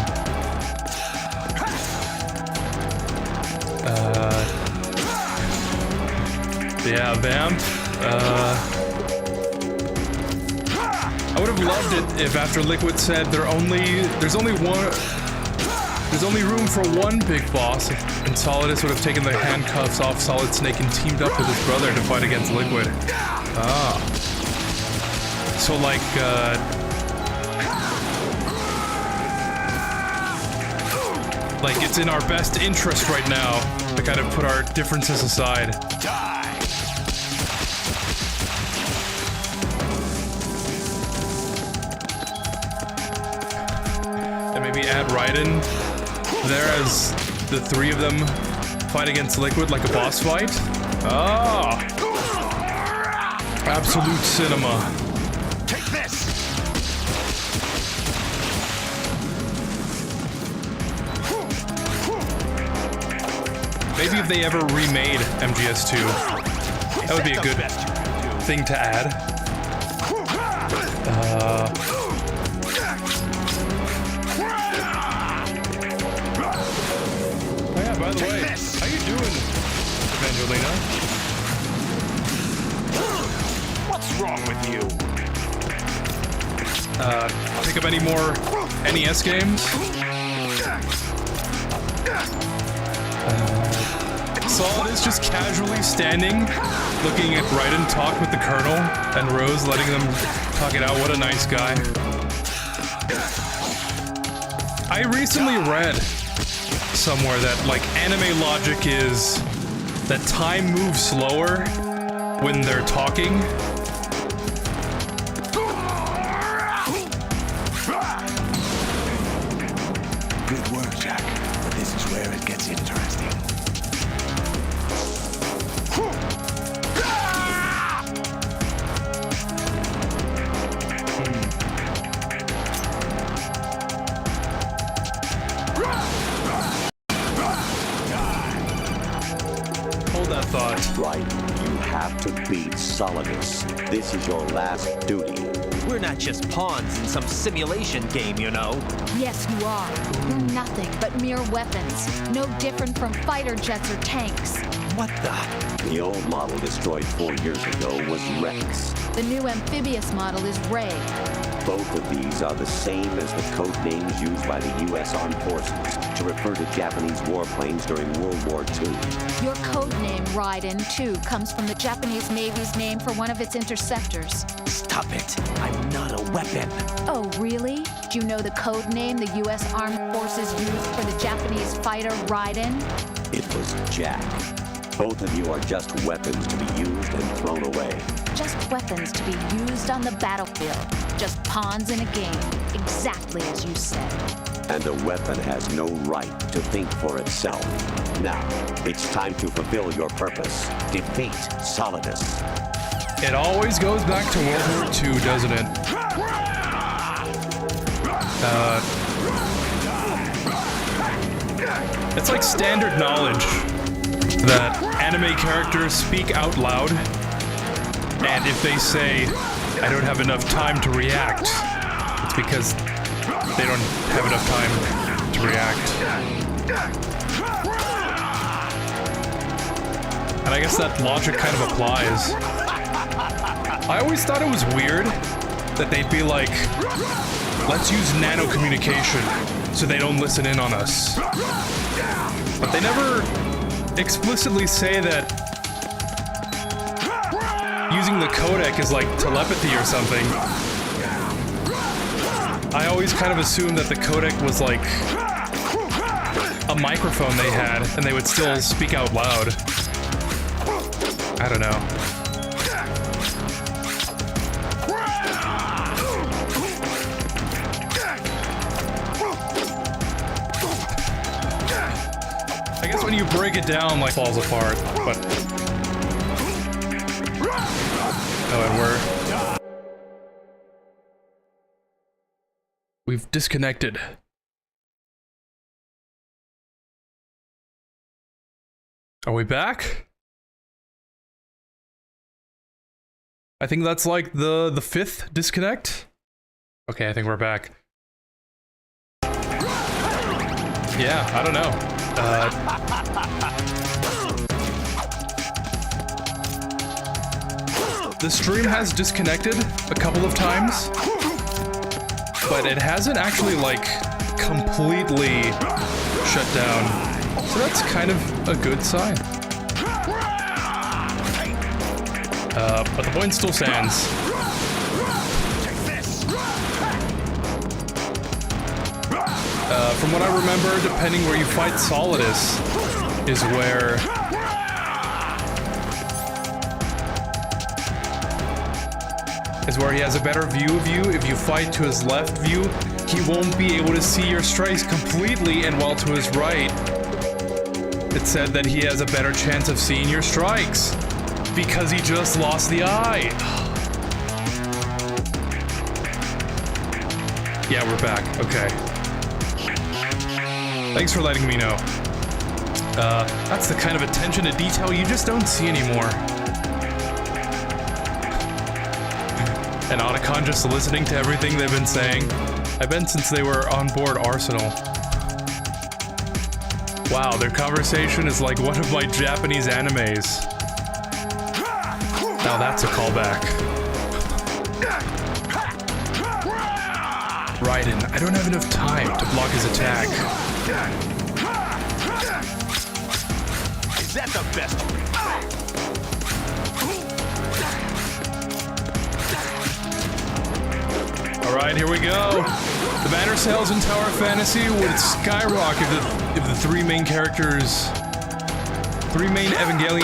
Yeah, Vamp. I would have loved it if after Liquid said there's only There's only room for one big boss, and Solidus would have taken the handcuffs off Solid Snake and teamed up with his brother to fight against Liquid. Ah. So like, it's in our best interest right now to kind of put our differences aside. And maybe add Raiden there as the three of them fight against Liquid like a boss fight. Ah! Absolute cinema. Take this! Maybe if they ever remade MGS2, that would be a good thing to add. Oh yeah, by the way, how you doing, Evangelina? What's wrong with you? Pick up any more NES games? Solid is just casually standing, looking at Raiden talk with the Colonel, and Rose letting them talk it out. What a nice guy. I recently read somewhere that, like, anime logic is that time moves slower when they're talking. Good work, Jack. But this is where it gets interesting. Hold that thought. Right. You have to beat Solidus. This is your last duty. We're not just pawns in some simulation game, you know. Yes, you are. You're nothing but mere weapons. No different from fighter jets or tanks. What the? The old model destroyed 4 years ago was Rex. The new amphibious model is Ray. Both of these are the same as the code names used by the U.S. Armed Forces to refer to Japanese warplanes during World War II. Your code name, Raiden, too, comes from the Japanese Navy's name for one of its interceptors. Stop it. I'm not a weapon. Oh, really? Do you know the code name the U.S. Armed Forces used for the Japanese fighter Raiden? It was Jack. Both of you are just weapons to be used and thrown away. Just weapons to be used on the battlefield. Just pawns in a game. Exactly as you said. And a weapon has no right to think for itself. Now, it's time to fulfill your purpose. Defeat Solidus. It always goes back to World War II, doesn't it? It's like standard knowledge that anime characters speak out loud, and if they say, I don't have enough time to react, it's because they don't have enough time to react. And I guess that logic kind of applies. I always thought it was weird that they'd be like, let's use nano communication so they don't listen in on us. But they never explicitly say that using the codec is like telepathy or something. I always kind of assumed that the codec was like a microphone they had and they would still speak out loud. I don't know. I guess when you break it down, like, falls apart, but... Oh, and we've disconnected. Are we back? I think that's like the 5th disconnect. Okay, I think we're back. Yeah, I don't know. The stream has disconnected a couple of times, but it hasn't actually, like, completely shut down. So that's kind of a good sign. But the point still stands. From what I remember, depending where you fight Solidus is where he has a better view of you. If you fight to his left view, he won't be able to see your strikes completely, and while to his right, it said that he has a better chance of seeing your strikes because he just lost the eye. Yeah, we're back. Okay. Thanks for letting me know. That's the kind of attention to detail you just don't see anymore. And Otacon just listening to everything they've been saying. I've been since they were on board Arsenal. Wow, their conversation is like one of my Japanese animes. Now that's a callback. Raiden, I don't have enough time to block his attack. Is that the best? Alright, here we go. The banner sales in Tower Fantasy would skyrocket if the three main Evangelion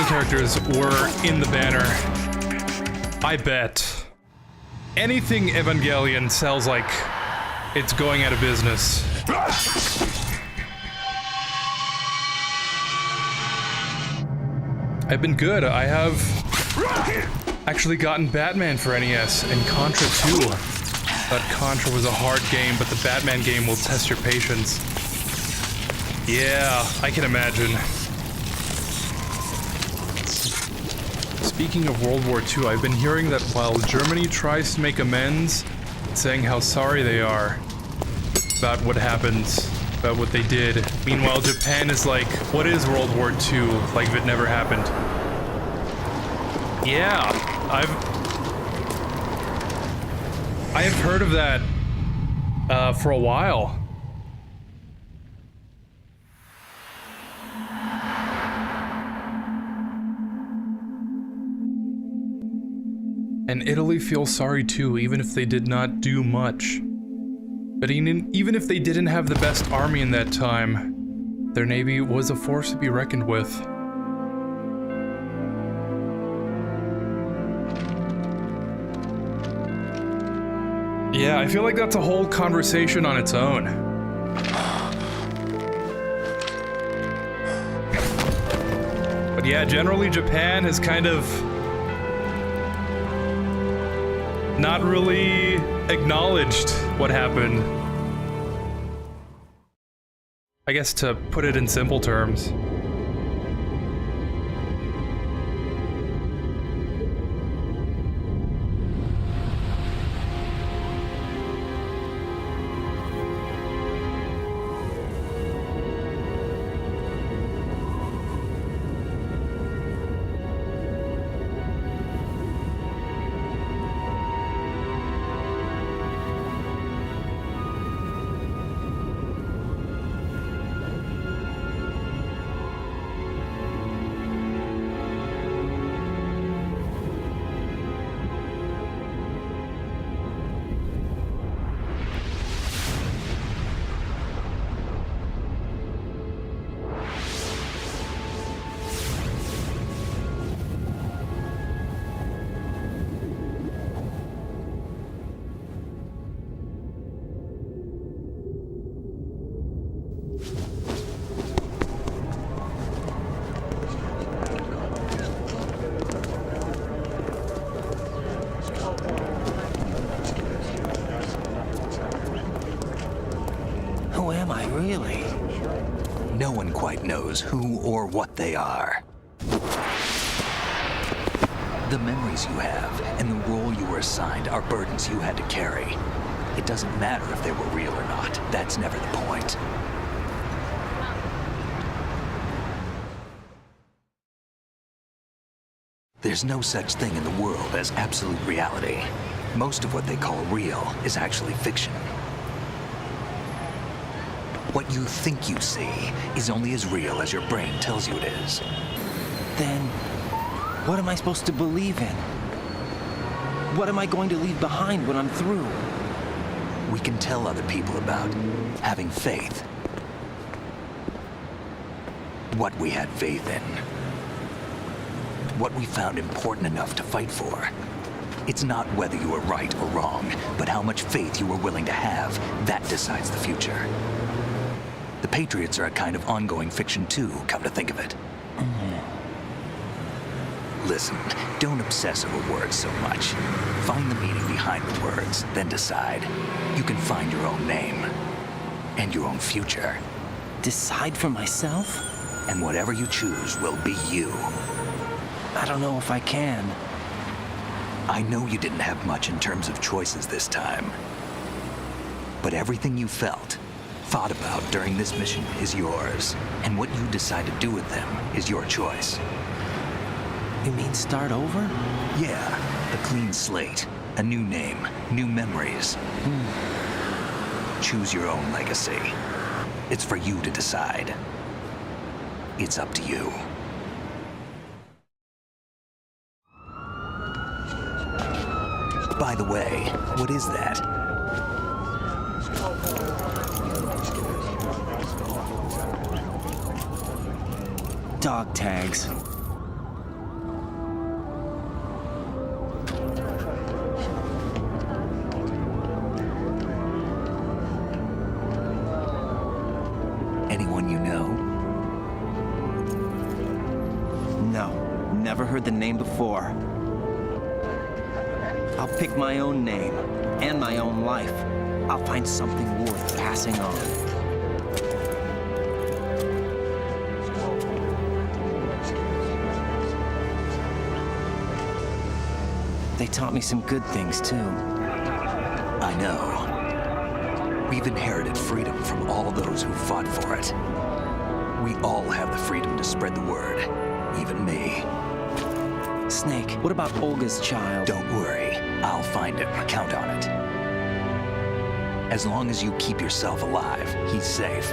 characters were in the banner. I bet. Anything Evangelion sells like it's going out of business. I've been good. I have actually gotten Batman for NES and Contra 2. That Contra was a hard game, but the Batman game will test your patience. Yeah, I can imagine. Speaking of World War II, I've been hearing that while Germany tries to make amends, saying how sorry they are about what happened, about what they did, meanwhile Japan is like, what is World War II? Like if it never happened. Yeah, I have heard of that for a while. And Italy feels sorry too, even if they did not do much. But even if they didn't have the best army in that time, their navy was a force to be reckoned with. Yeah, I feel like that's a whole conversation on its own. But yeah, generally Japan has kind of not really acknowledged what happened. I guess to put it in simple terms. Who am I, really? No one quite knows who or what they are. The memories you have and the role you were assigned are burdens you had to carry. It doesn't matter if they were real or not. That's never the point. There's no such thing in the world as absolute reality. Most of what they call real is actually fiction. What you think you see is only as real as your brain tells you it is. Then, what am I supposed to believe in? What am I going to leave behind when I'm through? We can tell other people about having faith. What we had faith in. What we found important enough to fight for. It's not whether you were right or wrong, but how much faith you were willing to have. That decides the future. The Patriots are a kind of ongoing fiction too, come to think of it. Listen, don't obsess over words so much. Find the meaning behind the words, then decide. You can find your own name. And your own future. Decide for myself? And whatever you choose will be you. I don't know if I can. I know you didn't have much in terms of choices this time. But everything you felt, thought about during this mission is yours. And what you decide to do with them is your choice. You mean start over? Yeah, a clean slate, a new name, new memories. Choose your own legacy. It's for you to decide. It's up to you. By the way, what is that? Dog tags. Anyone you know? No, never heard the name before. I'll pick my own name and my own life. I'll find something worth passing on. They taught me some good things, too. I know. We've inherited freedom from all those who fought for it. We all have the freedom to spread the word, even me. Snake, what about Olga's child? Don't worry. I'll find him. Count on it. As long as you keep yourself alive, he's safe.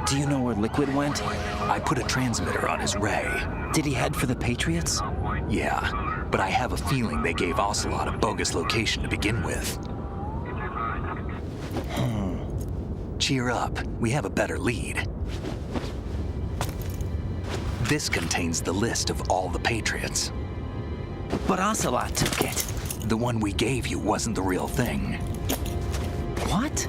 Do you know where Liquid went? I put a transmitter on his ray. Did he head for the Patriots? Yeah, but I have a feeling they gave Ocelot a bogus location to begin with. Cheer up. We have a better lead. This contains the list of all the Patriots. But Ocelot took it. The one we gave you wasn't the real thing. What?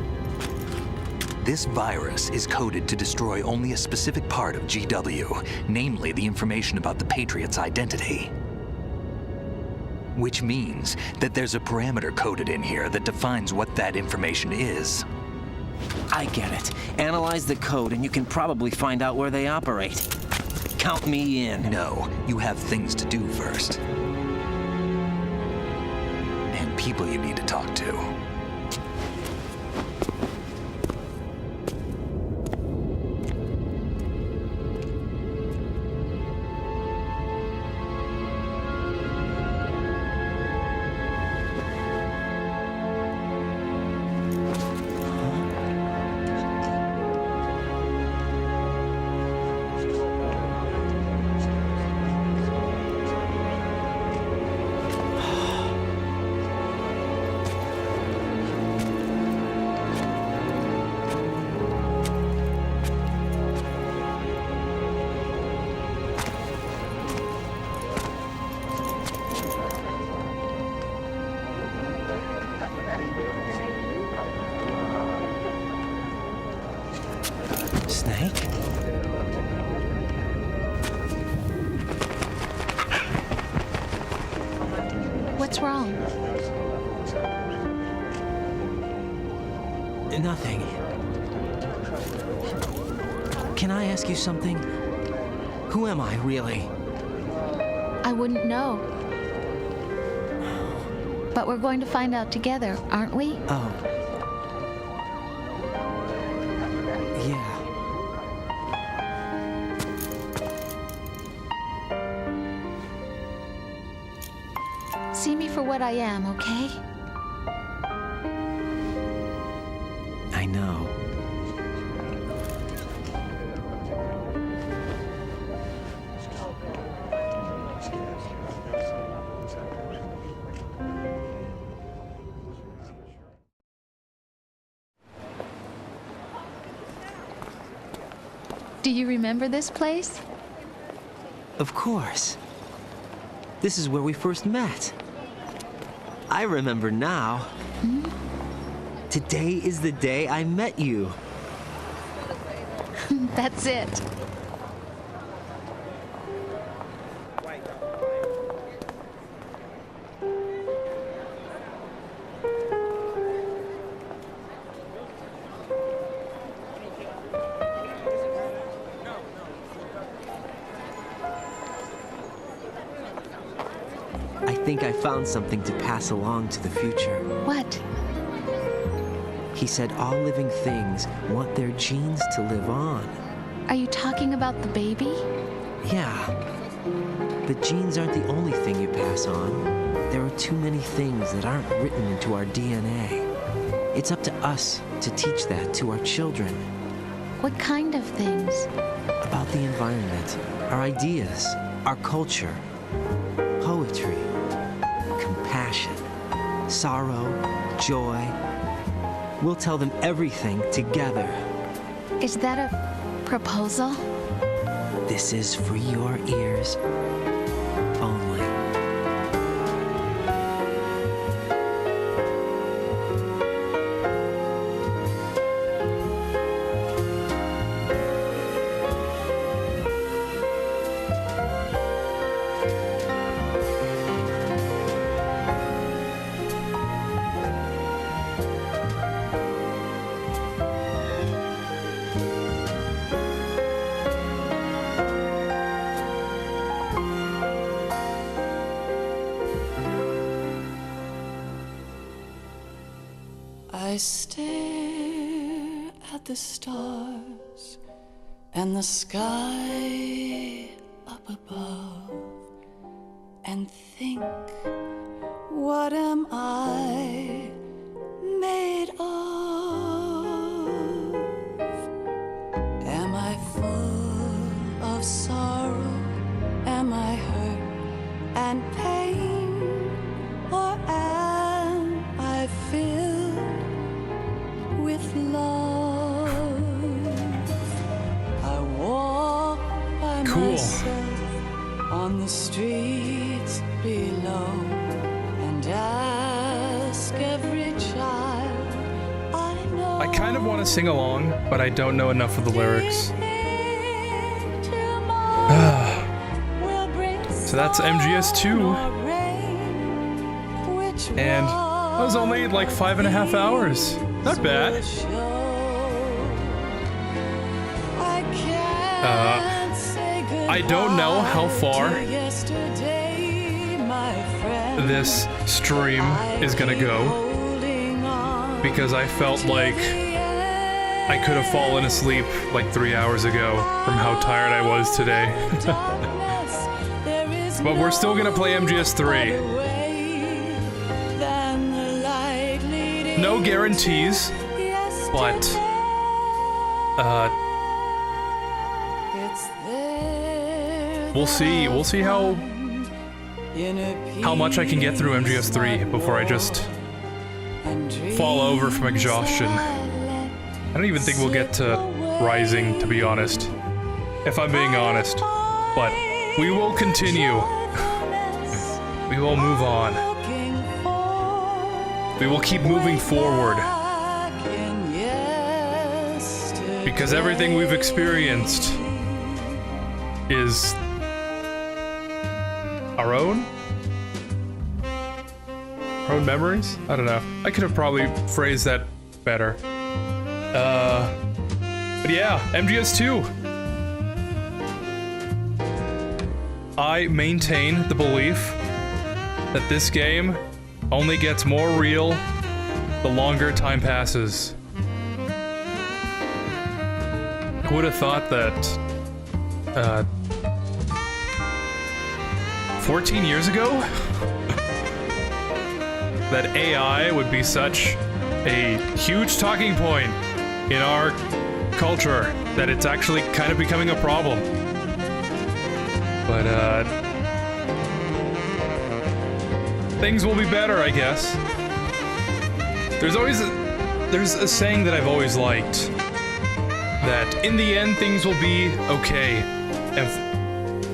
This virus is coded to destroy only a specific part of GW, namely the information about the Patriots' identity. Which means that there's a parameter coded in here that defines what that information is. I get it. Analyze the code and you can probably find out where they operate. Count me in. No, you have things to do first. And people you need to talk to. Snake? What's wrong? Nothing. Can I ask you something? Who am I, really? I wouldn't know. But we're going to find out together, aren't we? Oh. Yeah. See me for what I am, okay? I know. Do you remember this place? Of course. This is where we first met. I remember now. Hmm? Today is the day I met you. That's it. I think I found something to pass along to the future. What? He said all living things want their genes to live on. Are you talking about the baby? Yeah. The genes aren't the only thing you pass on. There are too many things that aren't written into our DNA. It's up to us to teach that to our children. What kind of things? About the environment, our ideas, our culture, poetry, compassion, sorrow, joy. We'll tell them everything together. Is that a proposal? This is for your ears only. I stare at the stars and the sky up above and think, what am I made of? Am I full of sorrow? Am I hurt and pain? Or am I filled with love? I walk by myself on the streets below and ask every child I know. I kind of want to sing along, but I don't know enough of the lyrics. So that's MGS2. And that was only like 5.5 hours. Not bad. I don't know how far this stream is gonna go, because I felt like I could have fallen asleep like 3 hours ago from how tired I was today. But we're still gonna play MGS3. No guarantees, but we'll see. We'll see how much I can get through MGS3 before I just fall over from exhaustion. I don't even think we'll get to Rising, to be honest, if I'm being honest. But we will continue. We will move on. We will keep moving forward. Because everything we've experienced is our own? Our own memories? I don't know. I could have probably phrased that better. But yeah, MGS2. I maintain the belief that this game only gets more real the longer time passes. Who would have thought that 14 years ago that AI would be such a huge talking point in our culture that it's actually kind of becoming a problem. But, things will be better, I guess. There's a saying that I've always liked, that in the end things will be okay.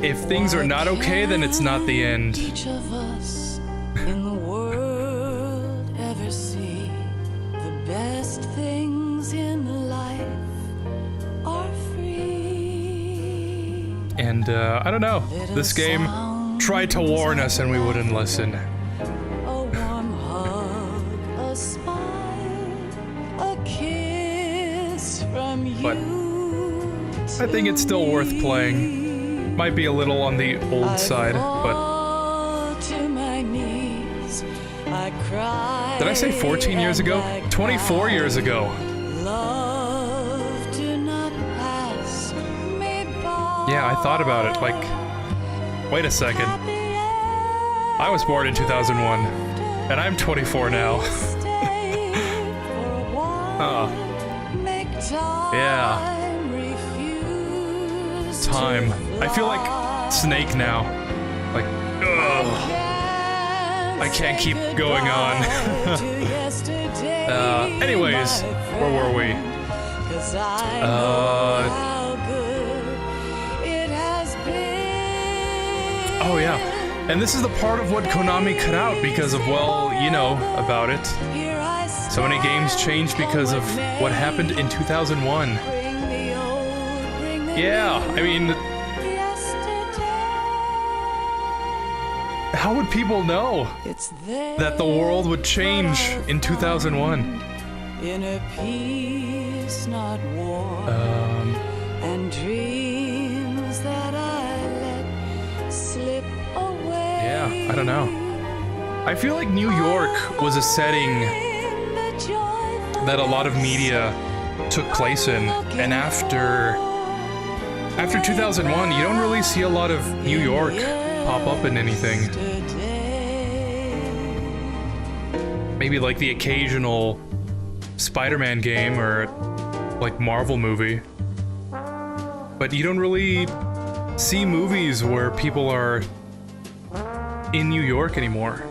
If things are not okay, then it's not the end. Each of us in the world ever see the best things in life are free. And I don't know, this game tried to warn us and we wouldn't listen. A warm hug, a smile, a kiss from you. But I think it's still worth playing. Might be a little on the old side, but... To my knees, I cry. Did I say 14 years ago? 24 years ago. Love, do not pass me by. Yeah, I thought about it, like... Wait a second. I was born in 2001, and I'm 24 now. Oh. Yeah. Time. I feel like Snake now. Like, ugh. I can't keep going on. Anyways, where were we? Oh yeah. And this is the part of what Konami cut out because of, well, you know about it. So many games changed because of what happened in 2001. Yeah, I mean... How would people know that the world would change in 2001? In peace, not war. And dreams that I let slip away. Yeah, I don't know. I feel like New York was a setting that a lot of media took place in, and after 2001, you don't really see a lot of New York pop up in anything. Maybe like the occasional Spider-Man game or like Marvel movie. But you don't really see movies where people are in New York anymore.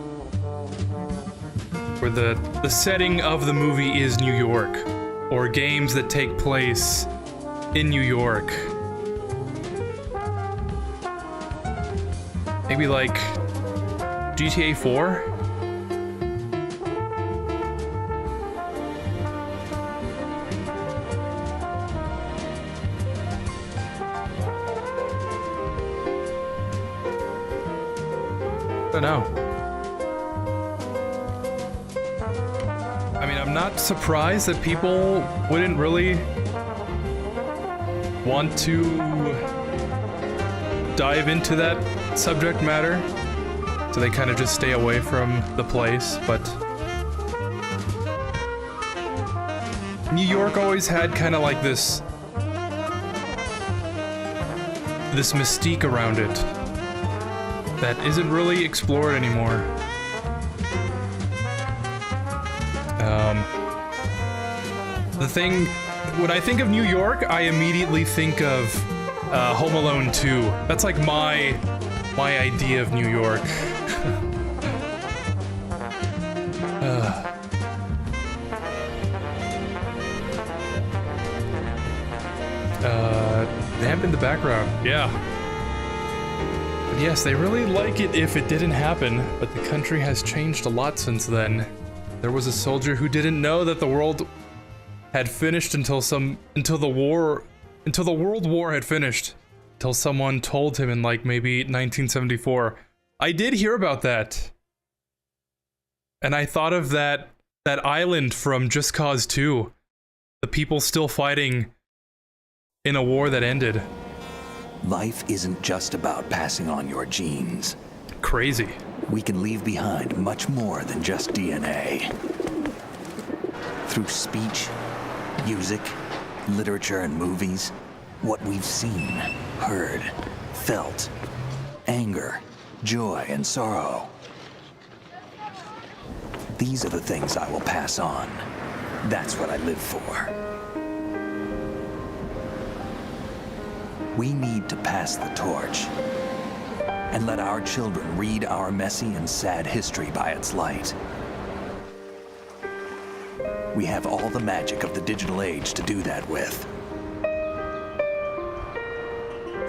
Where the setting of the movie is New York. Or games that take place in New York. Maybe like GTA 4? I don't know. I mean, I'm not surprised that people wouldn't really want to dive into that subject matter, so they kind of just stay away from the place, but New York always had kind of like this mystique around it that isn't really explored anymore. The thing, when I think of New York, I immediately think of Home Alone 2. That's like my idea of New York. Damp in the background, yeah. But yes, they really like it if it didn't happen, but the country has changed a lot since then. There was a soldier who didn't know that the world had finished until the World War had finished. Till someone told him in like maybe 1974. I did hear about that. And I thought of that island from Just Cause 2. The people still fighting in a war that ended. Life isn't just about passing on your genes. Crazy. We can leave behind much more than just DNA. Through speech, music, literature, and movies, what we've seen, heard, felt, anger, joy, and sorrow. These are the things I will pass on. That's what I live for. We need to pass the torch and let our children read our messy and sad history by its light. We have all the magic of the digital age to do that with.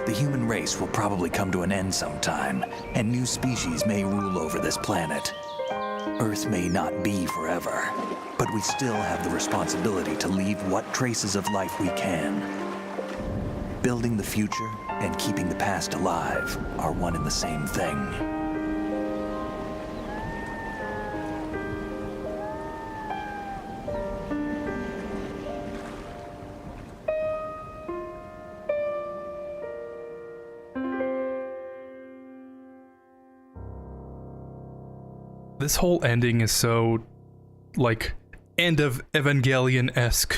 The human race will probably come to an end sometime, and new species may rule over this planet. Earth may not be forever, but we still have the responsibility to leave what traces of life we can. Building the future and keeping the past alive are one and the same thing. This whole ending is so, like, end of Evangelion-esque.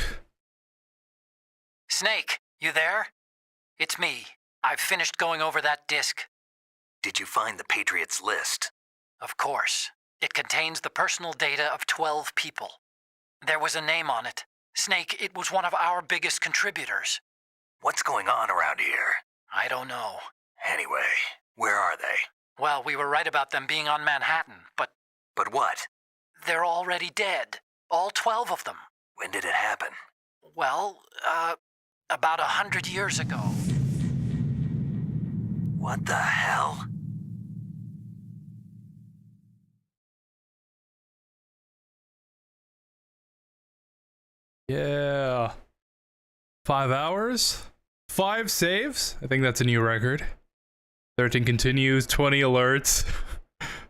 Snake, you there? It's me. I've finished going over that disc. Did you find the Patriots list? Of course. It contains the personal data of 12 people. There was a name on it. Snake, it was one of our biggest contributors. What's going on around here? I don't know. Anyway, where are they? Well, we were right about them being on Manhattan, but... But what? They're already dead. All 12 of them. When did it happen? Well, about 100 years ago. What the hell? Yeah. 5 hours? 5 saves? I think that's a new record. 13 continues, 20 alerts.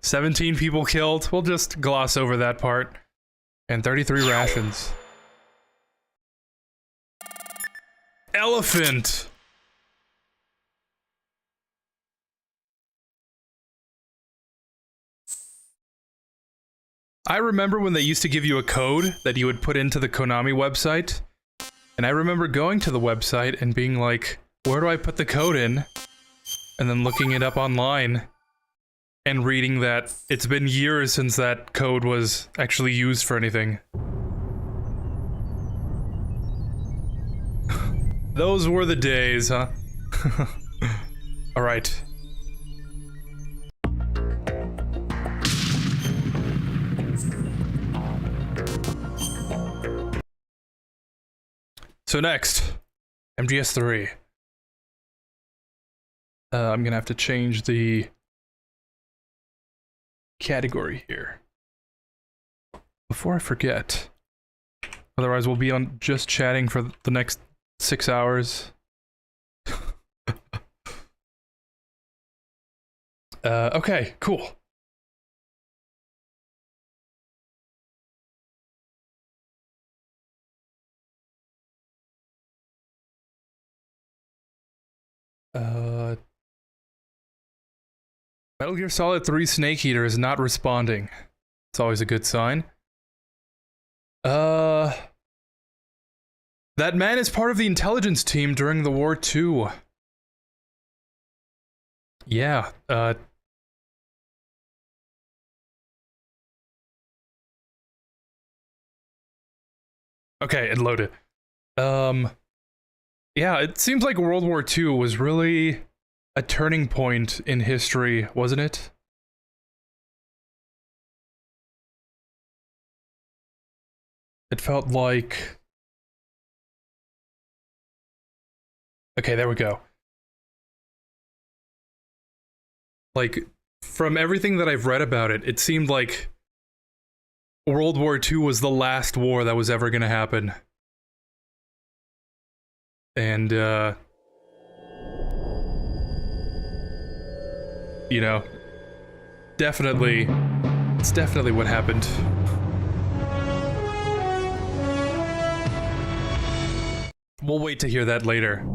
17 people killed. We'll just gloss over that part. And 33 rations. Elephant! I remember when they used to give you a code that you would put into the Konami website. And I remember going to the website and being like, where do I put the code in? And then looking it up online. And reading that it's been years since that code was actually used for anything. Those were the days, huh? Alright. So next, MGS3. I'm gonna have to change the category here before I forget. Otherwise, we'll be on just chatting for the next 6 hours. Okay, cool. Metal Gear Solid 3 Snake Eater is not responding. It's always a good sign. That man is part of the intelligence team during the war too. Yeah, okay, it loaded. Yeah, it seems like World War II was really a turning point in history, wasn't it? It felt like... Okay, there we go. Like, from everything that I've read about it, it seemed like World War II was the last war that was ever gonna happen. And, you know, definitely, it's definitely what happened. We'll wait to hear that later.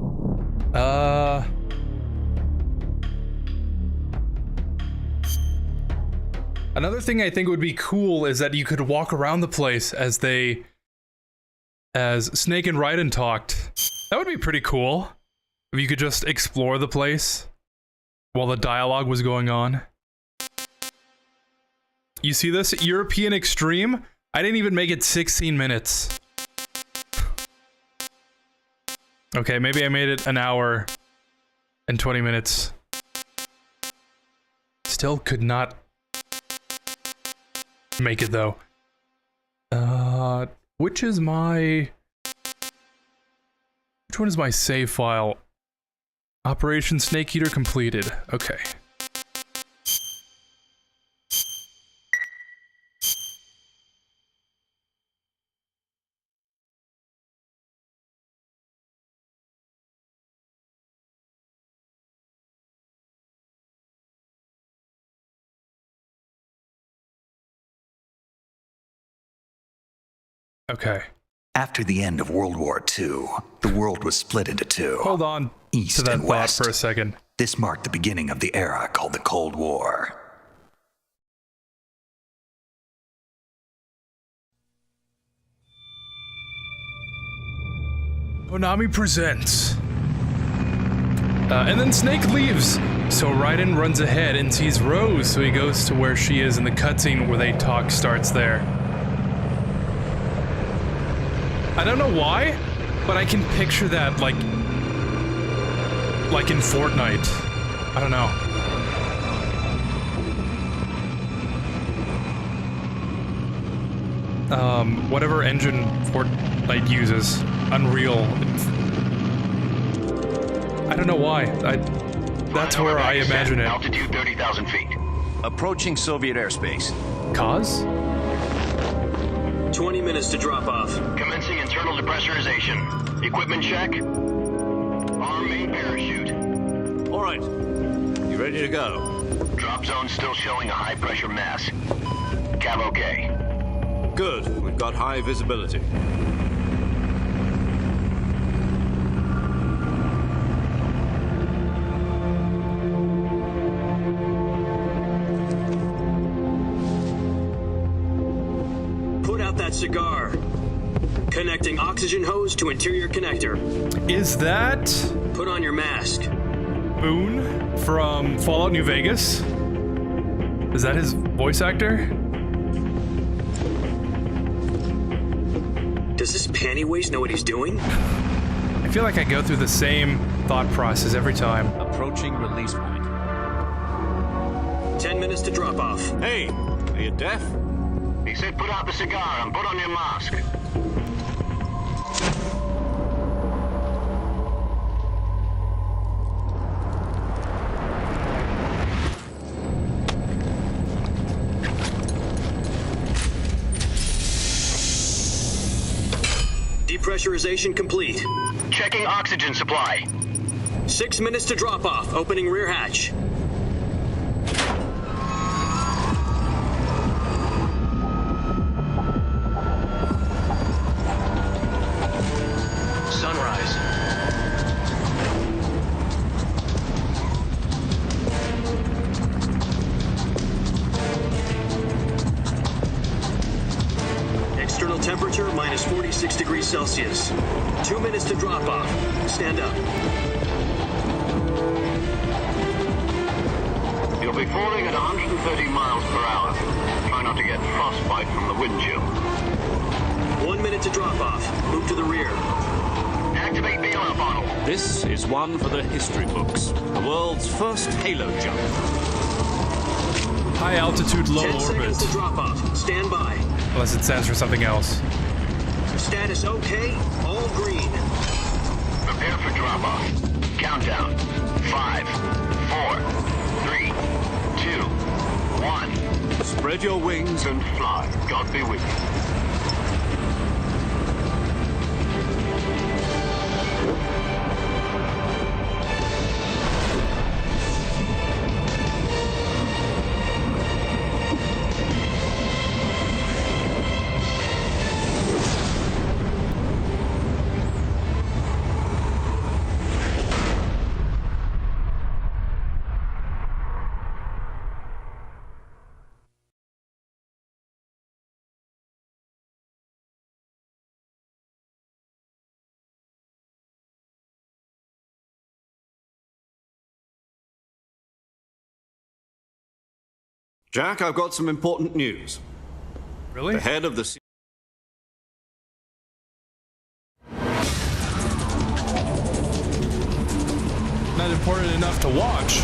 Another thing I think would be cool is that you could walk around the place as Snake and Raiden talked. That would be pretty cool. If you could just explore the place while the dialogue was going on. You see this? European Extreme? I didn't even make it 16 minutes. Okay, maybe I made it an hour and 20 minutes. Still could not make it though. Which one is my save file? Operation Snake Eater completed. Okay. Okay. After the end of World War II, the world was split into two. Hold on East to that and thought West. for a second. This marked the beginning of the era called the Cold War. Konami presents. And then Snake leaves. So Raiden runs ahead and sees Rose, so he goes to where she is, and the cutscene where they talk starts there. I don't know why, but I can picture that like in Fortnite. I don't know. Whatever engine Fortnite uses, Unreal. I don't know why. That's where I imagine it. Altitude 30,000 feet. Approaching Soviet airspace. Cause? 20 minutes to drop off. Commencing internal depressurization. Equipment check. Arm main parachute. All right. You ready to go? Drop zone still showing a high pressure mass. Cav okay. Good. We've got high visibility. That cigar. Connecting oxygen hose to interior connector. Is that... Put on your mask. Boone from Fallout New Vegas? Is that his voice actor? Does this panty waste know what he's doing? I feel like I go through the same thought process every time. Approaching release point. 10 minutes to drop off. Hey, are you deaf? He said put out the cigar and put on your mask. Depressurization complete. Checking oxygen supply. 6 minutes to drop off. Opening rear hatch. Temperature minus 46 degrees Celsius. 2 minutes to drop off. Stand up. You'll be falling at 130 miles per hour. Try not to get frostbite from the wind chill. 1 minute to drop off. Move to the rear. Activate bailout bottle. This is one for the history books. The world's first halo jump. High altitude, low 10 orbit. seconds to drop off. Stand by. Unless it stands for something else. Status okay. All green. Prepare for drop off. Countdown. 5, 4, 3, 2, 1. Spread your wings and fly. God be with you. Jack, I've got some important news. Really? The head of the... not important enough to watch.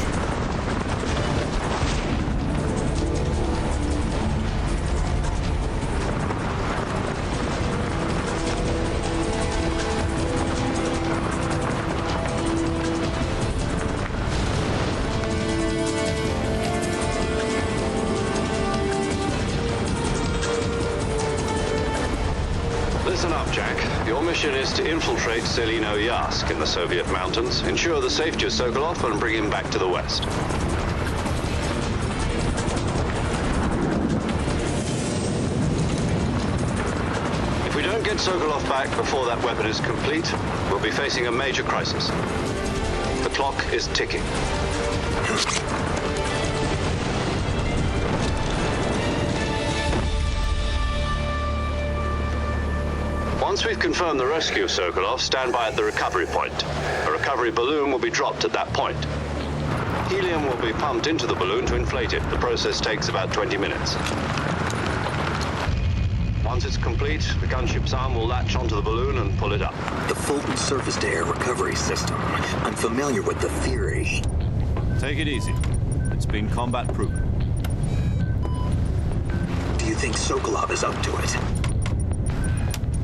Listen up, Jack. Your mission is to infiltrate Selino Yask in the Soviet mountains, ensure the safety of Sokolov, and bring him back to the West. If we don't get Sokolov back before that weapon is complete, we'll be facing a major crisis. The clock is ticking. Once we've confirmed the rescue of Sokolov, stand by at the recovery point. A recovery balloon will be dropped at that point. Helium will be pumped into the balloon to inflate it. The process takes about 20 minutes. Once it's complete, the gunship's arm will latch onto the balloon and pull it up. The Fulton surface-to-air recovery system. I'm familiar with the theory. Take it easy. It's been combat-proven. Do you think Sokolov is up to it?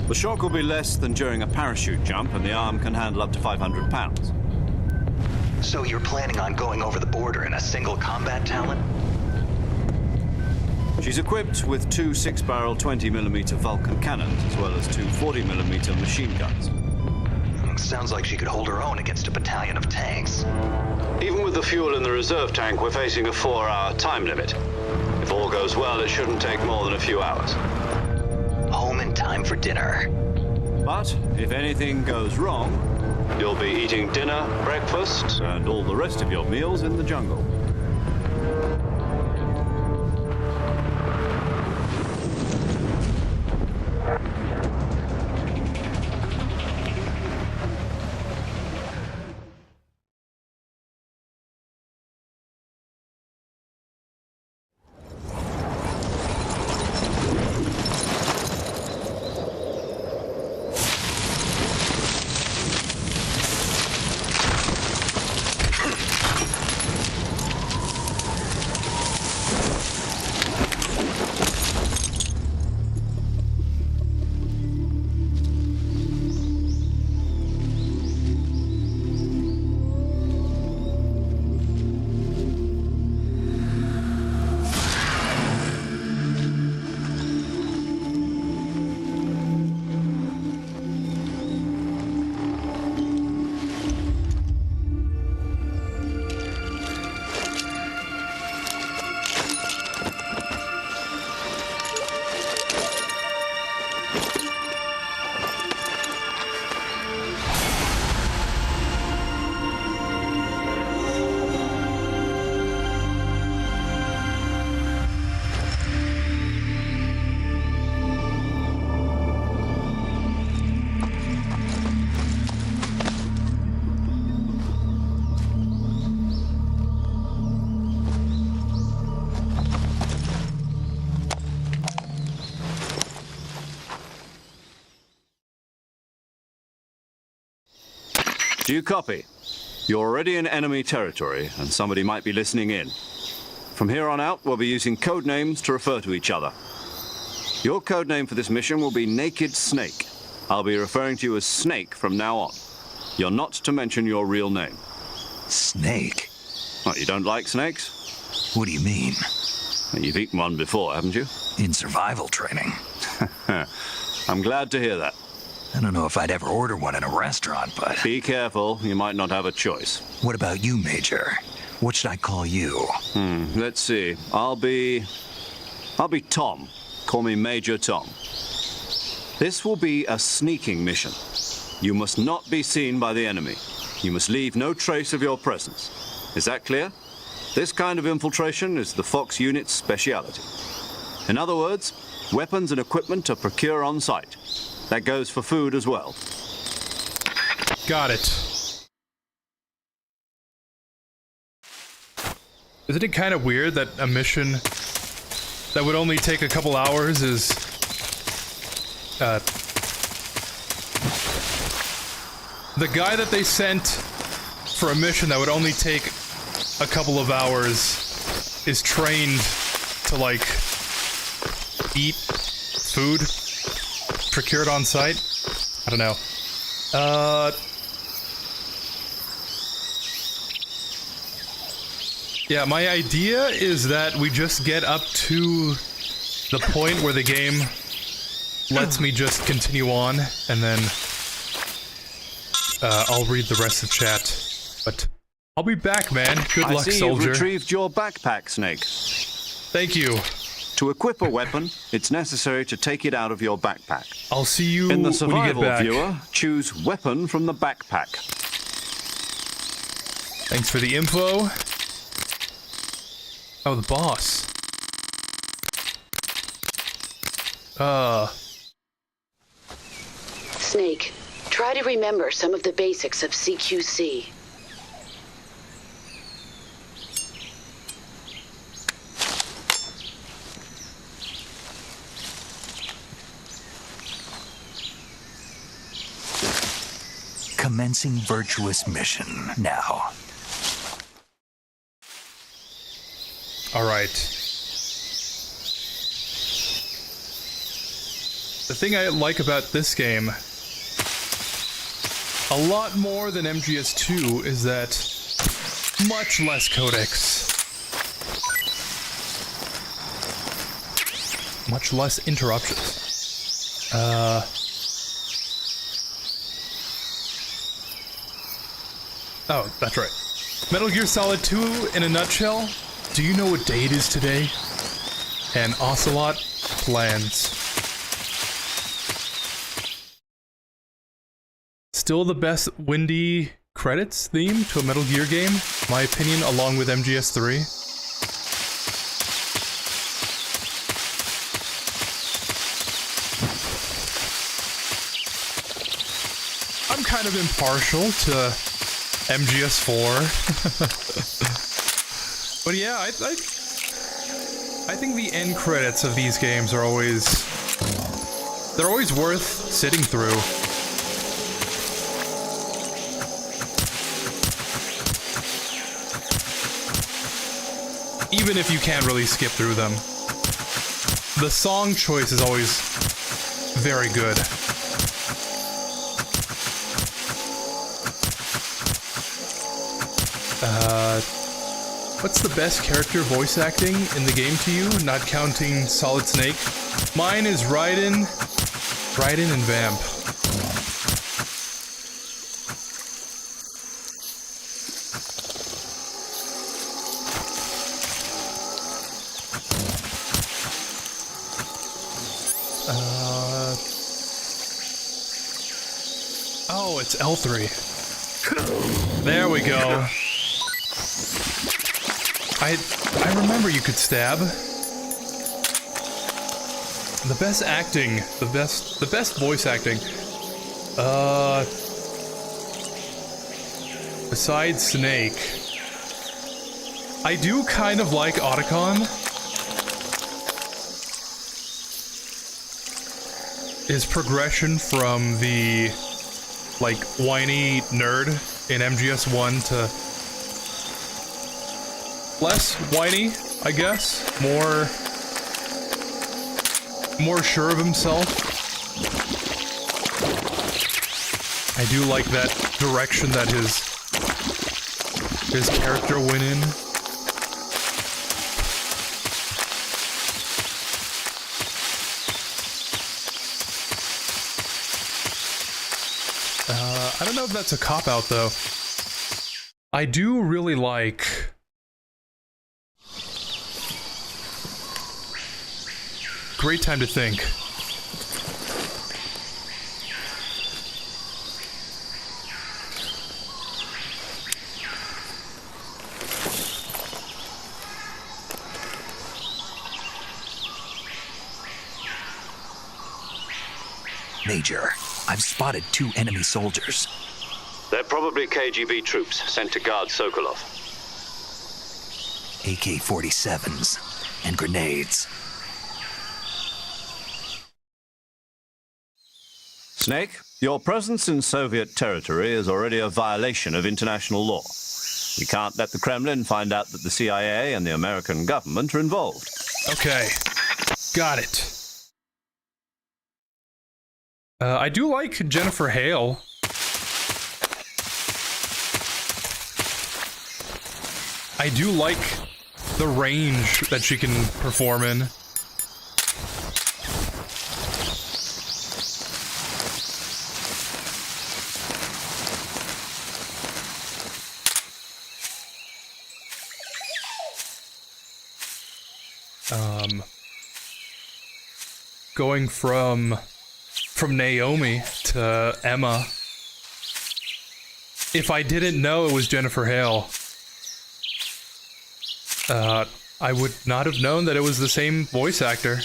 The shock will be less than during a parachute jump, and the arm can handle up to 500 pounds. So you're planning on going over the border in a single combat Talon? She's equipped with two 6-barrel 20mm Vulcan cannons, as well as two 40mm machine guns. Sounds like she could hold her own against a battalion of tanks. Even with the fuel in the reserve tank, we're facing a 4-hour time limit. If all goes well, it shouldn't take more than a few hours. Home in time for dinner. But if anything goes wrong, you'll be eating dinner, breakfast, and all the rest of your meals in the jungle. Do you copy? You're already in enemy territory, and somebody might be listening in. From here on out, we'll be using code names to refer to each other. Your code name for this mission will be Naked Snake. I'll be referring to you as Snake from now on. You're not to mention your real name. Snake? What, you don't like snakes? What do you mean? Well, you've eaten one before, haven't you? In survival training. I'm glad to hear that. I don't know if I'd ever order one in a restaurant, but... Be careful, you might not have a choice. What about you, Major? What should I call you? Let's see. I'll be Tom. Call me Major Tom. This will be a sneaking mission. You must not be seen by the enemy. You must leave no trace of your presence. Is that clear? This kind of infiltration is the Fox unit's speciality. In other words, weapons and equipment are procured on site. That goes for food as well. Got it. Isn't it kind of weird that a mission that would only take a couple hours is... the guy that they sent for a mission that would only take a couple of hours is trained to, like, eat food procured on site. I don't know. Yeah, my idea is that we just get up to the point where the game lets me just continue on, and then I'll read the rest of chat. But I'll be back, man. Good luck, I see soldier. you've retrieved your backpack, Snake. Thank you. To equip a weapon, it's necessary to take it out of your backpack. I'll see you in the when you get survival back. viewer, choose weapon from the backpack. Thanks for the info. Oh, the boss. Snake, try to remember some of the basics of CQC. Commencing virtuous mission now. All right. The thing I like about this game, a lot more than MGS2, is that much less codecs. Much less interruptions. Oh, that's right. Metal Gear Solid 2 in a nutshell. Do you know what day it is today? And Ocelot plans. Still the best windy credits theme to a Metal Gear game, my opinion, along with MGS3. I'm kind of impartial to MGS4. But yeah, I think the end credits of these games are always... they're always worth sitting through. Even if you can't really skip through them. The song choice is always very good. What's the best character voice acting in the game to you, not counting Solid Snake? Mine is Raiden and Vamp. Oh, it's L3. There we go. I remember you could stab. The best acting, the best voice acting. Besides Snake, I do kind of like Otacon. His progression from the like whiny nerd in MGS1 to less whiny, I guess. More sure of himself. I do like that direction that his character went in. I don't know if that's a cop-out, though. I do really like... Great time to think. Major, I've spotted 2 enemy soldiers. They're probably KGB troops sent to guard Sokolov. AK-47s and grenades. Snake, your presence in Soviet territory is already a violation of international law. We can't let the Kremlin find out that the CIA and the American government are involved. Okay. Got it. I do like Jennifer Hale. I do like the range that she can perform in. Going from Naomi to Emma. If I didn't know it was Jennifer Hale, I would not have known that it was the same voice actor.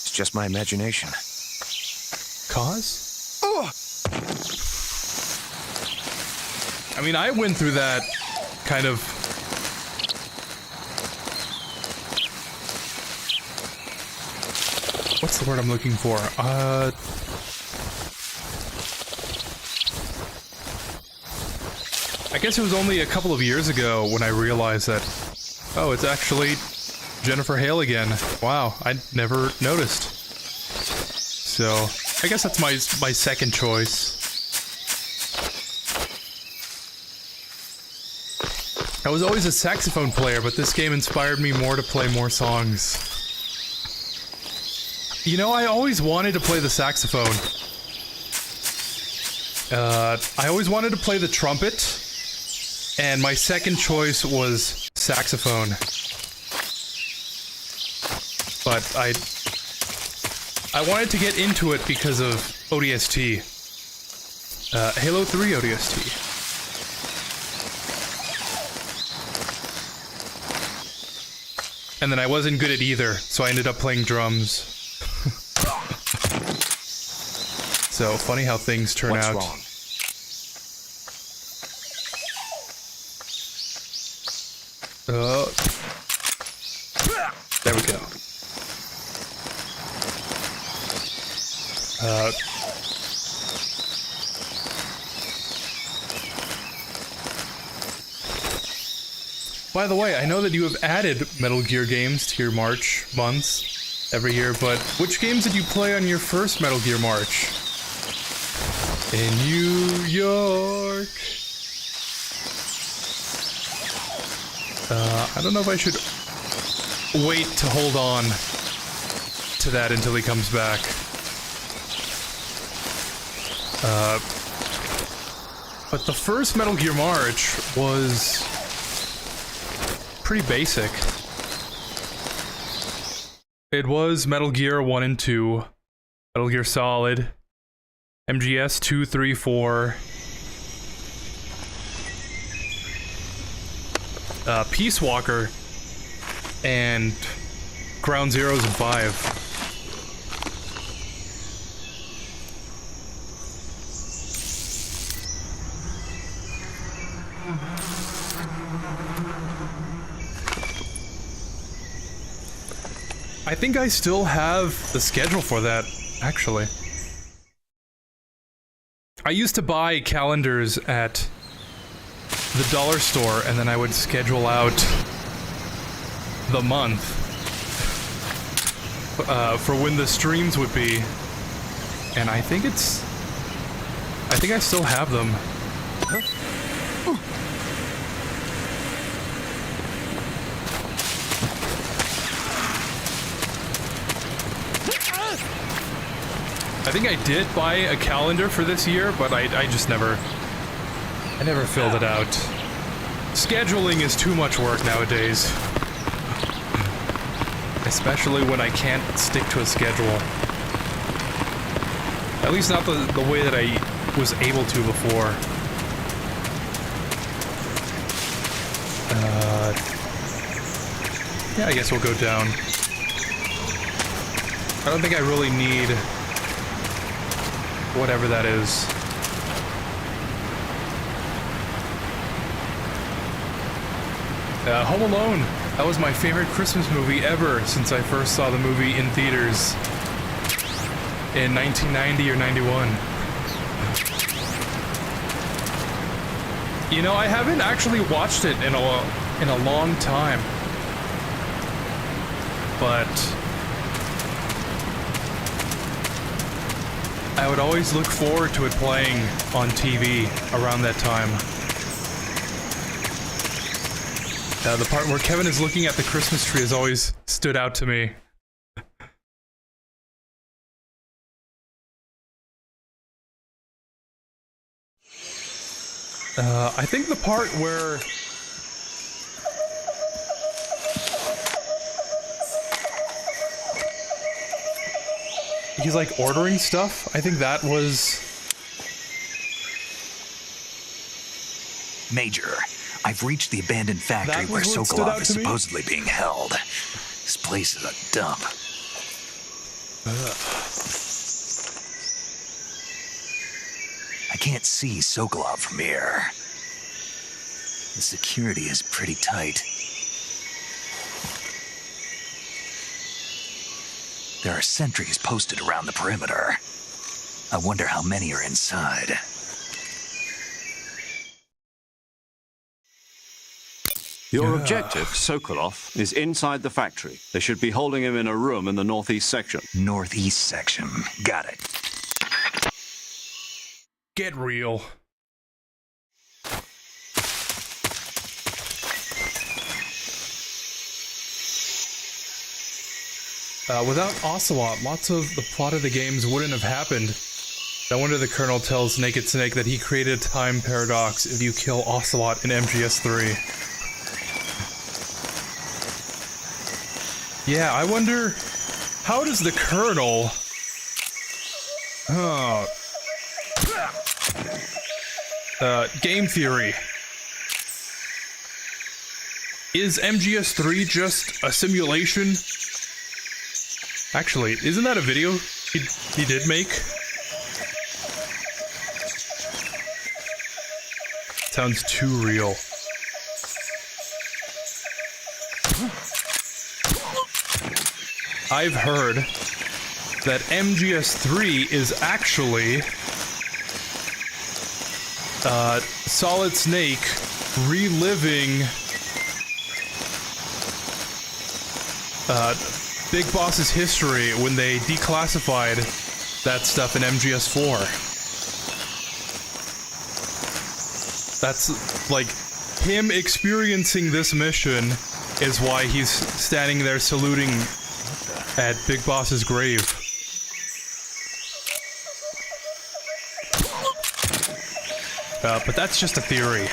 It's just my imagination. Cause? I mean, I went through that kind of... What's the word I'm looking for? I guess it was only a couple of years ago when I realized that, oh, it's actually Jennifer Hale again. Wow, I never noticed. So, I guess that's my second choice. I was always a saxophone player, but this game inspired me more to play more songs. You know, I always wanted to play the saxophone. I always wanted to play the trumpet, and my second choice was saxophone. But I wanted to get into it because of ODST. Halo 3 ODST. And then I wasn't good at either, so I ended up playing drums. So, funny how things turn out. What's wrong? There we go. By the way, I know that you have added Metal Gear games to your March months every year, but which games did you play on your first Metal Gear March? In New York. I don't know if I should wait to hold on to that until he comes back. But the first Metal Gear March was pretty basic. It was Metal Gear 1 and 2, Metal Gear Solid, MGS2, 3, 4, Peace Walker, and Ground Zeroes and 5. I think I still have the schedule for that, actually. I used to buy calendars at the dollar store, and then I would schedule out the month for when the streams would be. And I think I still have them. I think I did buy a calendar for this year, but I just never filled it out. Scheduling is too much work nowadays. Especially when I can't stick to a schedule. At least not the way that I was able to before. Yeah, I guess we'll go down. I don't think I really need whatever that is. Home Alone. That was my favorite Christmas movie ever since I first saw the movie in theaters in 1990 or 91. You know, I haven't actually watched it in a long time. But I would always look forward to it playing on TV around that time. The part where Kevin is looking at the Christmas tree has always stood out to me. I think the part where he's like ordering stuff, I think that was... Major, I've reached the abandoned factory where Sokolov is supposedly being held. This place is a dump. I can't see Sokolov from here. The security is pretty tight. There are sentries posted around the perimeter. I wonder how many are inside. Your objective, Sokolov, is inside the factory. They should be holding him in a room in the northeast section. Northeast section. Got it. Get real. Without Ocelot, lots of the plot of the games wouldn't have happened. No wonder the Colonel tells Naked Snake that he created a time paradox if you kill Ocelot in MGS3. Yeah, I wonder, how does the Colonel... game theory. Is MGS3 just a simulation? Actually, isn't that a video he did make? Sounds too real. I've heard that MGS3 is actually Solid Snake reliving Big Boss's history when they declassified that stuff in MGS4. That's like him experiencing this mission is why he's standing there saluting at Big Boss's grave. But that's just a theory.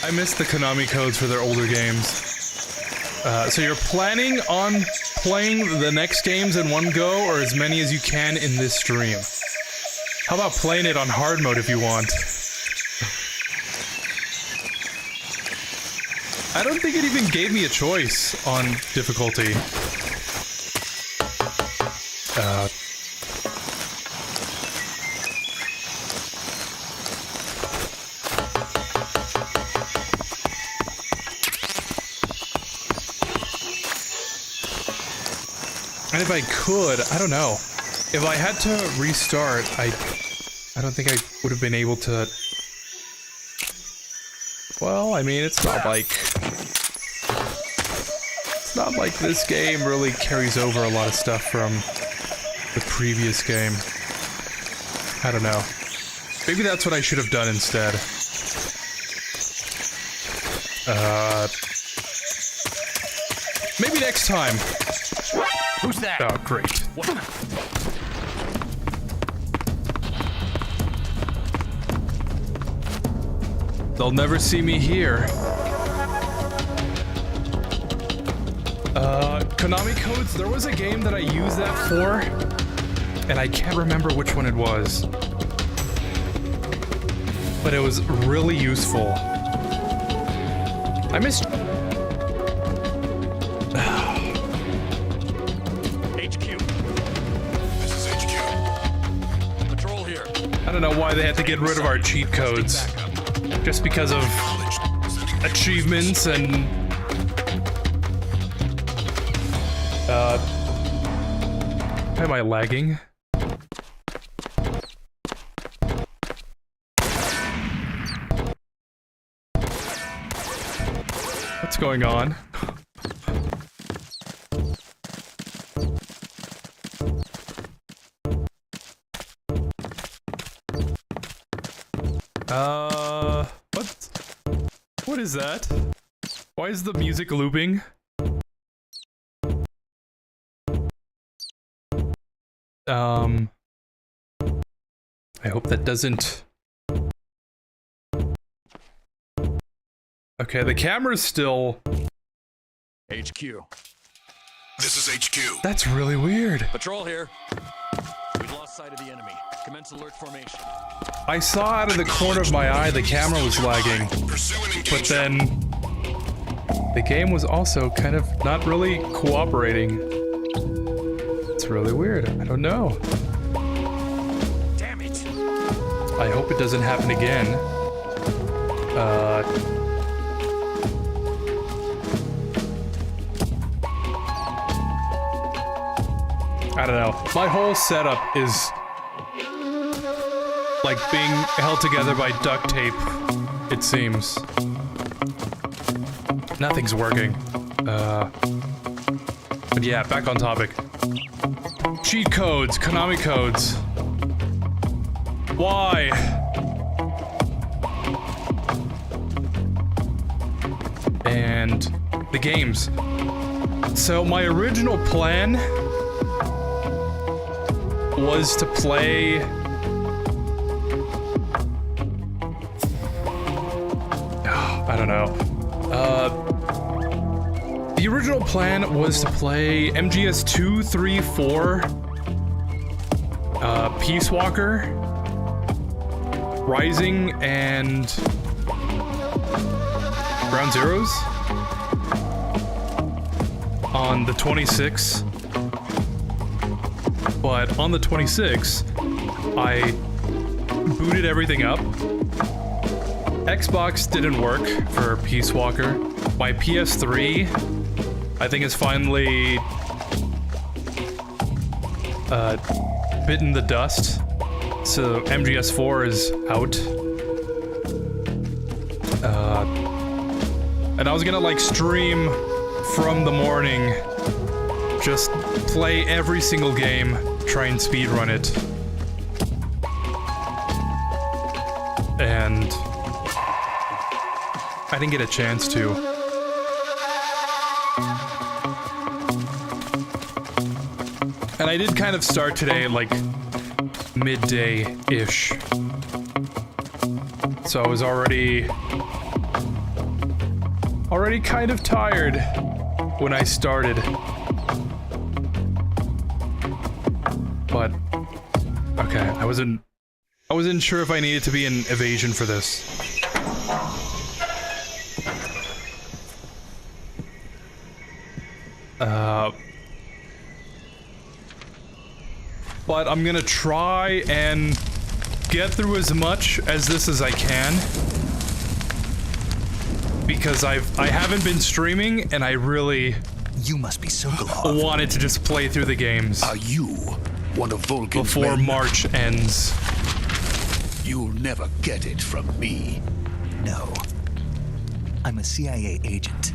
I missed the Konami codes for their older games. So you're planning on playing the next games in one go, or as many as you can in this stream? How about playing it on hard mode if you want? I don't think it even gave me a choice on difficulty. And if I could, I don't know. If I had to restart, I don't think I would have been able to... Well, I mean, it's not like this game really carries over a lot of stuff from the previous game. I don't know. Maybe that's what I should have done instead. Maybe next time. Who's that? Oh, great. What? They'll never see me here. Konami codes, there was a game that I used that for, and I can't remember which one it was. But it was really useful. I missed... HQ. This is HQ. Patrol here. don't know why they had to get rid of our cheat codes. Just because of achievements and... am I lagging? What's going on? What is that? Why is the music looping? I hope that doesn't... Okay, the camera's still... HQ. This is HQ. That's really weird. Patrol here. We've lost sight of the enemy. Commence alert formation. I saw out of the corner of my eye the camera was lagging, but then the game was also kind of not really cooperating. It's really weird. I don't know. Damn it. I hope it doesn't happen again. I don't know. My whole setup is like being held together by duct tape, it seems. Nothing's working. But yeah, back on topic. Cheat codes, Konami codes. Why? And the games. So my original plan was to play... I don't know. The original plan was to play MGS2, 3, 4, Peace Walker, Rising, and Ground Zeroes on the 26th. But on the 26th, I booted everything up. Xbox didn't work for Peace Walker. My PS3, I think, is finally bitten the dust. So MGS4 is out. And I was gonna like stream from the morning, just play every single game, try and speedrun it. And I didn't get a chance to. And I did kind of start today at like midday-ish. So I was already kind of tired when I started. But okay, I wasn't sure if I needed to be in evasion for this. But I'm gonna try and get through as much as this as I can. Because I haven't been streaming, and I really... You must be Sokolov. ...wanted to just play through the games. Are you one of Vulcan's before men? March ends. You'll never get it from me. No. I'm a CIA agent.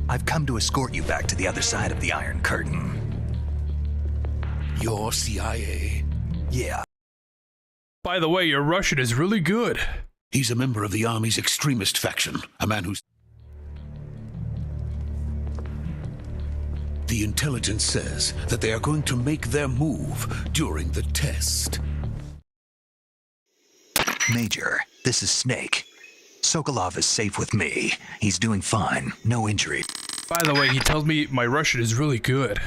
I've come to escort you back to the other side of the Iron Curtain. You're CIA? Yeah. By the way, your Russian is really good. He's a member of the Army's extremist faction, a man who's... The intelligence says that they are going to make their move during the test. Major, this is Snake. Sokolov is safe with me. He's doing fine. No injury. By the way, he tells me my Russian is really good.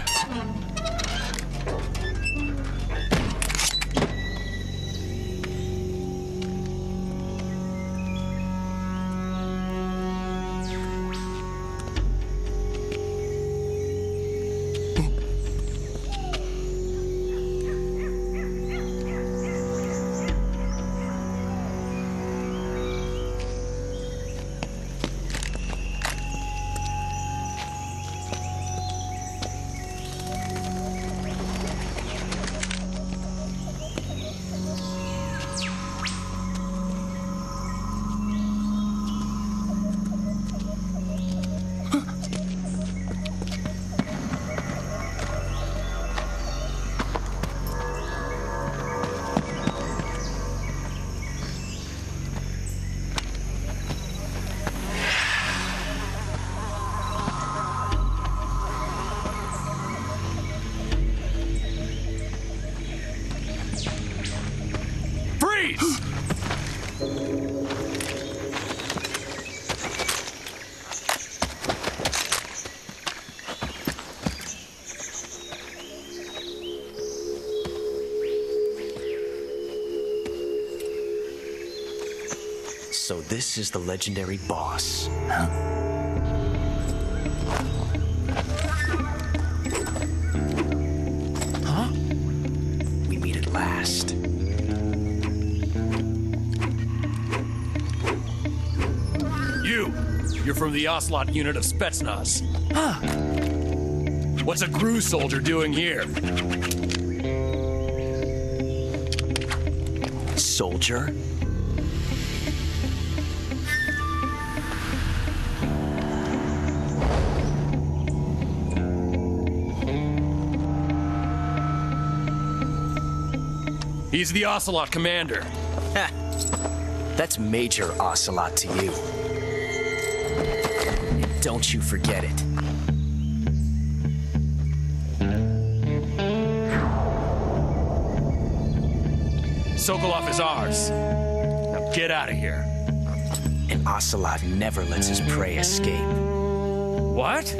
So this is the legendary boss. Huh? We meet at last. You're from the Ocelot unit of Spetsnaz. Huh. What's a GRU soldier doing here? Soldier? He's the Ocelot commander. Ha! That's Major Ocelot to you. Don't you forget it. Sokolov is ours. Now get out of here. An Ocelot never lets his prey escape. What?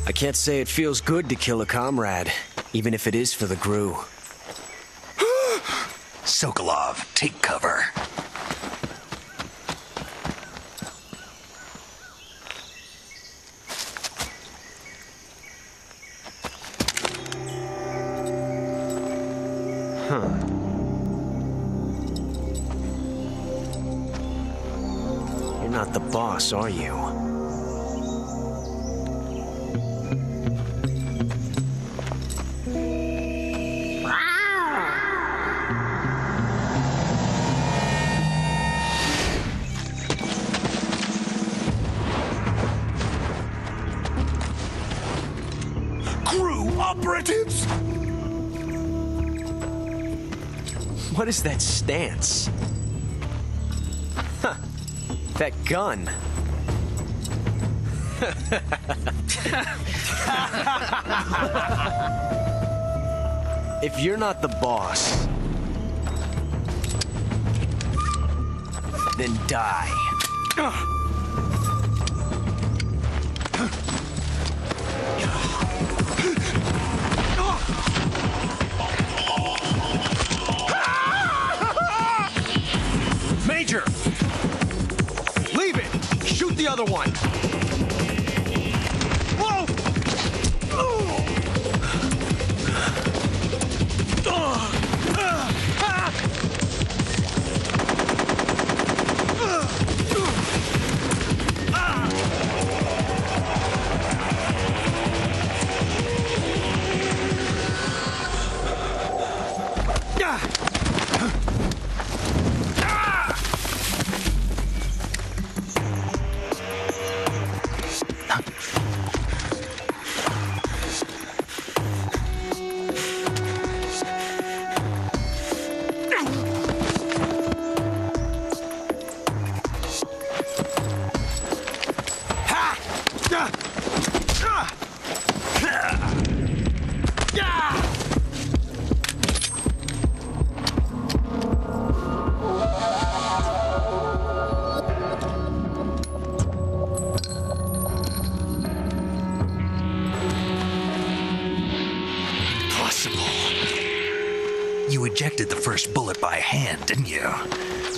I can't say it feels good to kill a comrade, even if it is for the GRU. Sokolov, take cover. Huh. You're not the boss, are you? Operatives? What is that stance? Huh. That gun. If you're not the boss, then die. Major! Leave it! Shoot the other one! Whoa! You ejected the first bullet by hand, didn't you?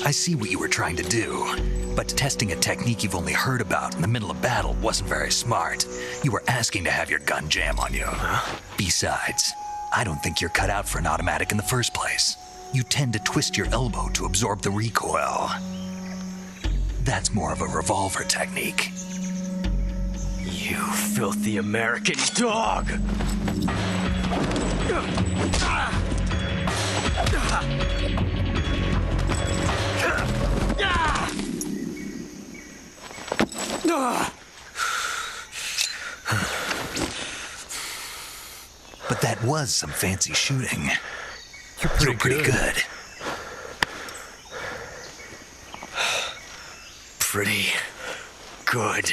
I see what you were trying to do, but testing a technique you've only heard about in the middle of battle wasn't very smart. You were asking to have your gun jam on you. Besides, I don't think you're cut out for an automatic in the first place. You tend to twist your elbow to absorb the recoil. That's more of a revolver technique. You filthy American dog! But that was some fancy shooting. You're pretty good. Pretty good.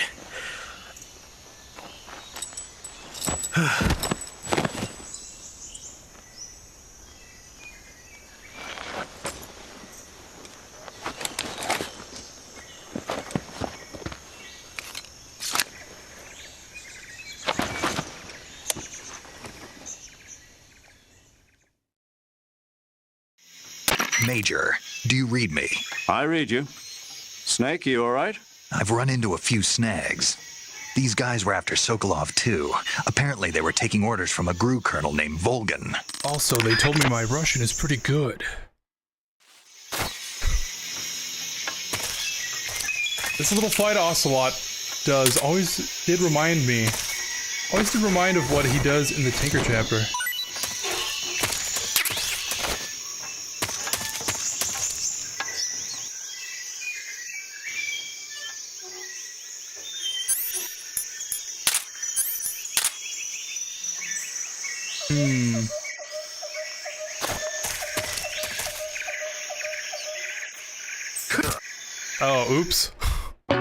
Major, do you read me? I read you. Snake, you all right? I've run into a few snags. These guys were after Sokolov too. Apparently they were taking orders from a GRU colonel named Volgan. Also, they told me my Russian is pretty good. This little fight Ocelot always did remind of what he does in the Tinker Chapter. Oh, oops. I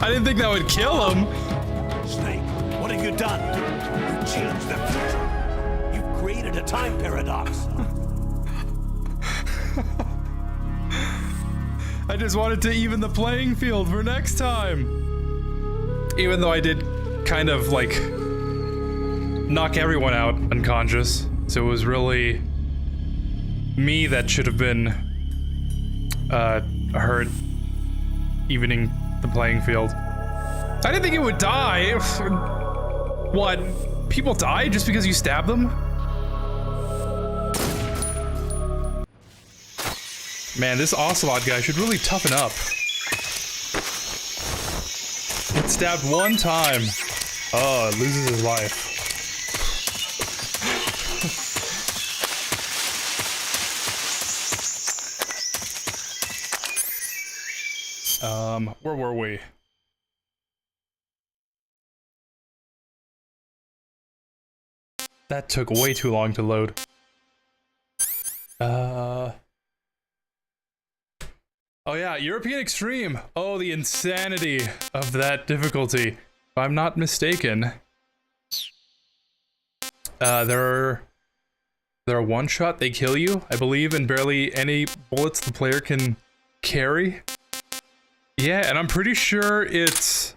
didn't think that would kill him. Snake, what have you done? You changed the future. You've created a time paradox. I just wanted to even the playing field for next time. Even though I did kind of, like, knock everyone out unconscious. So it was really me that should have been hurt, evening the playing field. I didn't think it would die. What? People die just because you stab them? Man, this Ocelot guy should really toughen up. Get stabbed one time. Oh, loses his life. Where were we? That took way too long to load. Oh yeah, European Extreme. Oh, the insanity of that difficulty. If I'm not mistaken. They're one shot, they kill you, I believe, and barely any bullets the player can carry. Yeah, and I'm pretty sure it's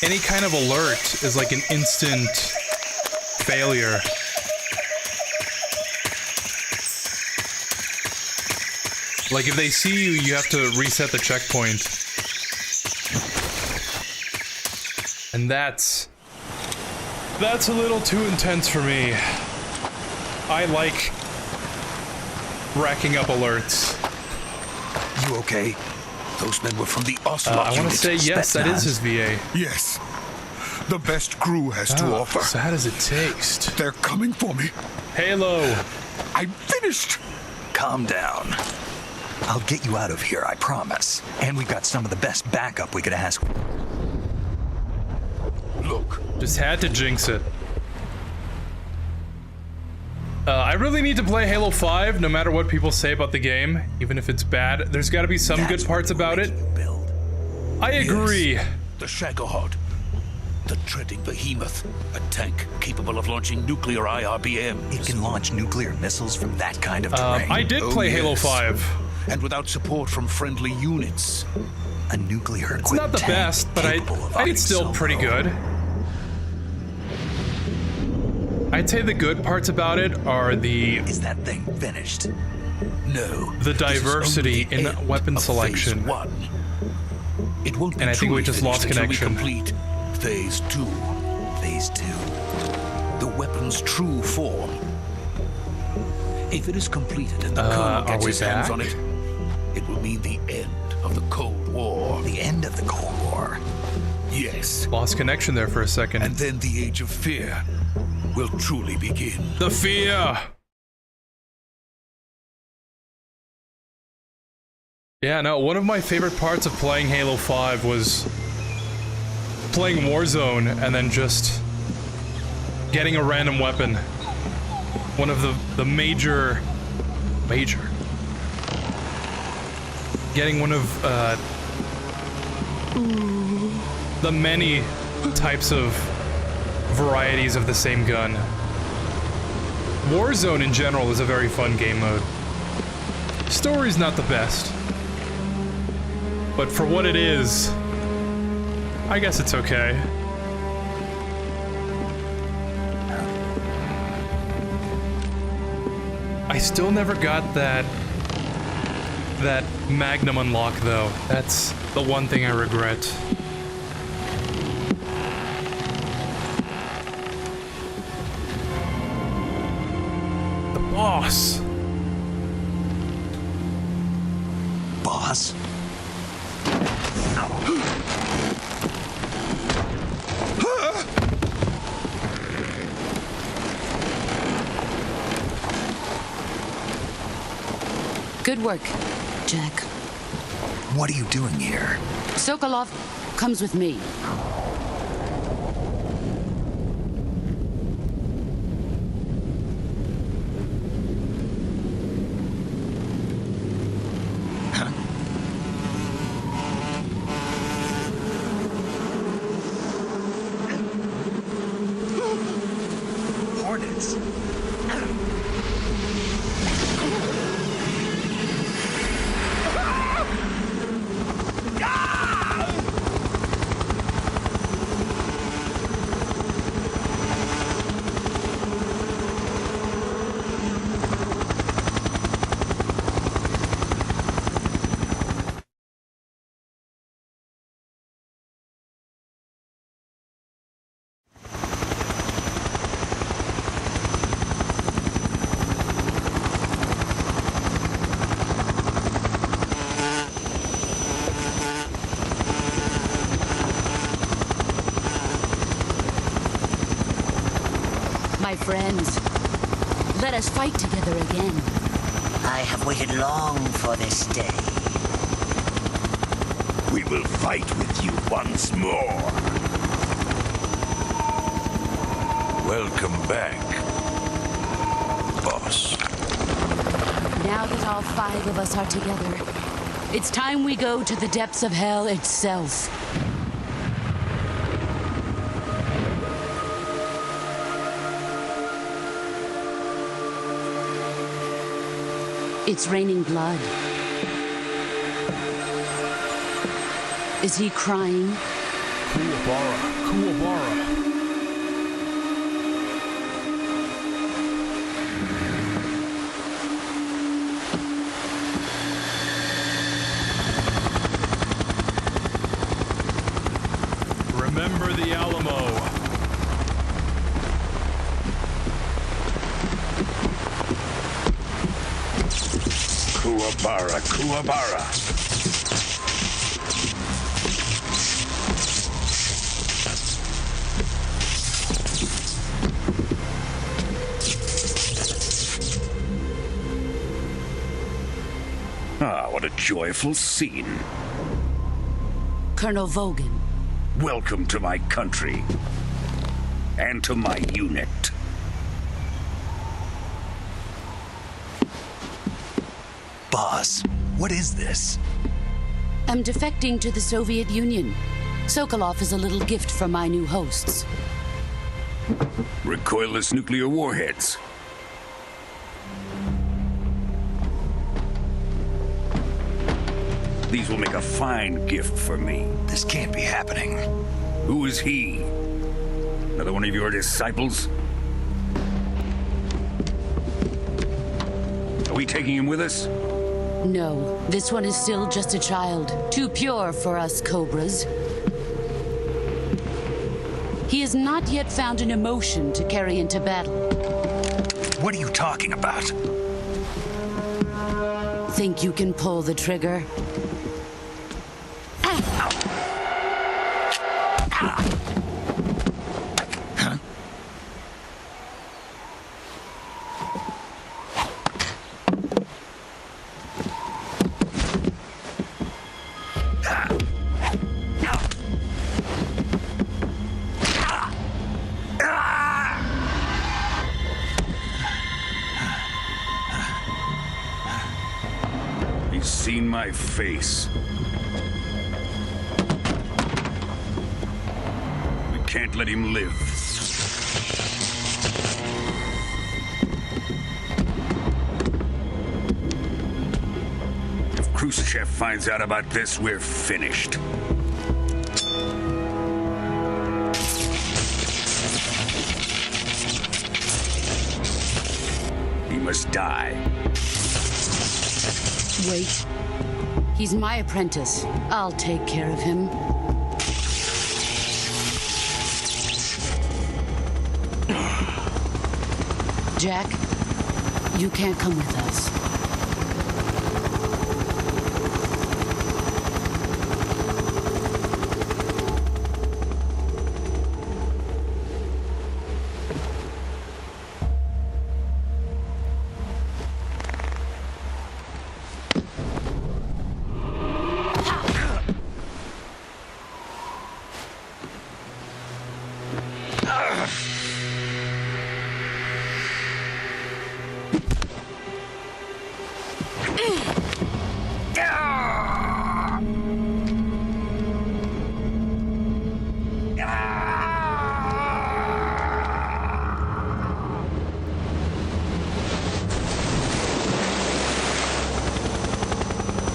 any kind of alert is like an instant failure. Like if they see you, you have to reset the checkpoint. And that's a little too intense for me. I like racking up alerts. You okay? Those men were from the Ocelot I want to say yes, that is his VA. Yes. The best GRU has to offer. So how does it taste? They're coming for me. Halo. I'm finished. Calm down. I'll get you out of here, I promise. And we've got some of the best backup we could ask. Look. Just had to jinx it. I really need to play Halo 5, no matter what people say about the game. Even if it's bad, there's gotta be some good parts about it. I agree. Yes, the Shagohod. The treading behemoth. A tank capable of launching nuclear IRBMs. It can launch nuclear missiles from that kind of terrain. I did play Halo 5. And without support from friendly units. A nuclear It's not the best, but I think it's still pretty good. I'd say the good parts about it are the... Is that thing finished? No. The diversity in weapon selection. It won't be and I think we truly just lost finished until we connection. complete Phase 2. Phase 2. The weapon's true form. If it is completed and the Colonel gets his hands on it, it will mean the end of the Cold War. The end of the Cold War? Yes. Lost connection there for a second. And then the Age of Fear will truly begin. The fear! Yeah, no, one of my favorite parts of playing Halo 5 was playing Warzone and then just getting a random weapon. One of the major... Getting one of, the many types of varieties of the same gun. Warzone in general is a very fun game mode. Story's not the best. But for what it is, I guess it's okay. I still never got that Magnum unlock though. That's the one thing I regret. The boss. Boss? Good work, Jack. What are you doing here? Sokolov comes with me. Hornets. My friends, let us fight together again. I have waited long for this day. We will fight with you once more. Welcome back, boss. Now that all 5 of us are together, it's time we go to the depths of hell itself. It's raining blood. Is he crying? Kuwabara, Kuwabara. Remember the Alamo. Kuwabara, Kuwabara. Ah, what a joyful scene. Colonel Vogan. Welcome to my country. And to my unit. Boss, what is this? I'm defecting to the Soviet Union. Sokolov is a little gift from my new hosts. Recoilless nuclear warheads. These will make a fine gift for me. This can't be happening. Who is he? Another one of your disciples? Are we taking him with us? No, this one is still just a child. Too pure for us cobras. He has not yet found an emotion to carry into battle. What are you talking about? Think you can pull the trigger? Seen my face. We can't let him live. If Khrushchev finds out about this, we're finished. He must die. Wait. He's my apprentice. I'll take care of him. Jack, you can't come with us.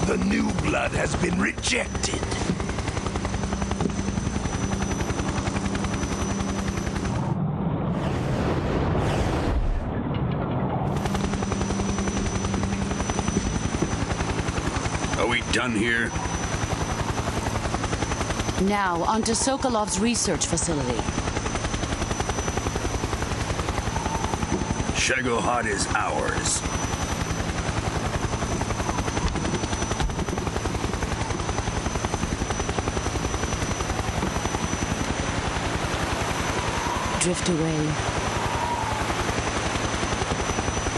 The new blood has been rejected. Are we done here? Now, onto Sokolov's research facility. Shagohod is ours. Drift away.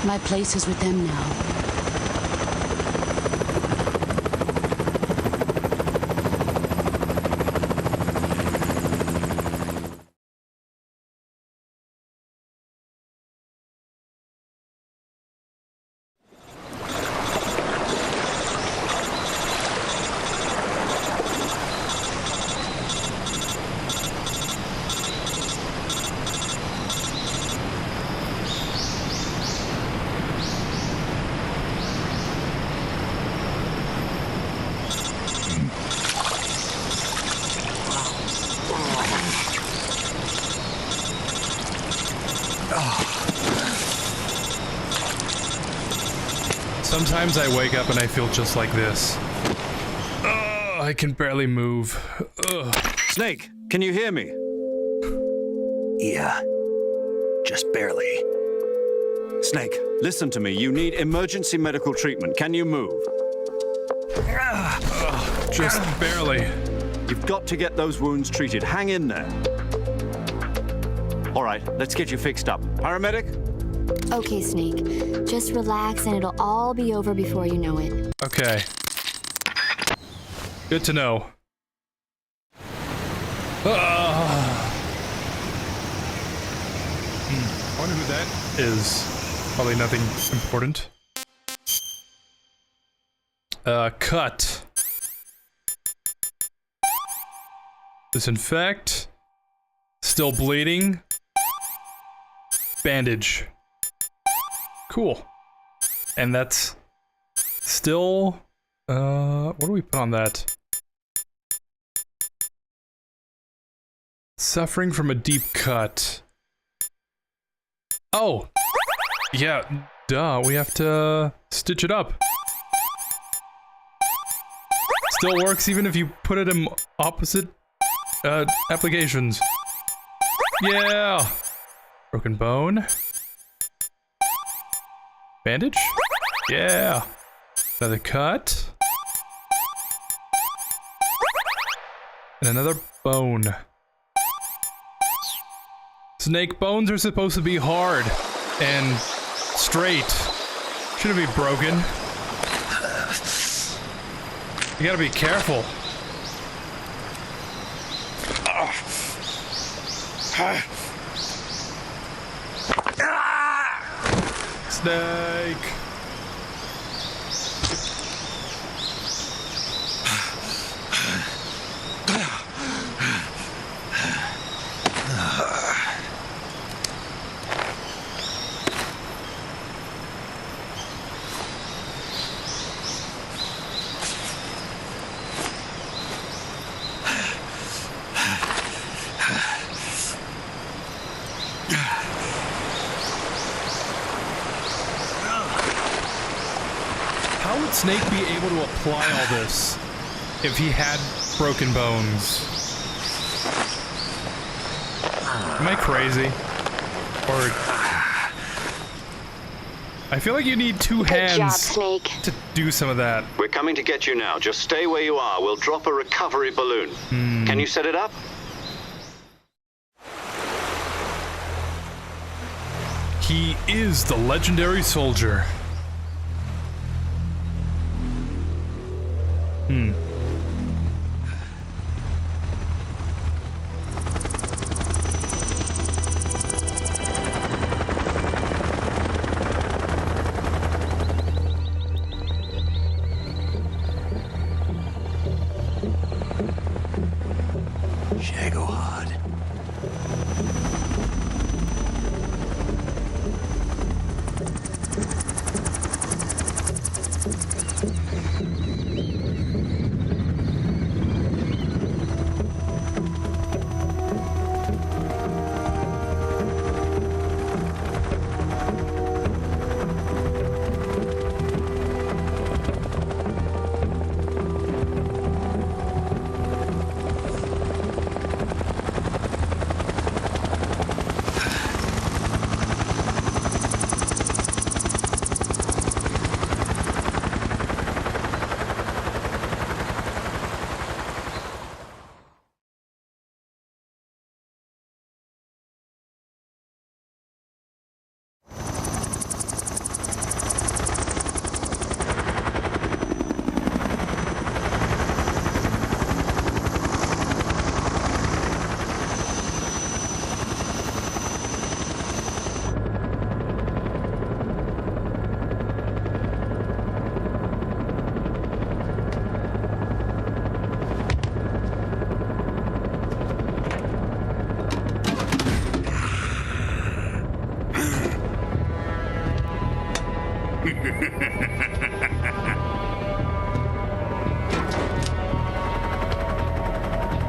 My place is with them now. Sometimes I wake up and I feel just like this. I can barely move. Snake, can you hear me? Yeah, just barely. Snake, listen to me. You need emergency medical treatment. Can you move? Just barely. You've got to get those wounds treated. Hang in there. All right, let's get you fixed up. Paramedic? Okay, Snake. Just relax and it'll all be over before you know it. Okay. Good to know. I wonder who that is. Probably nothing important. Cut. Disinfect. Still bleeding. Bandage. Cool. And that's still What do we put on that? Suffering from a deep cut. Oh! Yeah, duh, we have to stitch it up. Still works even if you put it in opposite applications. Yeah! Broken bone. Bandage? Yeah! Another cut. And another bone. Snake bones are supposed to be hard and straight. Shouldn't be broken. You gotta be careful. Snake. Snake be able to apply all this if he had broken bones? Am I crazy? Or I feel like you need two hands job, Snake. to do some of that. We're coming to get you now. Just stay where you are. We'll drop a recovery balloon. Can you set it up? He is the legendary soldier.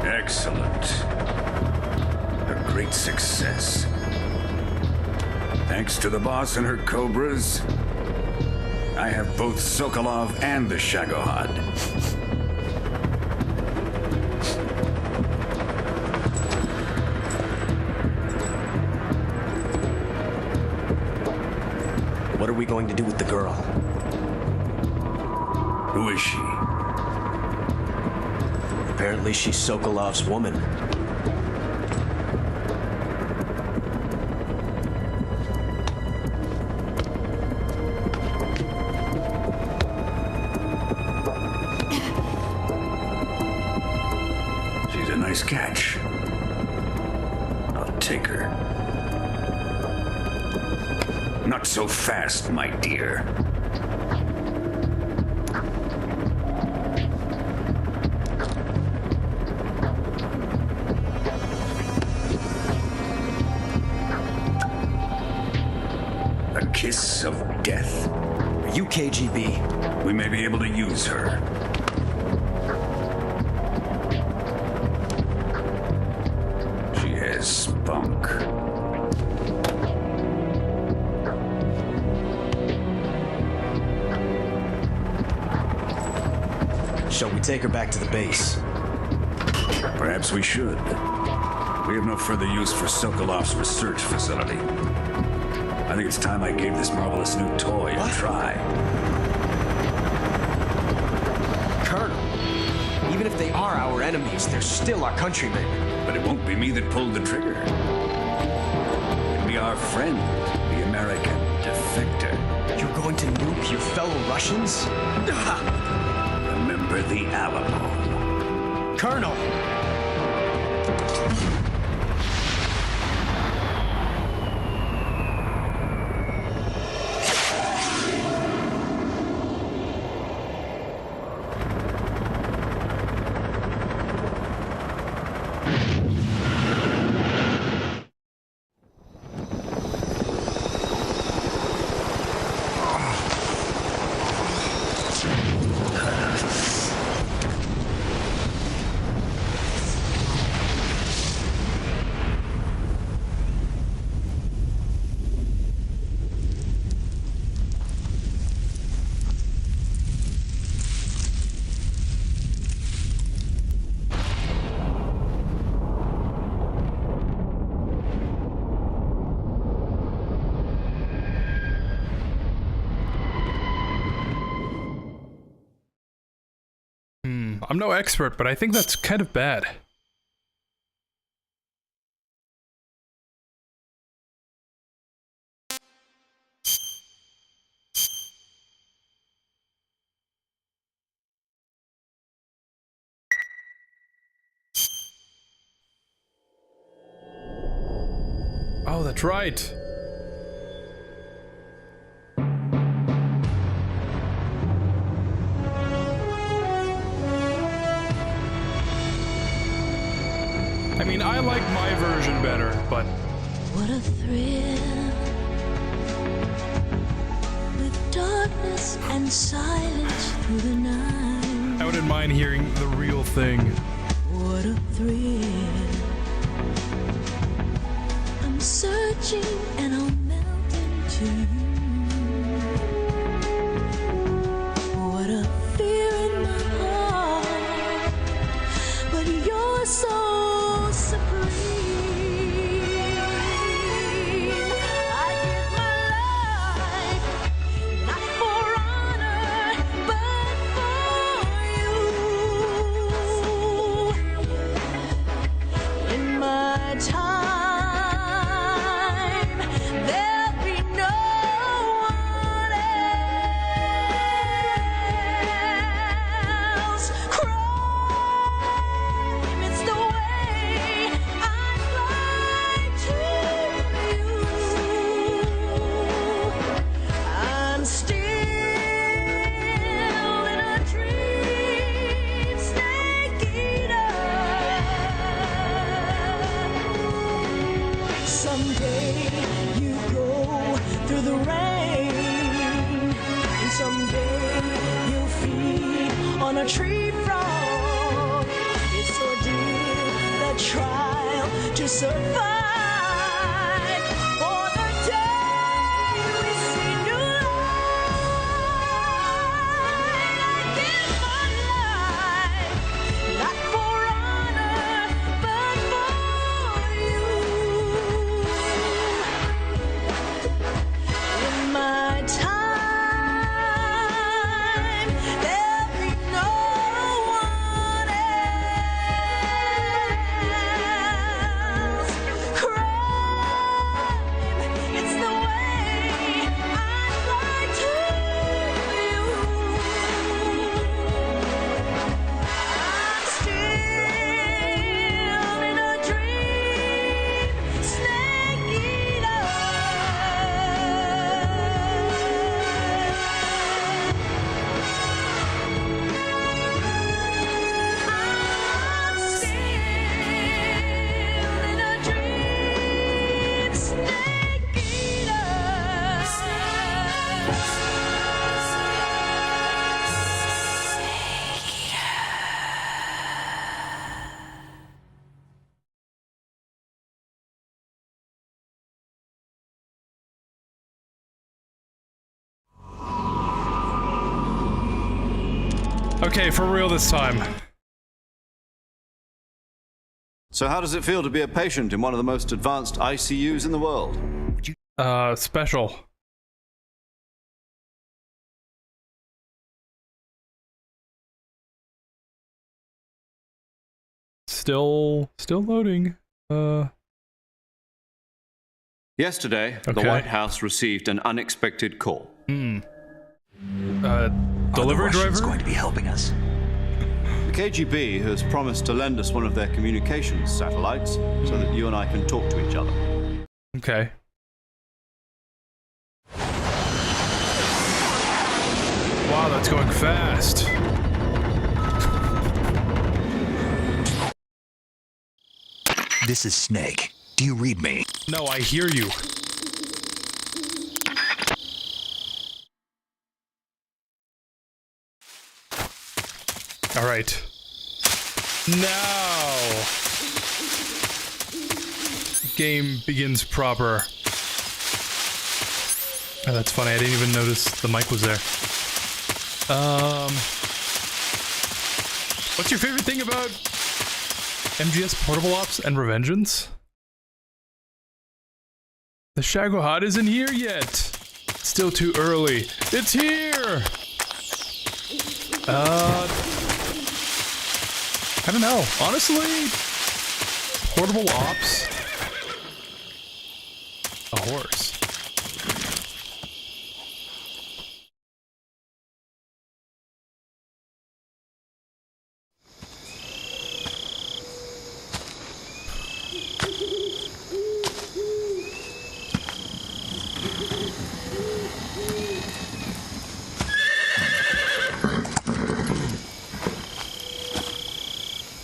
Excellent. A great success. Thanks to the boss and her cobras, I have both Sokolov and the Shagohod. What are we going to do with the girl? Who is she? Apparently she's Sokolov's woman. She's a nice catch. I'll take her. Not so fast, my dear. A kiss of death. Are you KGB? We may be able to use her. Shall we take her back to the base? Perhaps we should. We have no further use for Sokolov's research facility. I think it's time I gave this marvelous new toy a try. Colonel, even if they are our enemies, they're still our countrymen. But it won't be me that pulled the trigger. It'll be our friend, the American defector. You're going to nuke your fellow Russians? Remember the Alamo. Colonel! I'm no expert, but I think that's kind of bad. Oh, that's right. I mean, I like my version better, but... What a thrill, with darkness and silence through the night. I wouldn't mind hearing the real thing. What a thrill, I'm searching and I'll melt into you. What a fear in my heart, but you're so a tree frog. It's ordeal, the trial to survive. For the day we see new light, I give my life, not for honor, but for you. In my time. Okay, for real this time. So how does it feel to be a patient in one of the most advanced ICUs in the world? Special. Still loading. Yesterday, the White House received an unexpected call. Delivery driver going to be helping us. The KGB has promised to lend us one of their communications satellites so that you and I can talk to each other. Okay. Wow, that's going fast. This is Snake. Do you read me? No, I hear you. All right. Now, game begins proper. Oh, that's funny. I didn't even notice the mic was there. What's your favorite thing about MGS Portable Ops and Revengeance? The Shagohod isn't here yet. It's still too early. It's here! I don't know. Honestly, Portable Ops. A horse.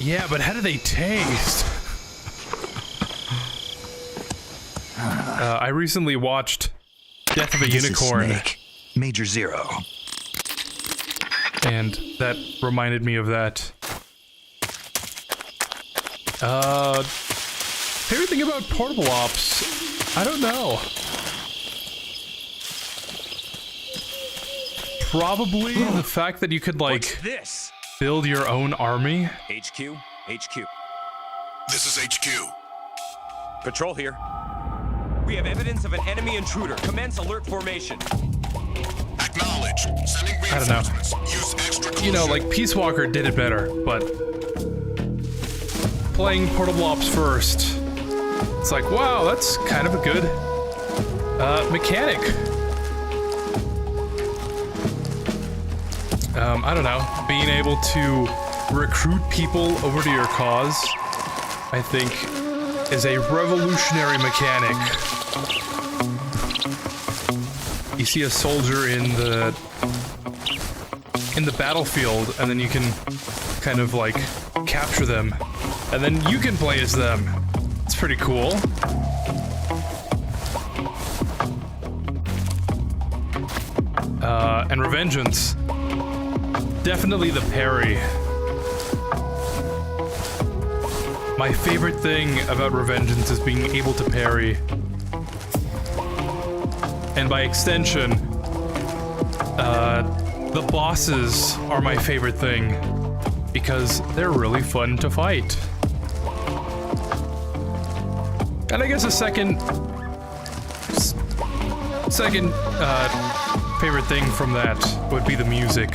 Yeah, but how do they taste? I recently watched Death of a Unicorn. Is Snake. Major Zero. And that reminded me of that. Favorite thing about Portable Ops? I don't know. Probably the fact that you could, like, build your own army. HQ. This is HQ. Patrol here. We have evidence of an enemy intruder. Commence alert formation. Acknowledged. Sending I don't know. Use extra You know, like, Peace Walker did it better, but playing Portable Ops first, it's like, wow, that's kind of a good mechanic. I don't know, being able to recruit people over to your cause, I think, is a revolutionary mechanic. You see a soldier in the battlefield, and then you can kind of, like, capture them, and then you can play as them. It's pretty cool. And Revengeance. Definitely the parry. My favorite thing about Revengeance is being able to parry. And by extension, the bosses are my favorite thing, because they're really fun to fight. And I guess a second favorite thing from that would be the music.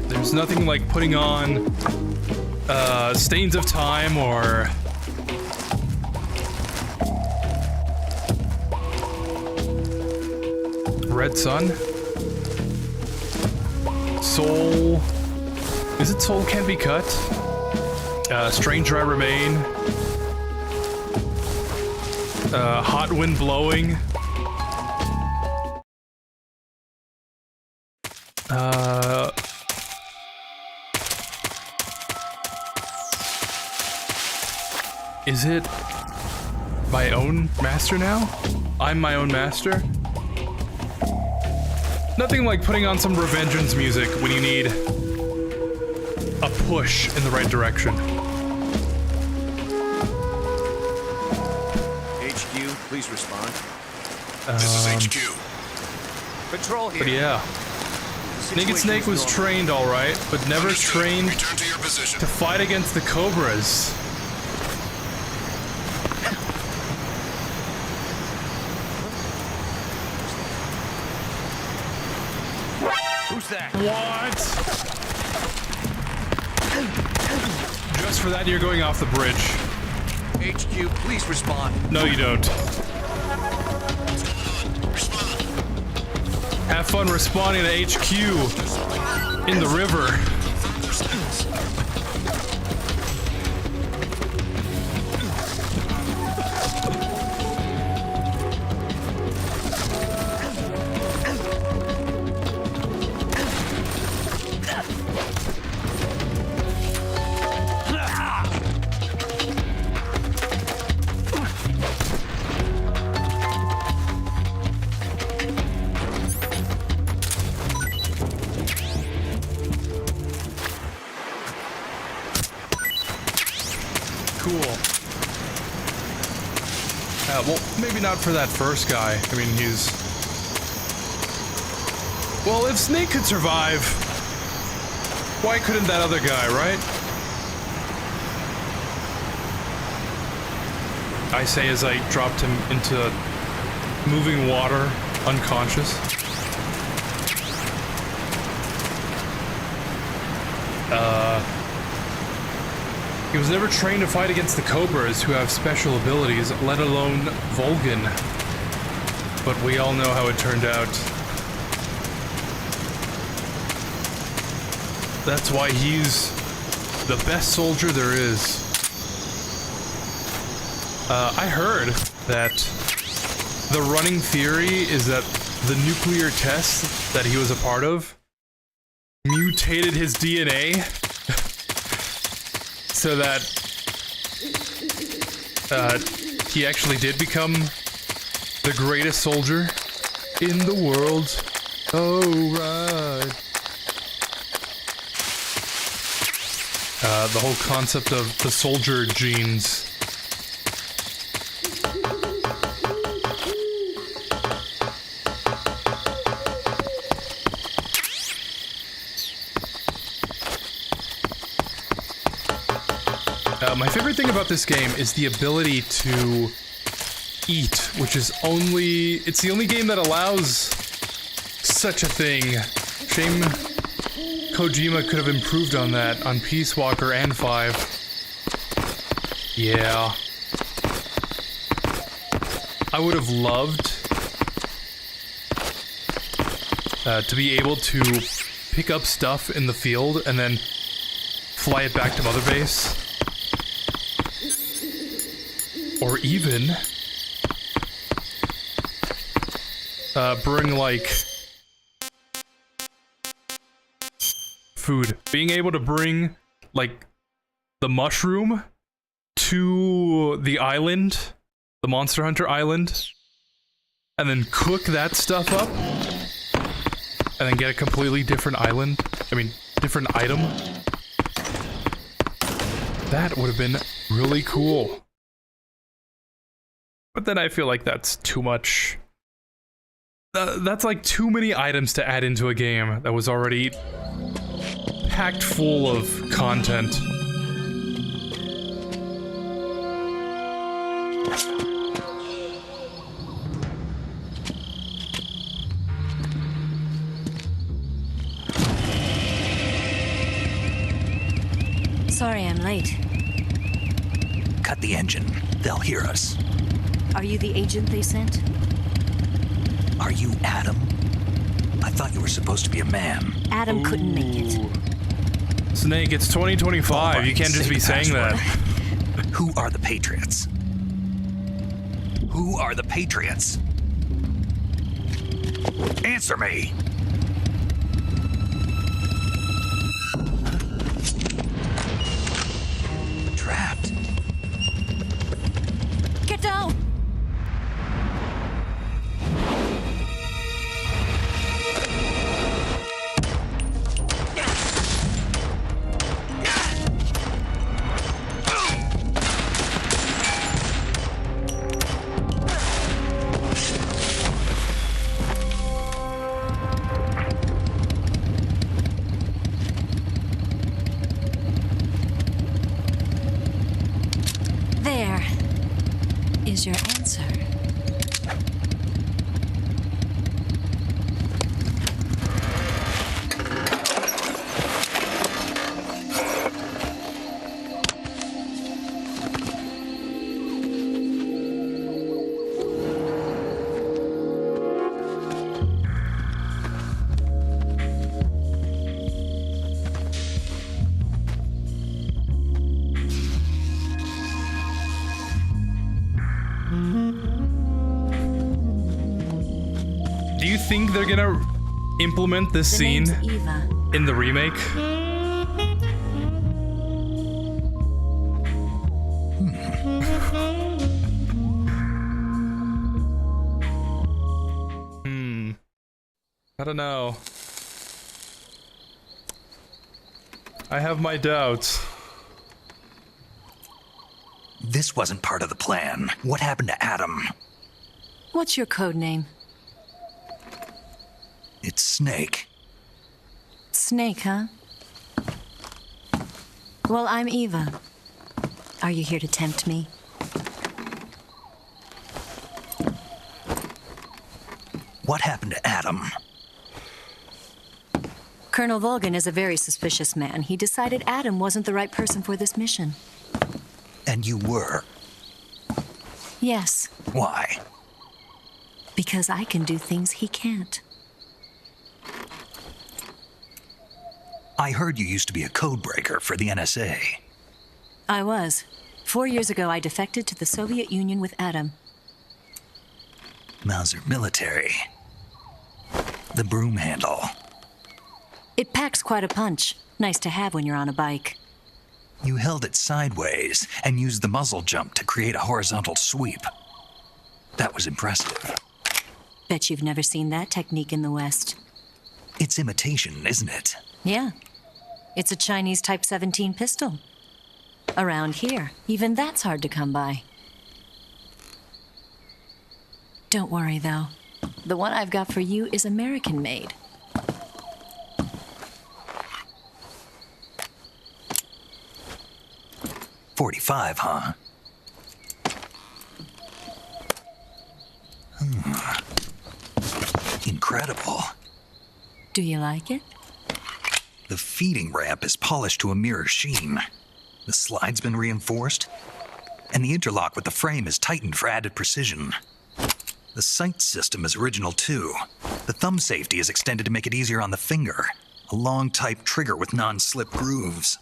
There's nothing like putting on Stains of Time or Red Sun. Soul. Is it Soul Can't Be Cut? Stranger I Remain. Hot Wind Blowing. Is it my own master now? I'm my own master? Nothing like putting on some Revengeance music when you need a push in the right direction. please respond. This is HQ. Patrol here. But yeah. Naked Snake was trained alright, but never trained to fight against the Cobras. Who's that? What? Just for that, you're going off the bridge. HQ, please respond. No, you don't. Have fun responding to HQ in the river. Well, maybe not for that first guy. I mean, he's... Well, if Snake could survive, why couldn't that other guy, right? I say as I dropped him into moving water, unconscious. He was never trained to fight against the Cobras, who have special abilities, let alone Volgan. But we all know how it turned out. That's why he's the best soldier there is. I heard that the running theory is that the nuclear test that he was a part of mutated his DNA so that he actually did become the greatest soldier in the world. Oh, right. The whole concept of the soldier genes. My favorite thing about this game is the ability to eat, which is it's the only game that allows such a thing. Shame Kojima could have improved on that on Peace Walker and 5. Yeah. I would have loved to be able to pick up stuff in the field and then fly it back to Mother Base. Or even bring, like, food. Being able to bring, like, the mushroom to the island, the Monster Hunter Island, and then cook that stuff up, and then get a completely different island. I mean, different item. That would have been really cool. But then I feel like that's too much. That's like too many items to add into a game that was already packed full of content. Sorry I'm late. Cut the engine. They'll hear us. Are you the agent they sent? Are you Adam? I thought you were supposed to be a man. Adam couldn't make it. Snake, it's 2025. Right, you can't just be saying that. Who are the Patriots? Who are the Patriots? Answer me! Trapped. Get down! answer. Do you think they're gonna implement this scene in the remake? I don't know. I have my doubts. This wasn't part of the plan. What happened to Adam? What's your code name? It's Snake. Snake, huh? Well, I'm Eva. Are you here to tempt me? What happened to Adam? Colonel Volgan is a very suspicious man. He decided Adam wasn't the right person for this mission. And you were? Yes. Why? Because I can do things he can't. I heard you used to be a codebreaker for the NSA. I was. 4 years ago, I defected to the Soviet Union with Adam. Mauser military. The broom handle. It packs quite a punch. Nice to have when you're on a bike. You held it sideways and used the muzzle jump to create a horizontal sweep. That was impressive. Bet you've never seen that technique in the West. It's imitation, isn't it? Yeah. It's a Chinese Type 17 pistol. Around here, even that's hard to come by. Don't worry, though. The one I've got for you is American-made. .45, huh? Incredible. Do you like it? The feeding ramp is polished to a mirror sheen. The slide's been reinforced, and the interlock with the frame is tightened for added precision. The sight system is original too. The thumb safety is extended to make it easier on the finger. A long type trigger with non-slip grooves.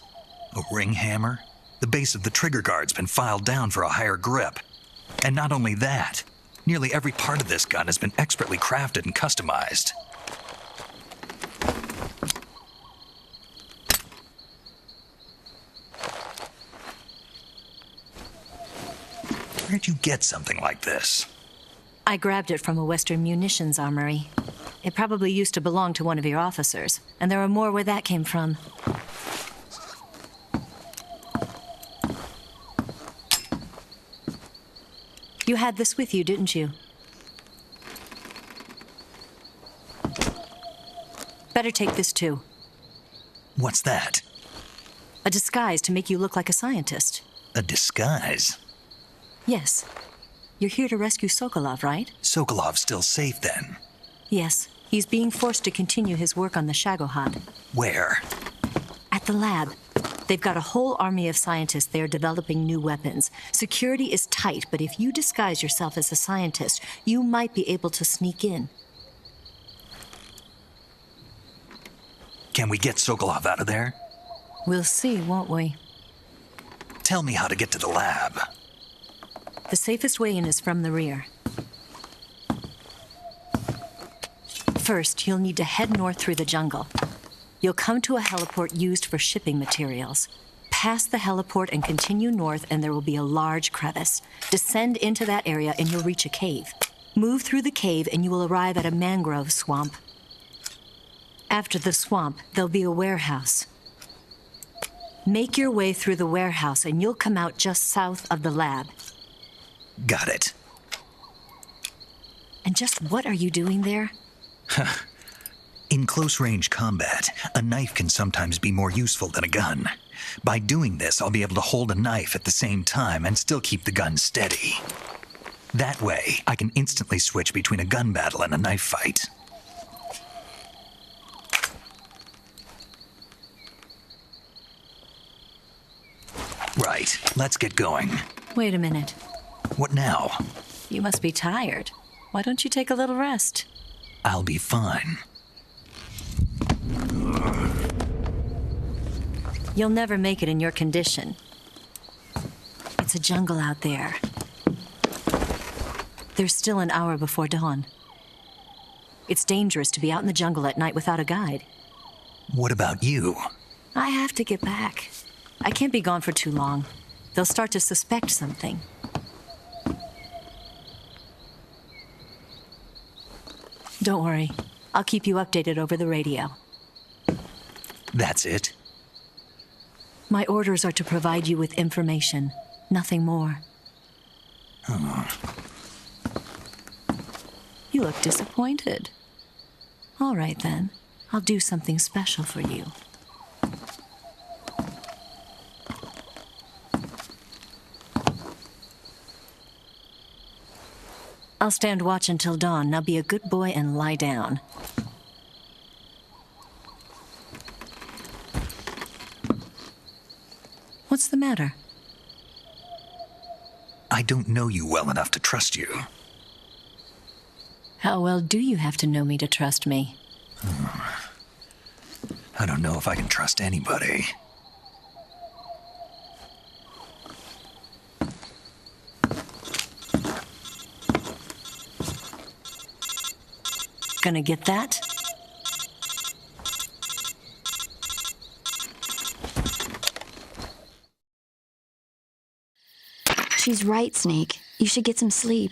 A ring hammer. The base of the trigger guard's been filed down for a higher grip. And not only that, nearly every part of this gun has been expertly crafted and customized. Where'd you get something like this? I grabbed it from a Western munitions armory. It probably used to belong to one of your officers, and there are more where that came from. You had this with you, didn't you? Better take this too. What's that? A disguise to make you look like a scientist. A disguise? Yes. You're here to rescue Sokolov, right? Sokolov's still safe then? Yes. He's being forced to continue his work on the Shagohod. Where? At the lab. They've got a whole army of scientists there developing new weapons. Security is tight, but if you disguise yourself as a scientist, you might be able to sneak in. Can we get Sokolov out of there? We'll see, won't we? Tell me how to get to the lab. The safest way in is from the rear. First, you'll need to head north through the jungle. You'll come to a heliport used for shipping materials. Pass the heliport and continue north, and there will be a large crevice. Descend into that area, and you'll reach a cave. Move through the cave, and you will arrive at a mangrove swamp. After the swamp, there'll be a warehouse. Make your way through the warehouse, and you'll come out just south of the lab. Got it. And just what are you doing there? In close-range combat, a knife can sometimes be more useful than a gun. By doing this, I'll be able to hold a knife at the same time and still keep the gun steady. That way, I can instantly switch between a gun battle and a knife fight. Right, let's get going. Wait a minute. What now? You must be tired. Why don't you take a little rest? I'll be fine. You'll never make it in your condition. It's a jungle out there. There's still an hour before dawn. It's dangerous to be out in the jungle at night without a guide. What about you? I have to get back. I can't be gone for too long. They'll start to suspect something. Don't worry. I'll keep you updated over the radio. That's it? My orders are to provide you with information, nothing more. You look disappointed. All right, then. I'll do something special for you. I'll stand watch until dawn. Now be a good boy and lie down. What's the matter? I don't know you well enough to trust you. How well do you have to know me to trust me? I don't know if I can trust anybody. Gonna get that? She's right, Snake. You should get some sleep.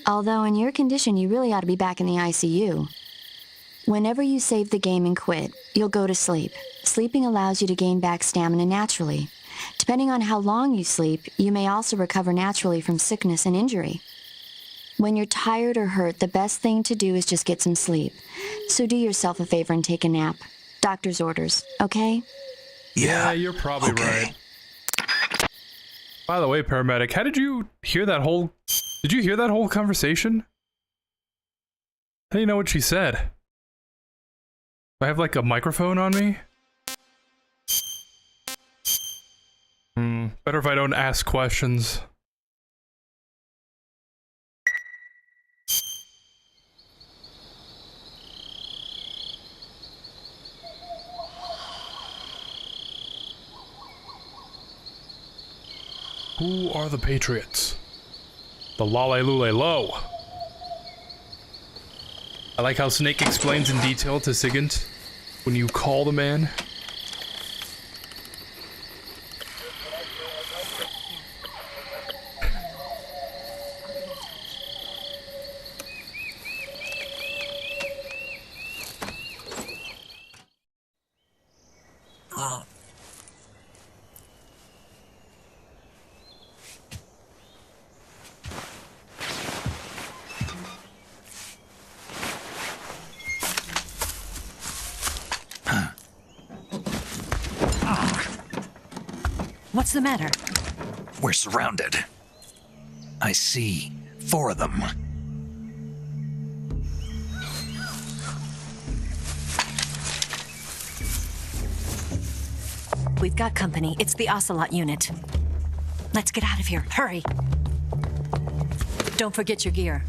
Although in your condition, you really ought to be back in the ICU. Whenever you save the game and quit, you'll go to sleep. Sleeping allows you to gain back stamina naturally. Depending on how long you sleep, you may also recover naturally from sickness and injury. When you're tired or hurt, the best thing to do is just get some sleep. So do yourself a favor and take a nap. Doctor's orders, okay? Yeah, you're probably right. By the way, paramedic, how did you hear that whole... Did you hear that whole conversation? How do you know what she said? Do I have like a microphone on me? Better if I don't ask questions. Who are the Patriots? The Lale Lule Lo. I like how Snake explains in detail to Sigint when you call the man. What's the matter? We're surrounded. I see 4 of them. We've got company. It's the Ocelot unit. Let's get out of here. Hurry. Don't forget your gear.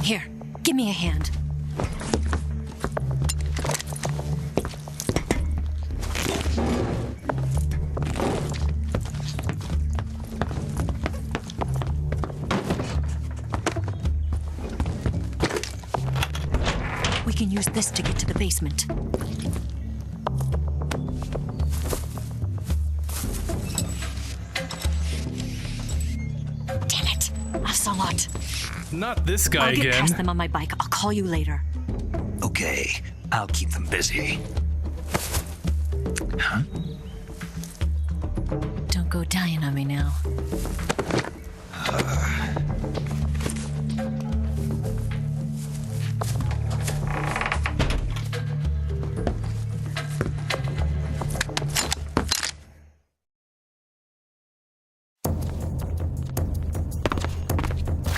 Here, give me a hand. We can use this to get to the basement. Damn it, Ocelot. Not this guy I'll get again. past them on my bike. I'll call you later. Okay, I'll keep them busy. Huh? Don't go dying on me now.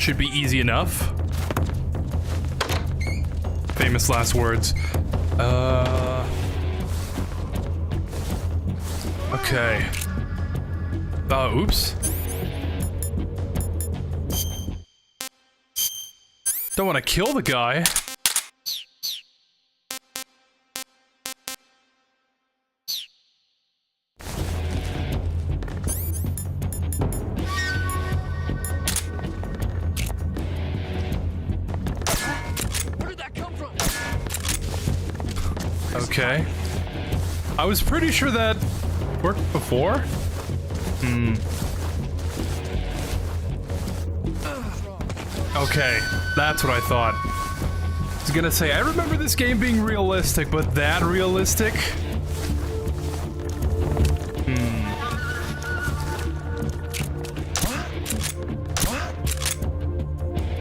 should be easy enough. Famous last words. Okay. Oops. Don't want to kill the guy. Where did that come from? Okay. I was pretty sure that worked before. Okay, that's what I thought. I was gonna say, I remember this game being realistic, but that realistic?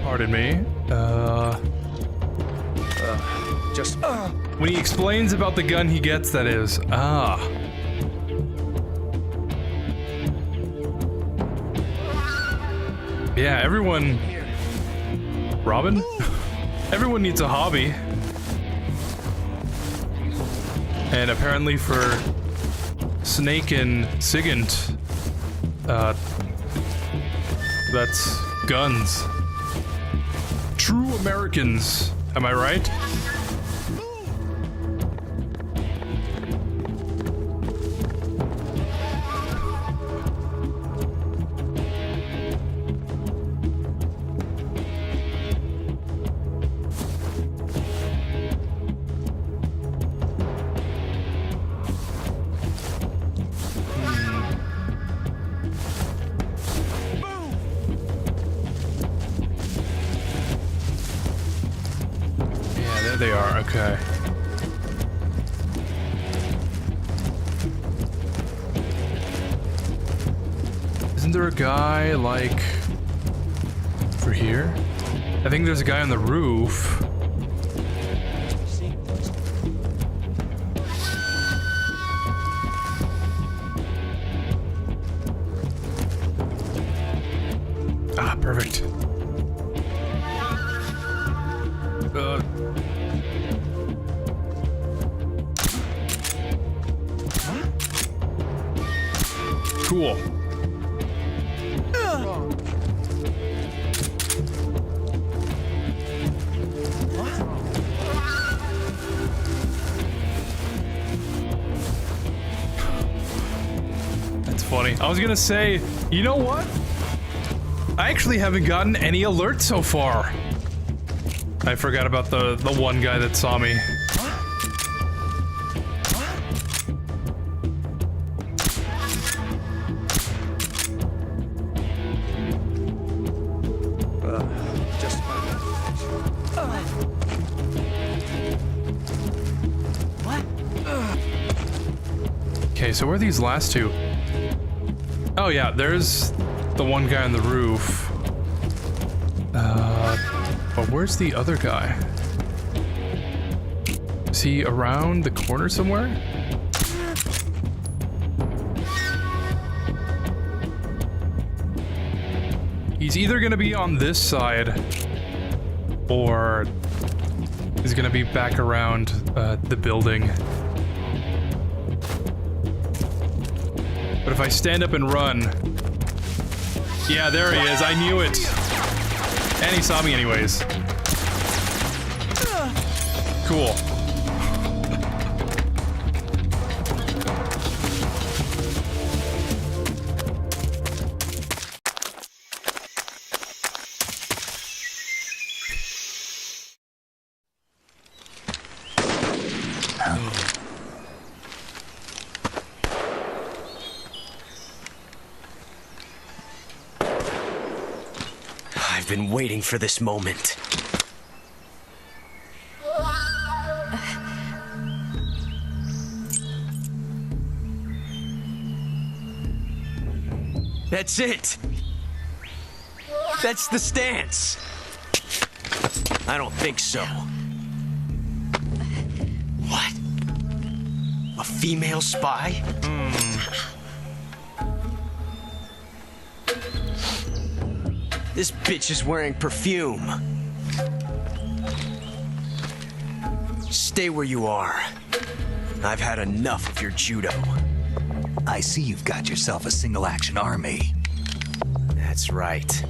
Pardon me. When he explains about the gun he gets, that is. Yeah, everyone... Robin? Everyone needs a hobby. And apparently for Snake and Sigint, that's guns. True Americans, am I right? They are, okay. Isn't there a guy, like, for here? I think there's a guy on the roof. Ah, perfect. Cool. That's funny. I was gonna say, you know what? I actually haven't gotten any alerts so far. I forgot about the one guy that saw me. Okay, so where are these last two? Oh yeah, there's the one guy on the roof. But where's the other guy? Is he around the corner somewhere? He's either gonna be on this side, or he's gonna be back around the building. But if I stand up and run... Yeah, there he is, I knew it! And he saw me anyways. Cool. I've been waiting for this moment. That's it! That's the stance! I don't think so. What? A female spy? This bitch is wearing perfume. Stay where you are. I've had enough of your judo. I see you've got yourself a single-action army. That's right.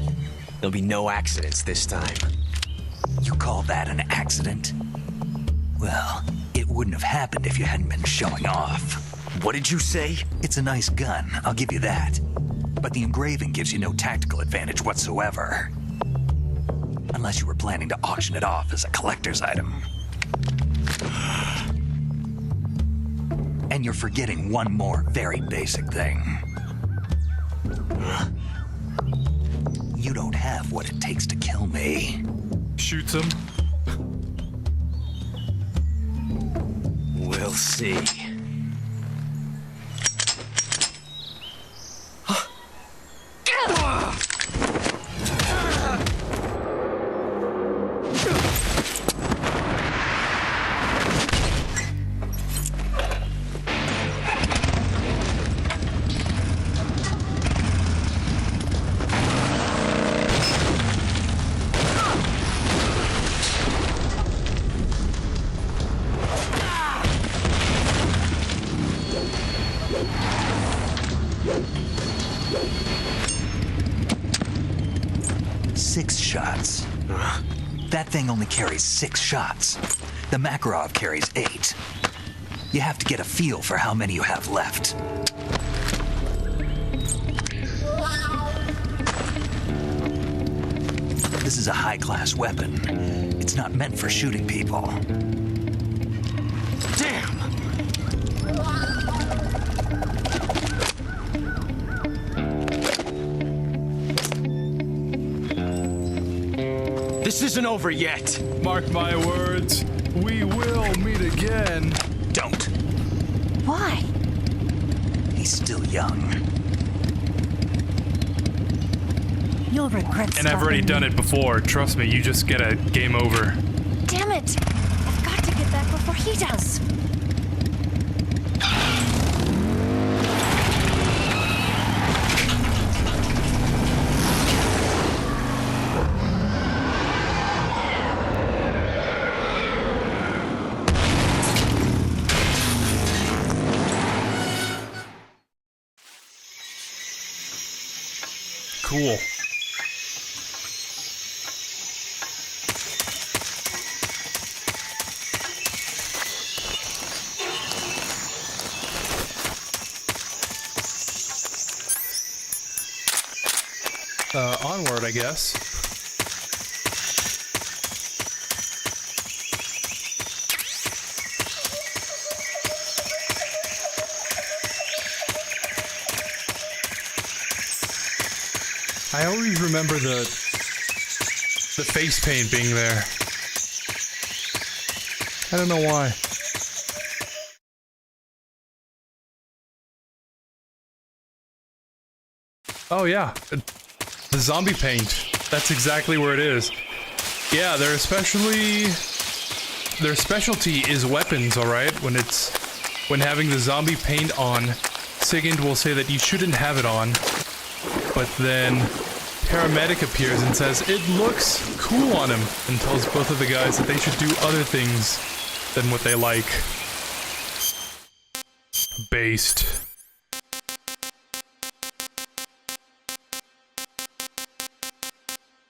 There'll be no accidents this time. You call that an accident? Well, it wouldn't have happened if you hadn't been showing off. What did you say? It's a nice gun, I'll give you that. But the engraving gives you no tactical advantage whatsoever. Unless you were planning to auction it off as a collector's item. And you're forgetting one more very basic thing. You don't have what it takes to kill me. Shoots him. We'll see. That thing only carries 6 shots. The Makarov carries 8. You have to get a feel for how many you have left. This is a high-class weapon. It's not meant for shooting people. Damn! This isn't over yet. Mark my words, we will meet again. Don't. Why? He's still young. You'll regret And I've already done it before. Trust me, you just get a game over. Damn it! I've got to get back before he does. Cool. Onward, I guess. I always remember the face paint being there. I don't know why. Oh yeah, the zombie paint. That's exactly where it is. Yeah, their specialty is weapons, alright? When having the zombie paint on, Sigint will say that you shouldn't have it on. But then paramedic appears and says it looks cool on him, and tells both of the guys that they should do other things than what they like. Based.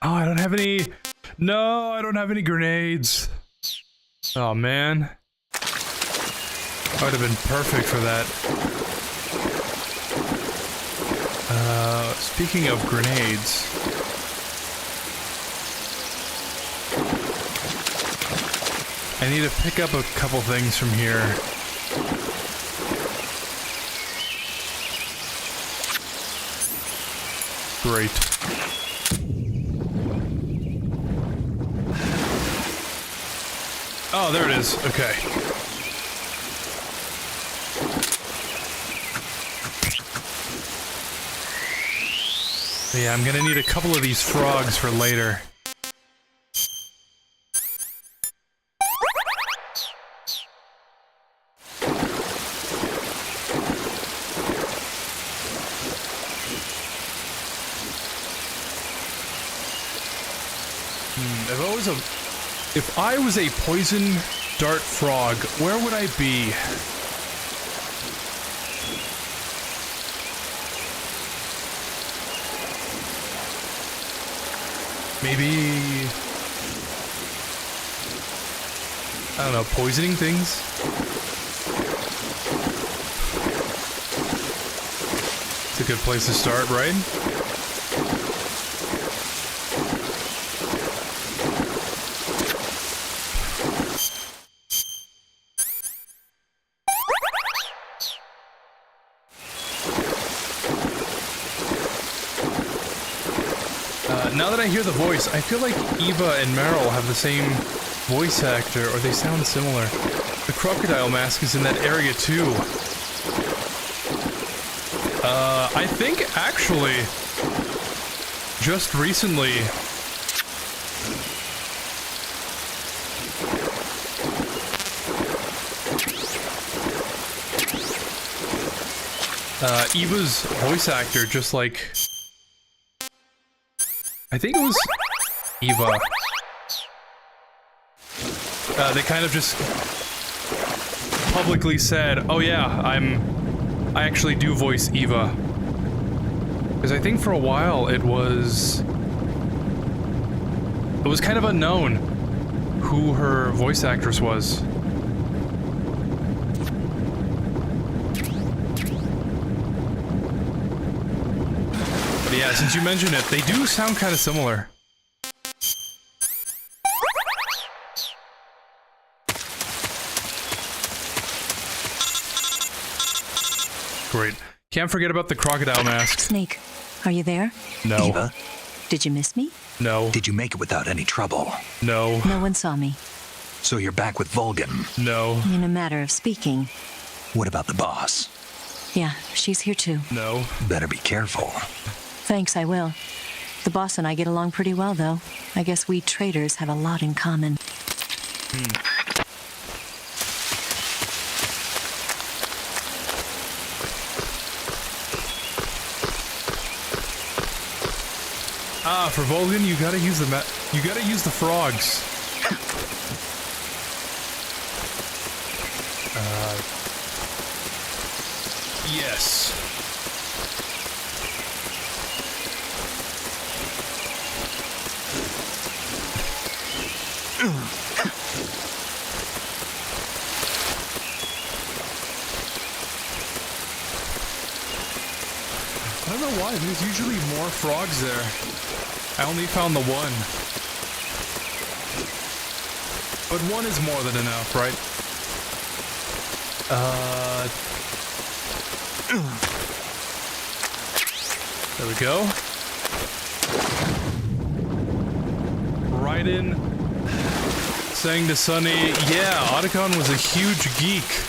Oh, I don't have any... No, I don't have any grenades. Oh, man. I would have been perfect for that. Speaking of grenades... I need to pick up a couple things from here. Great. Oh, there it is. Okay. Yeah, I'm gonna need a couple of these frogs for later. If I was a poison dart frog, where would I be? Maybe... I don't know, poisoning things? It's a good place to start, right? Now that I hear the voice, I feel like Eva and Meryl have the same voice actor, or they sound similar. The crocodile mask is in that area too. I think actually, just recently, Eva's voice actor just like, I think it was Eva. They kind of just publicly said, "Oh yeah, I actually do voice Eva." Because I think for a while it was kind of unknown who her voice actress was. But yeah, since you mentioned it, they do sound kind of similar. Great. Can't forget about the crocodile mask. Snake, are you there? No. Eva? Did you miss me? No. Did you make it without any trouble? No. No one saw me. So you're back with Vulcan? No. In a matter of speaking. What about the boss? Yeah, she's here too. No. Better be careful. Thanks, I will. The boss and I get along pretty well, though. I guess we traders have a lot in common. Ah, for Vulcan, you gotta use the frogs. Yes. I don't know why, there's usually more frogs there. I only found the one. But one is more than enough, right? There we go. Raiden saying to Sunny, yeah, Otacon was a huge geek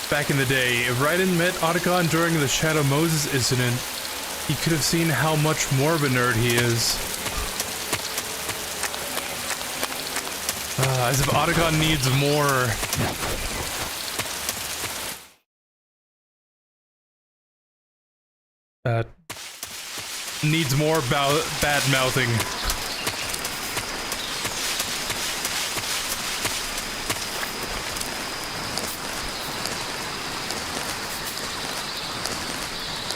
back in the day. If Raiden met Otacon during the Shadow Moses incident, he could have seen how much more of a nerd he is. As if Otacon needs more... needs more bad-mouthing.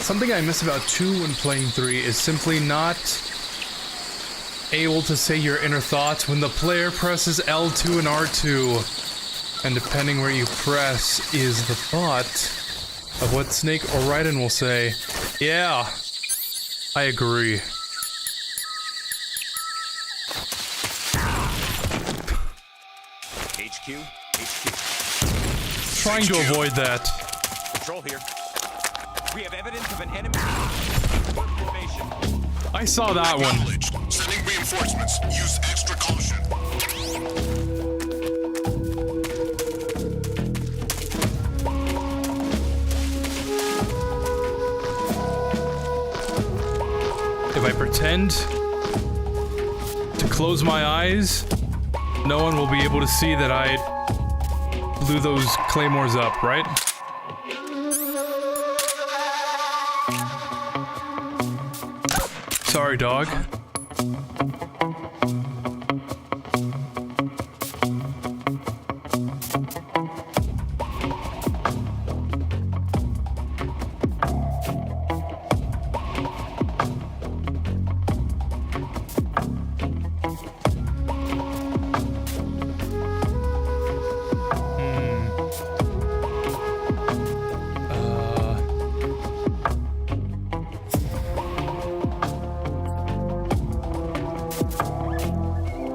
Something I miss about 2 when playing 3 is simply not able to say your inner thoughts when the player presses L2 and R2. And depending where you press is the thought of what Snake or Raiden will say. Yeah, I agree. HQ. Trying to avoid that. Patrol here. We have evidence of an enemy formation. I saw that one. Sending reinforcements. Use extra caution. If I pretend to close my eyes, no one will be able to see that I blew those claymores up, right? Sorry, dog.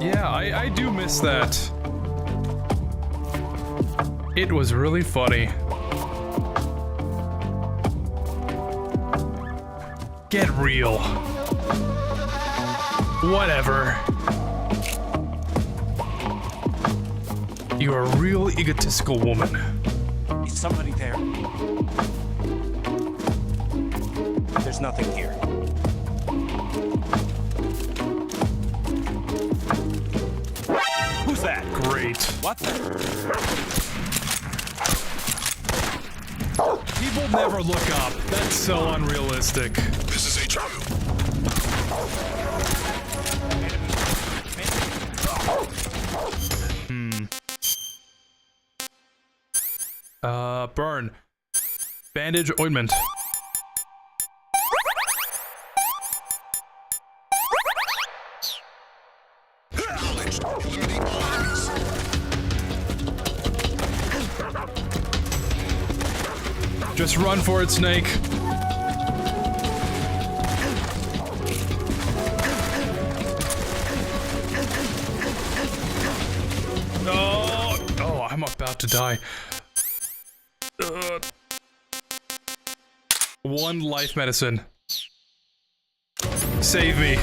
Yeah, I do miss that. It was really funny. Get real. Whatever. You're a real egotistical woman. Is somebody there? There's nothing here. Who's that? Great. What the? People never look up. That's so unrealistic. This is HQ. Burn. Bandage ointment. Just run for it, Snake. No! Oh, I'm about to die. One life medicine. Save me.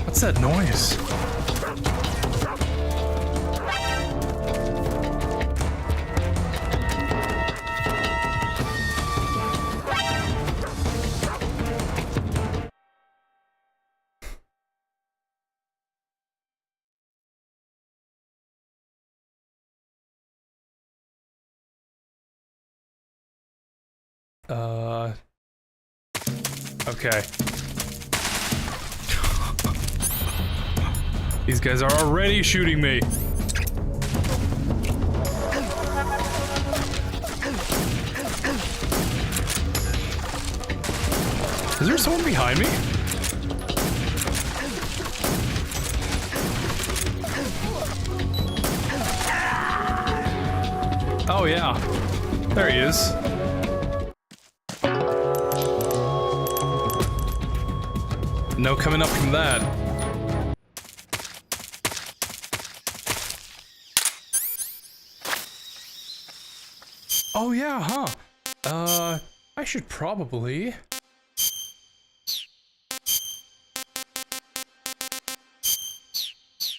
What's that noise? Okay. These guys are already shooting me. Is there someone behind me? Oh yeah. There he is. No coming up from that. Oh yeah, huh? I should probably...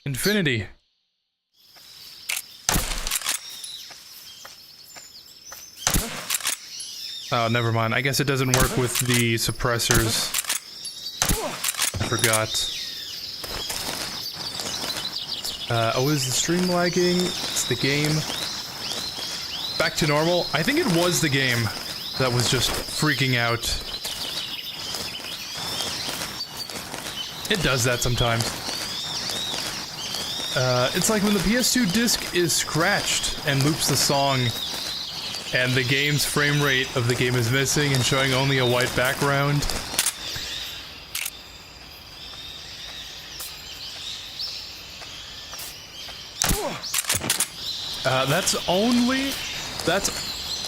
Infinity. Oh, never mind. I guess it doesn't work with the suppressors. I forgot. Oh, is the stream lagging? It's the game. Back to normal? I think it was the game that was just freaking out. It does that sometimes. It's like when the PS2 disc is scratched and loops the song, and the game's frame rate of the game is missing and showing only a white background.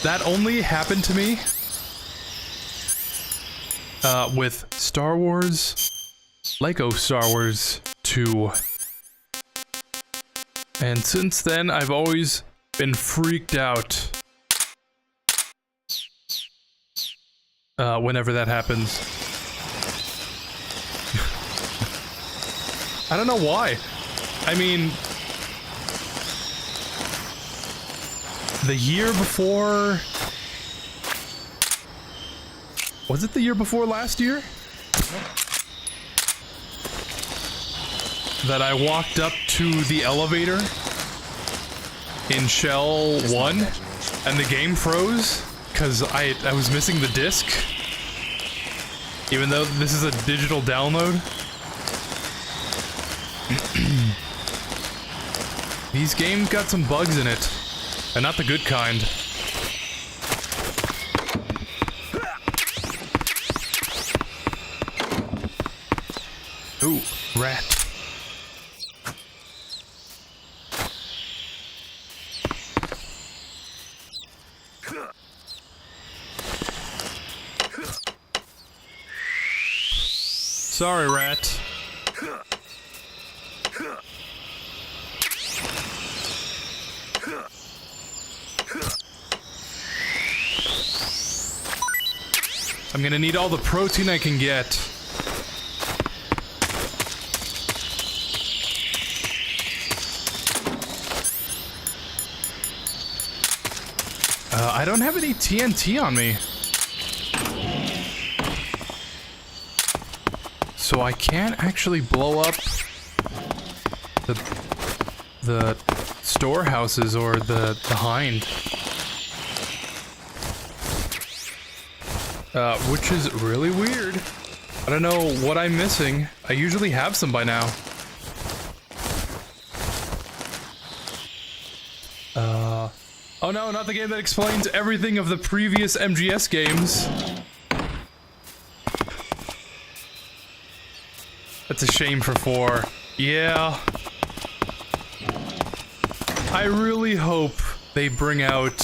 That only happened to me with Star Wars, Lego Star Wars 2. And since then, I've always been freaked out whenever that happens. I don't know why. I mean, the year before... Was it the year before last year? That I walked up to the elevator in Shell 1 and the game froze because I was missing the disc, even though this is a digital download. These games got some bugs in it, and not the good kind. Ooh, rat. Sorry, rat. I'm gonna need all the protein I can get. I don't have any TNT on me. So I can't actually blow up the storehouses or the hind. Which is really weird. I don't know what I'm missing. I usually have some by now. Oh no, not the game that explains everything of the previous MGS games. That's a shame for 4. Yeah. I really hope they bring out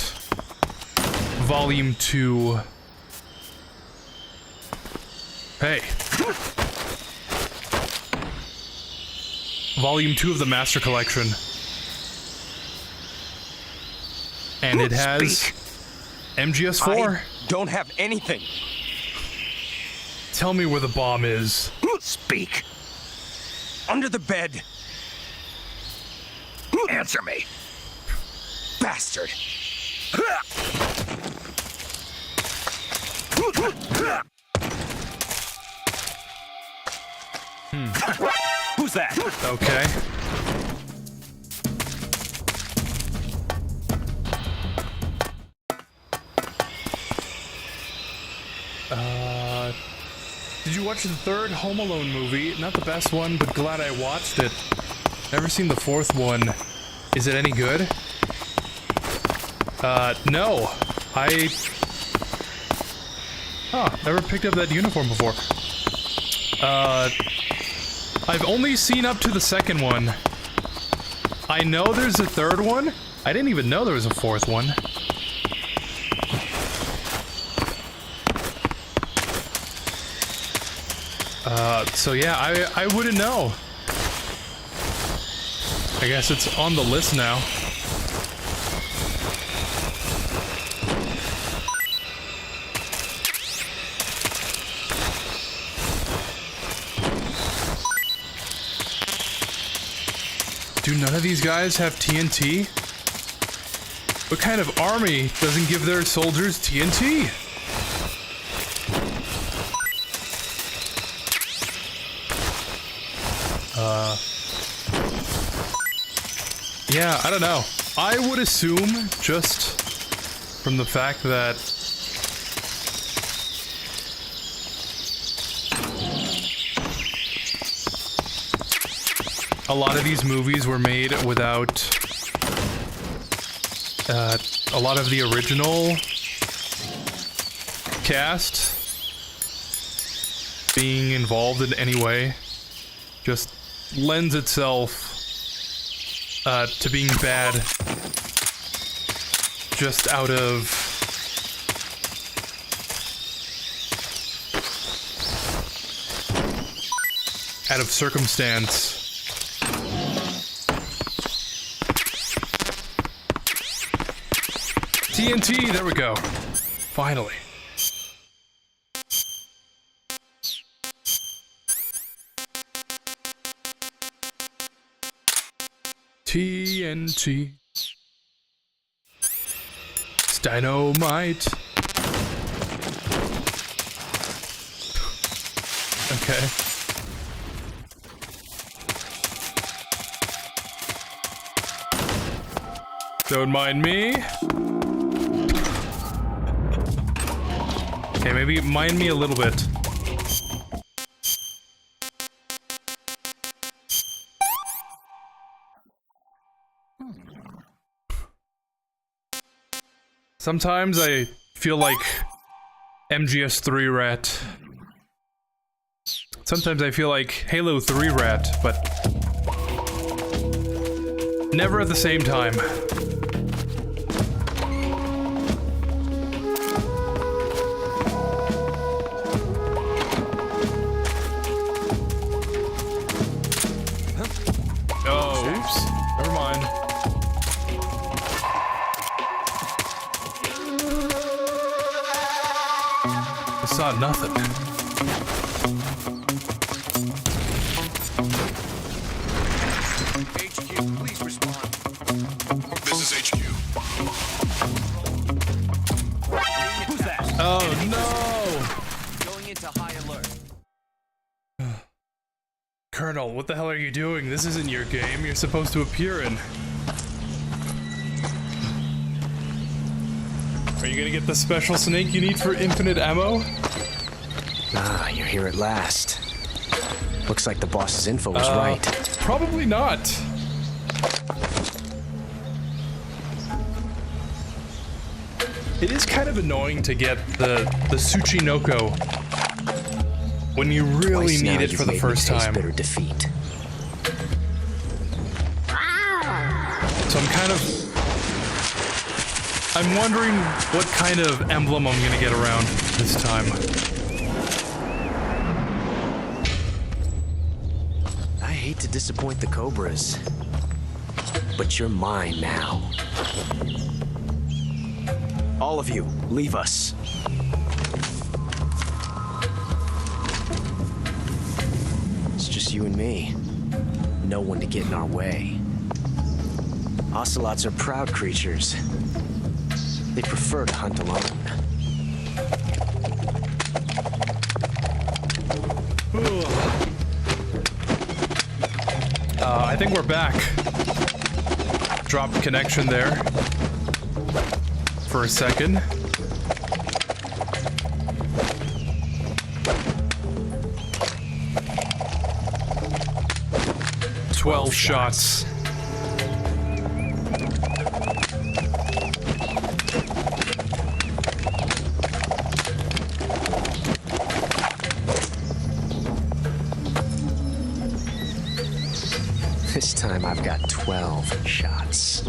Volume 2. Hey. Volume 2 of the Master Collection. And it has MGS4. I don't have anything. Tell me where the bomb is. Speak. Under the bed. Answer me. Bastard. Who's that? Okay. Did you watch the third Home Alone movie? Not the best one, but glad I watched it. Never seen the fourth one. Is it any good? No. Never picked up that uniform before. I've only seen up to the second one. I know there's a third one. I didn't even know there was a fourth one. So yeah, I wouldn't know. I guess it's on the list now. Do none of these guys have TNT? What kind of army doesn't give their soldiers TNT? Yeah, I don't know. I would assume, just from the fact that a lot of these movies were made without a lot of the original cast being involved in any way, just lends itself to being bad just out of circumstance. TNT, there we go. Finally. TNT. It's dynamite. Okay. Don't mind me. Okay, maybe mind me a little bit. Sometimes I feel like MGS3 rat. Sometimes I feel like Halo 3 rat, but never at the same time. Oops. Never mind. I saw nothing. HQ, please respond. This is HQ. Who's that? Oh no! Going into high alert. Colonel, what the hell are you doing? This isn't your game you're supposed to appear in. Are you gonna get the special snake you need for infinite ammo? Ah, you're here at last. Looks like the boss's info was right. Probably not. It is kind of annoying to get the Tsuchinoko when you really need it for the first time. Bitter defeat. So I'm wondering what kind of emblem I'm gonna get around this time. I hate to disappoint the Cobras, but you're mine now. All of you, leave us. It's just you and me. No one to get in our way. Ocelots are proud creatures. They prefer to hunt alone. I think we're back. Dropped connection there for a second. Twelve shots. This time I've got 12 shots.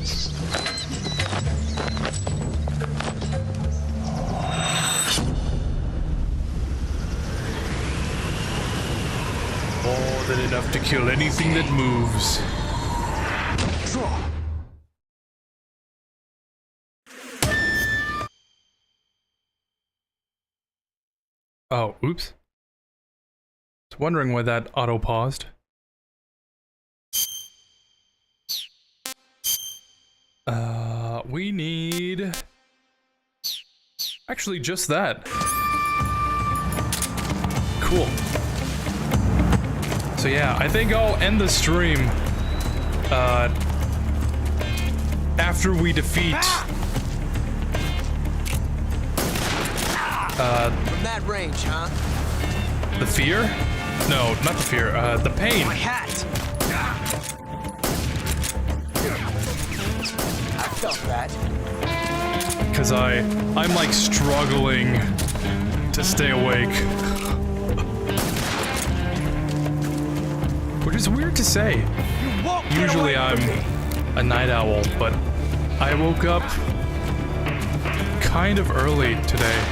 More than enough to kill anything that moves. Draw. Oh, oops. I was wondering why that auto paused. We need... actually, just that. Cool. So yeah, I think I'll end the stream, after we defeat... From that range, huh? the fear? No, not the fear, the pain. My hat! I felt that. Because I'm like struggling to stay awake. Which is weird to say. Usually I'm a night owl, but I woke up kind of early today.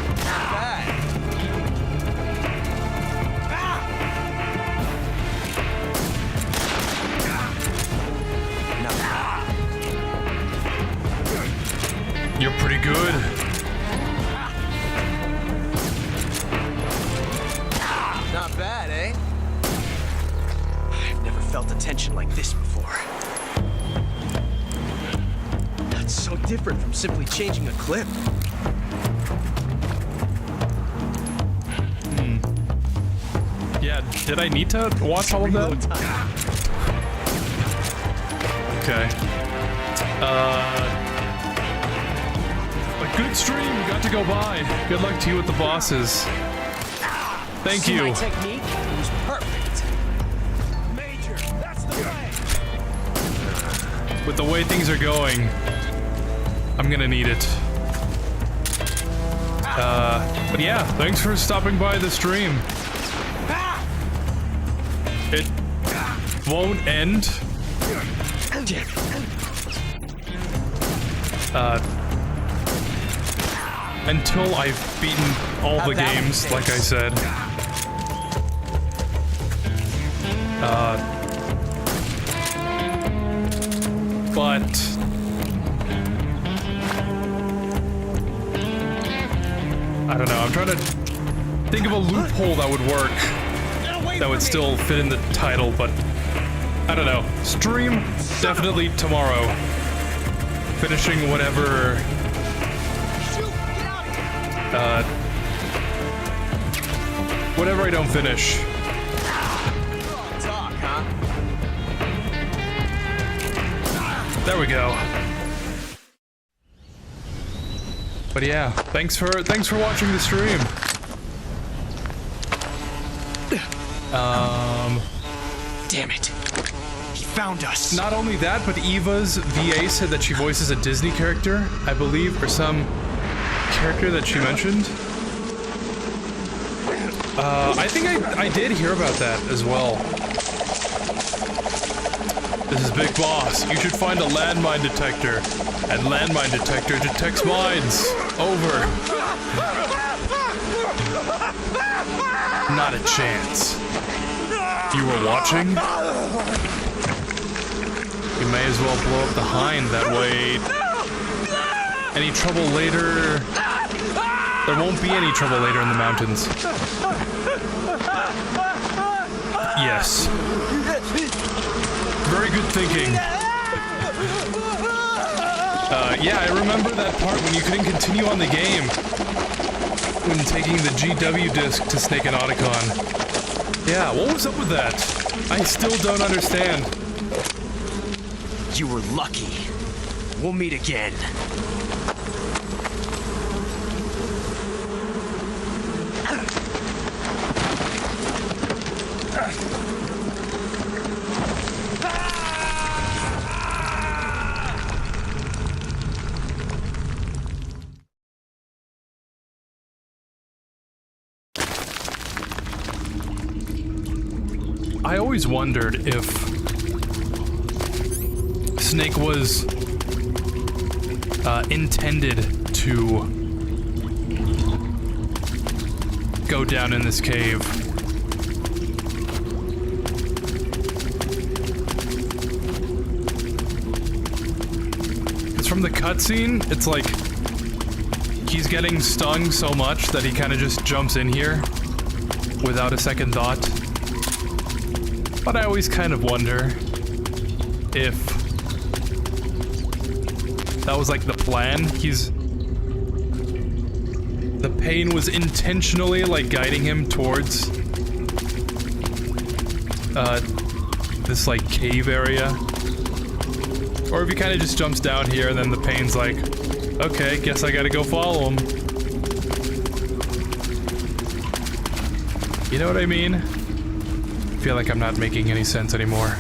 You're pretty good. Not bad, eh? I've never felt a tension like this before. That's so different from simply changing a clip. Yeah, did I need to watch all of that? Okay. A good stream, got to go by. Good luck to you with the bosses. Thank you. My technique was perfect. Major, that's the way. With the way things are going, I'm gonna need it. But yeah, thanks for stopping by the stream. It won't end. Until I've beaten all the games, like I said. but I don't know. I'm trying to think of a loophole that would work, that would still fit in the title, but I don't know. Stream definitely tomorrow. Finishing whatever. Whatever I don't finish. Talk, huh? There we go. But yeah, thanks for watching the stream. Damn it. He found us. Not only that, but Eva's VA said that she voices a Disney character, I believe, or some character that she mentioned. I think I did hear about that as well. This is Big Boss. You should find a landmine detector. And landmine detector detects mines. Over. Not a chance. You were watching? You may as well blow up the hind that way. Any trouble later? There won't be any trouble later in the mountains. Yes. Very good thinking. Yeah, I remember that part when you couldn't continue on the game when taking the GW disc to Snake and Otacon. Yeah, what was up with that? I still don't understand. You were lucky. We'll meet again. I always wondered if Snake was intended to go down in this cave. Because from the cutscene, it's like he's getting stung so much that he kind of just jumps in here without a second thought. But I always kind of wonder if that was like the plan. The pain was intentionally like guiding him towards this like cave area. Or if he kind of just jumps down here and then the pain's like, okay, guess I gotta go follow him. You know what I mean? I feel like I'm not making any sense anymore.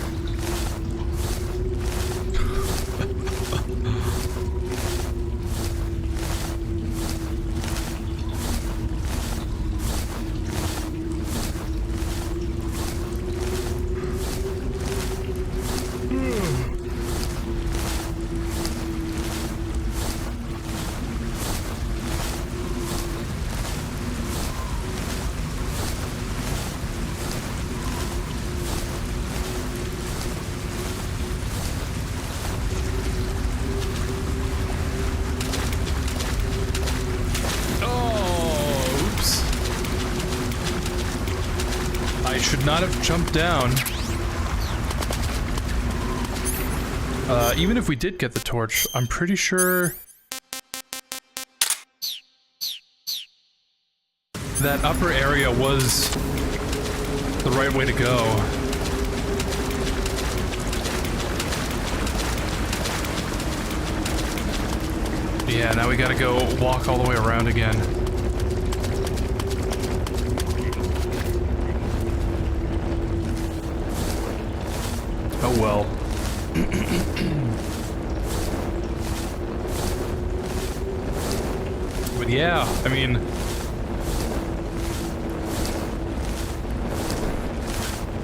Not have jumped down. Even if we did get the torch, I'm pretty sure that upper area was the right way to go. Yeah, now we gotta go walk all the way around again. Oh well. But yeah, I mean,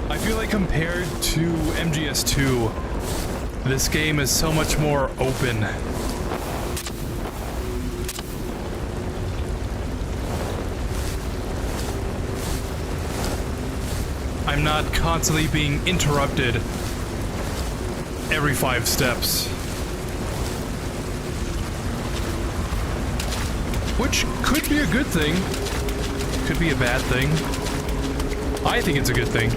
I feel like compared to MGS2, this game is so much more open. I'm not constantly being interrupted every 5 steps. which could be a good thing, could be a bad thing. I think it's a good thing.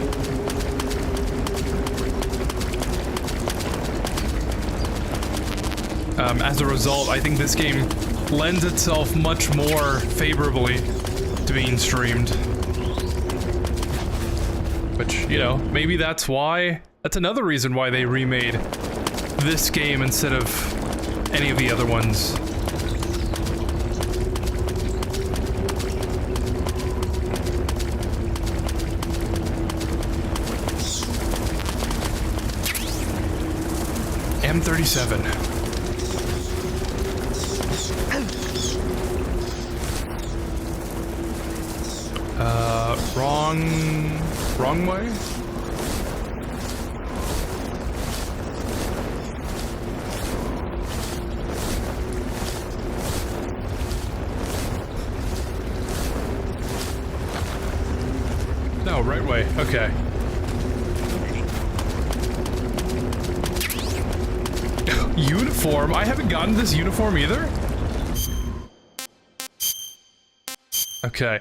As a result, I think this game lends itself much more favorably to being streamed. Which, you know, maybe that's another reason why they remade this game instead of any of the other ones. M37. Wrong way? No, right way. Okay. Uniform? I haven't gotten this uniform either? Okay.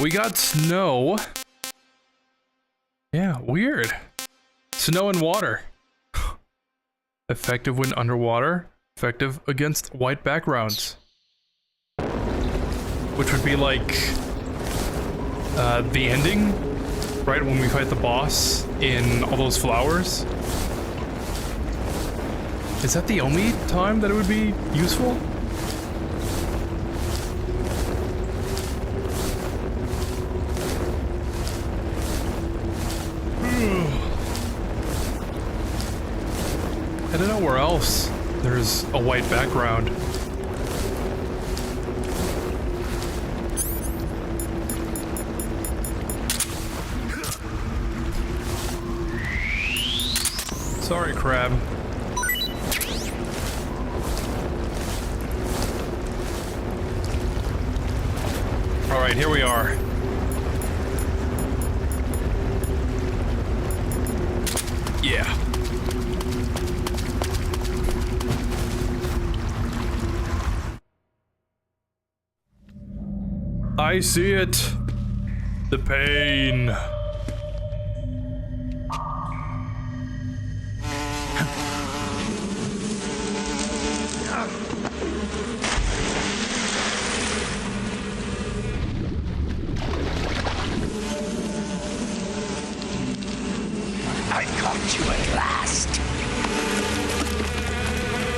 We got snow. Yeah, weird. Snow and water. Effective when underwater. Effective against white backgrounds. Which would be like the ending, right when we fight the boss in all those flowers. Is that the only time that it would be useful? I don't know where else there's a white background. Sorry, crab. All right, here we are. Yeah. I see it. The pain. I caught you at last.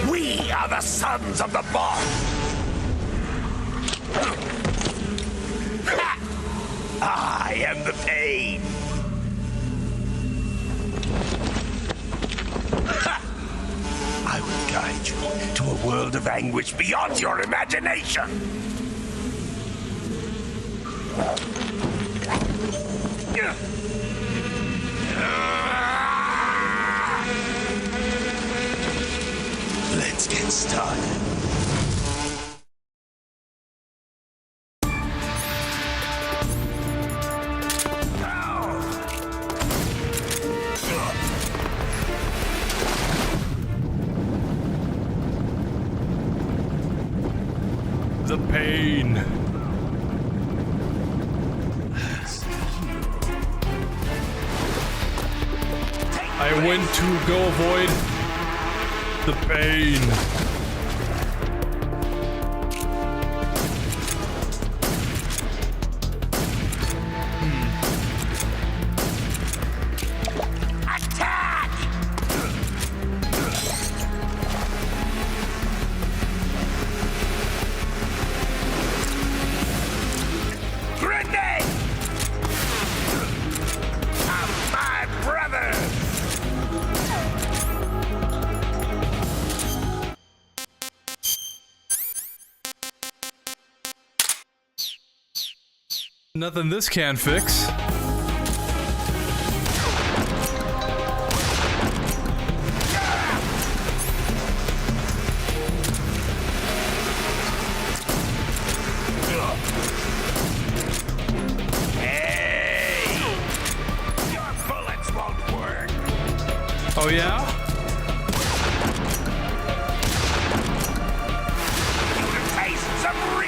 We are the sons of the boss. I am the pain. I will guide you to a world of anguish beyond your imagination. Let's get started. The pain. I went to go avoid the pain. Nothing this can't fix. Hey! Your bullets won't work. Oh yeah? You taste some real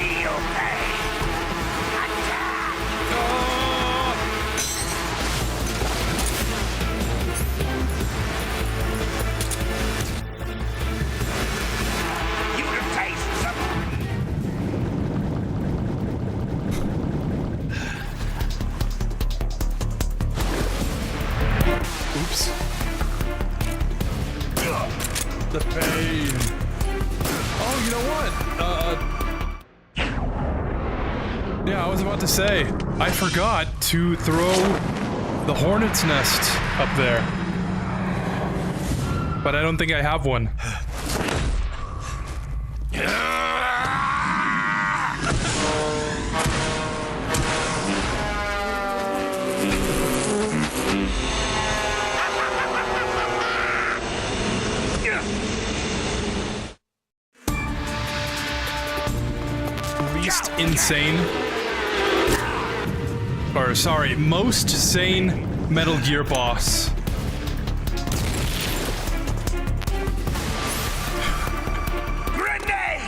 The pain. Oh, you know what? Yeah, I was about to say, I forgot to throw the hornet's nest up there. But I don't think I have one. Least insane. Or, sorry, most sane Metal Gear boss. Grenade!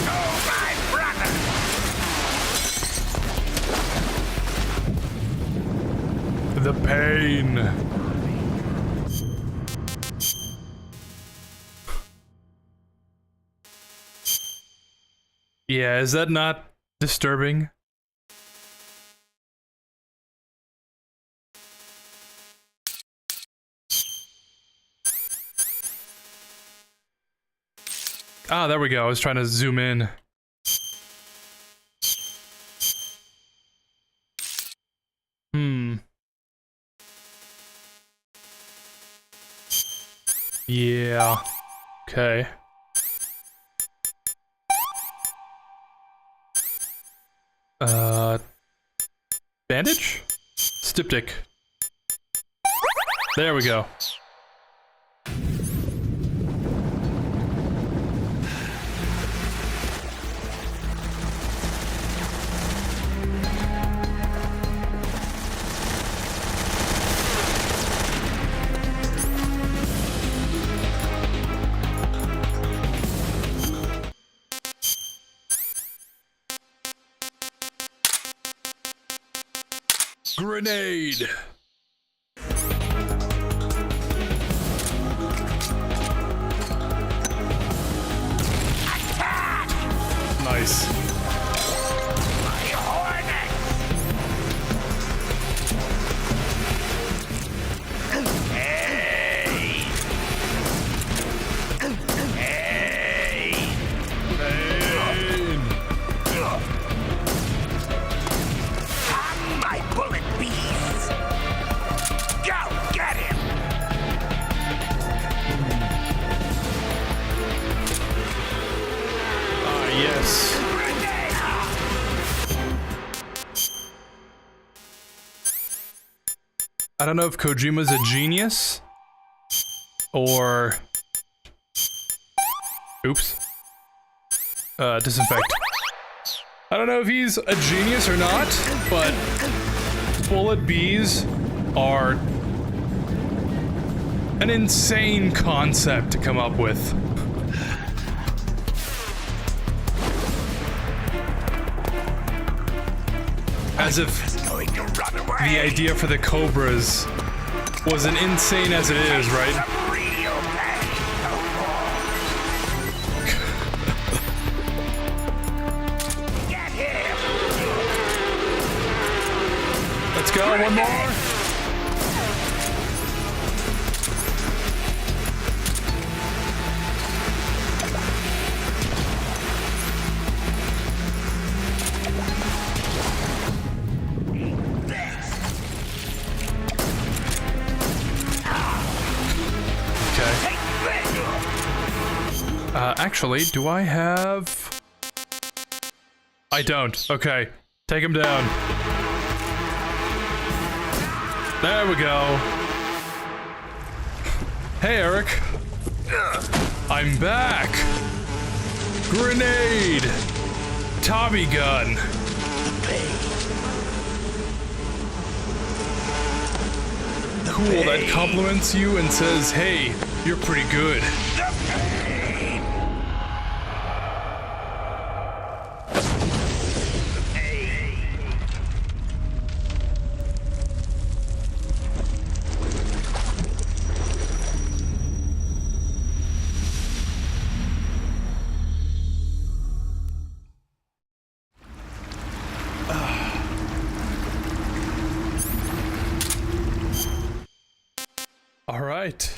Oh, my brother! The pain. Yeah, is that not disturbing? Ah, there we go. I was trying to zoom in. Yeah. Okay. Bandage? Styptic. There we go. Grenade! Nice. I don't know if Kojima's a genius, or... Oops. Disinfect. I don't know if he's a genius or not, but bullet bees are an insane concept to come up with. As if the idea for the Cobras was as insane as it is, right? Let's go, one more. Actually, do I have... I don't. Okay. Take him down. There we go. Hey, Eric. I'm back. Grenade. Tommy gun. Cool, that compliments you and says, hey, you're pretty good. right.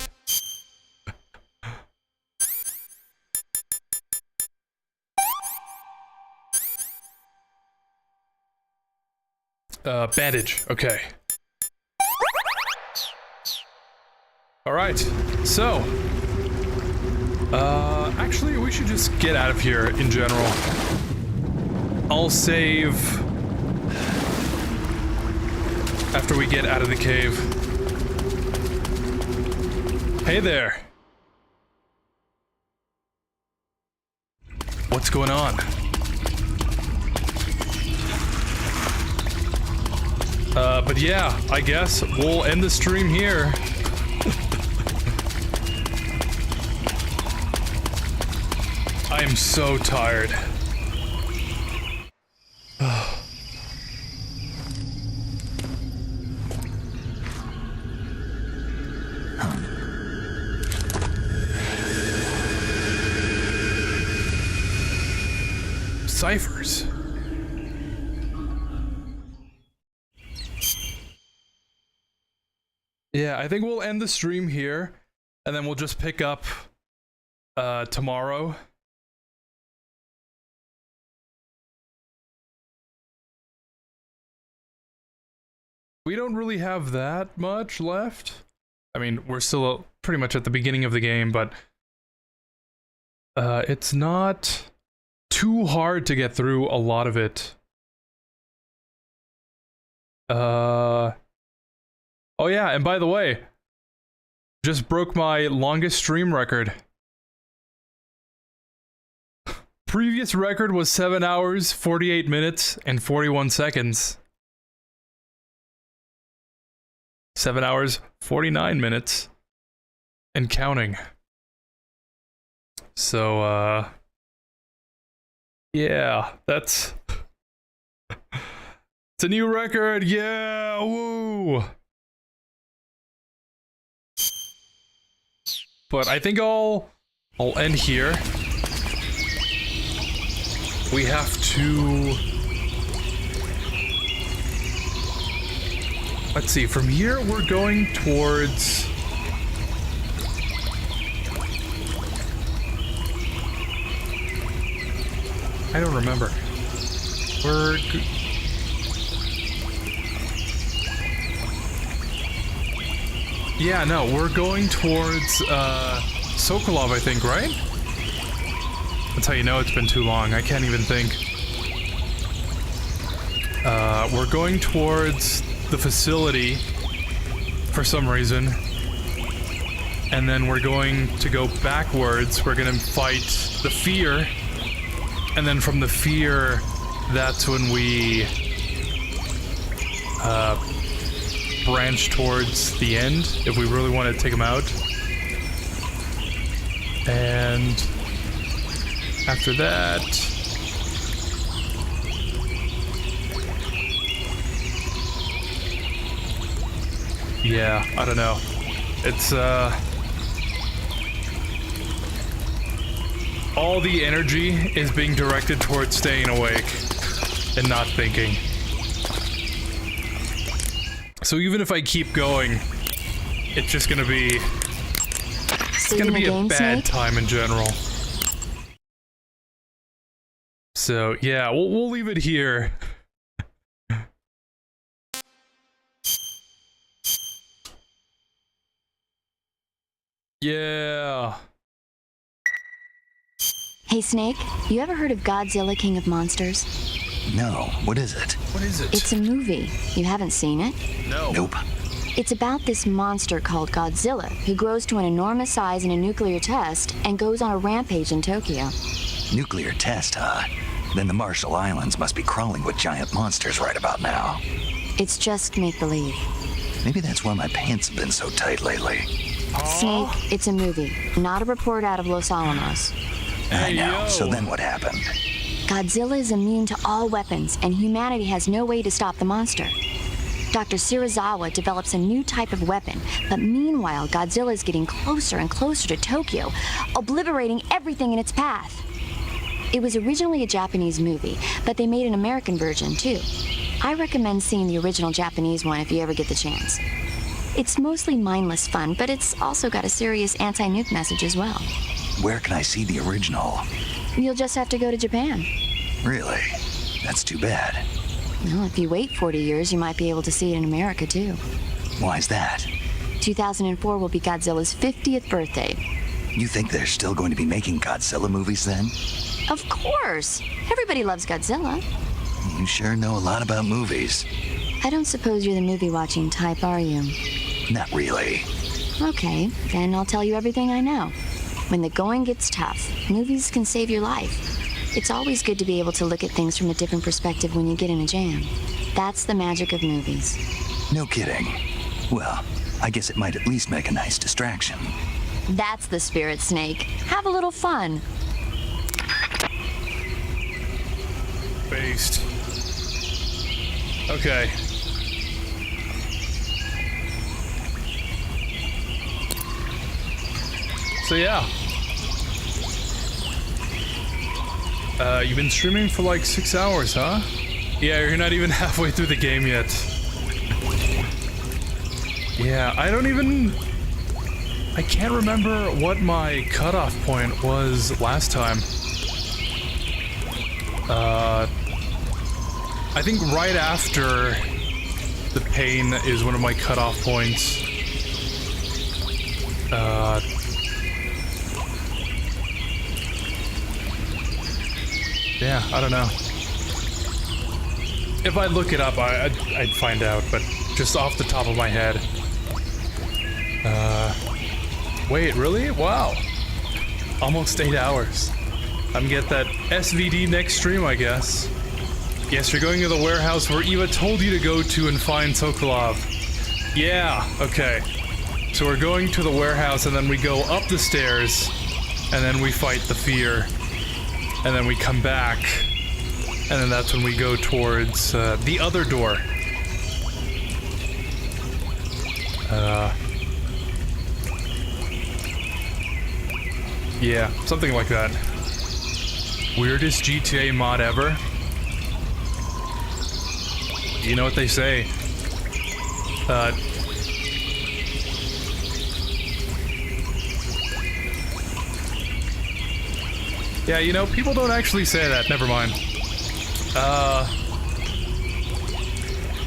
Bandage. Okay. All right. So, actually, we should just get out of here in general. I'll save after we get out of the cave. Hey there. What's going on? But yeah, I guess we'll end the stream here. I am so tired. Ciphers. Yeah, I think we'll end the stream here, and then we'll just pick up tomorrow. We don't really have that much left. I mean, we're still pretty much at the beginning of the game, but it's not too hard to get through a lot of it. Oh yeah, and by the way, just broke my longest stream record. Previous record was 7 hours, 48 minutes, and 41 seconds. 7 hours, 49 minutes, and counting. So, yeah, that's... It's a new record, yeah, woo! But I think I'll end here. We have to... Let's see, from here we're going towards... I don't remember. Yeah, no, we're going towards, Sokolov, I think, right? That's how you know it's been too long. I can't even think. We're going towards the facility for some reason. And then we're going to go backwards. We're gonna fight the fear. And then from the fear, that's when we, branch towards the end if we really want to take him out. And after that, yeah, I don't know. It's all the energy is being directed towards staying awake and not thinking. So even if I keep going, it's just gonna be... It's gonna be a bad time in general. So yeah, we'll leave it here. Yeah. Hey Snake, you ever heard of Godzilla King of Monsters? No, what is it? What is it? It's a movie. You haven't seen it? No. Nope. It's about this monster called Godzilla, who grows to an enormous size in a nuclear test and goes on a rampage in Tokyo. Nuclear test, huh? Then the Marshall Islands must be crawling with giant monsters right about now. It's just make-believe. Maybe that's why my pants have been so tight lately. Snake, it's a movie, not a report out of Los Alamos. I know, so then what happened? Godzilla is immune to all weapons, and humanity has no way to stop the monster. Dr. Shirazawa develops a new type of weapon, but meanwhile, Godzilla is getting closer and closer to Tokyo, obliterating everything in its path. It was originally a Japanese movie, but they made an American version, too. I recommend seeing the original Japanese one if you ever get the chance. It's mostly mindless fun, but it's also got a serious anti-nuke message as well. Where can I see the original? You'll just have to go to Japan. Really? That's too bad. Well, if you wait 40 years, you might be able to see it in America, too. Why's that? 2004 will be Godzilla's 50th birthday. You think they're still going to be making Godzilla movies then? Of course! Everybody loves Godzilla. You sure know a lot about movies. I don't suppose you're the movie-watching type, are you? Not really. Okay, then I'll tell you everything I know. When the going gets tough, movies can save your life. It's always good to be able to look at things from a different perspective when you get in a jam. That's the magic of movies. No kidding. Well, I guess it might at least make a nice distraction. That's the spirit, Snake. Have a little fun. Based. Okay. So yeah. You've been streaming for like 6 hours, huh? Yeah, you're not even halfway through the game yet. Yeah, I can't remember what my cutoff point was last time. I think right after the pain is one of my cutoff points. Yeah, I don't know. If I look it up, I'd find out, but just off the top of my head. Wait, really? Wow. Almost 8 hours. I'm gonna get that SVD next stream, I guess. Yes, you're going to the warehouse where Eva told you to go to and find Sokolov. Yeah, okay. So we're going to the warehouse and then we go up the stairs and then we fight the fear. And then we come back and then that's when we go towards the other door. Yeah, something like that. Weirdest GTA mod ever? You know what they say. Yeah, you know, people don't actually say that. Never mind.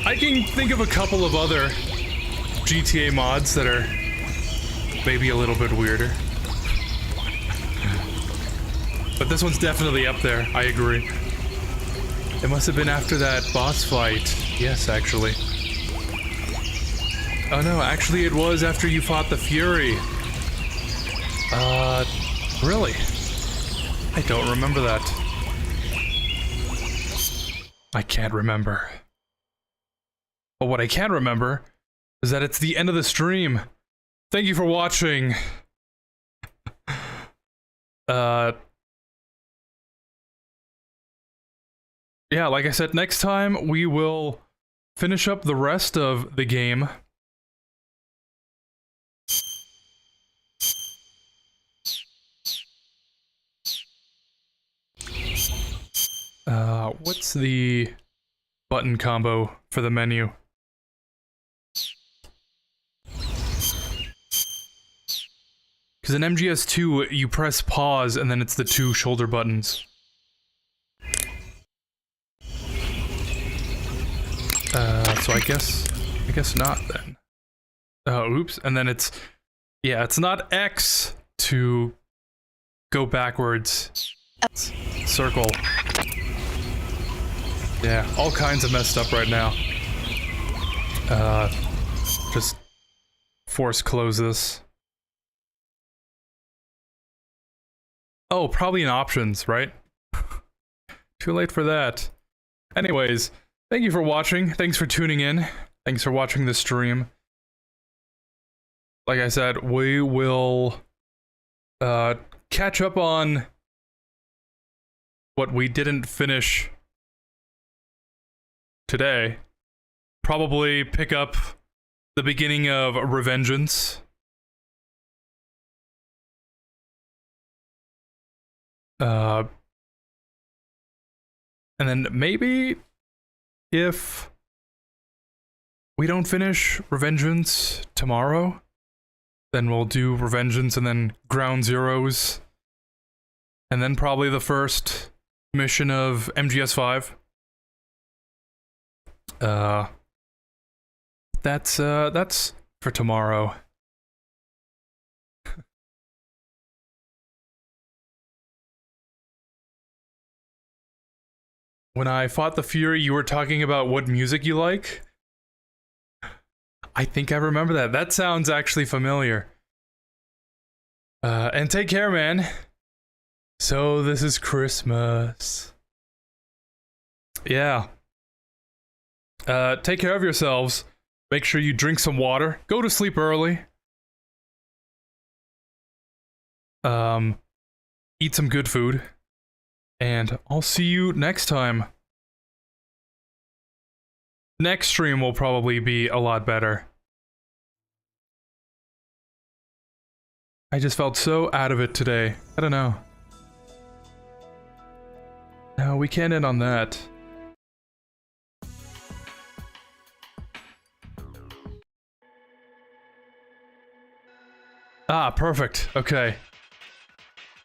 I can think of a couple of other GTA mods that are maybe a little bit weirder. But this one's definitely up there, I agree. It must have been after that boss fight. Yes, actually. Oh no, actually it was after you fought the Fury. Really? I don't remember that. I can't remember. But what I can remember is that it's the end of the stream. Thank you for watching. Yeah, like I said, next time we will finish up the rest of the game. What's the button combo for the menu? Because in MGS2, you press pause and then it's the two shoulder buttons. So I guess not then. Oops, and then it's not X to go backwards. It's circle. Yeah, all kinds of messed up right now. Just force close this. Oh, probably in options, right? Too late for that. Anyways, thank you for watching. Thanks for tuning in. Thanks for watching the stream. Like I said, we will catch up on what we didn't finish today. Probably pick up the beginning of Revengeance. And then maybe if we don't finish Revengeance tomorrow, then we'll do Revengeance and then Ground Zeroes. And then probably the first mission of MGS5. That's for tomorrow. When I fought the Fury, you were talking about what music you like? I think I remember that. That sounds actually familiar. And take care, man. So this is Christmas. Yeah. Take care of yourselves. Make sure you drink some water. Go to sleep early. Eat some good food. And I'll see you next time. Next stream will probably be a lot better. I just felt so out of it today. I don't know. No, we can't end on that. Ah, perfect. Okay.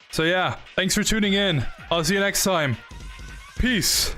So yeah, thanks for tuning in. I'll see you next time. Peace.